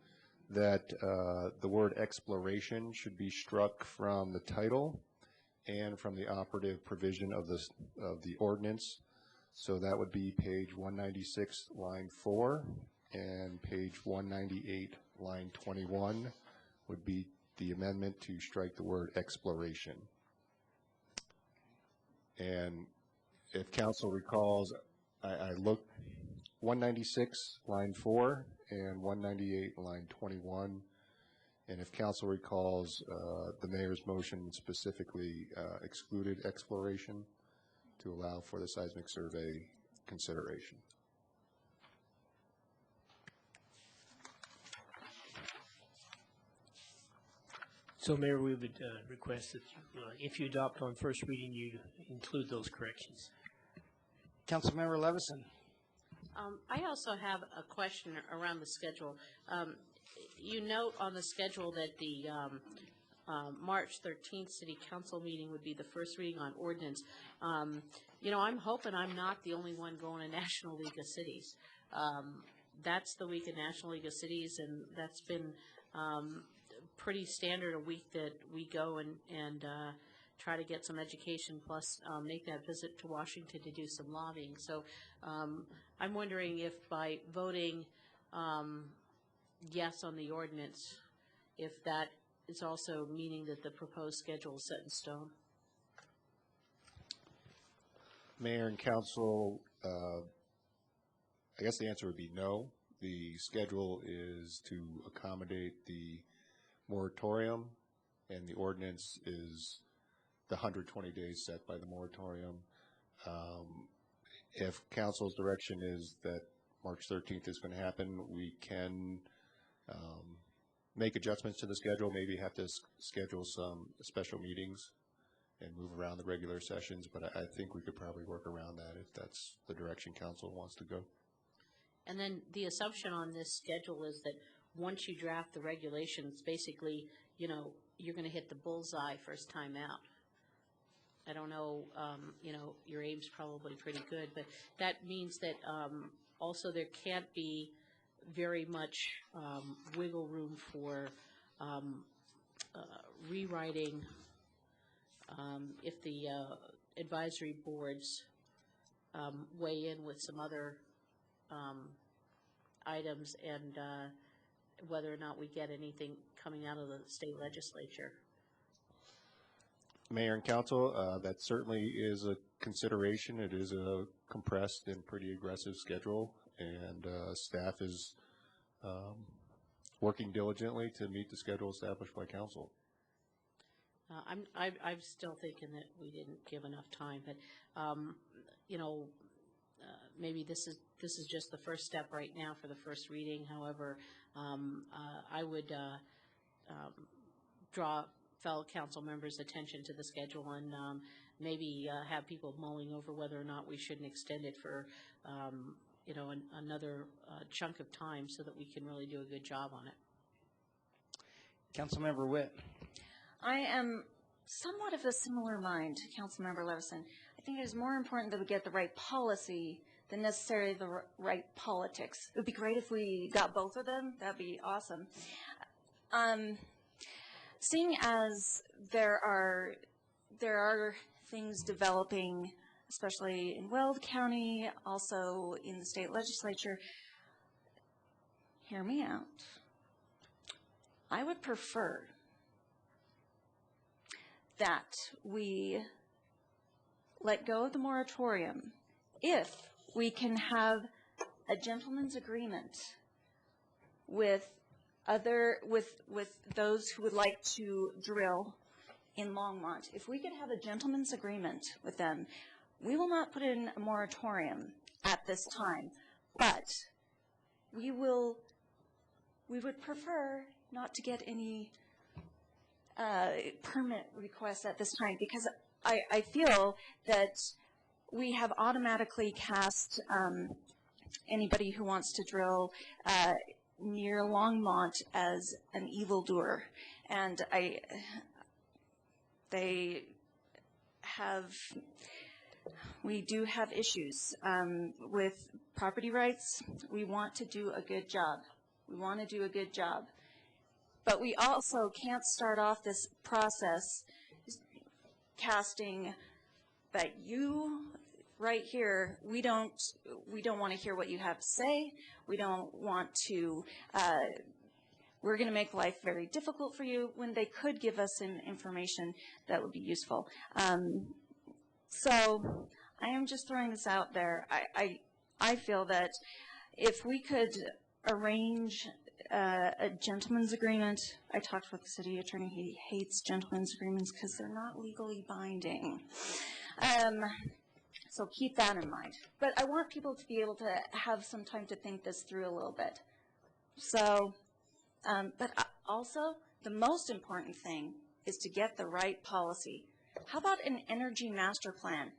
that the word exploration should be struck from the title and from the operative provision of the ordinance. So that would be page 196, line 4, and page 198, line 21 would be the amendment to strike the word exploration. And if council recalls, I looked 196, line 4, and 198, line 21. And if council recalls, the mayor's motion specifically excluded exploration to allow for the seismic survey consideration. So, Mayor, we would request that you, if you adopt on first reading, you include those corrections. Councilmember Levison. I also have a question around the schedule. You note on the schedule that the March 13th City Council meeting would be the first reading on ordinance. You know, I'm hoping I'm not the only one going to National League of Cities. That's the week of National League of Cities, and that's been pretty standard a week that we go and try to get some education, plus make that visit to Washington to do some lobbying. So I'm wondering if by voting yes on the ordinance, if that it's also meaning that the proposed schedule is set in stone? Mayor and council, I guess the answer would be no. The schedule is to accommodate the moratorium, and the ordinance is the 120 days set by the moratorium. If council's direction is that March 13th is going to happen, we can make adjustments to the schedule, maybe have to schedule some special meetings and move around the regular sessions, but I think we could probably work around that if that's the direction council wants to go. And then the assumption on this schedule is that once you draft the regulations, basically, you know, you're going to hit the bullseye first time out. I don't know, you know, your aim's probably pretty good, but that means that also there can't be very much wiggle room for rewriting if the advisory boards weigh in with some other items, and whether or not we get anything coming out of the state legislature. Mayor and council, that certainly is a consideration. It is a compressed and pretty aggressive schedule, and staff is working diligently to meet the schedule established by council. I'm still thinking that we didn't give enough time, but you know, maybe this is just the first step right now for the first reading. However, I would draw fellow council members' attention to the schedule and maybe have people mulling over whether or not we shouldn't extend it for you know, another chunk of time so that we can really do a good job on it. Councilmember Witt. I am somewhat of a similar mind to Councilmember Levison. I think it is more important that we get the right policy than necessarily the right politics. It would be great if we got both of them. That'd be awesome. Seeing as there are things developing, especially in Weld County, also in the state legislature, hear me out. I would prefer that we let go of the moratorium if we can have a gentleman's agreement with those who would like to drill in Longmont. If we could have a gentleman's agreement with them, we will not put in a moratorium at this time, but we would prefer not to get any permit requests at this time, because I feel that we have automatically cast anybody who wants to drill near Longmont as an evildoer, and we do have issues with property rights. We want to do a good job. But we also can't start off this process casting that you right here, we don't want to hear what you have to say. We don't want to, we're going to make life very difficult for you, when they could give us some information that would be useful. So I am just throwing this out there. I feel that if we could arrange a gentleman's agreement. I talked with the city attorney. He hates gentleman's agreements because they're not legally binding. So keep that in mind. But I want people to be able to have some time to think this through a little bit. So, but also, the most important thing is to get the right policy. How about an energy master plan?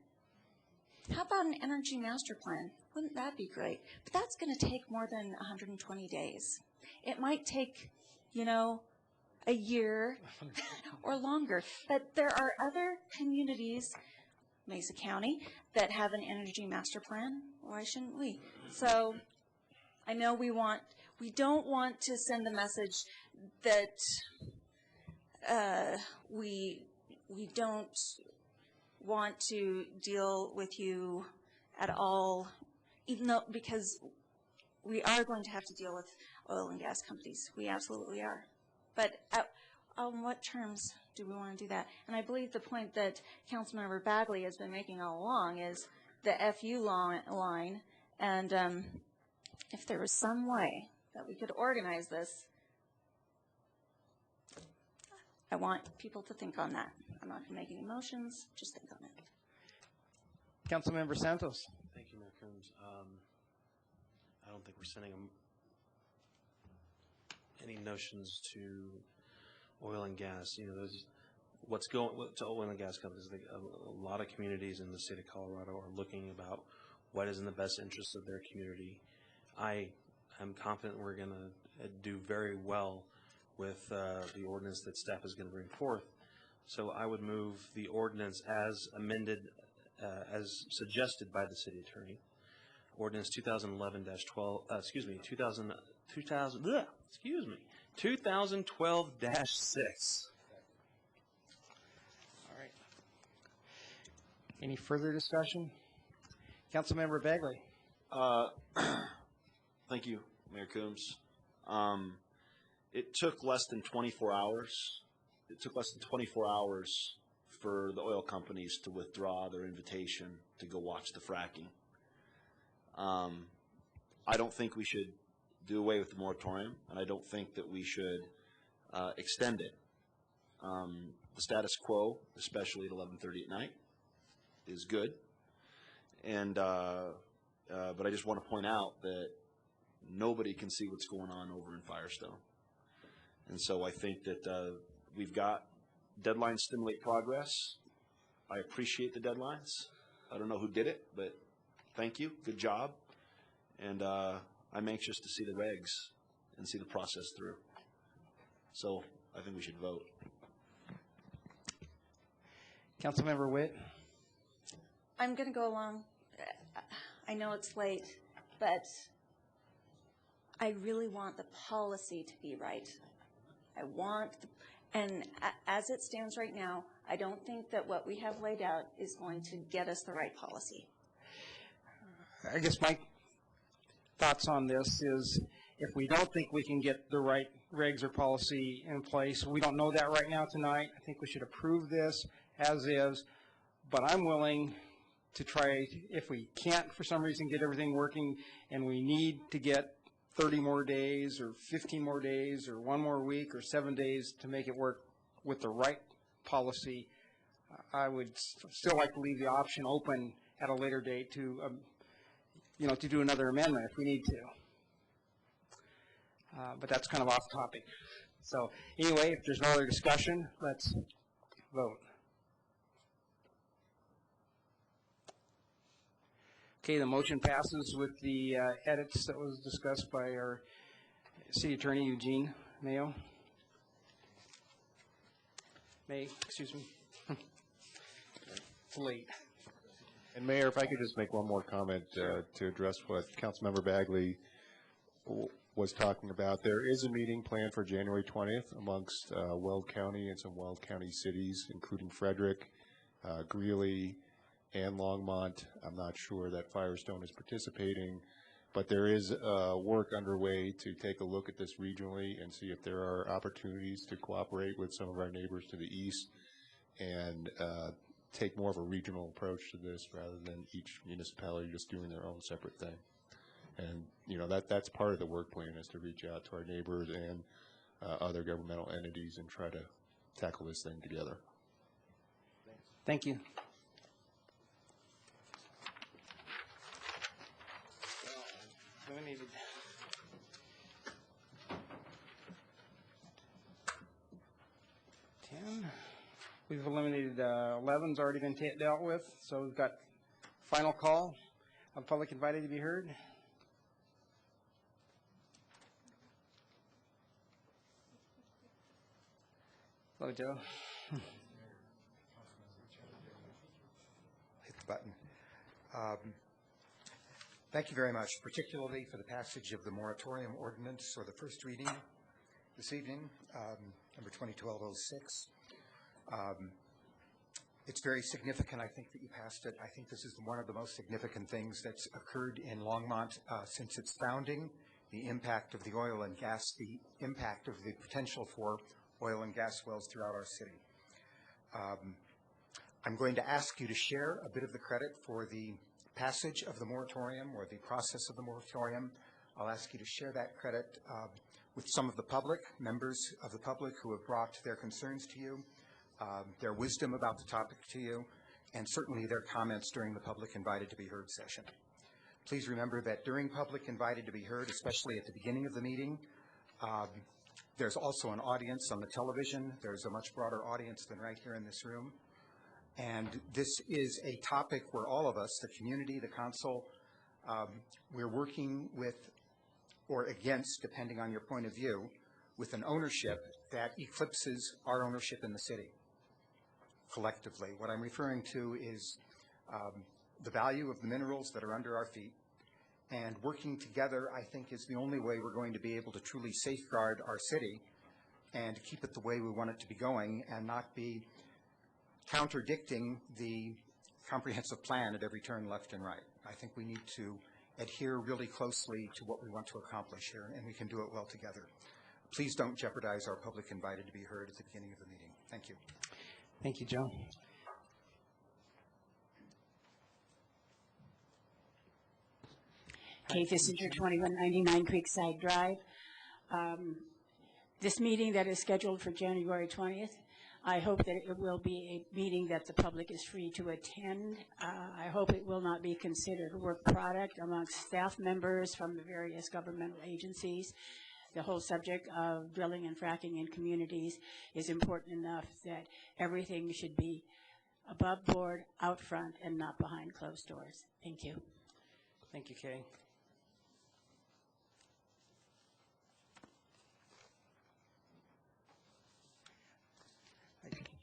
Wouldn't that be great? But that's going to take more than 120 days. It might take, a year or longer. But there are other communities, Mesa County, that have an energy master plan. Why shouldn't we? So I know we don't want to send the message that we don't want to deal with you at all, because we are going to have to deal with oil and gas companies. We absolutely are. But on what terms do we want to do that? And I believe the point that Councilmember Bagley has been making all along is the FU line, and if there was some way that we could organize this, I want people to think on that. I'm not going to make any motions, just think on it. Councilmember Santos. Thank you, Mayor Coombs. I don't think we're sending any notions to oil and gas. You know, what's going to oil and gas companies. A lot of communities in the state of Colorado are looking about what is in the best interest of their community. I am confident we're going to do very well with the ordinance that staff is going to bring forth. So I would move the ordinance as amended, as suggested by the city attorney. Ordinance 2011-12, 2012-6. All right. Any further discussion? Councilmember Bagley. Thank you, Mayor Coombs. It took less than 24 hours. It took less than 24 hours for the oil companies to withdraw their invitation to go watch the fracking. I don't think we should do away with the moratorium, and I don't think that we should extend it. The status quo, especially at 11:30 at night, is good. And but I just want to point out that nobody can see what's going on over in Firestone. And so I think that we've got deadlines stimulate progress. I appreciate the deadlines. I don't know who did it, but thank you. Good job. And I'm anxious to see the regs and see the process through. So I think we should vote. Councilmember Witt. I'm going to go along. I know it's late, but I really want the policy to be right. I want, and as it stands right now, I don't think that what we have laid out is going to get us the right policy. I guess my thoughts on this is if we don't think we can get the right regs or policy in place, we don't know that right now tonight. I think we should approve this as is, but I'm willing to try, if we can't for some reason get everything working and we need to get 30 more days or 15 more days or 1 more week or 7 days to make it work with the right policy, I would still like to leave the option open at a later date to, to do another amendment if we need to. But that's kind of off topic. So anyway, if there's no other discussion, let's vote. Okay, the motion passes with the edits that was discussed by our city attorney, Eugene Mayo. Excuse me. It's late. And Mayor, if I could just make one more comment to address what Councilmember Bagley was talking about. There is a meeting planned for January 20th amongst Weld County and some Weld County cities, including Frederick, Greeley, and Longmont. I'm not sure that Firestone is participating, but there is work underway to take a look at this regionally and see if there are opportunities to cooperate with some of our neighbors to the east and take more of a regional approach to this rather than each municipality just doing their own separate thing. And that's part of the work plan, is to reach out to our neighbors and other governmental entities and try to tackle this thing together. Thank you. Eliminated. 10. We've eliminated 11's already been dealt with, so we've got final call. Are the public invited to be heard? Hello, Joe. Hit the button. Thank you very much, particularly for the passage of the moratorium ordinance, or the first reading this evening, number 2012-06. It's very significant, I think, that you passed it. I think this is one of the most significant things that's occurred in Longmont since its founding. The impact of the oil and gas, the impact of the potential for oil and gas wells throughout our city. I'm going to ask you to share a bit of the credit for the passage of the moratorium or the process of the moratorium. I'll ask you to share that credit with some of the public, members of the public who have brought their concerns to you, their wisdom about the topic to you, and certainly their comments during the public invited to be heard session. Please remember that during public invited to be heard, especially at the beginning of the meeting, there's also an audience on the television. There's a much broader audience than right here in this room. And this is a topic where all of us, the community, the council, we're working with or against, depending on your point of view, with an ownership that eclipses our ownership in the city collectively. What I'm referring to is the value of the minerals that are under our feet, and working together, I think, is the only way we're going to be able to truly safeguard our city and keep it the way we want it to be going and not be contradicting the comprehensive plan at every turn left and right. I think we need to adhere really closely to what we want to accomplish here, and we can do it well together. Please don't jeopardize our public invited to be heard at the beginning of the meeting. Thank you. Thank you, Joe. Kay Fissinger, 2199 Creekside Drive. This meeting that is scheduled for January 20th, I hope that it will be a meeting that the public is free to attend. I hope it will not be considered a work product amongst staff members from the various governmental agencies. The whole subject of drilling and fracking in communities is important enough that everything should be above board, out front, and not behind closed doors. Thank you. Thank you, Kay.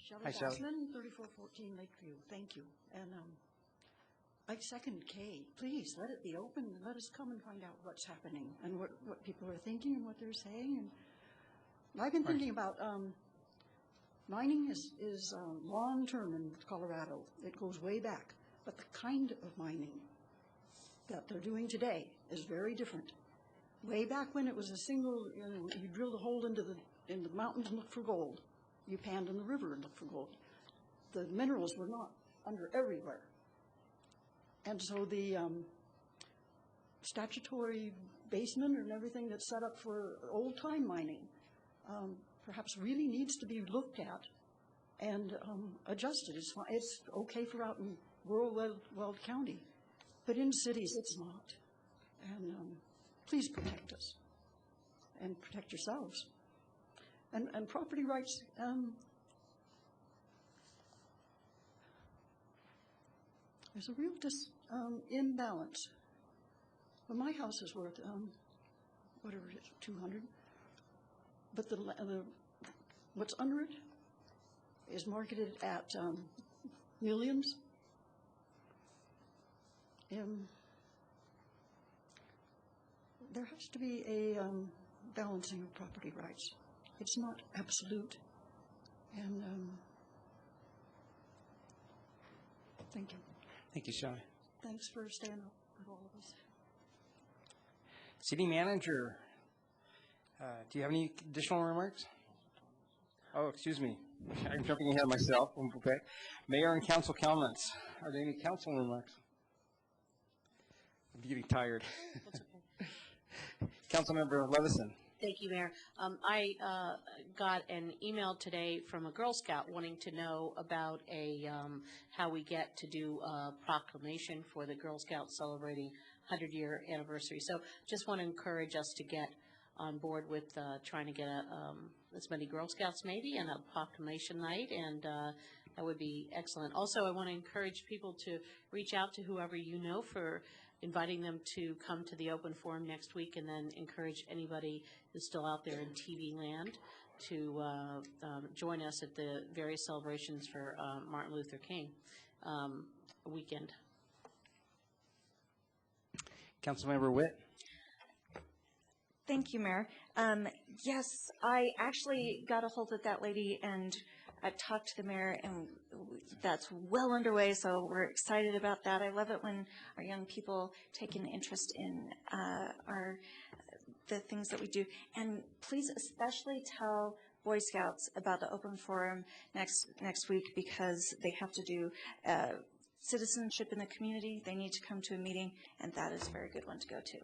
Shelley Bassman, 3414 Lakeview. Thank you. And I second Kay. Please let it be open. Let us come and find out what's happening and what people are thinking and what they're saying. And I've been thinking about mining is long-term in Colorado. It goes way back. But the kind of mining that they're doing today is very different. Way back when it was a single, you drilled a hole in the mountains and looked for gold. You panned in the river and looked for gold. The minerals were not under everywhere. And so the statutory basement and everything that's set up for old-time mining perhaps really needs to be looked at and adjusted. It's okay for out in rural Weld County, but in cities it's not. And please protect us and protect yourselves. And property rights, there's a real imbalance. Well, my house is worth, whatever it is, 200, but what's under it is marketed at millions. There has to be a balancing of property rights. It's not absolute. And thank you. Thank you, Shelley. Thanks for staying up with all of us. City Manager, do you have any additional remarks? Oh, excuse me. I'm jumping ahead of myself. Okay. Mayor and council comments. Are there any council remarks? I'm getting tired. Councilmember Levison. Thank you, Mayor. I got an email today from a Girl Scout wanting to know about how we get to do a proclamation for the Girl Scouts celebrating 100-year anniversary. So just want to encourage us to get on board with trying to get as many Girl Scouts maybe and a proclamation night, and that would be excellent. Also, I want to encourage people to reach out to whoever you know for inviting them to come to the open forum next week, and then encourage anybody who's still out there in TV land to join us at the various celebrations for Martin Luther King weekend. Councilmember Witt. Thank you, Mayor. Yes, I actually got a hold of that lady and I talked to the mayor, and that's well underway, so we're excited about that. I love it when our young people take an interest in the things that we do. And please especially tell Boy Scouts about the open forum next week because they have to do citizenship in the community. They need to come to a meeting, and that is a very good one to go to.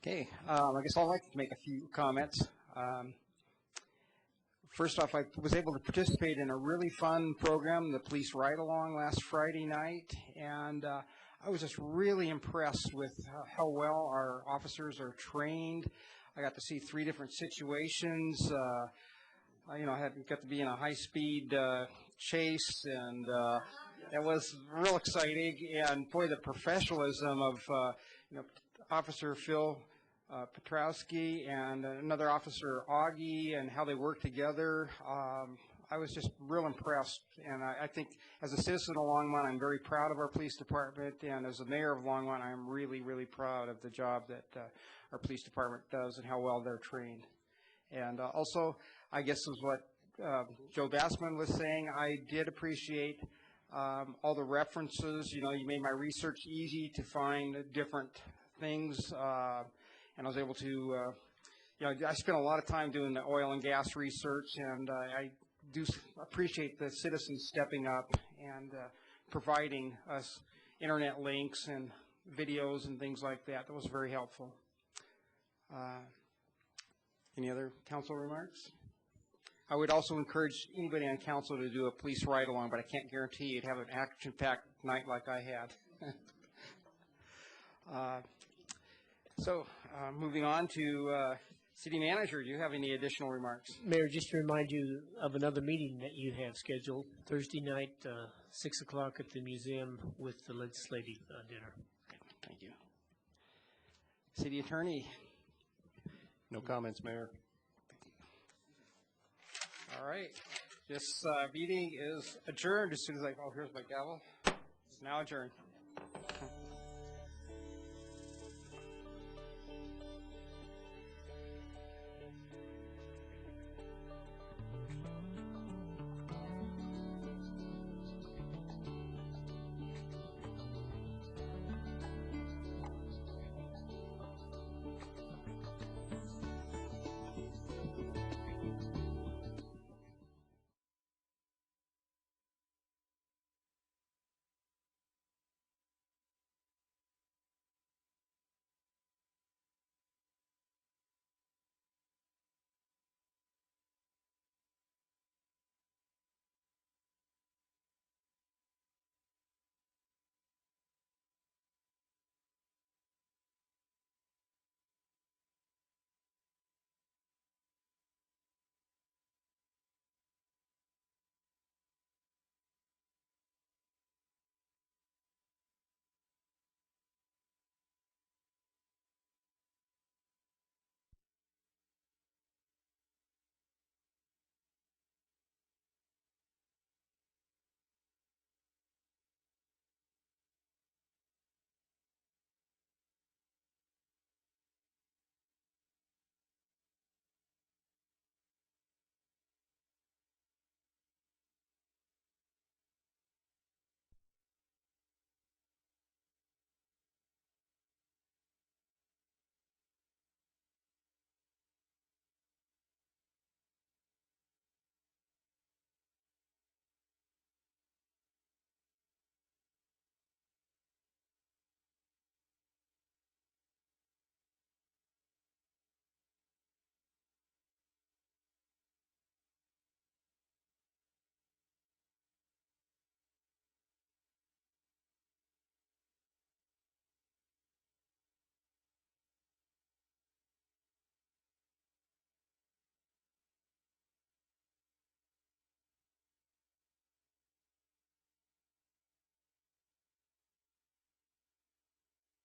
Okay, I guess I'd like to make a few comments. First off, I was able to participate in a really fun program, the Police Ride-Along, last Friday night, and I was just really impressed with how well our officers are trained. I got to see 3 different situations. I got to be in a high-speed chase, and it was real exciting. And boy, the professionalism of Officer Phil Petrowski and another officer, Augie, and how they work together. I was just real impressed, and I think as a citizen of Longmont, I'm very proud of our police department, and as the mayor of Longmont, I'm really, really proud of the job that our police department does and how well they're trained. And also, I guess is what Joe Bassman was saying, I did appreciate all the references. You made my research easy to find different things, and I was able to, I spent a lot of time doing the oil and gas research, and I do appreciate the citizens stepping up and providing us internet links and videos and things like that. That was very helpful. Any other council remarks? I would also encourage anybody on council to do a police ride-along, but I can't guarantee you'd have an action-packed night like I had. Moving on to City Manager, do you have any additional remarks? Mayor, just to remind you of another meeting that you have scheduled Thursday night, 6 o'clock at the museum with the legislative dinner. Thank you. City Attorney? No comments, Mayor. All right. This meeting is adjourned as soon as here's my gavel. It's now adjourned.